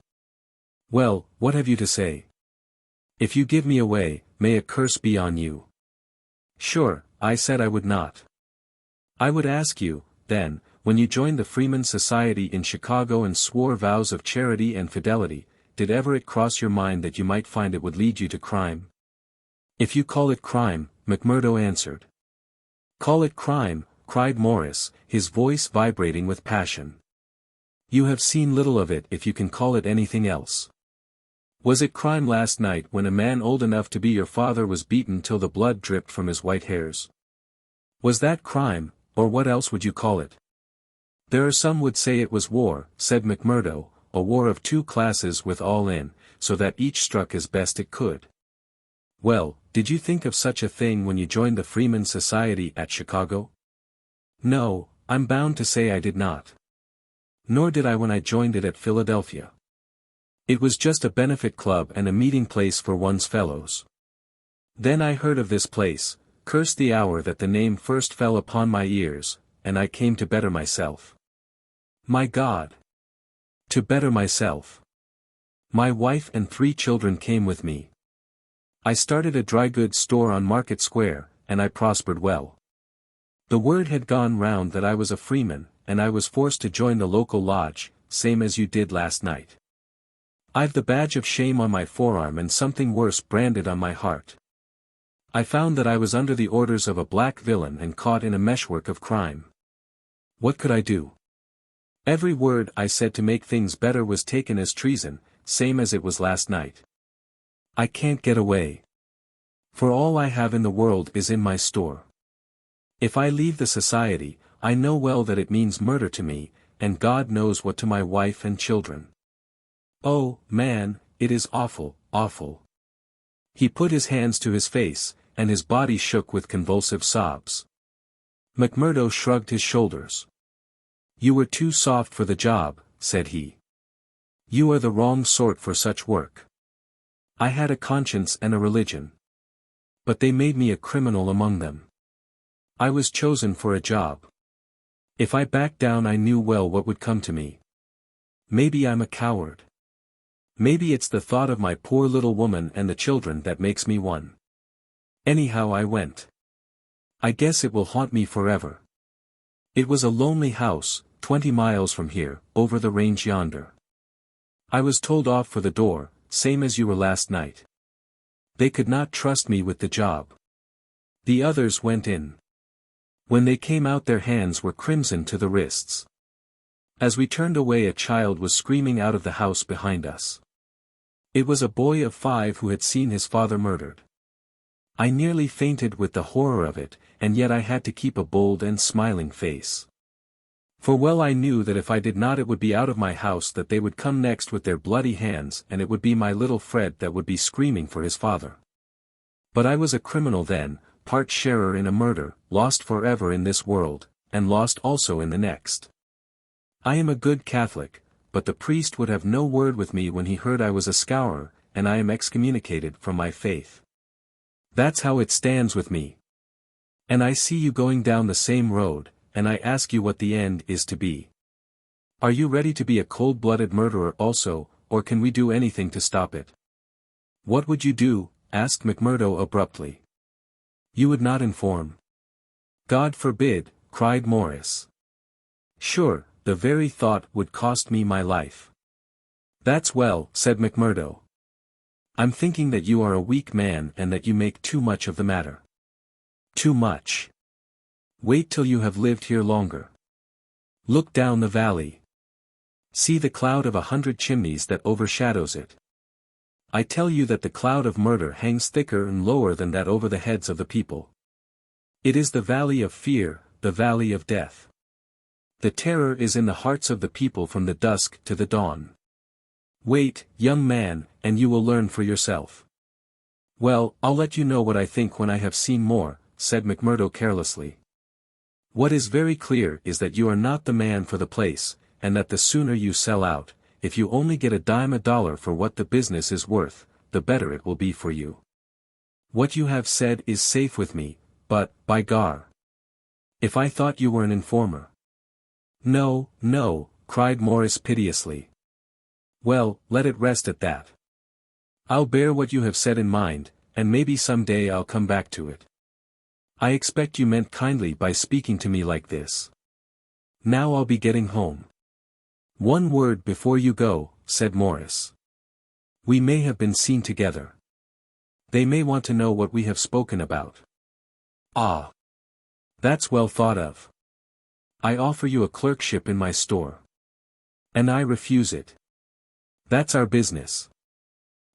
Well, what have you to say? If you give me away, may a curse be on you. Sure, I said I would not. I would ask you, then, when you joined the Freeman Society in Chicago and swore vows of charity and fidelity, did ever it cross your mind that you might find it would lead you to crime? If you call it crime, McMurdo answered. Call it crime, cried Morris, his voice vibrating with passion. You have seen little of it if you can call it anything else. Was it crime last night when a man old enough to be your father was beaten till the blood dripped from his white hairs? Was that crime, or what else would you call it? There are some would say it was war, said McMurdo, a war of two classes with all in, so that each struck as best it could. Well, did you think of such a thing when you joined the Freeman Society at Chicago? No, I'm bound to say I did not. Nor did I when I joined it at Philadelphia. It was just a benefit club and a meeting place for one's fellows. Then I heard of this place, cursed the hour that the name first fell upon my ears, and I came to better myself. My God! To better myself. My wife and 3 children came with me. I started a dry goods store on Market Square, and I prospered well. The word had gone round that I was a freeman, and I was forced to join the local lodge, same as you did last night. I've the badge of shame on my forearm and something worse branded on my heart. I found that I was under the orders of a black villain and caught in a meshwork of crime. What could I do? Every word I said to make things better was taken as treason, same as it was last night. I can't get away. For all I have in the world is in my store. If I leave the society, I know well that it means murder to me, and God knows what to my wife and children. Oh, man, it is awful, awful. He put his hands to his face, and his body shook with convulsive sobs. McMurdo shrugged his shoulders. You were too soft for the job, said he. You are the wrong sort for such work. I had a conscience and a religion. But they made me a criminal among them. I was chosen for a job. If I backed down I knew well what would come to me. Maybe I'm a coward. Maybe it's the thought of my poor little woman and the children that makes me one. Anyhow I went. I guess it will haunt me forever. It was a lonely house, 20 miles from here, over the range yonder. I was told off for the door, same as you were last night. They could not trust me with the job. The others went in. When they came out their hands were crimson to the wrists. As we turned away a child was screaming out of the house behind us. It was a boy of 5 who had seen his father murdered. I nearly fainted with the horror of it, and yet I had to keep a bold and smiling face. For well I knew that if I did not it would be out of my house that they would come next with their bloody hands and it would be my little Fred that would be screaming for his father. But I was a criminal then, part sharer in a murder, lost forever in this world, and lost also in the next. I am a good Catholic, but the priest would have no word with me when he heard I was a Scowrer, and I am excommunicated from my faith. That's how it stands with me. And I see you going down the same road, and I ask you what the end is to be. Are you ready to be a cold-blooded murderer also, or can we do anything to stop it? What would you do? Asked McMurdo abruptly. You would not inform. God forbid, cried Morris. Sure, the very thought would cost me my life. That's well, said McMurdo. I'm thinking that you are a weak man and that you make too much of the matter. Too much. Wait till you have lived here longer. Look down the valley. See the cloud of 100 chimneys that overshadows it. I tell you that the cloud of murder hangs thicker and lower than that over the heads of the people. It is the valley of fear, the valley of death. The terror is in the hearts of the people from the dusk to the dawn. Wait, young man, and you will learn for yourself. Well, I'll let you know what I think when I have seen more, said McMurdo carelessly. What is very clear is that you are not the man for the place, and that the sooner you sell out, if you only get a dime a dollar for what the business is worth, the better it will be for you. What you have said is safe with me, but, by gar! If I thought you were an informer. No, no, cried Morris piteously. Well, let it rest at that. I'll bear what you have said in mind, and maybe some day I'll come back to it. I expect you meant kindly by speaking to me like this. Now I'll be getting home. One word before you go, said Morris. We may have been seen together. They may want to know what we have spoken about. Ah! That's well thought of. I offer you a clerkship in my store. And I refuse it. That's our business.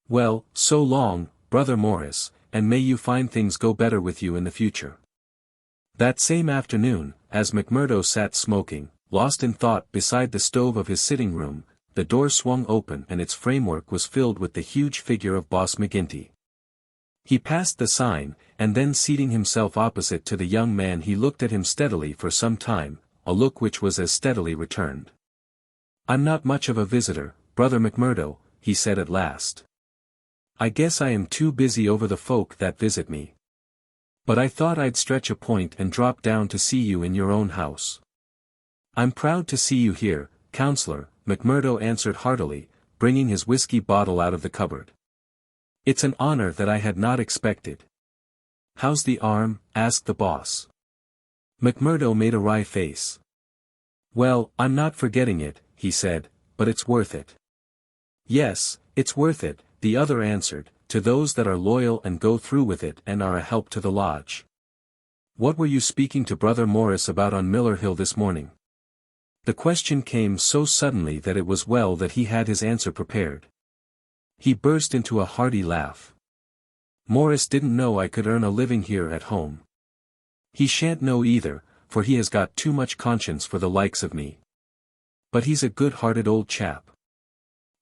Well, so long, Brother Morris, and may you find things go better with you in the future. That same afternoon, as McMurdo sat smoking, lost in thought beside the stove of his sitting room, the door swung open and its framework was filled with the huge figure of Boss McGinty. He passed the sign, and then seating himself opposite to the young man he looked at him steadily for some time, a look which was as steadily returned. I'm not much of a visitor, Brother McMurdo, he said at last. I guess I am too busy over the folk that visit me. But I thought I'd stretch a point and drop down to see you in your own house. I'm proud to see you here, Counselor, McMurdo answered heartily, bringing his whiskey bottle out of the cupboard. It's an honor that I had not expected. How's the arm? Asked the boss. McMurdo made a wry face. Well, I'm not forgetting it, he said, but it's worth it. Yes, it's worth it, the other answered, to those that are loyal and go through with it and are a help to the lodge. What were you speaking to Brother Morris about on Miller Hill this morning? The question came so suddenly that it was well that he had his answer prepared. He burst into a hearty laugh. Morris didn't know I could earn a living here at home. He shan't know either, for he has got too much conscience for the likes of me. But he's a good-hearted old chap.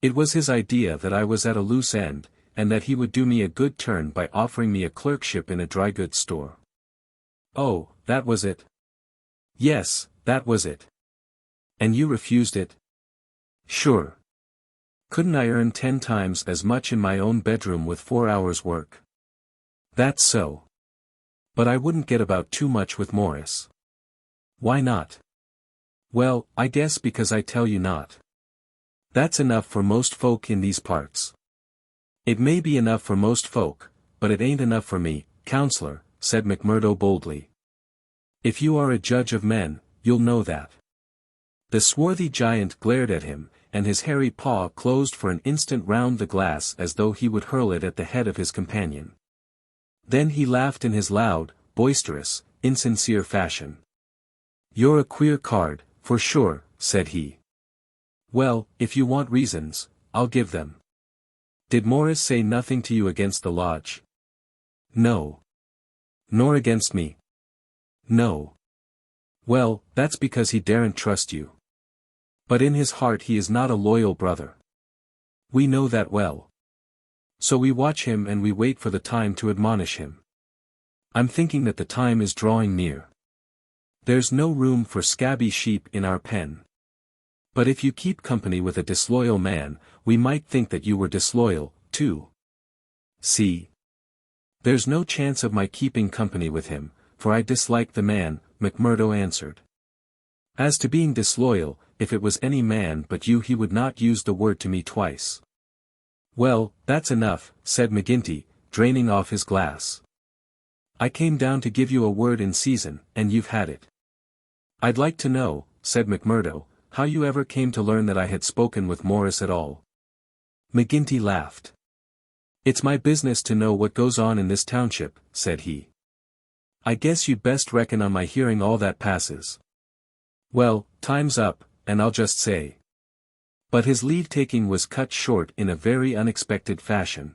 It was his idea that I was at a loose end, and that he would do me a good turn by offering me a clerkship in a dry goods store. Oh, that was it? Yes, that was it. And you refused it? Sure. Couldn't I earn 10 times as much in my own bedroom with 4 hours' work? That's so. But I wouldn't get about too much with Morris. Why not? Well, I guess because I tell you not. That's enough for most folk in these parts. It may be enough for most folk, but it ain't enough for me, Counselor, said McMurdo boldly. If you are a judge of men, you'll know that. The swarthy giant glared at him, and his hairy paw closed for an instant round the glass as though he would hurl it at the head of his companion. Then he laughed in his loud, boisterous, insincere fashion. You're a queer card, for sure, said he. Well, if you want reasons, I'll give them. Did Morris say nothing to you against the lodge? No. Nor against me? No. Well, that's because he daren't trust you. But in his heart he is not a loyal brother. We know that well. So we watch him and we wait for the time to admonish him. I'm thinking that the time is drawing near. There's no room for scabby sheep in our pen. But if you keep company with a disloyal man, we might think that you were disloyal, too. See? There's no chance of my keeping company with him, for I dislike the man, McMurdo answered. As to being disloyal, if it was any man but you he would not use the word to me twice. Well, that's enough, said McGinty, draining off his glass. I came down to give you a word in season, and you've had it. I'd like to know, said McMurdo, how you ever came to learn that I had spoken with Morris at all. McGinty laughed. It's my business to know what goes on in this township, said he. I guess you'd best reckon on my hearing all that passes. Well, time's up, and I'll just say. But his leave-taking was cut short in a very unexpected fashion.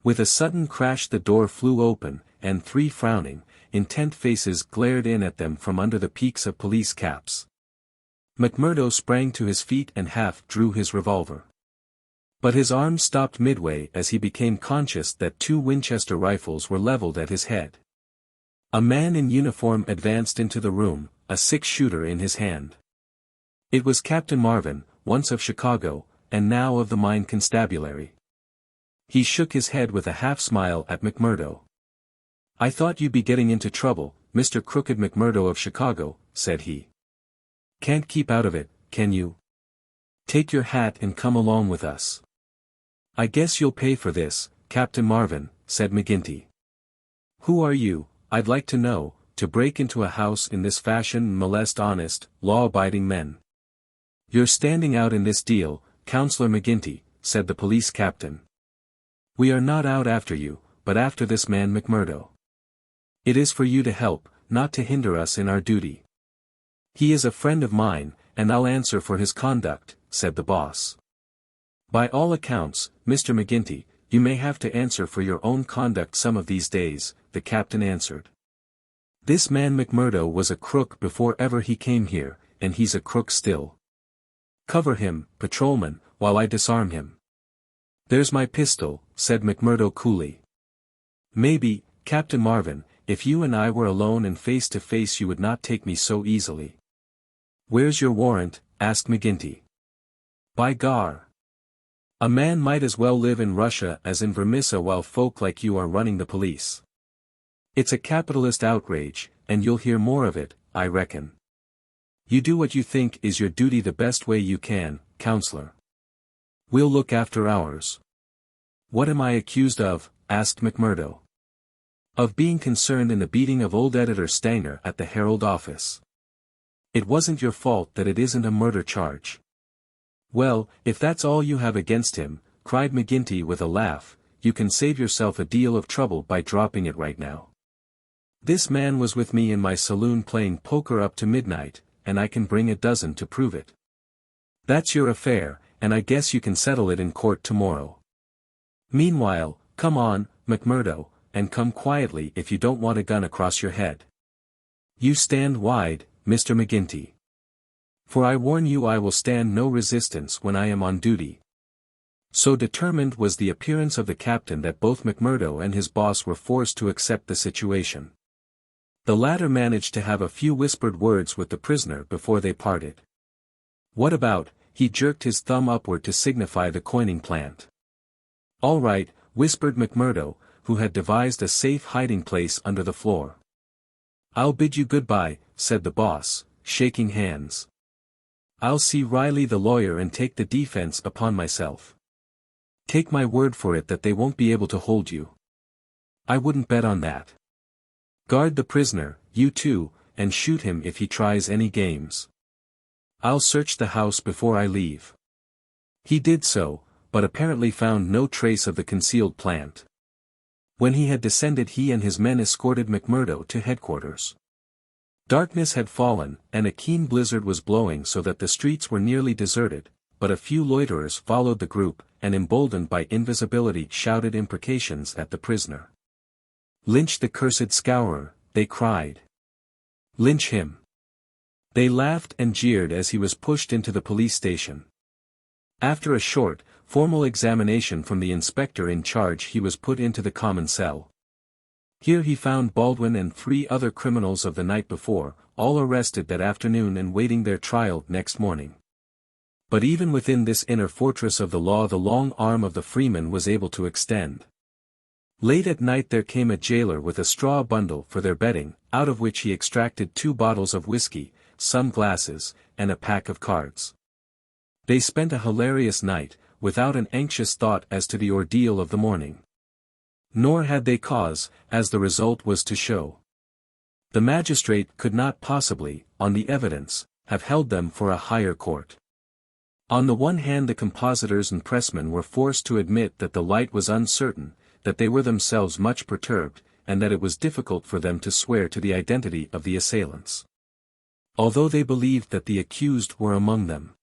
With a sudden crash the door flew open, and 3 frowning, intent faces glared in at them from under the peaks of police caps. McMurdo sprang to his feet and half drew his revolver. But his arm stopped midway as he became conscious that 2 Winchester rifles were leveled at his head. A man in uniform advanced into the room, a 6-shooter in his hand. It was Captain Marvin, once of Chicago, and now of the Mine Constabulary. He shook his head with a half-smile at McMurdo. "I thought you'd be getting into trouble, Mr. Crooked McMurdo of Chicago," said he. "Can't keep out of it, can you? Take your hat and come along with us." "I guess you'll pay for this, Captain Marvin," said McGinty. "Who are you, I'd like to know, to break into a house in this fashion and molest honest, law-abiding men?" "You're standing out in this deal, Counselor McGinty," said the police captain. "We are not out after you, but after this man McMurdo. It is for you to help, not to hinder us in our duty." "He is a friend of mine, and I'll answer for his conduct," said the boss. "By all accounts, Mr. McGinty, you may have to answer for your own conduct some of these days," the captain answered. "This man McMurdo was a crook before ever he came here, and he's a crook still. Cover him, patrolman, while I disarm him." "There's my pistol," said McMurdo coolly. "Maybe, Captain Marvin, if you and I were alone and face to face you would not take me so easily." "Where's your warrant?" asked McGinty. "By gar! A man might as well live in Russia as in Vermissa while folk like you are running the police. It's a capitalist outrage, and you'll hear more of it, I reckon. You do what you think is your duty the best way you can, Counselor. We'll look after ours." "What am I accused of?" asked McMurdo. "Of being concerned in the beating of old Editor Stanger at the Herald office. It wasn't your fault that it isn't a murder charge." "Well, if that's all you have against him," cried McGinty with a laugh, "you can save yourself a deal of trouble by dropping it right now. This man was with me in my saloon playing poker up to midnight, and I can bring a dozen to prove it. That's your affair, and I guess you can settle it in court tomorrow. Meanwhile, come on, McMurdo, and come quietly if you don't want a gun across your head. You stand wide, Mr. McGinty. For I warn you I will stand no resistance when I am on duty." So determined was the appearance of the captain that both McMurdo and his boss were forced to accept the situation. The latter managed to have a few whispered words with the prisoner before they parted. "What about?" He jerked his thumb upward to signify the coining plant. "All right," whispered McMurdo, who had devised a safe hiding place under the floor. "I'll bid you goodbye," said the boss, shaking hands. "I'll see Riley the lawyer and take the defense upon myself. Take my word for it that they won't be able to hold you. I wouldn't bet on that. Guard the prisoner, you too, and shoot him if he tries any games. I'll search the house before I leave." He did so, but apparently found no trace of the concealed plant. When he had descended he and his men escorted McMurdo to headquarters. Darkness had fallen, and a keen blizzard was blowing so that the streets were nearly deserted, but a few loiterers followed the group, and emboldened by invisibility shouted imprecations at the prisoner. "Lynch the cursed Scowrer," they cried. "Lynch him." They laughed and jeered as he was pushed into the police station. After a short, formal examination from the inspector in charge he was put into the common cell. Here he found Baldwin and 3 other criminals of the night before, all arrested that afternoon and waiting their trial next morning. But even within this inner fortress of the law the long arm of the freeman was able to extend. Late at night there came a jailer with a straw bundle for their bedding, out of which he extracted 2 bottles of whiskey, some glasses, and a pack of cards. They spent a hilarious night, without an anxious thought as to the ordeal of the morning. Nor had they cause, as the result was to show. The magistrate could not possibly, on the evidence, have held them for a higher court. On the one hand the compositors and pressmen were forced to admit that the light was uncertain, that they were themselves much perturbed, and that it was difficult for them to swear to the identity of the assailants. Although they believed that the accused were among them.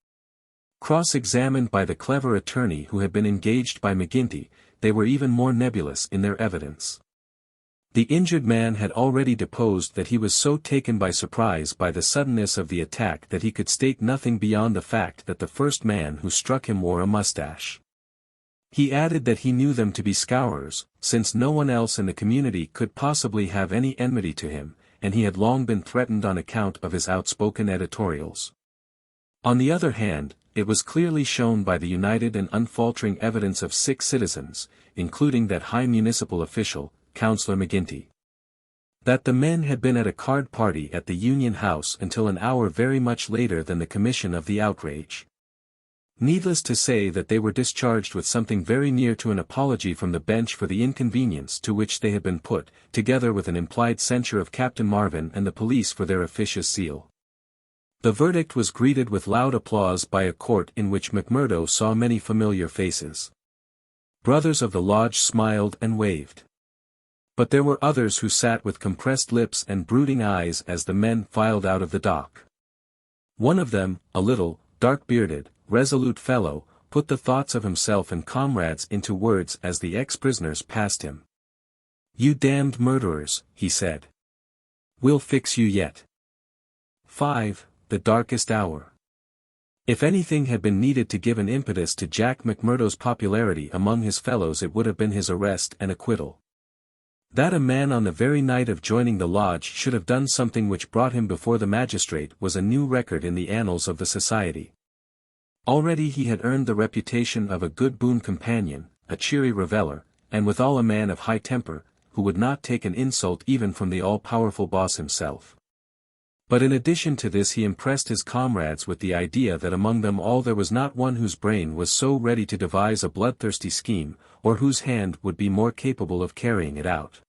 Cross-examined by the clever attorney who had been engaged by McGinty, they were even more nebulous in their evidence. The injured man had already deposed that he was so taken by surprise by the suddenness of the attack that he could state nothing beyond the fact that the first man who struck him wore a mustache. He added that he knew them to be Scowrers, since no one else in the community could possibly have any enmity to him, and he had long been threatened on account of his outspoken editorials. On the other hand, it was clearly shown by the united and unfaltering evidence of 6 citizens, including that high municipal official, Councillor McGinty, that the men had been at a card party at the Union House until an hour very much later than the commission of the outrage. Needless to say that they were discharged with something very near to an apology from the bench for the inconvenience to which they had been put, together with an implied censure of Captain Marvin and the police for their officious zeal. The verdict was greeted with loud applause by a court in which McMurdo saw many familiar faces. Brothers of the lodge smiled and waved. But there were others who sat with compressed lips and brooding eyes as the men filed out of the dock. One of them, a little, dark-bearded, resolute fellow, put the thoughts of himself and comrades into words as the ex-prisoners passed him. "You damned murderers," he said. "We'll fix you yet." 5. The darkest hour. If anything had been needed to give an impetus to Jack McMurdo's popularity among his fellows, it would have been his arrest and acquittal. That a man on the very night of joining the lodge should have done something which brought him before the magistrate was a new record in the annals of the society. Already he had earned the reputation of a good boon companion, a cheery reveller, and withal a man of high temper, who would not take an insult even from the all-powerful boss himself. But in addition to this he impressed his comrades with the idea that among them all there was not one whose brain was so ready to devise a bloodthirsty scheme, or whose hand would be more capable of carrying it out.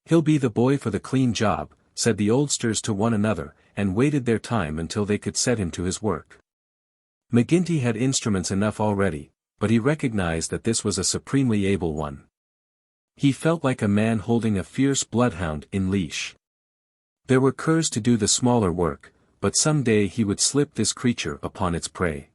"He'll be the boy for the clean job," said the oldsters to one another, and waited their time until they could set him to his work. McGinty had instruments enough already, but he recognized that this was a supremely able one. He felt like a man holding a fierce bloodhound in leash. There were curs to do the smaller work, but some day he would slip this creature upon its prey.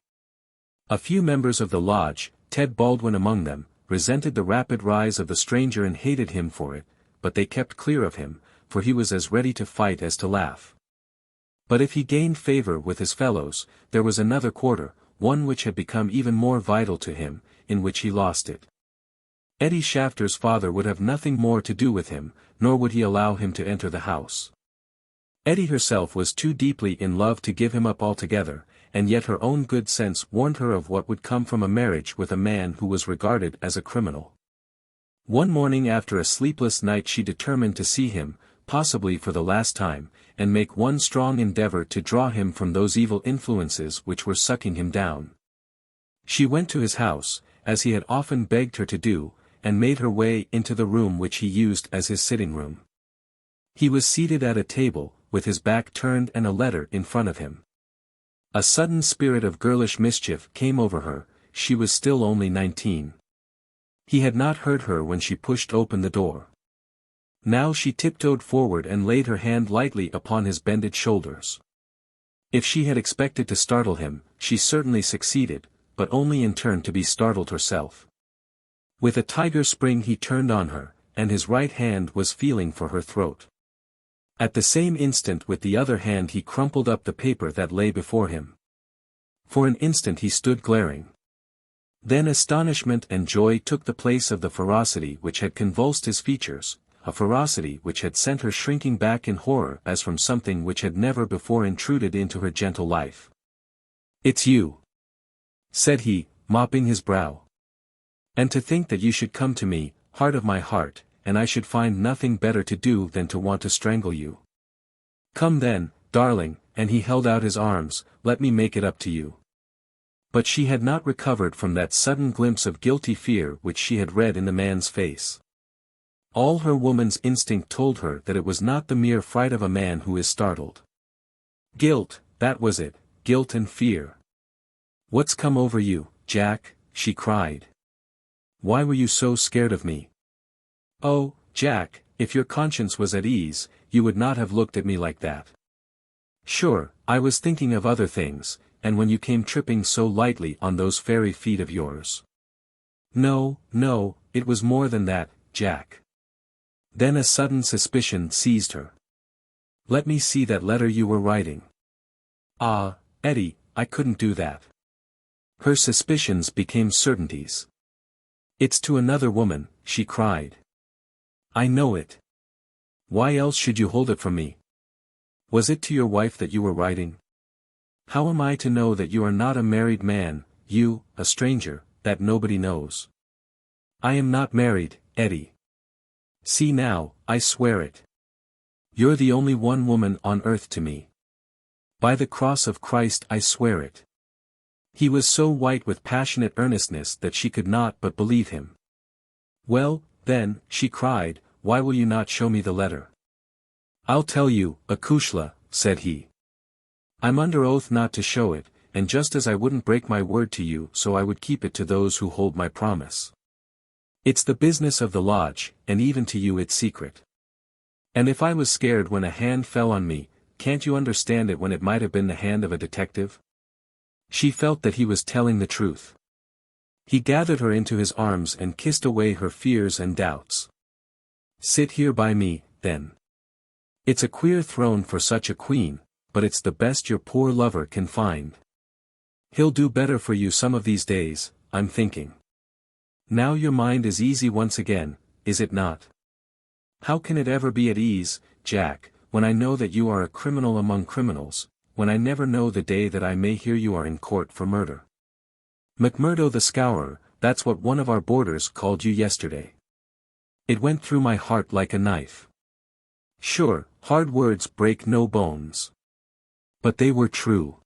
A few members of the lodge, Ted Baldwin among them, resented the rapid rise of the stranger and hated him for it, but they kept clear of him, for he was as ready to fight as to laugh. But if he gained favor with his fellows, there was another quarter, one which had become even more vital to him, in which he lost it. Eddie Shafter's father would have nothing more to do with him, nor would he allow him to enter the house. Eddie herself was too deeply in love to give him up altogether, and yet her own good sense warned her of what would come from a marriage with a man who was regarded as a criminal. One morning after a sleepless night she determined to see him, possibly for the last time, and make one strong endeavor to draw him from those evil influences which were sucking him down. She went to his house, as he had often begged her to do, and made her way into the room which he used as his sitting room. He was seated at a table, with his back turned and a letter in front of him. A sudden spirit of girlish mischief came over her, she was still only 19. He had not heard her when she pushed open the door. Now she tiptoed forward and laid her hand lightly upon his bended shoulders. If she had expected to startle him, she certainly succeeded, but only in turn to be startled herself. With a tiger spring he turned on her, and his right hand was feeling for her throat. At the same instant with the other hand he crumpled up the paper that lay before him. For an instant he stood glaring. Then astonishment and joy took the place of the ferocity which had convulsed his features, a ferocity which had sent her shrinking back in horror as from something which had never before intruded into her gentle life. "It's you," said he, mopping his brow. "And to think that you should come to me, heart of my heart, and I should find nothing better to do than to want to strangle you. Come then, darling," and he held out his arms, "let me make it up to you." But she had not recovered from that sudden glimpse of guilty fear which she had read in the man's face. All her woman's instinct told her that it was not the mere fright of a man who is startled. Guilt, that was it, guilt and fear. "What's come over you, Jack?" she cried. "Why were you so scared of me?" "Oh, Jack, if your conscience was at ease, you would not have looked at me like that." "Sure, I was thinking of other things, and when you came tripping so lightly on those fairy feet of yours." No, it was more than that, Jack." Then a sudden suspicion seized her. "Let me see that letter you were writing." "Ah, Eddie, I couldn't do that." Her suspicions became certainties. "It's to another woman," she cried. "I know it. Why else should you hold it from me? Was it to your wife that you were writing? How am I to know that you are not a married man, you, a stranger, that nobody knows? I am not married, Eddie. See now, I swear it. You're the only one woman on earth to me. By the cross of Christ I swear it." He was so white with passionate earnestness that she could not but believe him. "Well, then," she cried, "why will you not show me the letter?" "I'll tell you, Akushla," said he. "I'm under oath not to show it, and just as I wouldn't break my word to you, so I would keep it to those who hold my promise. It's the business of the lodge, and even to you it's secret. And if I was scared when a hand fell on me, can't you understand it when it might have been the hand of a detective?" She felt that he was telling the truth. He gathered her into his arms and kissed away her fears and doubts. "Sit here by me, then. It's a queer throne for such a queen, but it's the best your poor lover can find. He'll do better for you some of these days, I'm thinking. Now your mind is easy once again, is it not?" "How can it ever be at ease, Jack, when I know that you are a criminal among criminals, when I never know the day that I may hear you are in court for murder? McMurdo the Scowrer, that's what one of our boarders called you yesterday. It went through my heart like a knife. Sure, hard words break no bones. But they were true.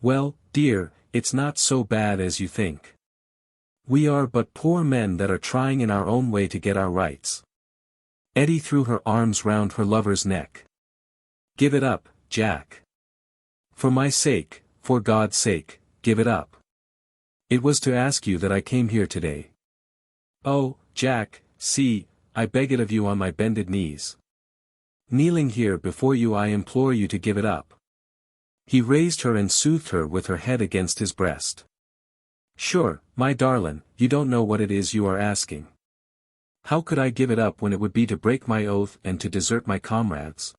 Well, dear, it's not so bad as you think. We are but poor men that are trying in our own way to get our rights." Eddie threw her arms round her lover's neck. "Give it up, Jack. For my sake, for God's sake, give it up. It was to ask you that I came here today. Oh, Jack, see, I beg it of you on my bended knees. Kneeling here before you I implore you to give it up." He raised her and soothed her with her head against his breast. "Sure, my darling, you don't know what it is you are asking. How could I give it up when it would be to break my oath and to desert my comrades?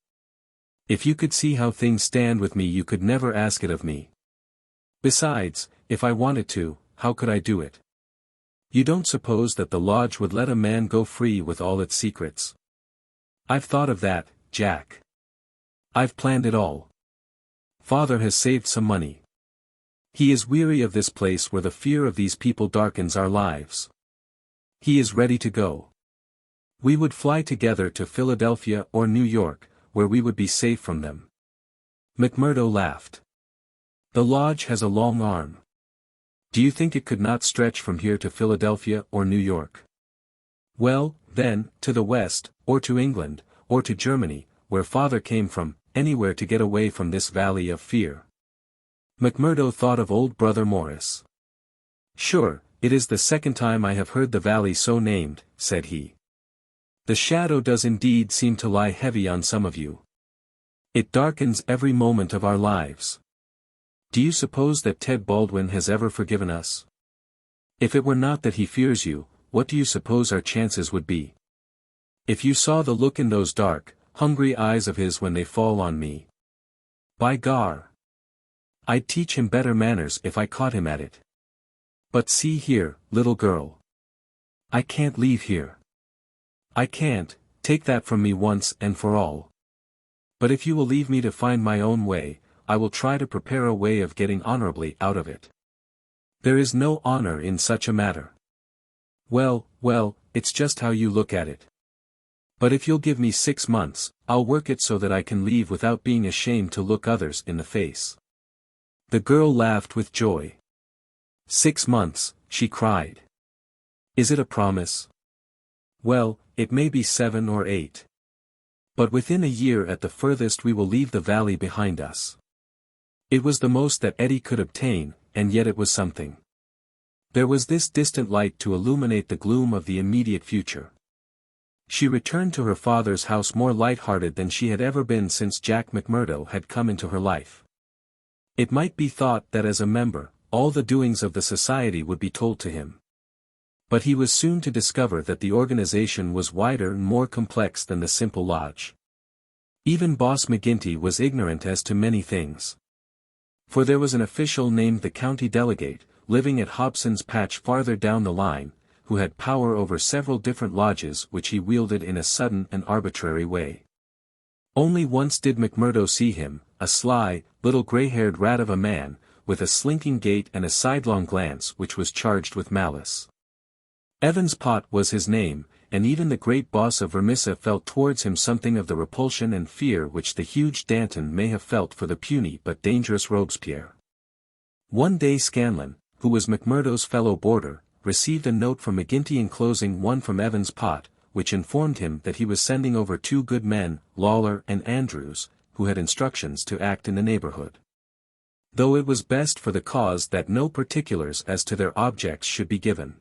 If you could see how things stand with me you could never ask it of me. Besides, if I wanted to, how could I do it? You don't suppose that the lodge would let a man go free with all its secrets? I've thought of that, Jack. I've planned it all. Father has saved some money. He is weary of this place where the fear of these people darkens our lives. He is ready to go. We would fly together to Philadelphia or New York, where we would be safe from them." McMurdo laughed. "The lodge has a long arm. Do you think it could not stretch from here to Philadelphia or New York? Well, then, to the west, or to England, or to Germany, where father came from, anywhere to get away from this valley of fear." McMurdo thought of old brother Morris. "Sure, it is the second time I have heard the valley so named," said he. "The shadow does indeed seem to lie heavy on some of you. It darkens every moment of our lives. Do you suppose that Ted Baldwin has ever forgiven us? If it were not that he fears you, what do you suppose our chances would be? If you saw the look in those dark, hungry eyes of his when they fall on me. By gar! I'd teach him better manners if I caught him at it. But see here, little girl. I can't leave here. I can't, take that from me once and for all. But if you will leave me to find my own way, I will try to prepare a way of getting honorably out of it. There is no honor in such a matter. Well, well, it's just how you look at it. But if you'll give me 6 months, I'll work it so that I can leave without being ashamed to look others in the face." The girl laughed with joy. 6 months, she cried. Is it a promise? Well, it may be 7 or 8. But within a year at the furthest we will leave the valley behind us. It was the most that Eddie could obtain, and yet it was something. There was this distant light to illuminate the gloom of the immediate future. She returned to her father's house more light-hearted than she had ever been since Jack McMurdo had come into her life. It might be thought that as a member, all the doings of the society would be told to him. But he was soon to discover that the organization was wider and more complex than the simple lodge. Even Boss McGinty was ignorant as to many things. For there was an official named the county delegate, living at Hobson's Patch farther down the line, who had power over several different lodges which he wielded in a sudden and arbitrary way. Only once did McMurdo see him, a sly, little grey-haired rat of a man, with a slinking gait and a sidelong glance which was charged with malice. Evans Pott was his name, and even the great boss of Vermissa felt towards him something of the repulsion and fear which the huge Danton may have felt for the puny but dangerous Robespierre. One day Scanlon, who was McMurdo's fellow boarder, received a note from McGinty enclosing one from Evans Pott, which informed him that he was sending over 2 good men, Lawler and Andrews, who had instructions to act in the neighborhood. Though it was best for the cause that no particulars as to their objects should be given.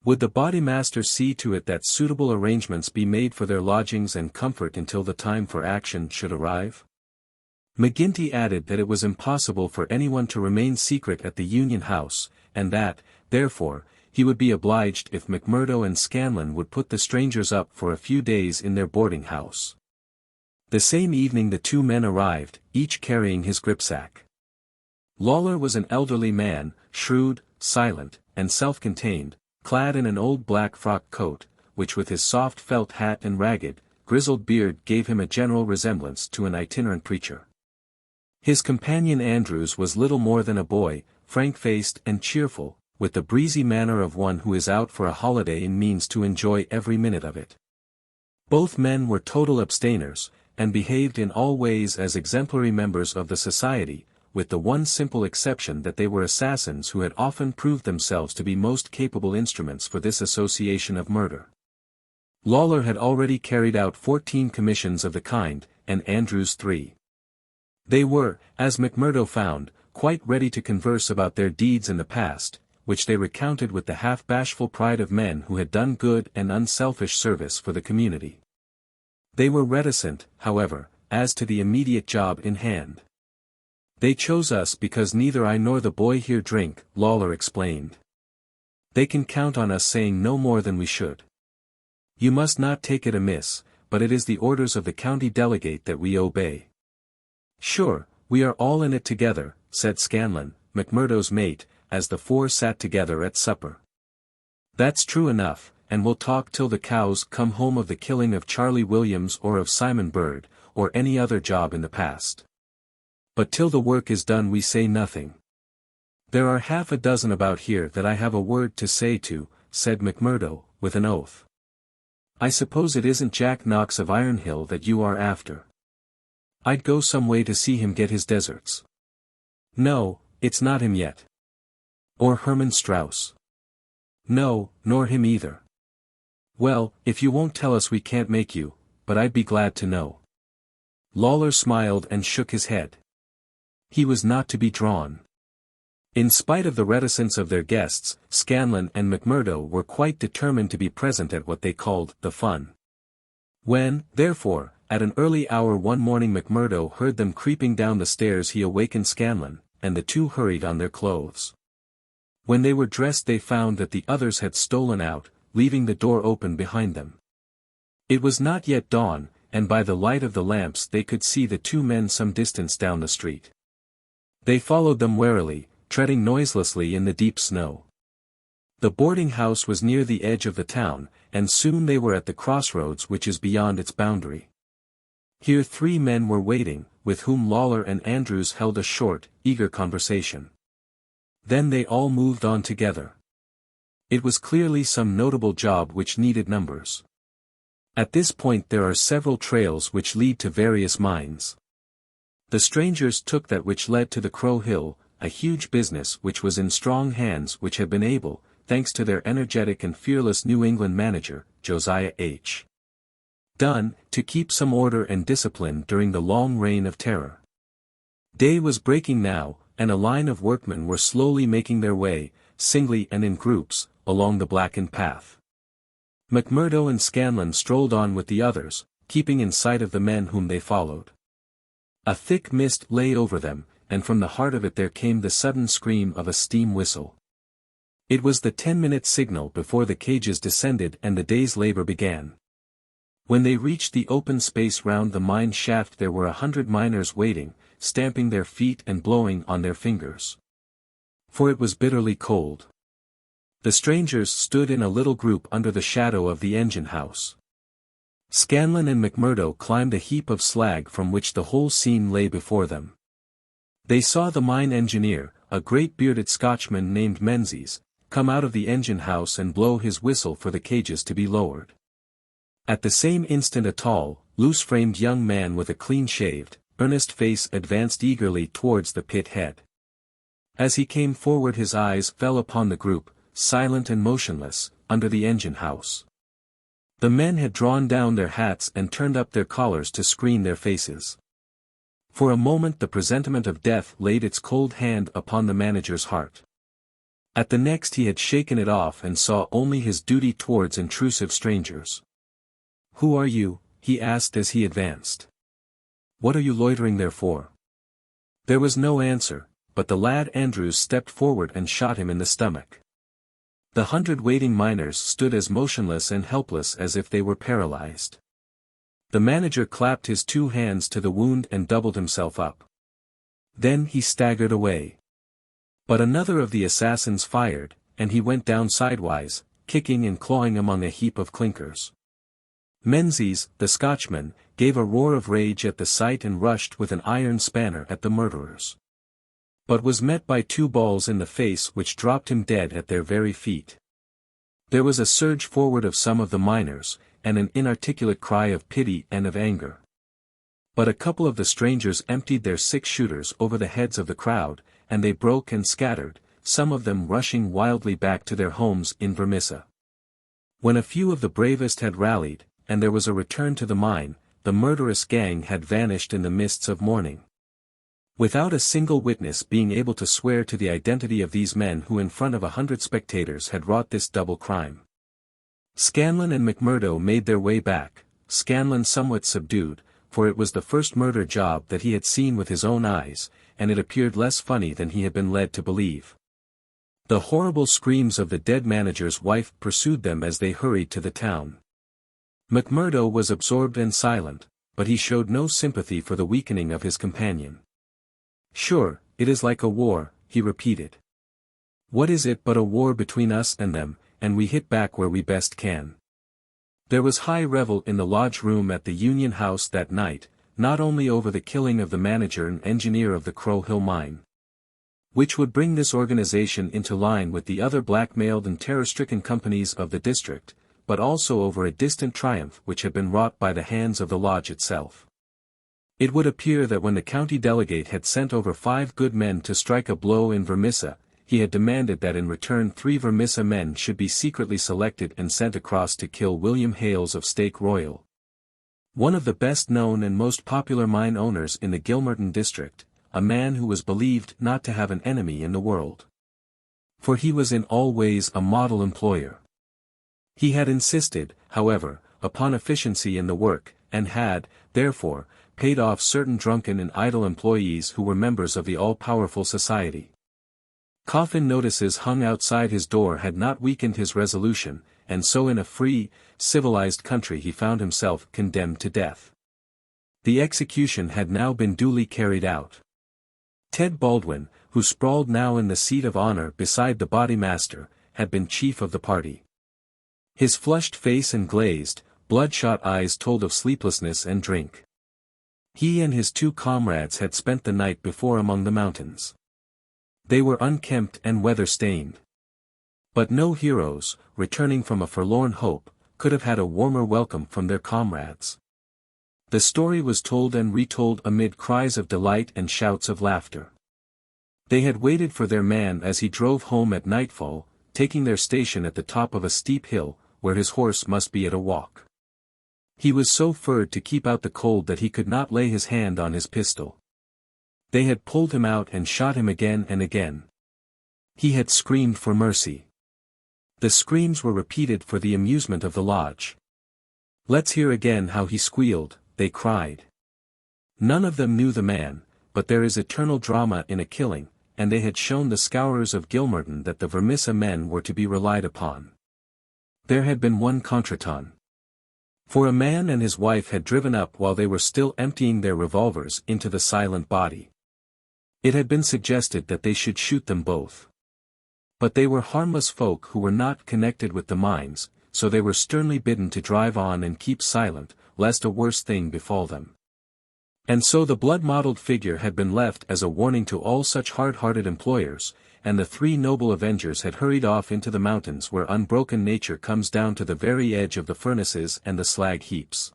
Would the Bodymaster see to it that suitable arrangements be made for their lodgings and comfort until the time for action should arrive? McGinty added that it was impossible for anyone to remain secret at the Union House, and that, therefore, he would be obliged if McMurdo and Scanlon would put the strangers up for a few days in their boarding house. The same evening the 2 men arrived, each carrying his gripsack. Lawler was an elderly man, shrewd, silent, and self-contained, clad in an old black frock coat, which with his soft felt hat and ragged, grizzled beard gave him a general resemblance to an itinerant preacher. His companion Andrews was little more than a boy, frank-faced and cheerful, with the breezy manner of one who is out for a holiday and means to enjoy every minute of it. Both men were total abstainers, and behaved in all ways as exemplary members of the society, with the one simple exception that they were assassins who had often proved themselves to be most capable instruments for this association of murder. Lawler had already carried out 14 commissions of the kind, and Andrews 3. They were, as McMurdo found, quite ready to converse about their deeds in the past, which they recounted with the half-bashful pride of men who had done good and unselfish service for the community. They were reticent, however, as to the immediate job in hand. "They chose us because neither I nor the boy here drink," Lawler explained. "They can count on us saying no more than we should. You must not take it amiss, but it is the orders of the county delegate that we obey." "Sure, we are all in it together," said Scanlon, McMurdo's mate, as the 4 sat together at supper. "That's true enough, and we'll talk till the cows come home of the killing of Charlie Williams or of Simon Bird, or any other job in the past. But till the work is done we say nothing. There are half a dozen about here that I have a word to say to," said McMurdo, with an oath. "I suppose it isn't Jack Knox of Ironhill that you are after. I'd go some way to see him get his deserts." "No, it's not him yet." "Or Herman Strauss?" "No, nor him either." "Well, if you won't tell us we can't make you, but I'd be glad to know." Lawler smiled and shook his head. He was not to be drawn. In spite of the reticence of their guests, Scanlon and McMurdo were quite determined to be present at what they called the fun. When, therefore, at an early hour one morning McMurdo heard them creeping down the stairs he awakened Scanlon, and the 2 hurried on their clothes. When they were dressed they found that the others had stolen out, leaving the door open behind them. It was not yet dawn, and by the light of the lamps they could see the 2 men some distance down the street. They followed them warily, treading noiselessly in the deep snow. The boarding house was near the edge of the town, and soon they were at the crossroads which is beyond its boundary. Here 3 men were waiting, with whom Lawler and Andrews held a short, eager conversation. Then they all moved on together. It was clearly some notable job which needed numbers. At this point there are several trails which lead to various mines. The strangers took that which led to the Crow Hill, a huge business which was in strong hands which had been able, thanks to their energetic and fearless New England manager, Josiah H. Dunn, to keep some order and discipline during the long reign of terror. Day was breaking now, and a line of workmen were slowly making their way, singly and in groups, along the blackened path. McMurdo and Scanlon strolled on with the others, keeping in sight of the men whom they followed. A thick mist lay over them, and from the heart of it there came the sudden scream of a steam whistle. It was the 10-minute signal before the cages descended and the day's labor began. When they reached the open space round the mine shaft there were 100 miners waiting, stamping their feet and blowing on their fingers. For it was bitterly cold. The strangers stood in a little group under the shadow of the engine house. Scanlon and McMurdo climbed a heap of slag from which the whole scene lay before them. They saw the mine engineer, a great bearded Scotchman named Menzies, come out of the engine house and blow his whistle for the cages to be lowered. At the same instant a tall, loose-framed young man with a clean-shaved, earnest face advanced eagerly towards the pit head. As he came forward his eyes fell upon the group, silent and motionless, under the engine house. The men had drawn down their hats and turned up their collars to screen their faces. For a moment the presentiment of death laid its cold hand upon the manager's heart. At the next he had shaken it off and saw only his duty towards intrusive strangers. "Who are you?" he asked as he advanced. "What are you loitering there for?" There was no answer, but the lad Andrews stepped forward and shot him in the stomach. The 100 waiting miners stood as motionless and helpless as if they were paralyzed. The manager clapped his 2 hands to the wound and doubled himself up. Then he staggered away. But another of the assassins fired, and he went down sidewise, kicking and clawing among a heap of clinkers. Menzies, the Scotchman, gave a roar of rage at the sight and rushed with an iron spanner at the murderers. But was met by 2 balls in the face which dropped him dead at their very feet. There was a surge forward of some of the miners, and an inarticulate cry of pity and of anger. But a couple of the strangers emptied their 6-shooters over the heads of the crowd, and they broke and scattered, some of them rushing wildly back to their homes in Vermissa. When a few of the bravest had rallied, and there was a return to the mine, the murderous gang had vanished in the mists of morning. Without a single witness being able to swear to the identity of these men who in front of 100 spectators had wrought this double crime. Scanlon and McMurdo made their way back, Scanlon somewhat subdued, for it was the first murder job that he had seen with his own eyes, and it appeared less funny than he had been led to believe. The horrible screams of the dead manager's wife pursued them as they hurried to the town. McMurdo was absorbed and silent, but he showed no sympathy for the weakening of his companion. "Sure, it is like a war," he repeated. "What is it but a war between us and them, and we hit back where we best can." There was high revel in the lodge room at the Union House that night, not only over the killing of the manager and engineer of the Crow Hill mine, which would bring this organization into line with the other blackmailed and terror-stricken companies of the district, but also over a distant triumph which had been wrought by the hands of the lodge itself. It would appear that when the county delegate had sent over 5 good men to strike a blow in Vermissa, he had demanded that in return 3 Vermissa men should be secretly selected and sent across to kill William Hales of Stake Royal, one of the best-known and most popular mine owners in the Gilmerton district, a man who was believed not to have an enemy in the world. For he was in all ways a model employer. He had insisted, however, upon efficiency in the work, and had, therefore, paid off certain drunken and idle employees who were members of the all-powerful society. Coffin notices hung outside his door had not weakened his resolution, and so in a free, civilized country he found himself condemned to death. The execution had now been duly carried out. Ted Baldwin, who sprawled now in the seat of honor beside the Bodymaster, had been chief of the party. His flushed face and glazed, bloodshot eyes told of sleeplessness and drink. He and his 2 comrades had spent the night before among the mountains. They were unkempt and weather-stained. But no heroes, returning from a forlorn hope, could have had a warmer welcome from their comrades. The story was told and retold amid cries of delight and shouts of laughter. They had waited for their man as he drove home at nightfall, taking their station at the top of a steep hill, where his horse must be at a walk. He was so furred to keep out the cold that he could not lay his hand on his pistol. They had pulled him out and shot him again and again. He had screamed for mercy. The screams were repeated for the amusement of the lodge. "Let's hear again how he squealed," they cried. None of them knew the man, but there is eternal drama in a killing, and they had shown the Scowrers of Gilmerton that the Vermissa men were to be relied upon. There had been one contretemps. For a man and his wife had driven up while they were still emptying their revolvers into the silent body. It had been suggested that they should shoot them both. But they were harmless folk who were not connected with the mines, so they were sternly bidden to drive on and keep silent, lest a worse thing befall them. And so the blood-mottled figure had been left as a warning to all such hard-hearted employers, and the three noble avengers had hurried off into the mountains where unbroken nature comes down to the very edge of the furnaces and the slag heaps.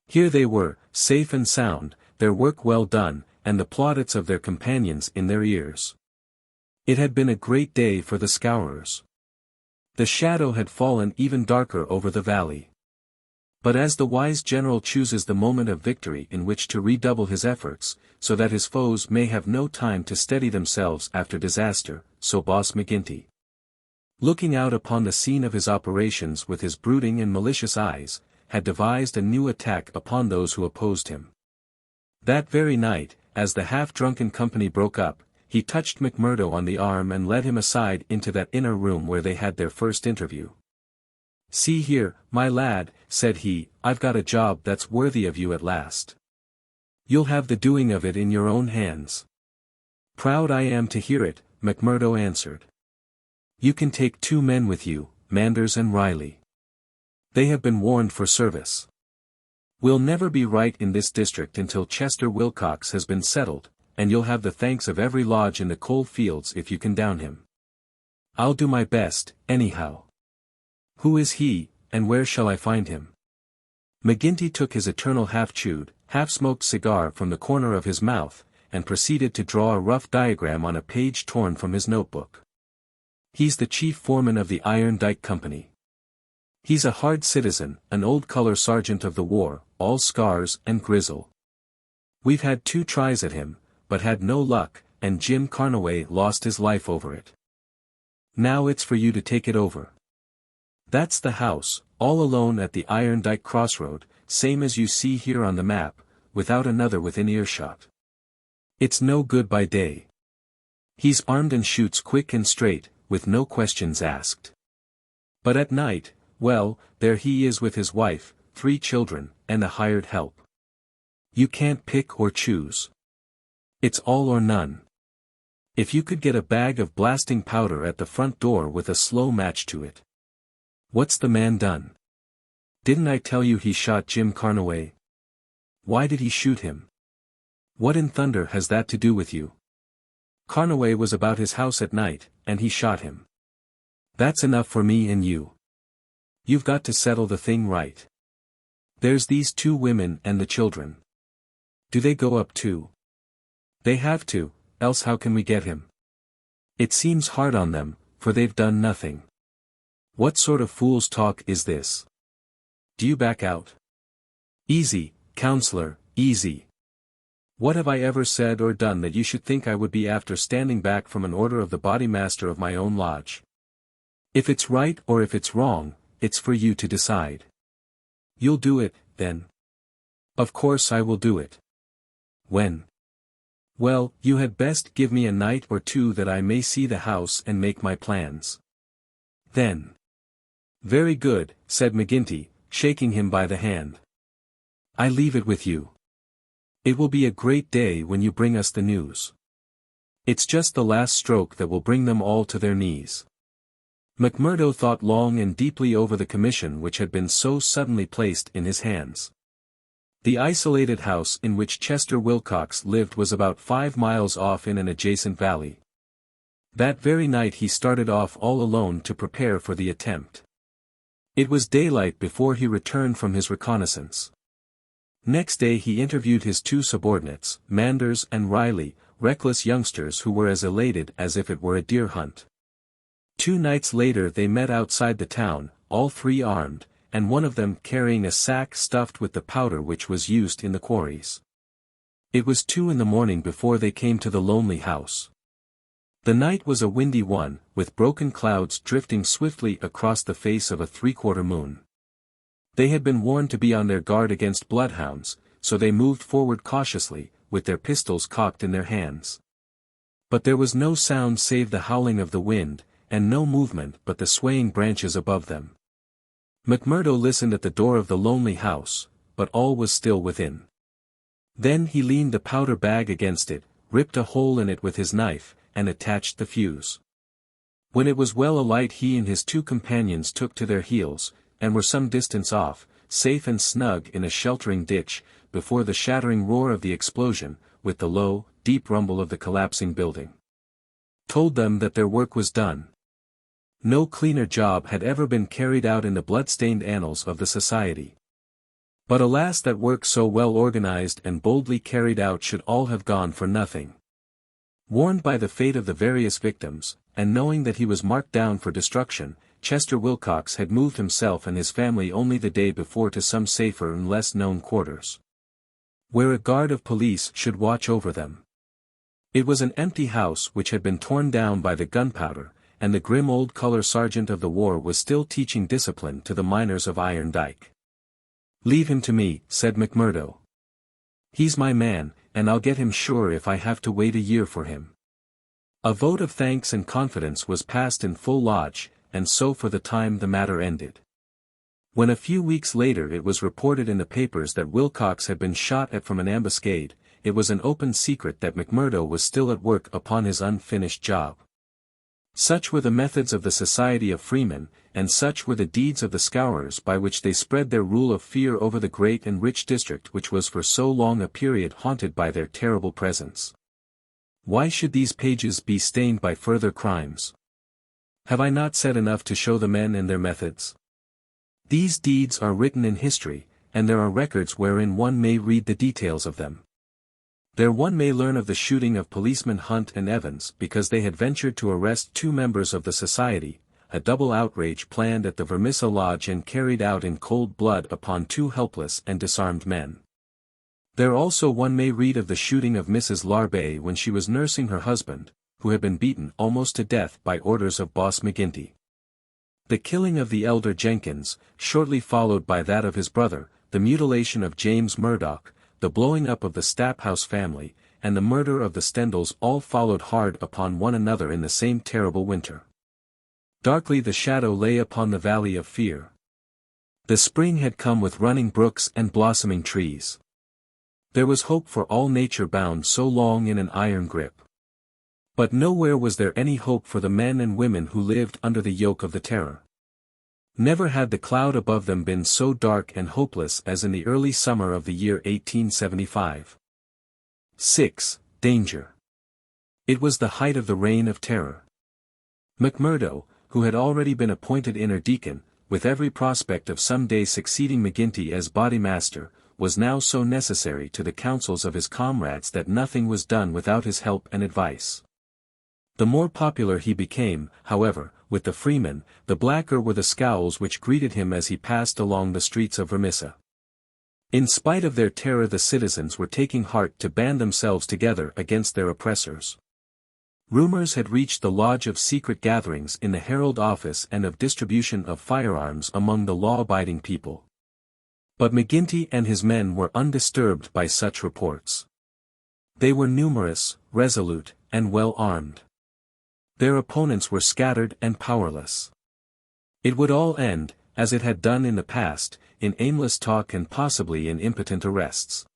Here they were, safe and sound, their work well done, and the plaudits of their companions in their ears. It had been a great day for the Scowrers. The shadow had fallen even darker over the valley. But as the wise general chooses the moment of victory in which to redouble his efforts, so that his foes may have no time to steady themselves after disaster, so Boss McGinty, looking out upon the scene of his operations with his brooding and malicious eyes, had devised a new attack upon those who opposed him. That very night, as the half-drunken company broke up, he touched McMurdo on the arm and led him aside into that inner room where they had their first interview. "See here, my lad," said he, "I've got a job that's worthy of you at last. You'll have the doing of it in your own hands." "Proud I am to hear it," McMurdo answered. "You can take 2 men with you, Manders and Riley. They have been warned for service. We'll never be right in this district until Chester Wilcox has been settled, and you'll have the thanks of every lodge in the coal fields if you can down him. I'll do my best, anyhow. Who is he, and where shall I find him?" McGinty took his eternal half-chewed, half-smoked cigar from the corner of his mouth, and proceeded to draw a rough diagram on a page torn from his notebook. "He's the chief foreman of the Iron Dike Company. He's a hard citizen, an old color sergeant of the war, all scars and grizzle. We've had 2 tries at him, but had no luck, and Jim Carnaway lost his life over it. Now it's for you to take it over. That's the house, all alone at the Iron Dike crossroad, same as you see here on the map, without another within earshot. It's no good by day. He's armed and shoots quick and straight, with no questions asked. But at night, well, there he is with his wife, 3 children, and a hired help. You can't pick or choose. It's all or none. If you could get a bag of blasting powder at the front door with a slow match to it. What's the man done? Didn't I tell you he shot Jim Carnaway? Why did he shoot him? What in thunder has that to do with you? Carnaway was about his house at night, and he shot him. That's enough for me and you. You've got to settle the thing right. There's these 2 women and the children. Do they go up too? They have to, else how can we get him? It seems hard on them, for they've done nothing. What sort of fool's talk is this? Do you back out? Easy, counselor, easy. What have I ever said or done that you should think I would be after standing back from an order of the Bodymaster of my own lodge? If it's right or if it's wrong, it's for you to decide. You'll do it, then? Of course I will do it. When? Well, you had best give me a night or 2 that I may see the house and make my plans. Then. Very good, said McGinty, shaking him by the hand. I leave it with you. It will be a great day when you bring us the news. It's just the last stroke that will bring them all to their knees. McMurdo thought long and deeply over the commission which had been so suddenly placed in his hands. The isolated house in which Chester Wilcox lived was about 5 miles off in an adjacent valley. That very night he started off all alone to prepare for the attempt. It was daylight before he returned from his reconnaissance. Next day he interviewed his 2 subordinates, Manders and Riley, reckless youngsters who were as elated as if it were a deer hunt. 2 nights later they met outside the town, all 3 armed, and one of them carrying a sack stuffed with the powder which was used in the quarries. It was 2 in the morning before they came to the lonely house. The night was a windy one, with broken clouds drifting swiftly across the face of a 3/4 moon. They had been warned to be on their guard against bloodhounds, so they moved forward cautiously, with their pistols cocked in their hands. But there was no sound save the howling of the wind, and no movement but the swaying branches above them. McMurdo listened at the door of the lonely house, but all was still within. Then he leaned the powder bag against it, ripped a hole in it with his knife, and attached the fuse. When it was well alight he and his two companions took to their heels, and were some distance off, safe and snug in a sheltering ditch, before the shattering roar of the explosion, with the low, deep rumble of the collapsing building, told them that their work was done. No cleaner job had ever been carried out in the blood-stained annals of the society. But alas, that work so well organized and boldly carried out should all have gone for nothing. Warned by the fate of the various victims, and knowing that he was marked down for destruction, Chester Wilcox had moved himself and his family only the day before to some safer and less known quarters, where a guard of police should watch over them. It was an empty house which had been torn down by the gunpowder, and the grim old color sergeant of the war was still teaching discipline to the miners of Iron Dyke. "Leave him to me," said McMurdo. "He's my man, and I'll get him sure if I have to wait a year for him." A vote of thanks and confidence was passed in full lodge, and so for the time the matter ended. When a few weeks later it was reported in the papers that Wilcox had been shot at from an ambuscade, it was an open secret that McMurdo was still at work upon his unfinished job. Such were the methods of the Society of Freemen, and such were the deeds of the Scowrers by which they spread their rule of fear over the great and rich district which was for so long a period haunted by their terrible presence. Why should these pages be stained by further crimes? Have I not said enough to show the men and their methods? These deeds are written in history, and there are records wherein one may read the details of them. There one may learn of the shooting of policemen Hunt and Evans because they had ventured to arrest two members of the society, a double outrage planned at the Vermissa lodge and carried out in cold blood upon two helpless and disarmed men. There also one may read of the shooting of Mrs. Larbe when she was nursing her husband, who had been beaten almost to death by orders of Boss McGinty. The killing of the elder Jenkins, shortly followed by that of his brother, the mutilation of James Murdoch, the blowing up of the Staphouse family, and the murder of the Stendals all followed hard upon one another in the same terrible winter. Darkly the shadow lay upon the valley of fear. The spring had come with running brooks and blossoming trees. There was hope for all nature bound so long in an iron grip. But nowhere was there any hope for the men and women who lived under the yoke of the terror. Never had the cloud above them been so dark and hopeless as in the early summer of the year 1875. 6. Danger. It was the height of the reign of terror. McMurdo, who had already been appointed inner deacon, with every prospect of some day succeeding McGinty as Bodymaster, was now so necessary to the counsels of his comrades that nothing was done without his help and advice. The more popular he became, however, with the freemen, the blacker were the scowls which greeted him as he passed along the streets of Vermissa. In spite of their terror the citizens were taking heart to band themselves together against their oppressors. Rumors had reached the lodge of secret gatherings in the Herald office and of distribution of firearms among the law-abiding people. But McGinty and his men were undisturbed by such reports. They were numerous, resolute, and well armed. Their opponents were scattered and powerless. It would all end, as it had done in the past, in aimless talk and possibly in impotent arrests.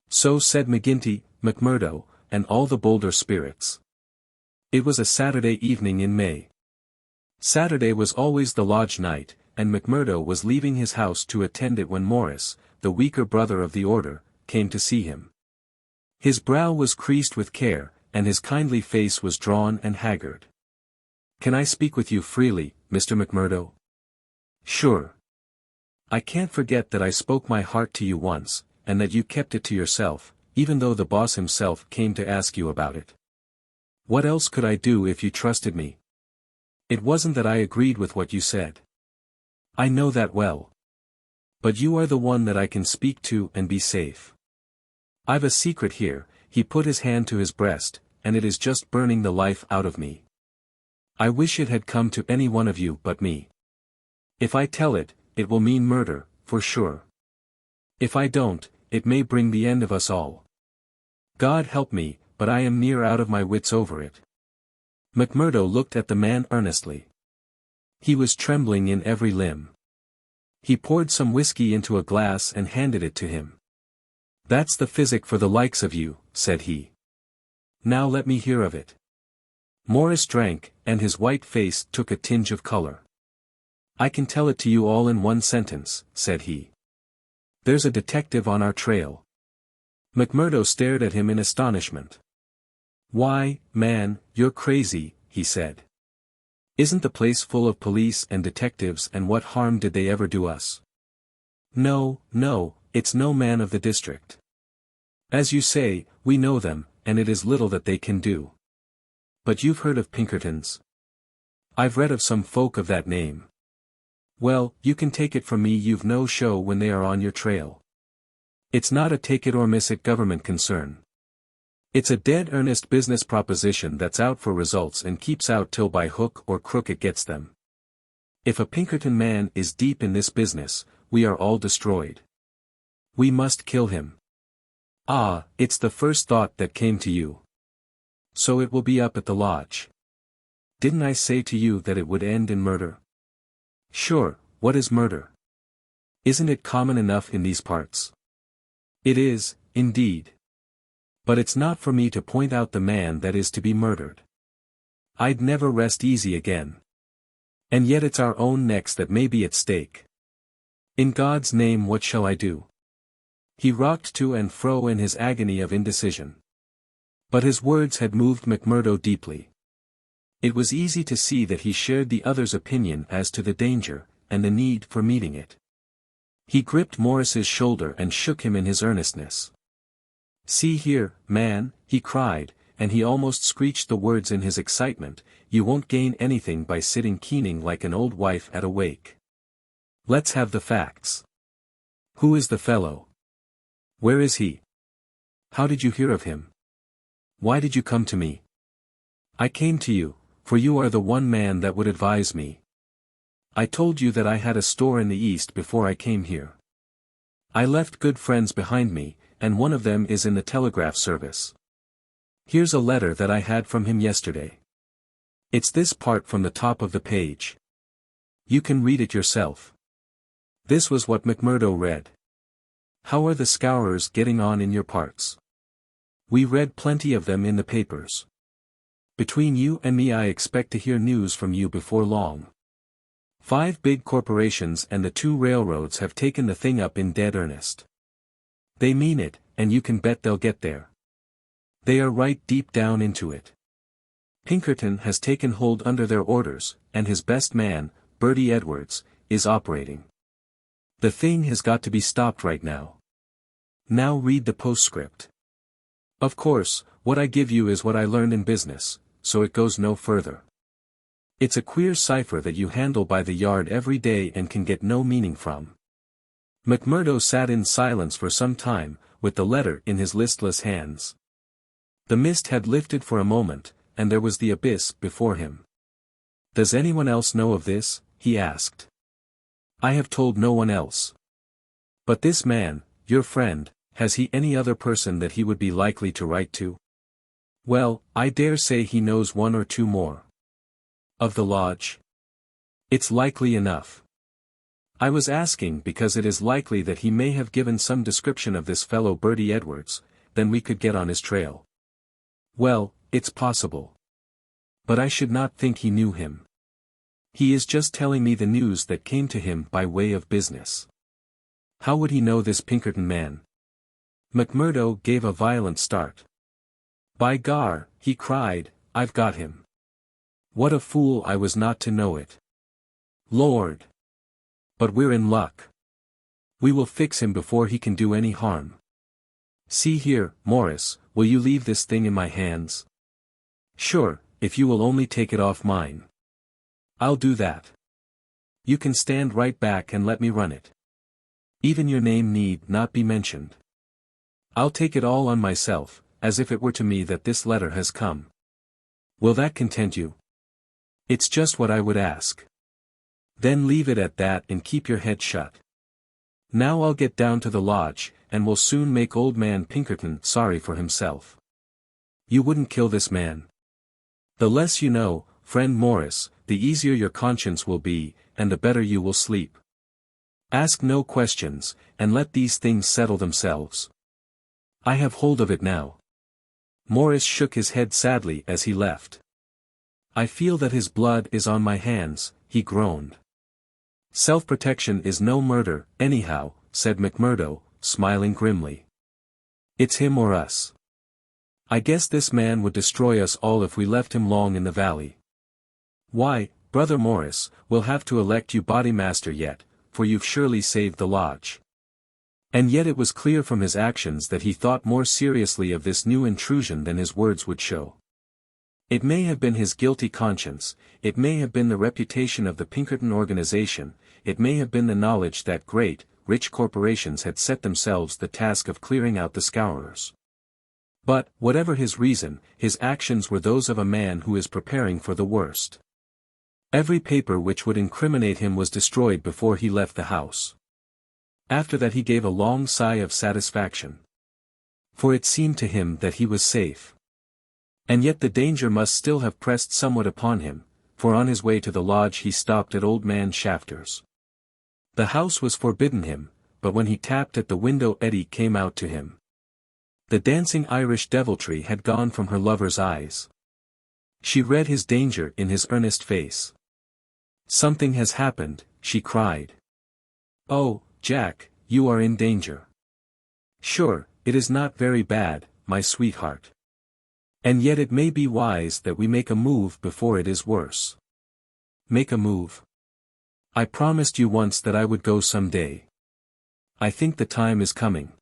So said McGinty, McMurdo, and all the bolder spirits. It was a Saturday evening in May. Saturday was always the lodge night, and McMurdo was leaving his house to attend it when Morris, the weaker brother of the order, came to see him. His brow was creased with care, and his kindly face was drawn and haggard. "Can I speak with you freely, Mr. McMurdo?" "Sure. I can't forget that I spoke my heart to you once, and that you kept it to yourself, even though the boss himself came to ask you about it. What else could I do if you trusted me? It wasn't that I agreed with what you said. I know that well. But you are the one that I can speak to and be safe. I've a secret here." He put his hand to his breast, "and it is just burning the life out of me. I wish it had come to any one of you but me. If I tell it, it will mean murder, for sure. If I don't, it may bring the end of us all. God help me, but I am near out of my wits over it. McMurdo looked at the man earnestly. He was trembling in every limb. He poured some whiskey into a glass and handed it to him. "That's the physic for the likes of you," said he. "Now let me hear of it." Morris drank, and his white face took a tinge of color. "I can tell it to you all in one sentence," said he. "There's a detective on our trail." McMurdo stared at him in astonishment. "Why, man, you're crazy," he said. "Isn't the place full of police and detectives, and what harm did they ever do us?" "No, no, it's no man of the district. As you say, we know them, and it is little that they can do. But you've heard of Pinkertons?" "I've read of some folk of that name." "Well, you can take it from me you've no show when they are on your trail. It's not a take-it-or-miss-it government concern. It's a dead earnest business proposition that's out for results and keeps out till by hook or crook it gets them. If a Pinkerton man is deep in this business, we are all destroyed. We must kill him." "Ah, it's the first thought that came to you. So it will be up at the lodge. Didn't I say to you that it would end in murder?" "Sure, what is murder? Isn't it common enough in these parts?" "It is, indeed. But it's not for me to point out the man that is to be murdered. I'd never rest easy again. And yet it's our own necks that may be at stake. In God's name, what shall I do?" He rocked to and fro in his agony of indecision. But his words had moved McMurdo deeply. It was easy to see that he shared the other's opinion as to the danger, and the need for meeting it. He gripped Morris's shoulder and shook him in his earnestness. "See here, man," he cried, and he almost screeched the words in his excitement, "you won't gain anything by sitting keening like an old wife at a wake. Let's have the facts. Who is the fellow? Where is he? How did you hear of him? Why did you come to me?" "I came to you, for you are the one man that would advise me. I told you that I had a store in the East before I came here. I left good friends behind me, and one of them is in the telegraph service. Here's a letter that I had from him yesterday. It's this part from the top of the page. You can read it yourself." This was what McMurdo read. "How are the Scowrers getting on in your parts? We read plenty of them in the papers. Between you and me I expect to hear news from you before long. 5 big corporations and the 2 railroads have taken the thing up in dead earnest. They mean it, and you can bet they'll get there. They are right deep down into it. Pinkerton has taken hold under their orders, and his best man, Birdy Edwards, is operating. The thing has got to be stopped right now. Now read the postscript. Of course, what I give you is what I learned in business, so it goes no further. It's a queer cipher that you handle by the yard every day and can get no meaning from." McMurdo sat in silence for some time, with the letter in his listless hands. The mist had lifted for a moment, and there was the abyss before him. "Does anyone else know of this?" he asked. "I have told no one else. But this man, your friend, has he any other person that he would be likely to write to?" "Well, I dare say he knows 1 or 2 more." "Of the lodge?" "It's likely enough. I was asking because it is likely that he may have given some description of this fellow Birdy Edwards, then we could get on his trail." "Well, it's possible. But I should not think he knew him. He is just telling me the news that came to him by way of business. How would he know this Pinkerton man?" McMurdo gave a violent start. "By gar," he cried, "I've got him. What a fool I was not to know it. Lord! But we're in luck. We will fix him before he can do any harm. See here, Morris, will you leave this thing in my hands?" "Sure, if you will only take it off mine." "I'll do that. You can stand right back and let me run it. Even your name need not be mentioned. I'll take it all on myself, as if it were to me that this letter has come. Will that content you?" "It's just what I would ask." "Then leave it at that and keep your head shut. Now I'll get down to the lodge, and we'll soon make old man Pinkerton sorry for himself." You wouldn't kill this man. The less you know, friend Morris, the easier your conscience will be, and the better you will sleep. Ask no questions, and let these things settle themselves. I have hold of it now. Morris shook his head sadly as he left. I feel that his blood is on my hands, he groaned. Self-protection is no murder, anyhow, said McMurdo, smiling grimly. It's him or us. I guess this man would destroy us all if we left him long in the valley. Why, Brother Morris, we'll have to elect you Bodymaster yet, for you've surely saved the lodge. And yet it was clear from his actions that he thought more seriously of this new intrusion than his words would show. It may have been his guilty conscience, it may have been the reputation of the Pinkerton organization, it may have been the knowledge that great, rich corporations had set themselves the task of clearing out the Scowrers. But, whatever his reason, his actions were those of a man who is preparing for the worst. Every paper which would incriminate him was destroyed before he left the house. After that he gave a long sigh of satisfaction. For it seemed to him that he was safe. And yet the danger must still have pressed somewhat upon him, for on his way to the lodge he stopped at old man Shafter's. The house was forbidden him, but when he tapped at the window Eddie came out to him. The dancing Irish deviltry had gone from her lover's eyes. She read his danger in his earnest face. Something has happened, she cried. Oh, Jack, you are in danger. Sure, it is not very bad, my sweetheart. And yet it may be wise that we make a move before it is worse. Make a move? I promised you once that I would go some day. I think the time is coming.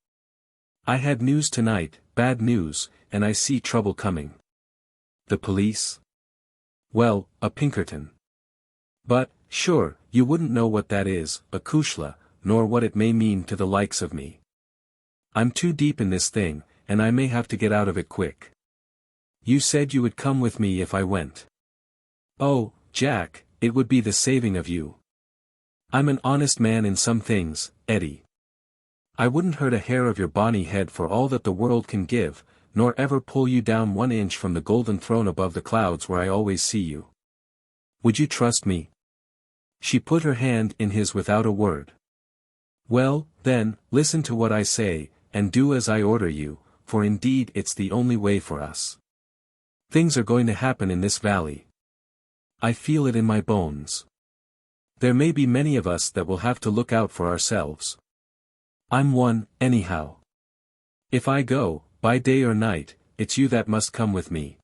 I had news tonight, bad news, and I see trouble coming. The police? Well, a Pinkerton. But, sure, you wouldn't know what that is, a Kushla, nor what it may mean to the likes of me. I'm too deep in this thing, and I may have to get out of it quick. You said you would come with me if I went. Oh, Jack, it would be the saving of you. I'm an honest man in some things, Eddie. I wouldn't hurt a hair of your bonny head for all that the world can give, nor ever pull you down 1 inch from the golden throne above the clouds where I always see you. Would you trust me? She put her hand in his without a word. Well, then, listen to what I say, and do as I order you, for indeed it's the only way for us. Things are going to happen in this valley. I feel it in my bones. There may be many of us that will have to look out for ourselves. I'm one, anyhow. If I go, by day or night, it's you that must come with me.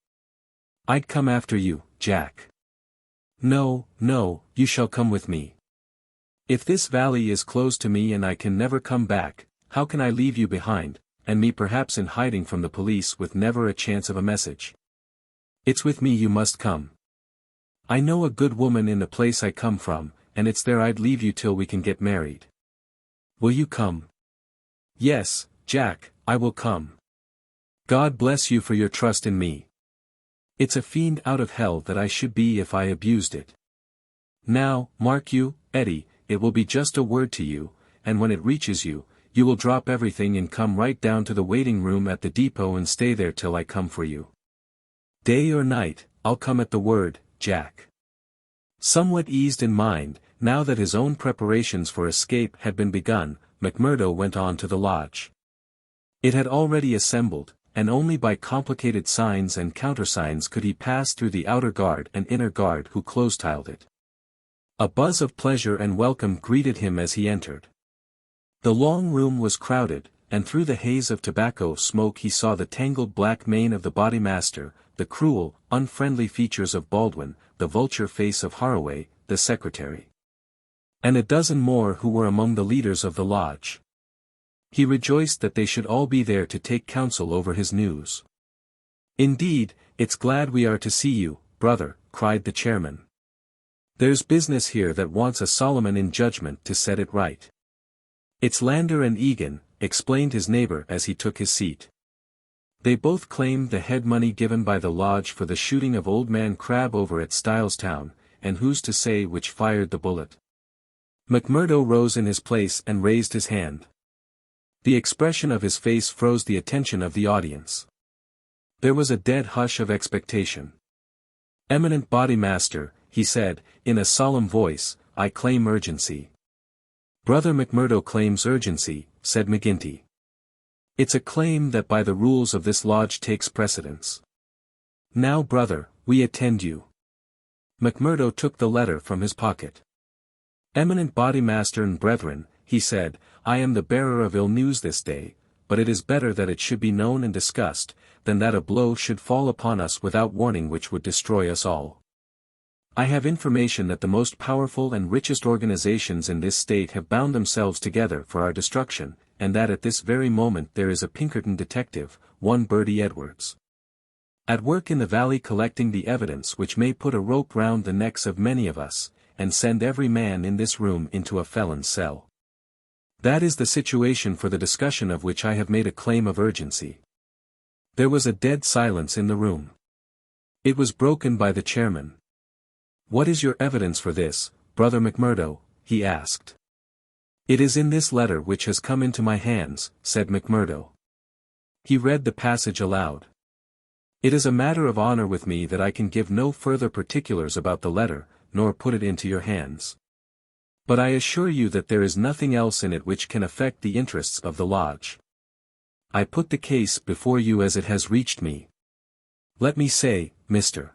I'd come after you, Jack. No, no, you shall come with me. If this valley is closed to me and I can never come back, how can I leave you behind, and me perhaps in hiding from the police with never a chance of a message? It's with me you must come. I know a good woman in the place I come from, and it's there I'd leave you till we can get married. Will you come? Yes, Jack, I will come. God bless you for your trust in me. It's a fiend out of hell that I should be if I abused it. Now, mark you, Eddie, it will be just a word to you, and when it reaches you, you will drop everything and come right down to the waiting room at the depot and stay there till I come for you. Day or night, I'll come at the word, Jack. Somewhat eased in mind, now that his own preparations for escape had been begun, McMurdo went on to the lodge. It had already assembled, and only by complicated signs and countersigns could he pass through the outer guard and inner guard who close-tiled it. A buzz of pleasure and welcome greeted him as he entered. The long room was crowded, and through the haze of tobacco smoke he saw the tangled black mane of the Bodymaster, the cruel, unfriendly features of Baldwin, the vulture face of Haraway, the secretary. And a dozen more who were among the leaders of the lodge. He rejoiced that they should all be there to take counsel over his news. Indeed, it's glad we are to see you, brother, cried the chairman. There's business here that wants a Solomon in judgment to set it right. It's Lander and Egan, explained his neighbor as he took his seat. They both claimed the head money given by the lodge for the shooting of old man Crabbe over at Stylestown, and who's to say which fired the bullet? McMurdo rose in his place and raised his hand. The expression of his face froze the attention of the audience. There was a dead hush of expectation. "Eminent Bodymaster," he said, in a solemn voice, "I claim urgency." "Brother McMurdo claims urgency," said McGinty. "It's a claim that by the rules of this lodge takes precedence. Now brother, we attend you." McMurdo took the letter from his pocket. "Eminent Bodymaster and brethren," he said, "I am the bearer of ill news this day, but it is better that it should be known and discussed, than that a blow should fall upon us without warning which would destroy us all. I have information that the most powerful and richest organizations in this state have bound themselves together for our destruction, and that at this very moment there is a Pinkerton detective, one Birdy Edwards, at work in the valley collecting the evidence which may put a rope round the necks of many of us, and send every man in this room into a felon's cell. That is the situation for the discussion of which I have made a claim of urgency." There was a dead silence in the room. It was broken by the chairman. "What is your evidence for this, Brother McMurdo?" he asked. "It is in this letter which has come into my hands," said McMurdo. He read the passage aloud. "It is a matter of honor with me that I can give no further particulars about the letter, nor put it into your hands. But I assure you that there is nothing else in it which can affect the interests of the lodge. I put the case before you as it has reached me. Let me say, Mr.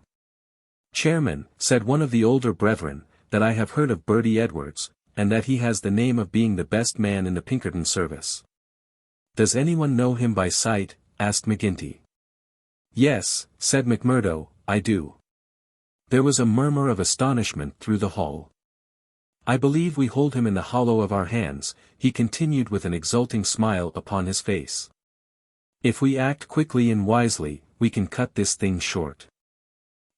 Chairman," said one of the older brethren, "that I have heard of Birdy Edwards, and that he has the name of being the best man in the Pinkerton service." "Does anyone know him by sight?" asked McGinty. "Yes," said McMurdo, "I do." There was a murmur of astonishment through the hall. "I believe we hold him in the hollow of our hands," he continued with an exulting smile upon his face. "If we act quickly and wisely, we can cut this thing short.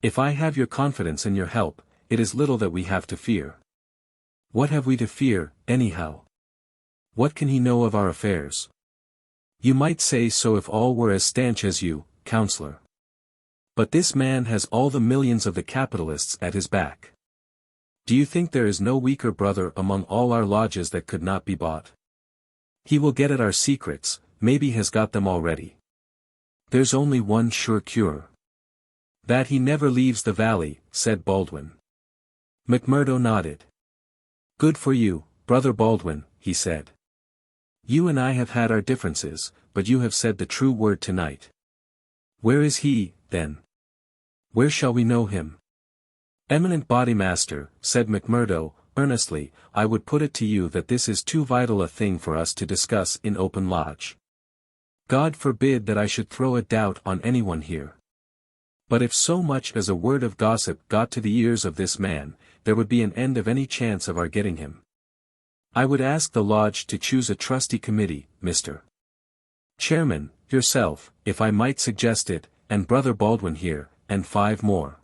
If I have your confidence and your help, it is little that we have to fear." "What have we to fear, anyhow? What can he know of our affairs?" "You might say so if all were as stanch as you, counselor. But this man has all the millions of the capitalists at his back. Do you think there is no weaker brother among all our lodges that could not be bought? He will get at our secrets, maybe has got them already. There's only one sure cure. That he never leaves the valley," said Baldwin. McMurdo nodded. "Good for you, Brother Baldwin," he said. "You and I have had our differences, but you have said the true word tonight. Where is he, then? Where shall we know him?" "Eminent Bodymaster," said McMurdo, earnestly, "I would put it to you that this is too vital a thing for us to discuss in open lodge. God forbid that I should throw a doubt on anyone here. But if so much as a word of gossip got to the ears of this man, there would be an end of any chance of our getting him. I would ask the lodge to choose a trusty committee, Mr. Chairman, yourself, if I might suggest it, and Brother Baldwin here, and 5 more.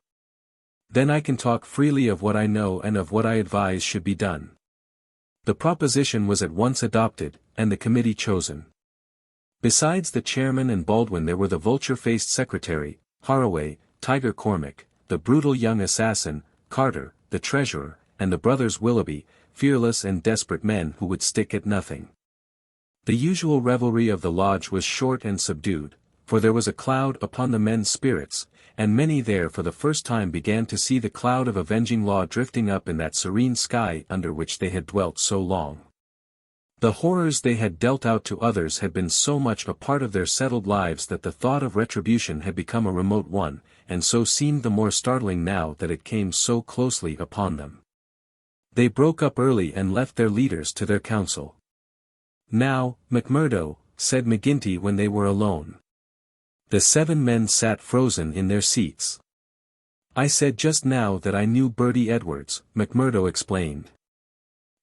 Then I can talk freely of what I know and of what I advise should be done." The proposition was at once adopted, and the committee chosen. Besides the chairman and Baldwin there were the vulture-faced secretary, Haraway, Tiger Cormac, the brutal young assassin, Carter, the treasurer, and the brothers Willoughby, fearless and desperate men who would stick at nothing. The usual revelry of the lodge was short and subdued, for there was a cloud upon the men's spirits, and many there for the first time began to see the cloud of avenging law drifting up in that serene sky under which they had dwelt so long. The horrors they had dealt out to others had been so much a part of their settled lives that the thought of retribution had become a remote one, and so seemed the more startling now that it came so closely upon them. They broke up early and left their leaders to their counsel. "Now, McMurdo," said McGinty when they were alone. The 7 men sat frozen in their seats. "I said just now that I knew Birdy Edwards," McMurdo explained.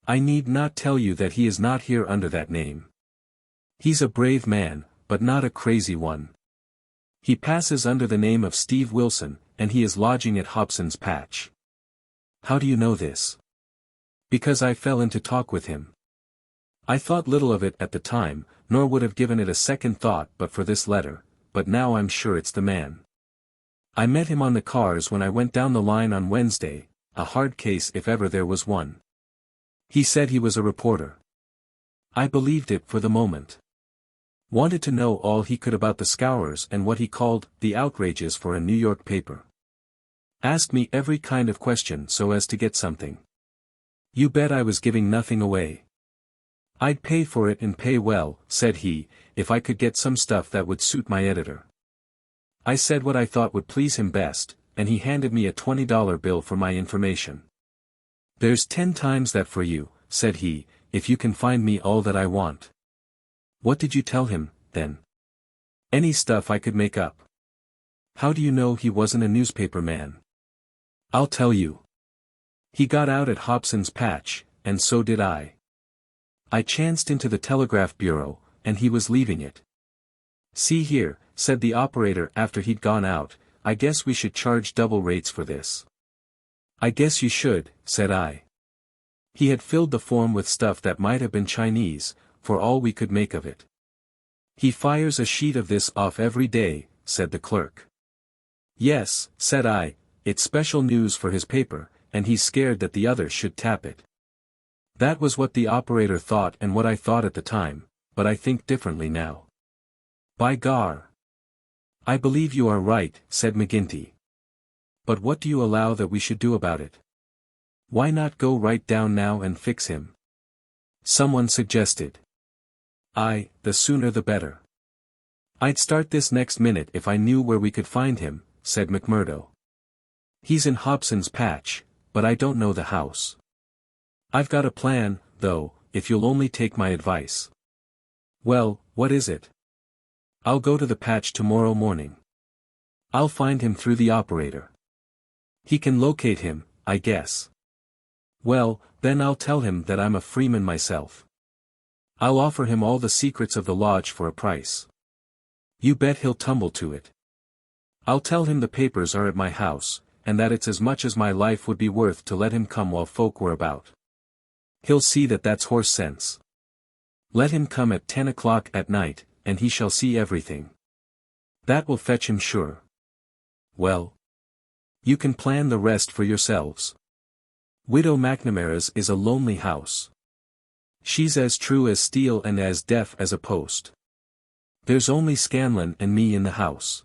"I need not tell you that he is not here under that name. He's a brave man, but not a crazy one. He passes under the name of Steve Wilson, and he is lodging at Hobson's Patch." "How do you know this?" "Because I fell into talk with him. I thought little of it at the time, nor would have given it a second thought but for this letter, but now I'm sure it's the man. I met him on the cars when I went down the line on Wednesday, a hard case if ever there was one. He said he was a reporter. I believed it for the moment. Wanted to know all he could about the Scowrers and what he called the outrages for a New York paper. Asked me every kind of question so as to get something. You bet I was giving nothing away. I'd pay for it and pay well, said he, if I could get some stuff that would suit my editor. I said what I thought would please him best, and he handed me a $20 bill for my information. There's 10 times that for you, said he, if you can find me all that I want. What did you tell him, then? Any stuff I could make up. How do you know he wasn't a newspaper man? I'll tell you. He got out at Hobson's Patch, and so did I. I chanced into the telegraph bureau, and he was leaving it. See here, said the operator after he'd gone out, I guess we should charge double rates for this. I guess you should, said I. He had filled the form with stuff that might have been Chinese, for all we could make of it. He fires a sheet of this off every day, said the clerk. Yes, said I, it's special news for his paper, and he's scared that the others should tap it. That was what the operator thought and what I thought at the time, but I think differently now. By gar! I believe you are right, said McGinty. But what do you allow that we should do about it? Why not go right down now and fix him? Someone suggested. The sooner the better. I'd start this next minute if I knew where we could find him, said McMurdo. He's in Hobson's Patch, but I don't know the house. I've got a plan, though, if you'll only take my advice. Well, what is it? I'll go to the patch tomorrow morning. I'll find him through the operator. He can locate him, I guess. Well, then I'll tell him that I'm a freeman myself. I'll offer him all the secrets of the lodge for a price. You bet he'll tumble to it. I'll tell him the papers are at my house, and that it's as much as my life would be worth to let him come while folk were about. He'll see that that's horse sense. Let him come at 10 o'clock at night, and he shall see everything. That will fetch him sure. Well, you can plan the rest for yourselves. Widow McNamara's is a lonely house. She's as true as steel and as deaf as a post. There's only Scanlon and me in the house.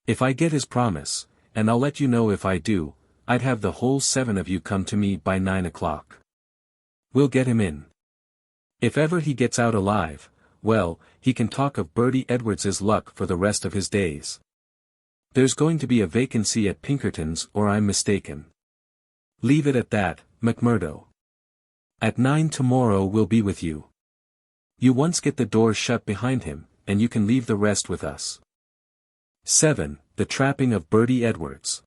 If I get his promise, and I'll let you know if I do, I'd have the whole 7 of you come to me by 9 o'clock. We'll get him in. If ever he gets out alive, well, he can talk of Bertie Edwards's luck for the rest of his days. There's going to be a vacancy at Pinkerton's or I'm mistaken. Leave it at that, McMurdo. At 9 tomorrow we'll be with you. You once get the door shut behind him, and you can leave the rest with us. 7. The Trapping of Bertie Edwards.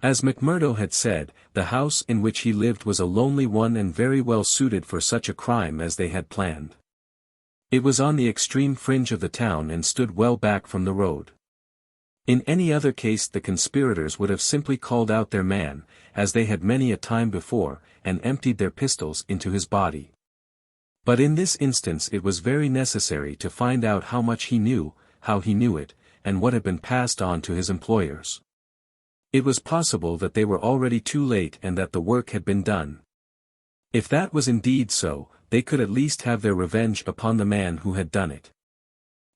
As McMurdo had said, the house in which he lived was a lonely one and very well suited for such a crime as they had planned. It was on the extreme fringe of the town and stood well back from the road. In any other case the conspirators would have simply called out their man, as they had many a time before, and emptied their pistols into his body. But in this instance it was very necessary to find out how much he knew, how he knew it, and what had been passed on to his employers. It was possible that they were already too late and that the work had been done. If that was indeed so, they could at least have their revenge upon the man who had done it.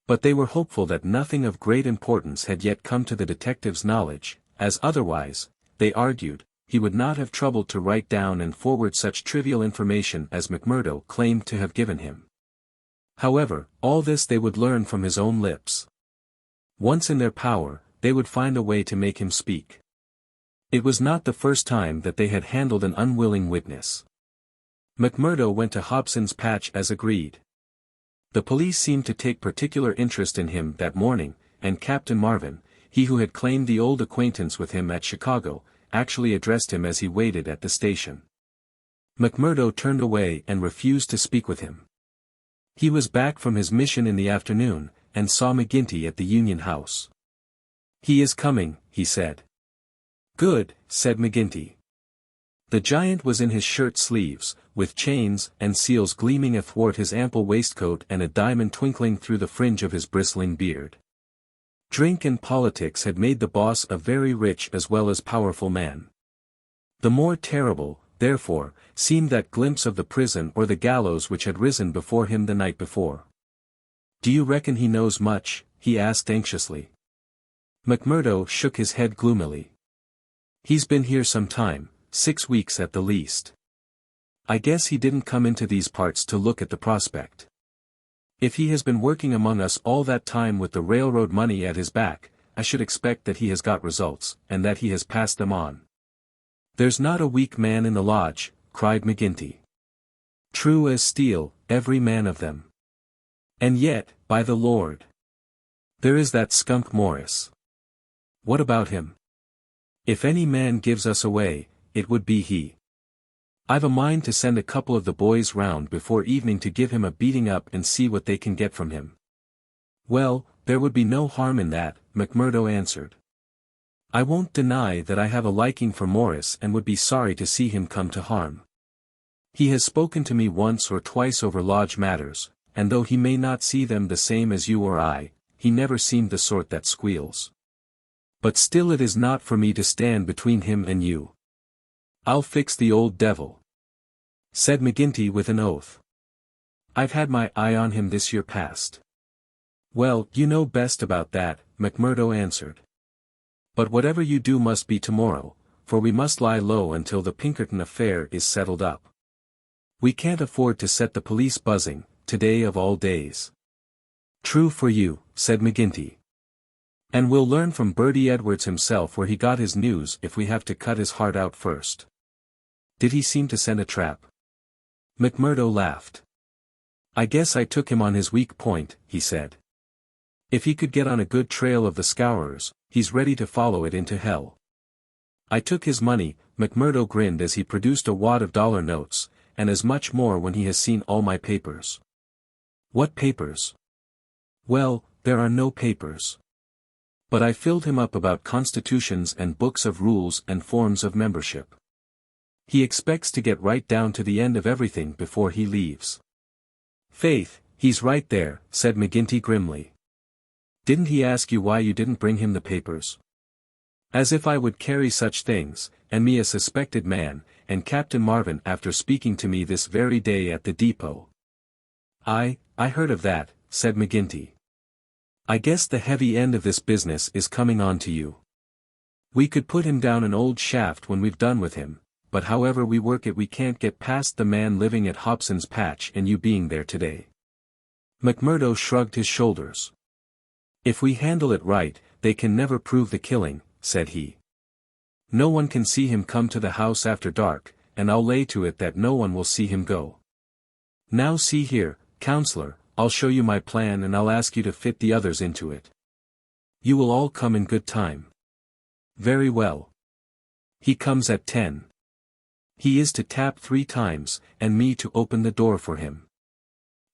But they were hopeful that nothing of great importance had yet come to the detective's knowledge, as otherwise, they argued, he would not have troubled to write down and forward such trivial information as McMurdo claimed to have given him. However, all this they would learn from his own lips. Once in their power, they would find a way to make him speak. It was not the first time that they had handled an unwilling witness. McMurdo went to Hobson's Patch as agreed. The police seemed to take particular interest in him that morning, and Captain Marvin, he who had claimed the old acquaintance with him at Chicago, actually addressed him as he waited at the station. McMurdo turned away and refused to speak with him. He was back from his mission in the afternoon, and saw McGinty at the Union House. "He is coming," he said. "Good," said McGinty. The giant was in his shirt sleeves, with chains and seals gleaming athwart his ample waistcoat and a diamond twinkling through the fringe of his bristling beard. Drink and politics had made the boss a very rich as well as powerful man. The more terrible, therefore, seemed that glimpse of the prison or the gallows which had risen before him the night before. Do you reckon he knows much? He asked anxiously. McMurdo shook his head gloomily. He's been here some time, 6 weeks at the least. I guess he didn't come into these parts to look at the prospect. If he has been working among us all that time with the railroad money at his back, I should expect that he has got results, and that he has passed them on. There's not a weak man in the lodge, cried McGinty. True as steel, every man of them. And yet, by the Lord! There is that skunk Morris. What about him? If any man gives us away, it would be he. I've a mind to send a couple of the boys round before evening to give him a beating up and see what they can get from him. Well, there would be no harm in that, McMurdo answered. I won't deny that I have a liking for Morris and would be sorry to see him come to harm. He has spoken to me once or twice over lodge matters, and though he may not see them the same as you or I, he never seemed the sort that squeals. But still it is not for me to stand between him and you. I'll fix the old devil, said McGinty with an oath. I've had my eye on him this year past. Well, you know best about that, McMurdo answered. But whatever you do must be tomorrow, for we must lie low until the Pinkerton affair is settled up. We can't afford to set the police buzzing, today of all days. True for you, said McGinty. And we'll learn from Birdy Edwards himself where he got his news if we have to cut his heart out first. Did he seem to scent a trap? McMurdo laughed. I guess I took him on his weak point, he said. If he could get on a good trail of the Scowrers, he's ready to follow it into hell. I took his money, McMurdo grinned as he produced a wad of dollar notes, and as much more when he has seen all my papers. What papers? Well, there are no papers. But I filled him up about constitutions and books of rules and forms of membership. He expects to get right down to the end of everything before he leaves. Faith, he's right there, said McGinty grimly. Didn't he ask you why you didn't bring him the papers? As if I would carry such things, and me a suspected man, and Captain Marvin after speaking to me this very day at the depot. I heard of that, said McGinty. I guess the heavy end of this business is coming on to you. We could put him down an old shaft when we've done with him, but however we work it we can't get past the man living at Hobson's Patch and you being there today. McMurdo shrugged his shoulders. If we handle it right, they can never prove the killing, said he. No one can see him come to the house after dark, and I'll lay to it that no one will see him go. Now see here, counselor, I'll show you my plan and I'll ask you to fit the others into it. You will all come in good time. Very well. He comes at 10. He is to tap 3 times, and me to open the door for him.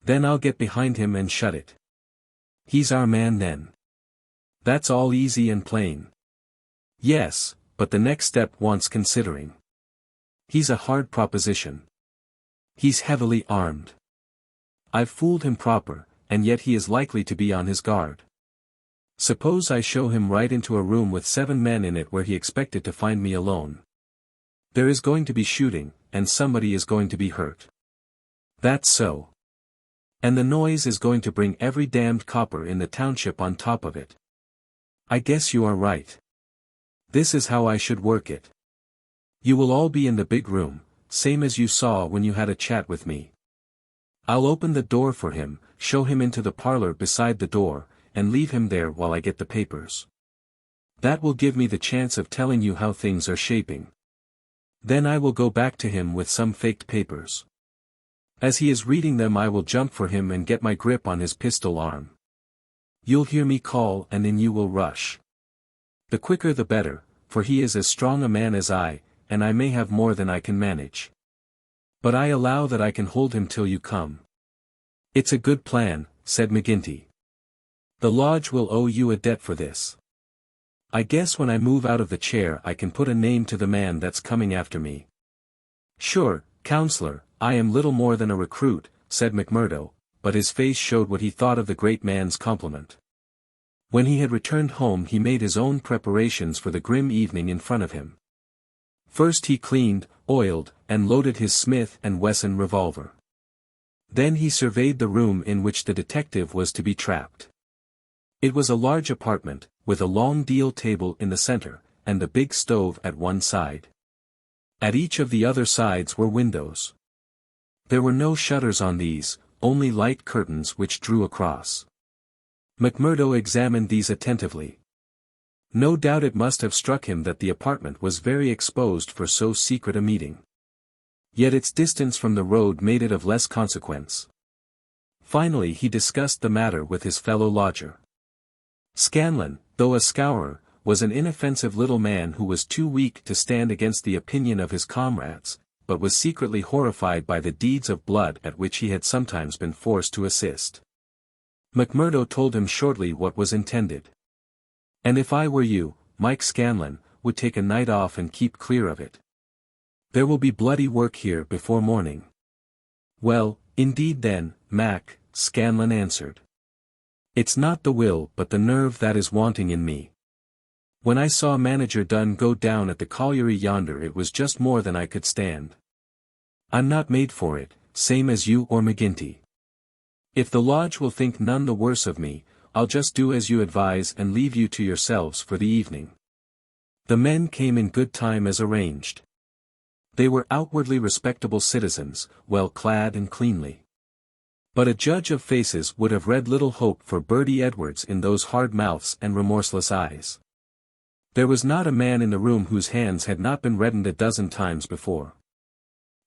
Then I'll get behind him and shut it. He's our man then. That's all easy and plain. Yes, but the next step wants considering. He's a hard proposition. He's heavily armed. I've fooled him proper, and yet he is likely to be on his guard. Suppose I show him right into a room with 7 men in it where he expected to find me alone. There is going to be shooting, and somebody is going to be hurt. That's so. And the noise is going to bring every damned copper in the township on top of it. I guess you are right. This is how I should work it. You will all be in the big room, same as you saw when you had a chat with me. I'll open the door for him, show him into the parlor beside the door, and leave him there while I get the papers. That will give me the chance of telling you how things are shaping. Then I will go back to him with some faked papers. As he is reading them I will jump for him and get my grip on his pistol arm. You'll hear me call and then you will rush. The quicker the better, for he is as strong a man as I, and I may have more than I can manage. But I allow that I can hold him till you come. It's a good plan, said McGinty. The lodge will owe you a debt for this. I guess when I move out of the chair I can put a name to the man that's coming after me. Sure, counselor, I am little more than a recruit, said McMurdo, but his face showed what he thought of the great man's compliment. When he had returned home he made his own preparations for the grim evening in front of him. First he cleaned, oiled, and loaded his Smith & Wesson revolver. Then he surveyed the room in which the detective was to be trapped. It was a large apartment, with a long deal table in the center, and a big stove at one side. At each of the other sides were windows. There were no shutters on these, only light curtains which drew across. McMurdo examined these attentively. No doubt it must have struck him that the apartment was very exposed for so secret a meeting. Yet its distance from the road made it of less consequence. Finally he discussed the matter with his fellow lodger. Scanlan, though a Scowrer, was an inoffensive little man who was too weak to stand against the opinion of his comrades, but was secretly horrified by the deeds of blood at which he had sometimes been forced to assist. McMurdo told him shortly what was intended. "And if I were you, Mike Scanlan, would take a night off and keep clear of it. There will be bloody work here before morning." "Well, indeed then, Mac," Scanlan answered. "It's not the will but the nerve that is wanting in me. When I saw Manager Dunn go down at the colliery yonder it was just more than I could stand. I'm not made for it, same as you or McGinty. If the lodge will think none the worse of me, I'll just do as you advise and leave you to yourselves for the evening." The men came in good time as arranged. They were outwardly respectable citizens, well clad and cleanly. But a judge of faces would have read little hope for Birdy Edwards in those hard mouths and remorseless eyes. There was not a man in the room whose hands had not been reddened a dozen times before.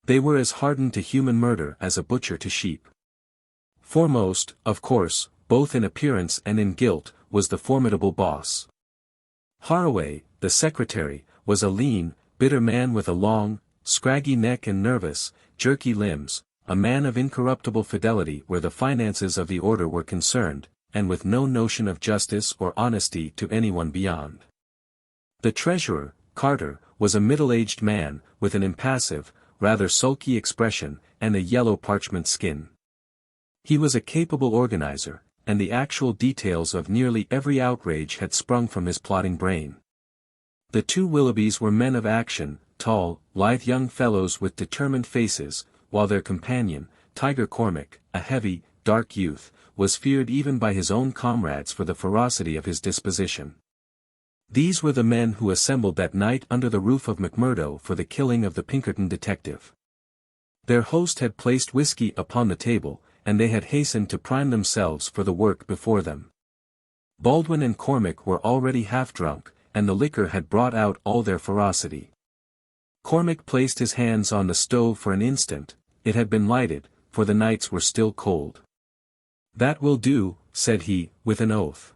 They were as hardened to human murder as a butcher to sheep. Foremost, of course, both in appearance and in guilt, was the formidable boss. Haraway, the secretary, was a lean, bitter man with a long, scraggy neck and nervous, jerky limbs, a man of incorruptible fidelity where the finances of the order were concerned, and with no notion of justice or honesty to anyone beyond. The treasurer, Carter, was a middle-aged man, with an impassive, rather sulky expression, and a yellow parchment skin. He was a capable organizer, and the actual details of nearly every outrage had sprung from his plotting brain. The two Willoughbys were men of action, tall, lithe young fellows with determined faces, while their companion, Tiger Cormac, a heavy, dark youth, was feared even by his own comrades for the ferocity of his disposition. These were the men who assembled that night under the roof of McMurdo for the killing of the Pinkerton detective. Their host had placed whiskey upon the table, and they had hastened to prime themselves for the work before them. Baldwin and Cormac were already half drunk, and the liquor had brought out all their ferocity. Cormac placed his hands on the stove for an instant. It had been lighted, for the nights were still cold. "That will do," said he, with an oath.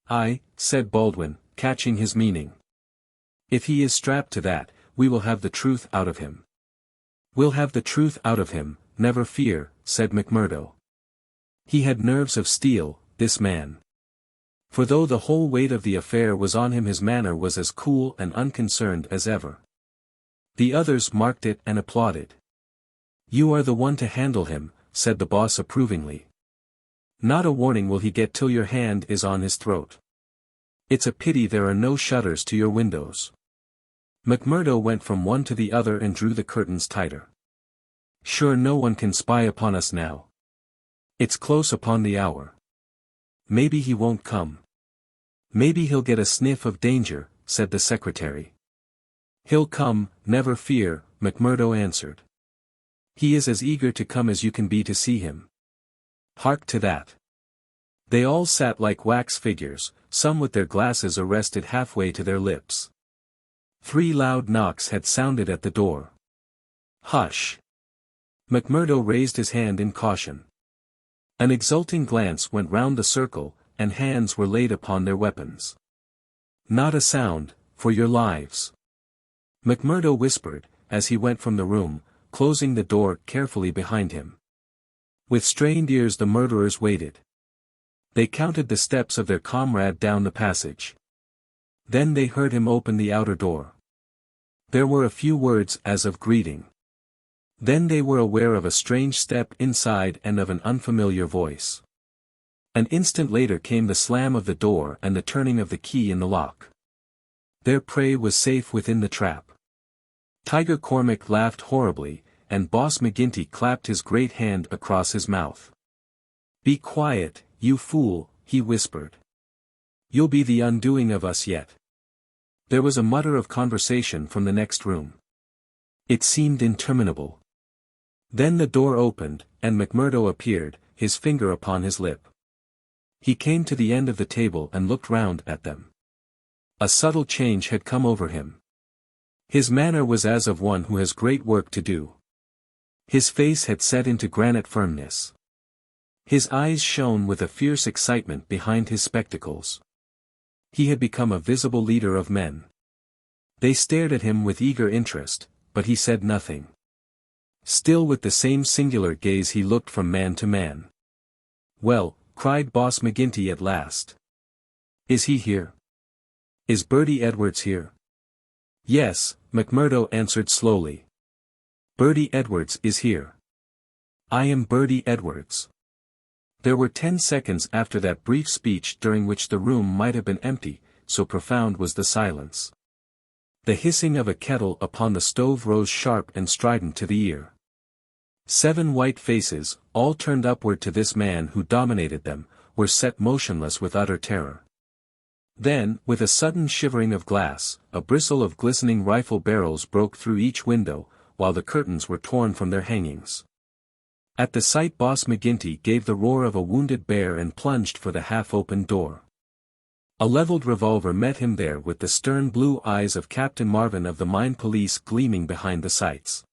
"Aye," said Baldwin, catching his meaning. "If he is strapped to that, we will have the truth out of him." "We'll have the truth out of him, never fear," said McMurdo. He had nerves of steel, this man. For though the whole weight of the affair was on him his manner was as cool and unconcerned as ever. The others marked it and applauded. "You are the one to handle him," said the boss approvingly. "Not a warning will he get till your hand is on his throat. It's a pity there are no shutters to your windows." McMurdo went from one to the other and drew the curtains tighter. "Sure no one can spy upon us now. It's close upon the hour. Maybe he won't come. Maybe he'll get a sniff of danger," said the secretary. "He'll come, never fear," McMurdo answered. "He is as eager to come as you can be to see him." "Hark to that." They all sat like wax figures, some with their glasses arrested halfway to their lips. 3 loud knocks had sounded at the door. "Hush!" McMurdo raised his hand in caution. An exulting glance went round the circle, and hands were laid upon their weapons. "Not a sound, for your lives," McMurdo whispered, as he went from the room, closing the door carefully behind him. With strained ears the murderers waited. They counted the steps of their comrade down the passage. Then they heard him open the outer door. There were a few words as of greeting. Then they were aware of a strange step inside and of an unfamiliar voice. An instant later came the slam of the door and the turning of the key in the lock. Their prey was safe within the trap. Tiger Cormac laughed horribly, and Boss McGinty clapped his great hand across his mouth. "Be quiet, you fool," he whispered. "You'll be the undoing of us yet." There was a mutter of conversation from the next room. It seemed interminable. Then the door opened, and McMurdo appeared, his finger upon his lip. He came to the end of the table and looked round at them. A subtle change had come over him. His manner was as of one who has great work to do. His face had set into granite firmness. His eyes shone with a fierce excitement behind his spectacles. He had become a visible leader of men. They stared at him with eager interest, but he said nothing. Still with the same singular gaze he looked from man to man. "Well," cried Boss McGinty at last. "Is he here? Is Birdy Edwards here?" "Yes," McMurdo answered slowly. "Birdy Edwards is here. I am Birdy Edwards." There were 10 seconds after that brief speech during which the room might have been empty, so profound was the silence. The hissing of a kettle upon the stove rose sharp and strident to the ear. 7 white faces, all turned upward to this man who dominated them, were set motionless with utter terror. Then, with a sudden shivering of glass, a bristle of glistening rifle barrels broke through each window, while the curtains were torn from their hangings. At the sight Boss McGinty gave the roar of a wounded bear and plunged for the half-opened door. A leveled revolver met him there with the stern blue eyes of Captain Marvin of the Mine Police gleaming behind the sights.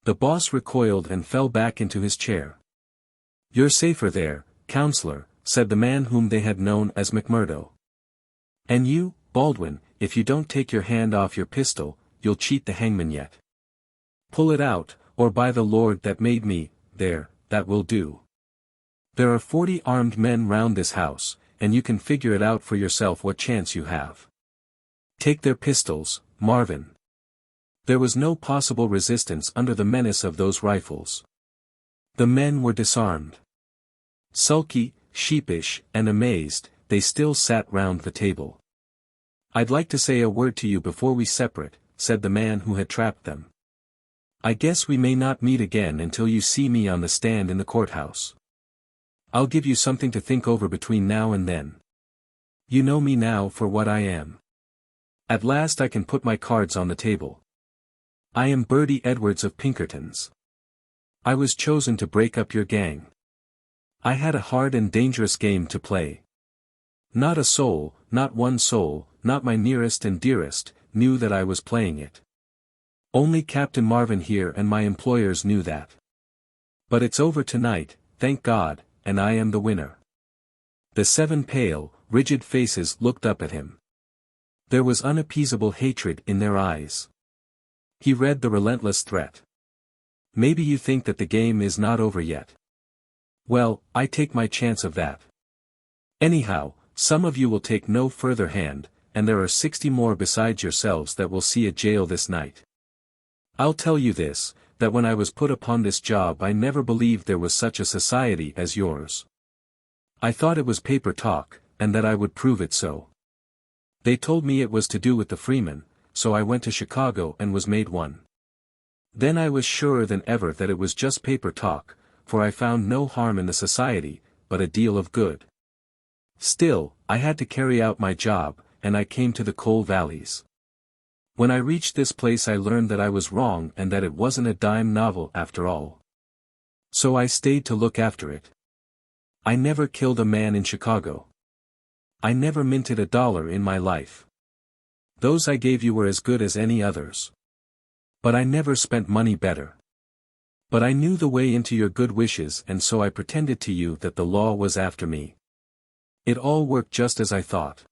The boss recoiled and fell back into his chair. "You're safer there, counselor," said the man whom they had known as McMurdo. "And you, Baldwin, if you don't take your hand off your pistol, you'll cheat the hangman yet. Pull it out, or by the Lord that made me, there, that will do. There are 40 armed men round this house, and you can figure it out for yourself what chance you have. Take their pistols, Marvin." There was no possible resistance under the menace of those rifles. The men were disarmed. Sulky, sheepish, and amazed, they still sat round the table. "I'd like to say a word to you before we separate," said the man who had trapped them. "I guess we may not meet again until you see me on the stand in the courthouse. I'll give you something to think over between now and then. You know me now for what I am. At last I can put my cards on the table. I am Birdy Edwards of Pinkerton's. I was chosen to break up your gang. I had a hard and dangerous game to play. Not a soul, not one soul, not my nearest and dearest, knew that I was playing it. Only Captain Marvin here and my employers knew that. But it's over tonight, thank God, and I am the winner." The 7 pale, rigid faces looked up at him. There was unappeasable hatred in their eyes. He read the relentless threat. "Maybe you think that the game is not over yet. Well, I take my chance of that. Anyhow, some of you will take no further hand, and there are 60 more besides yourselves that will see a jail this night. I'll tell you this, that when I was put upon this job I never believed there was such a society as yours. I thought it was paper talk, and that I would prove it so. They told me it was to do with the freemen, so I went to Chicago and was made one. Then I was surer than ever that it was just paper talk, for I found no harm in the society, but a deal of good. Still, I had to carry out my job, and I came to the coal valleys. When I reached this place I learned that I was wrong and that it wasn't a dime novel after all. So I stayed to look after it. I never killed a man in Chicago. I never minted $1 in my life. Those I gave you were as good as any others. But I never spent money better. But I knew the way into your good wishes and so I pretended to you that the law was after me. It all worked just as I thought.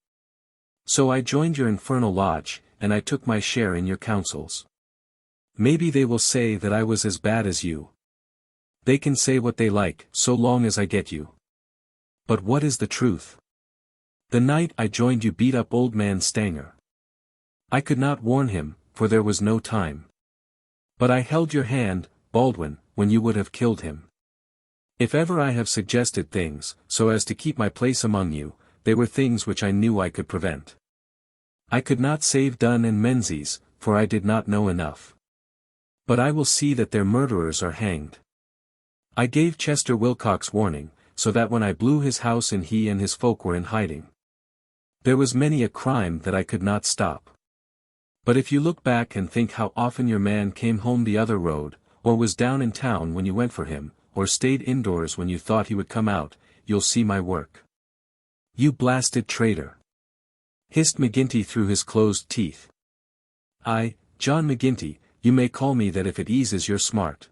So I joined your infernal lodge, and I took my share in your councils. Maybe they will say that I was as bad as you. They can say what they like, so long as I get you. But what is the truth? The night I joined you beat up old man Stanger. I could not warn him, for there was no time. But I held your hand, Baldwin, when you would have killed him. If ever I have suggested things, so as to keep my place among you, they were things which I knew I could prevent. I could not save Dunn and Menzies, for I did not know enough. But I will see that their murderers are hanged. I gave Chester Wilcox warning, so that when I blew his house in he and his folk were in hiding. There was many a crime that I could not stop. But if you look back and think how often your man came home the other road, or was down in town when you went for him, or stayed indoors when you thought he would come out, you'll see my work. You blasted traitor! Hissed McGinty through his closed teeth. I, John McGinty, you may call me that if it eases your smart.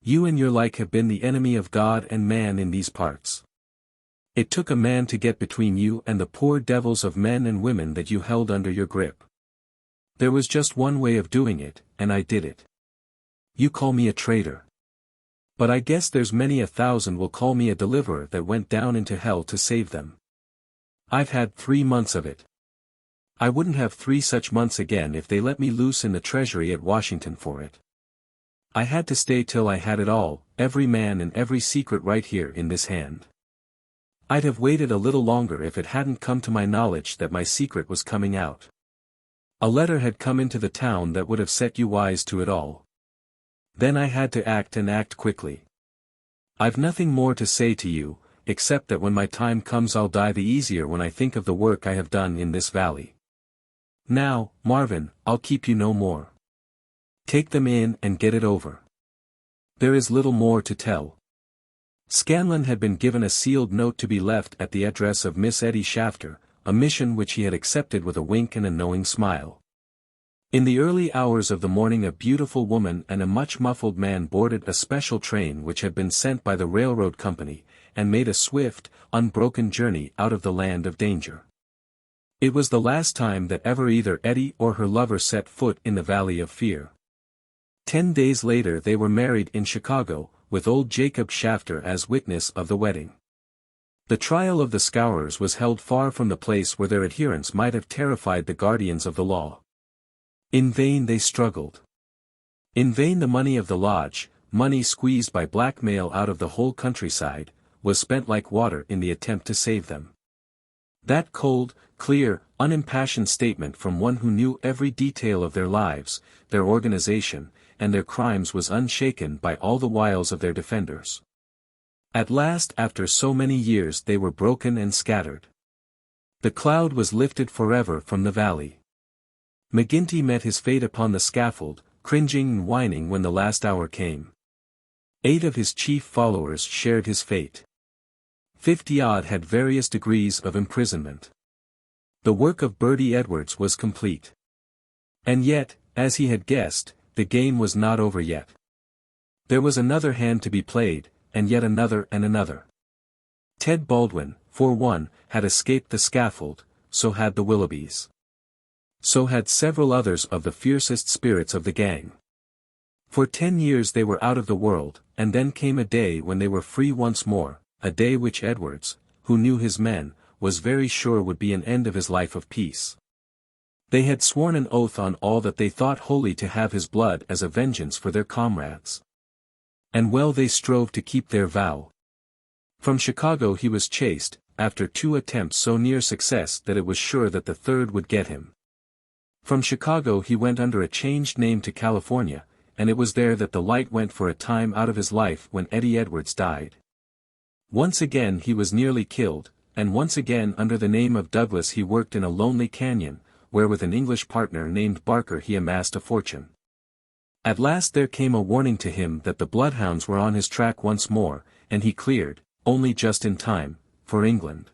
You and your like have been the enemy of God and man in these parts. It took a man to get between you and the poor devils of men and women that you held under your grip. There was just one way of doing it, and I did it. You call me a traitor. But I guess there's many a thousand will call me a deliverer that went down into hell to save them. I've had 3 months of it. I wouldn't have 3 such months again if they let me loose in the treasury at Washington for it. I had to stay till I had it all, every man and every secret right here in this hand. I'd have waited a little longer if it hadn't come to my knowledge that my secret was coming out. A letter had come into the town that would have set you wise to it all. Then I had to act and act quickly. I've nothing more to say to you, except that when my time comes I'll die the easier when I think of the work I have done in this valley. Now, Marvin, I'll keep you no more. Take them in and get it over. There is little more to tell. Scanlon had been given a sealed note to be left at the address of Miss Etty Shafter, a mission which he had accepted with a wink and a knowing smile. In the early hours of the morning a beautiful woman and a much muffled man boarded a special train which had been sent by the railroad company, and made a swift, unbroken journey out of the land of danger. It was the last time that ever either Etty or her lover set foot in the Valley of Fear. 10 days later they were married in Chicago, with old Jacob Shafter as witness of the wedding. The trial of the Scowrers was held far from the place where their adherents might have terrified the guardians of the law. In vain they struggled. In vain the money of the lodge, money squeezed by blackmail out of the whole countryside, was spent like water in the attempt to save them. That cold, clear, unimpassioned statement from one who knew every detail of their lives, their organization, and their crimes was unshaken by all the wiles of their defenders. At last after so many years they were broken and scattered. The cloud was lifted forever from the valley. McGinty met his fate upon the scaffold, cringing and whining when the last hour came. 8 of his chief followers shared his fate. 50-odd had various degrees of imprisonment. The work of Birdy Edwards was complete. And yet, as he had guessed, the game was not over yet. There was another hand to be played, and yet another and another. Ted Baldwin, for one, had escaped the scaffold, so had the Willoughbys. So had several others of the fiercest spirits of the gang. For 10 years they were out of the world, and then came a day when they were free once more, a day which Edwards, who knew his men, was very sure would be an end of his life of peace. They had sworn an oath on all that they thought holy to have his blood as a vengeance for their comrades. And well they strove to keep their vow. From Chicago he was chased, after 2 attempts so near success that it was sure that the third would get him. From Chicago he went under a changed name to California, and it was there that the light went for a time out of his life when Eddie Edwards died. Once again he was nearly killed, and once again under the name of Douglas he worked in a lonely canyon, where with an English partner named Barker he amassed a fortune. At last there came a warning to him that the bloodhounds were on his track once more, and he cleared, only just in time, for England.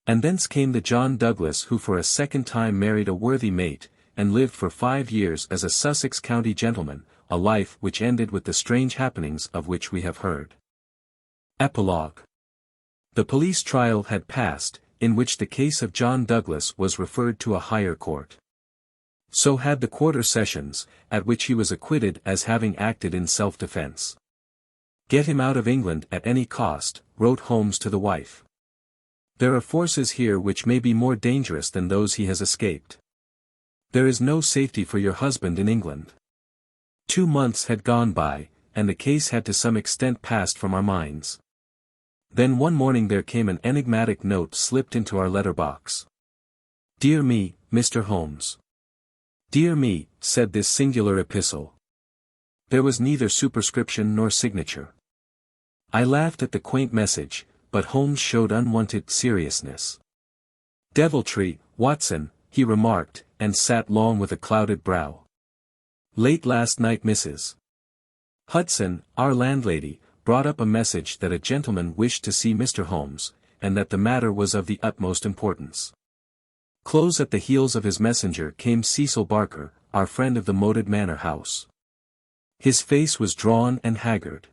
And thence came the John Douglas who for a second time married a worthy mate, and lived for 5 years as a Sussex county gentleman, a life which ended with the strange happenings of which we have heard. Epilogue. The police trial had passed, in which the case of John Douglas was referred to a higher court. So had the quarter sessions, at which he was acquitted as having acted in self-defense. Get him out of England at any cost, wrote Holmes to the wife. There are forces here which may be more dangerous than those he has escaped. There is no safety for your husband in England. 2 months had gone by, and the case had to some extent passed from our minds. Then one morning there came an enigmatic note slipped into our letter box. Dear me, Mr. Holmes. Dear me, said this singular epistle. There was neither superscription nor signature. I laughed at the quaint message, but Holmes showed unwonted seriousness. "Deviltry, Watson," he remarked, and sat long with a clouded brow. "Late last night Mrs. Hudson, our landlady, brought up a message that a gentleman wished to see Mr. Holmes, and that the matter was of the utmost importance." Close at the heels of his messenger came Cecil Barker, our friend of the moated manor house. His face was drawn and haggard.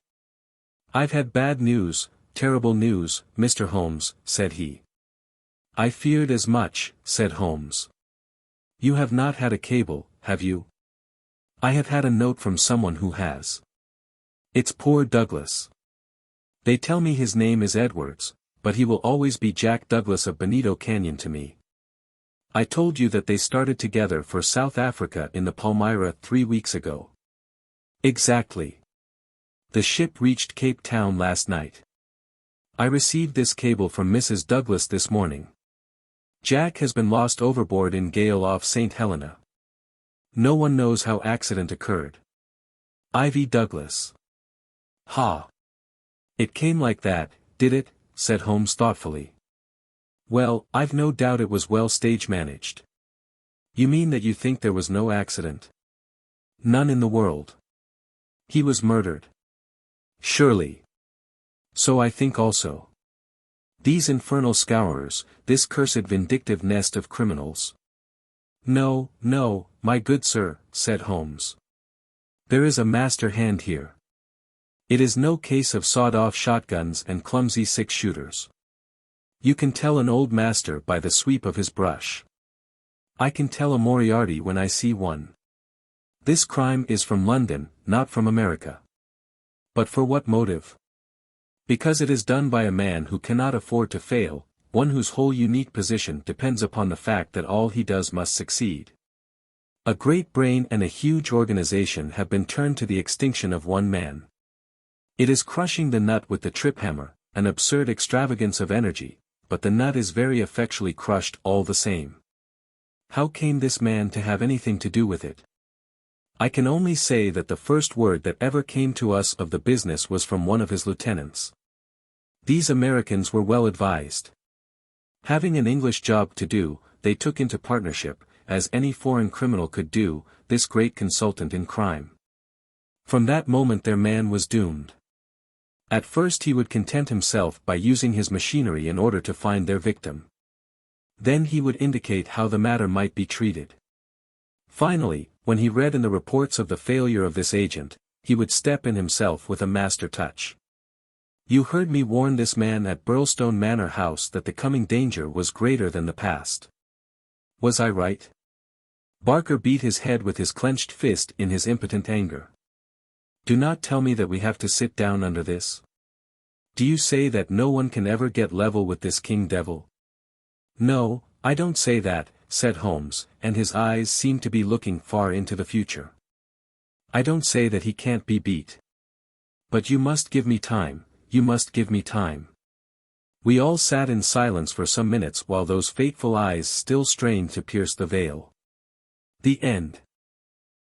"I've had bad news, terrible news, Mr. Holmes," said he. "I feared as much," said Holmes. "You have not had a cable, have you?" "I have had a note from someone who has. It's poor Douglas. They tell me his name is Edwards, but he will always be Jack Douglas of Bonito Canyon to me. I told you that they started together for South Africa in the Palmyra 3 weeks ago." "Exactly. The ship reached Cape Town last night. I received this cable from Mrs. Douglas this morning. Jack has been lost overboard in gale off St. Helena. No one knows how accident occurred. Ivy Douglas." "Ha! It came like that, did it?" said Holmes thoughtfully. "Well, I've no doubt it was well stage managed." "You mean that you think there was no accident?" "None in the world. He was murdered." "Surely. So I think also. These infernal Scowrers, this cursed vindictive nest of criminals." "No, no, my good sir," said Holmes. "There is a master hand here. It is no case of sawed-off shotguns and clumsy six-shooters. You can tell an old master by the sweep of his brush. I can tell a Moriarty when I see one. This crime is from London, not from America. But for what motive? Because it is done by a man who cannot afford to fail, one whose whole unique position depends upon the fact that all he does must succeed. A great brain and a huge organization have been turned to the extinction of one man. It is crushing the nut with the trip hammer, an absurd extravagance of energy, but the nut is very effectually crushed all the same. How came this man to have anything to do with it? I can only say that the first word that ever came to us of the business was from one of his lieutenants. These Americans were well advised. Having an English job to do, they took into partnership, as any foreign criminal could do, this great consultant in crime. From that moment their man was doomed. At first he would content himself by using his machinery in order to find their victim. Then he would indicate how the matter might be treated. Finally, when he read in the reports of the failure of this agent, he would step in himself with a master touch. You heard me warn this man at Birlstone Manor house that the coming danger was greater than the past. Was I right?" Barker beat his head with his clenched fist in his impotent anger. "Do not tell me that we have to sit down under this. Do you say that no one can ever get level with this king devil?" "No, I don't say that," said Holmes, and his eyes seemed to be looking far into the future. "I don't say that he can't be beat. But you must give me time, you must give me time." We all sat in silence for some minutes while those fateful eyes still strained to pierce the veil. The end.